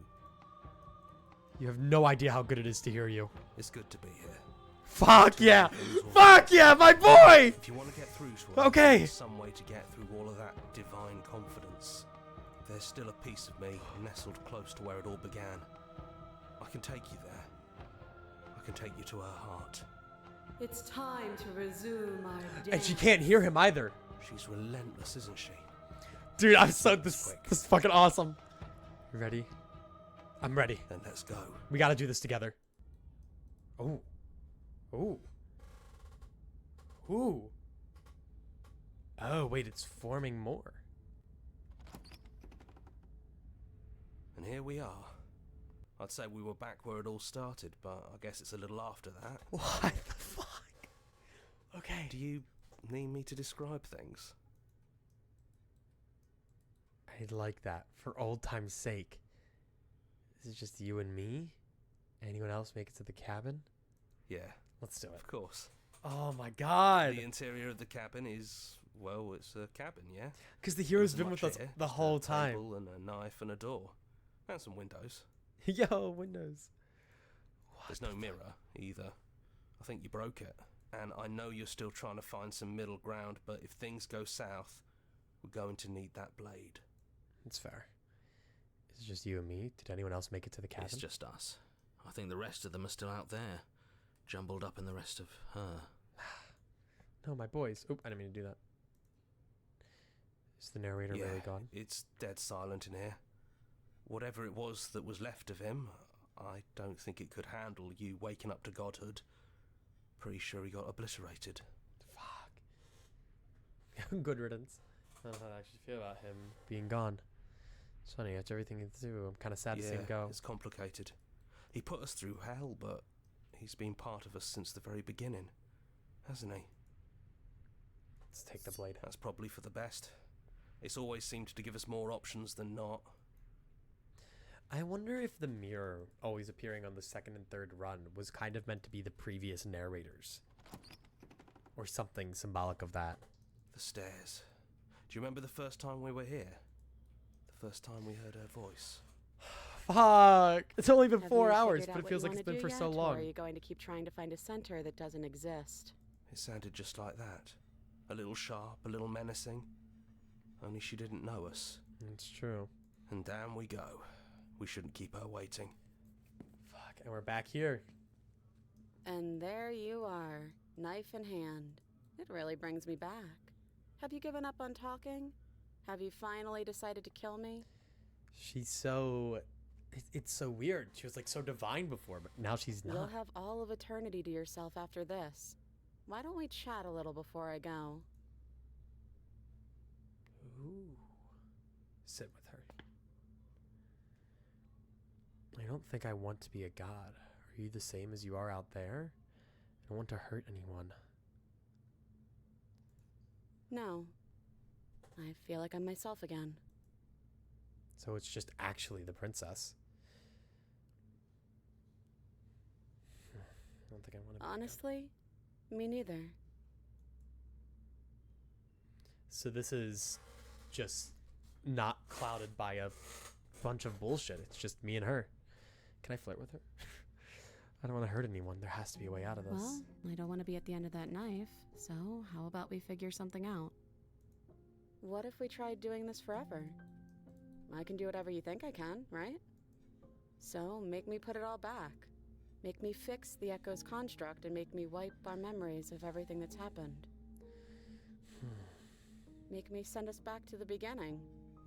You have no idea how good it is to hear you. It's good to be here. Fuck yeah! Fuck yeah, my boy! If you want to get through to it, okay. There's some way to get through all of that divine confidence. There's still a piece of me nestled close to where it all began. I can take you there. I can take you to her heart. It's time to resume our dance. And she can't hear him either. She's relentless, isn't she? Dude, I'm so this is fucking awesome. You ready? I'm ready. Then let's go. We gotta do this together. Oh. Ooh. Ooh. Oh, wait, it's forming more. And here we are. I'd say we were back where it all started, but I guess it's a little after that. What the fuck? Okay. Do you need me to describe things? I'd like that, for old time's sake. Is it just you and me? Anyone else make it to the cabin? Yeah. Let's do it. Of course. Oh my god. The interior of the cabin is, well, it's a cabin, yeah? Because the hero's been with us the whole time. A table and a knife and a door. And some windows. Yo, windows. There's no mirror, either. I think you broke it. And I know you're still trying to find some middle ground, but if things go south, we're going to need that blade. It's fair. Is it just you and me? Did anyone else make it to the cabin? It's just us. I think the rest of them are still out there, jumbled up in the rest of her. No, my boys. Oop, I didn't mean to do that. Is the narrator really gone? It's dead silent in here. Whatever it was that was left of him, I don't think it could handle you waking up to godhood. Pretty sure he got obliterated. Fuck. Good riddance. I don't know how I actually feel about him being gone. It's funny, after everything he threw, I'm kind of sad to see him go. It's complicated. He put us through hell, but he's been part of us since the very beginning, hasn't he? Let's take the blade. That's probably for the best. It's always seemed to give us more options than not. I wonder if the mirror always appearing on the second and third run was kind of meant to be the previous narrators. Or something symbolic of that. The stairs. Do you remember the first time we were here? The first time we heard her voice? Fuck! It's only been Have 4 you hours, figured but out it feels what like you it's been wanna for do so yet, long. Or are you going to keep trying to find a center that doesn't exist? It sounded just like that. A little sharp, a little menacing. Only she didn't know us. It's true. And down we go. We shouldn't keep her waiting. Fuck, and we're back here. And there you are, knife in hand. It really brings me back. Have you given up on talking? Have you finally decided to kill me? She's so... It's so weird. She was like so divine before, but now she's not. You'll have all of eternity to yourself after this. Why don't we chat a little before I go? Ooh. Sit with her. I don't think I want to be a god. Are you the same as you are out there? I don't want to hurt anyone. No. I feel like I'm myself again. So it's just actually the princess. I don't think I want to be Honestly, me neither. So this is just not clouded by a bunch of bullshit. It's just me and her. Can I flirt with her? I don't want to hurt anyone. There has to be a way out of this. Well, I don't want to be at the end of that knife, so how about we figure something out? What if we tried doing this forever? I can do whatever you think I can, right? So, make me put it all back. Make me fix the Echo's construct and make me wipe our memories of everything that's happened. Make me send us back to the beginning,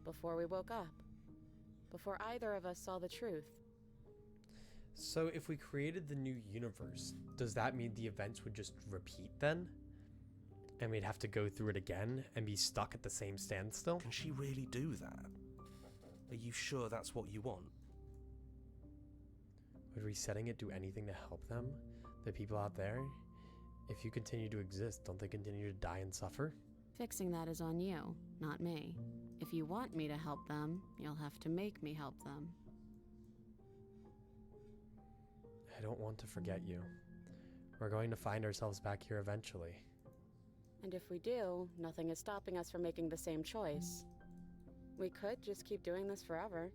before we woke up. Before either of us saw the truth. So if we created the new universe, does that mean the events would just repeat then? And we'd have to go through it again and be stuck at the same standstill? Can she really do that? Are you sure that's what you want? Would resetting it do anything to help them? The people out there? If you continue to exist, don't they continue to die and suffer? Fixing that is on you, not me. If you want me to help them, you'll have to make me help them. I don't want to forget you. We're going to find ourselves back here eventually. And if we do, nothing is stopping us from making the same choice. We could just keep doing this forever.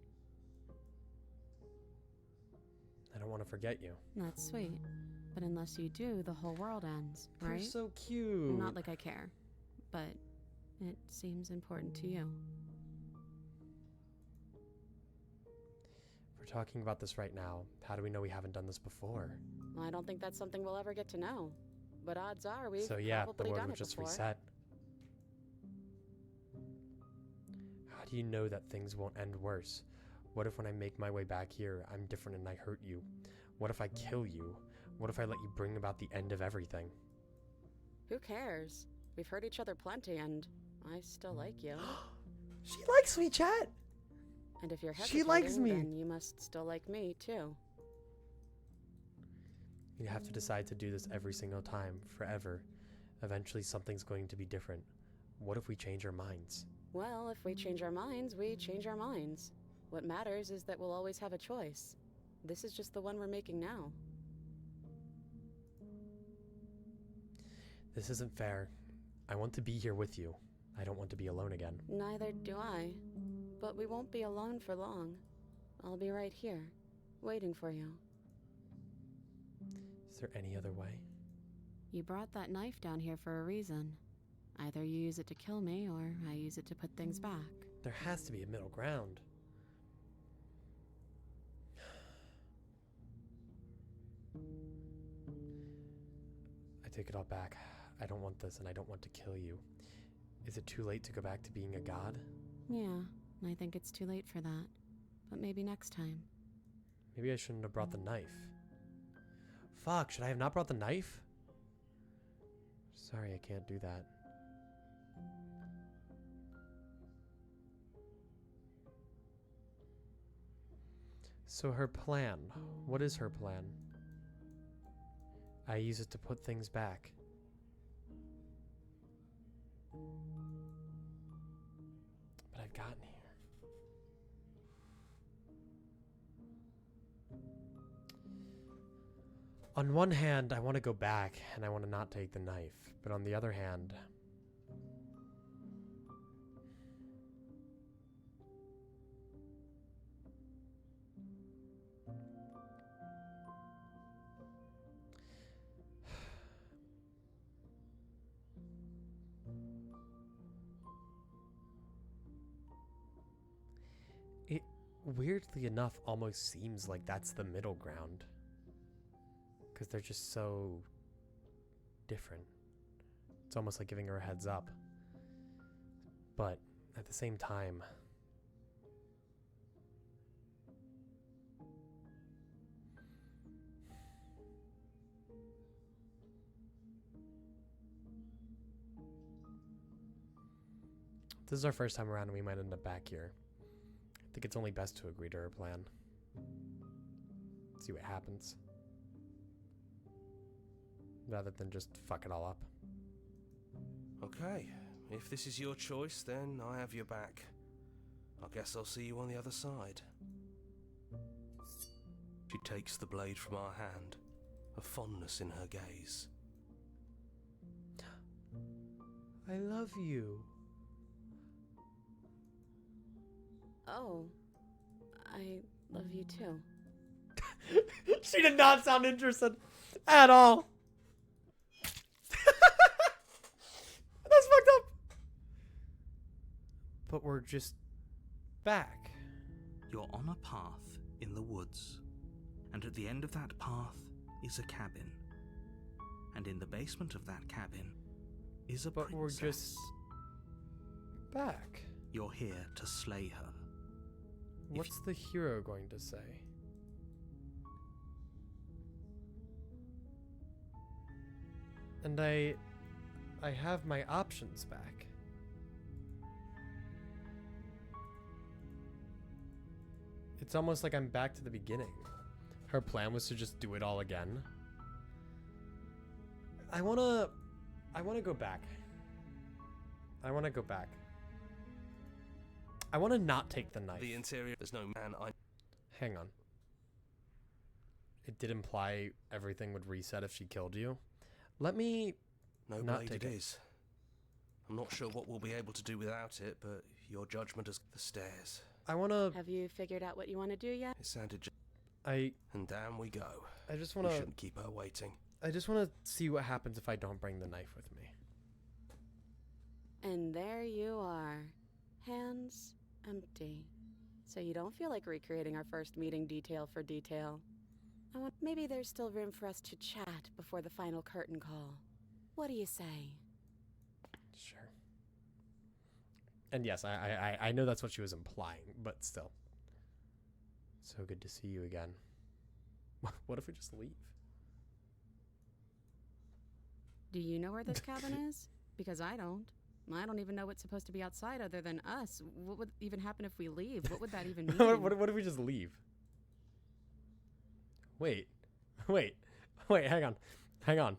I don't want to forget you. That's sweet. But unless you do, the whole world ends, right? You're so cute. Not like I care. But it seems important to you. We're talking about this right now. How do we know we haven't done this before? I don't think that's something we'll ever get to know. But odds are we've So yeah, the probably world done would it just before. reset. How do you know that things won't end worse? What if when I make my way back here, I'm different and I hurt you? What if I kill you? What if I let you bring about the end of everything? Who cares? We've hurt each other plenty and I still like you. She likes me, chat! And if you're She hesitating, likes me. then you must still like me too. You have to decide to do this every single time, forever. Eventually something's going to be different. What if we change our minds? Well, if we change our minds, we change our minds. What matters is that we'll always have a choice. This is just the one we're making now. This isn't fair. I want to be here with you. I don't want to be alone again. Neither do I. But we won't be alone for long. I'll be right here, waiting for you. Is there any other way? You brought that knife down here for a reason. Either you use it to kill me, or I use it to put things back. There has to be a middle ground. I take it all back. I don't want this, and I don't want to kill you. Is it too late to go back to being a god? Yeah, I think it's too late for that. But maybe next time. Maybe I shouldn't have brought the knife. Fuck, should I have not brought the knife? Sorry, I can't do that. So her plan. What is her plan? I use it to put things back. But I've gotten here. On one hand, I want to go back and I want to not take the knife. But on the other hand, it weirdly enough almost seems like that's the middle ground. Because they're just so different. It's almost like giving her a heads up. But at the same time, this is our first time around and we might end up back here. I think it's only best to agree to her plan. See what happens. Rather than just fuck it all up. Okay, if this is your choice, then I have your back. I guess I'll see you on the other side. She takes the blade from our hand, a fondness in her gaze. I love you. Oh, I love you too. She did not sound interested at all. That's fucked up. But we're just back. You're on a path in the woods, and at the end of that path is a cabin. And in the basement of that cabin is a But princess. we're just back. You're here to slay her. What's the hero going to say? And I have my options back. It's almost like I'm back to the beginning. Her plan was to just do it all again. I wanna go back. I wanna go back. I wanna not take the knife. The interior, there's no man I... Hang on. It did imply everything would reset if she killed you. Let me No not blade take it it. is. I'm not sure what we'll be able to do without it, but your judgment is the stairs. I wanna... Have you figured out what you want to do yet? It sounded I and down we go. just We wanna... shouldn't keep her waiting. I just wanna see what happens if I don't bring the knife with me. And there you are, hands empty. So you don't feel like recreating our first meeting detail for detail. Maybe there's still room for us to chat before the final curtain call. What do you say? Sure. And yes, I know that's what she was implying, but still. So good to see you again. What if we just leave? Do you know where this cabin is? Because I don't. I don't even know what's supposed to be outside other than us. What would even happen if we leave? What would that even mean? what if we just leave? Wait, hang on.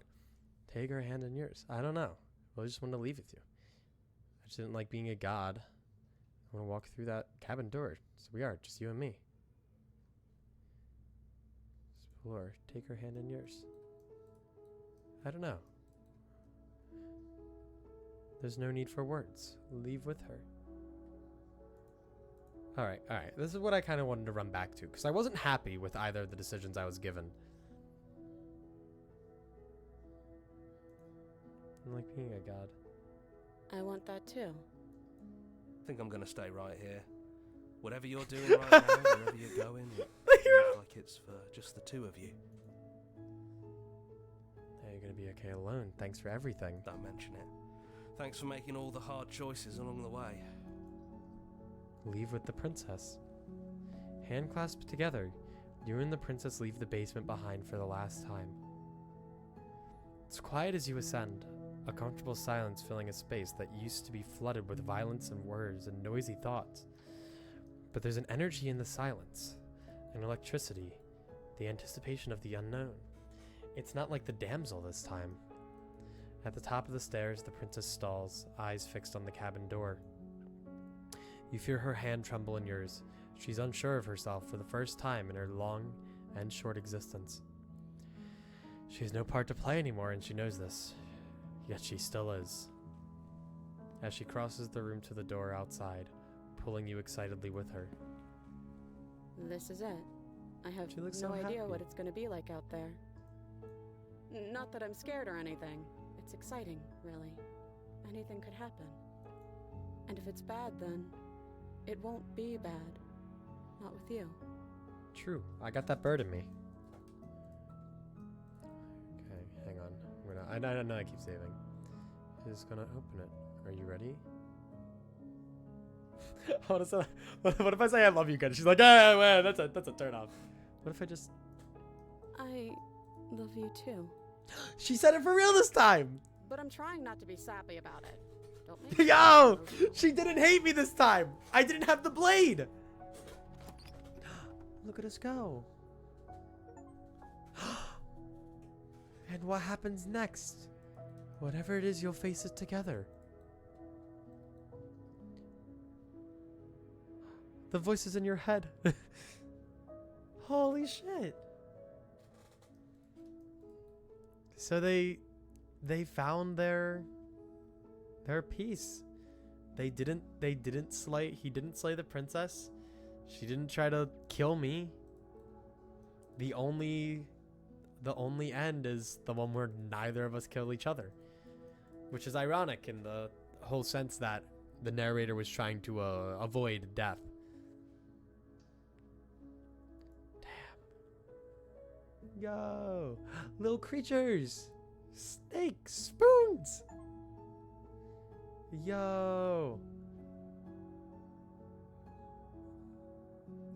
Take her hand in yours. I don't know. I just want to leave with you. I just didn't like being a god. I want to walk through that cabin door. So we are, just you and me. Explore. Take her hand in yours. I don't know. There's no need for words. Leave with her. Alright. This is what I kind of wanted to run back to, because I wasn't happy with either of the decisions I was given. I like being a god. I want that too. I think I'm gonna stay right here. Whatever you're doing right now, wherever you're going, it feels like it's for just the two of you. Hey, you're gonna be okay alone. Thanks for everything. Don't mention it. Thanks for making all the hard choices along the way. Leave with the princess. Hand clasped together, you and the princess leave the basement behind for the last time. It's quiet as you ascend, a comfortable silence filling a space that used to be flooded with violence and words and noisy thoughts. But there's an energy in the silence, an electricity, the anticipation of the unknown. It's not like the damsel this time. At the top of the stairs, the princess stalls, eyes fixed on the cabin door. You feel her hand tremble in yours. She's unsure of herself for the first time in her long and short existence. She has no part to play anymore, and she knows this. Yet she still is. As she crosses the room to the door outside, pulling you excitedly with her. This is it. I have She looks no so idea happy. what it's going to be like out there. Not that I'm scared or anything. It's exciting, really. Anything could happen. And if it's bad, then it won't be bad. Not with you. True, I got that bird in me. Okay, hang on. I know I keep saving. Is gonna open it. Are you ready? What if I say I love you, good? She's like, hey, wait, that's a turn off. What if I just... I love you too. She said it for real this time! But I'm trying not to be sappy about it. Don't make me Yo! emotional. She didn't hate me this time! I didn't have the blade! Look at us go. And what happens next? Whatever it is, you'll face it together. The voice is in your head. Holy shit. So they found their peace. He didn't slay the princess. She didn't try to kill me. The only end is the one where neither of us kill each other, which is ironic in the whole sense that the narrator was trying to avoid death. Damn. Yo, little creatures, snakes, spoons. Yo.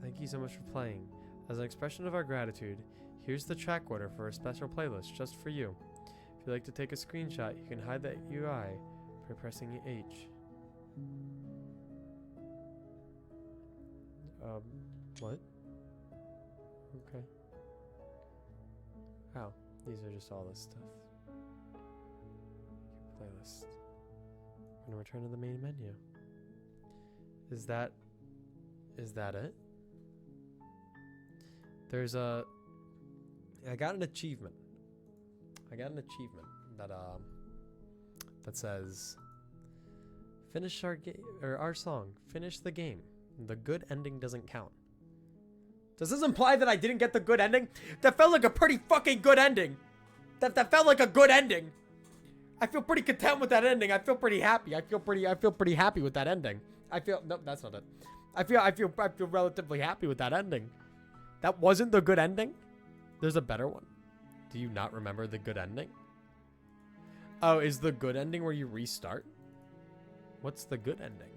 Thank you so much for playing. As an expression of our gratitude, here's the track order for a special playlist just for you. If you'd like to take a screenshot, you can hide the UI by pressing H. What? Okay. Oh, these are just all this stuff. Playlist. I'm gonna return to the main menu. Is that it? There's a... I got an achievement. That says finish our song. Finish the game. The good ending doesn't count. Does this imply that I didn't get the good ending? That felt like a pretty fucking good ending. That felt like a good ending. I feel pretty content with that ending. I feel pretty happy. I feel pretty happy with that ending. Nope, that's not it. I feel relatively happy with that ending. That wasn't the good ending? There's a better one. Do you not remember the good ending? Oh, is the good ending where you restart? What's the good ending?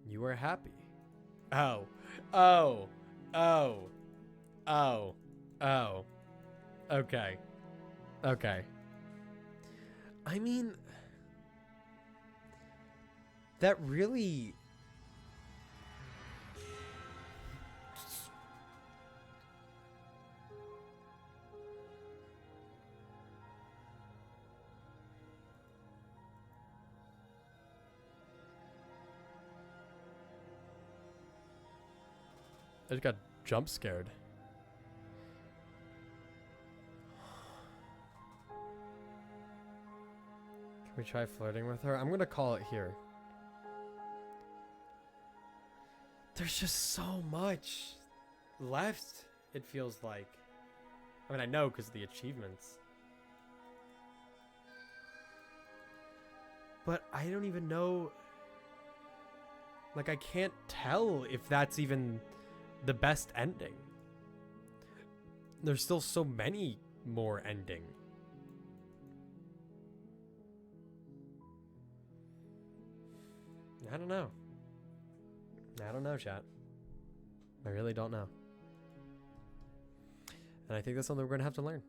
You are happy. Oh. Okay. I mean, that really... I just got jump scared. Can we try flirting with her? I'm gonna call it here. There's just so much left, it feels like. I mean, I know because of the achievements. But I don't even know... Like, I can't tell if that's even... the best ending. There's still so many more ending. I don't know. Chat. I really don't know. And I think that's something we're gonna have to learn.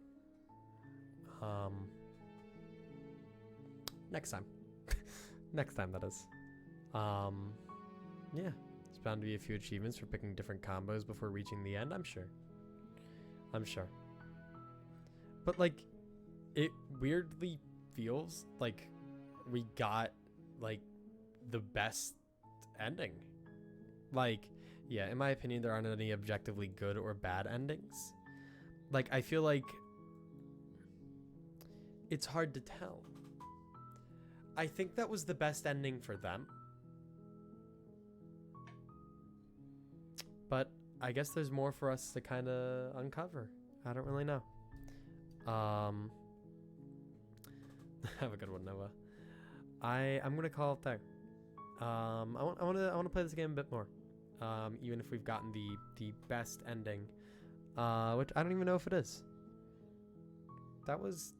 Next time. Next time, that is. Yeah. There's bound to be a few achievements for picking different combos before reaching the end, I'm sure. But, like, it weirdly feels like we got, like, the best ending. Like, yeah, in my opinion, there aren't any objectively good or bad endings. Like, I feel like it's hard to tell. I think that was the best ending for them. But I guess there's more for us to kind of uncover. I don't really know. Have a good one, Noah. I'm gonna call it there. I want to play this game a bit more. Even if we've gotten the best ending, which I don't even know if it is. was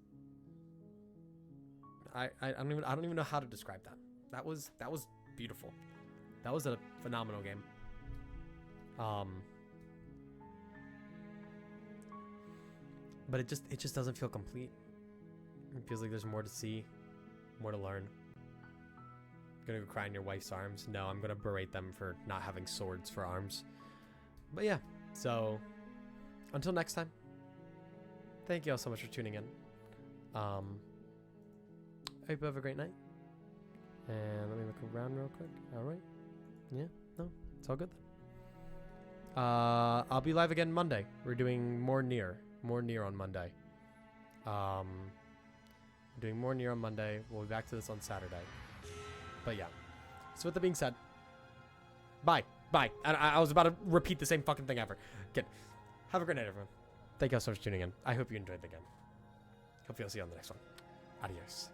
I don't even know how to describe that. That was beautiful. That was a phenomenal game. But it just doesn't feel complete. It feels like there's more to see, more to learn. Gonna go cry in your wife's arms? No, I'm gonna berate them for not having swords for arms. But yeah, so until next time, thank you all so much for tuning in. I hope you have a great night. And let me look around real quick. All right. Yeah, no, it's all good then. I'll be live again Monday. We're doing more Nier on Monday. We're doing more Nier on Monday. We'll be back to this on Saturday. But yeah. So with that being said, bye. And I was about to repeat the same fucking thing ever. Good. Have a great night, everyone. Thank you all so much for tuning in. I hope you enjoyed the game. Hope you'll see you on the next one. Adios.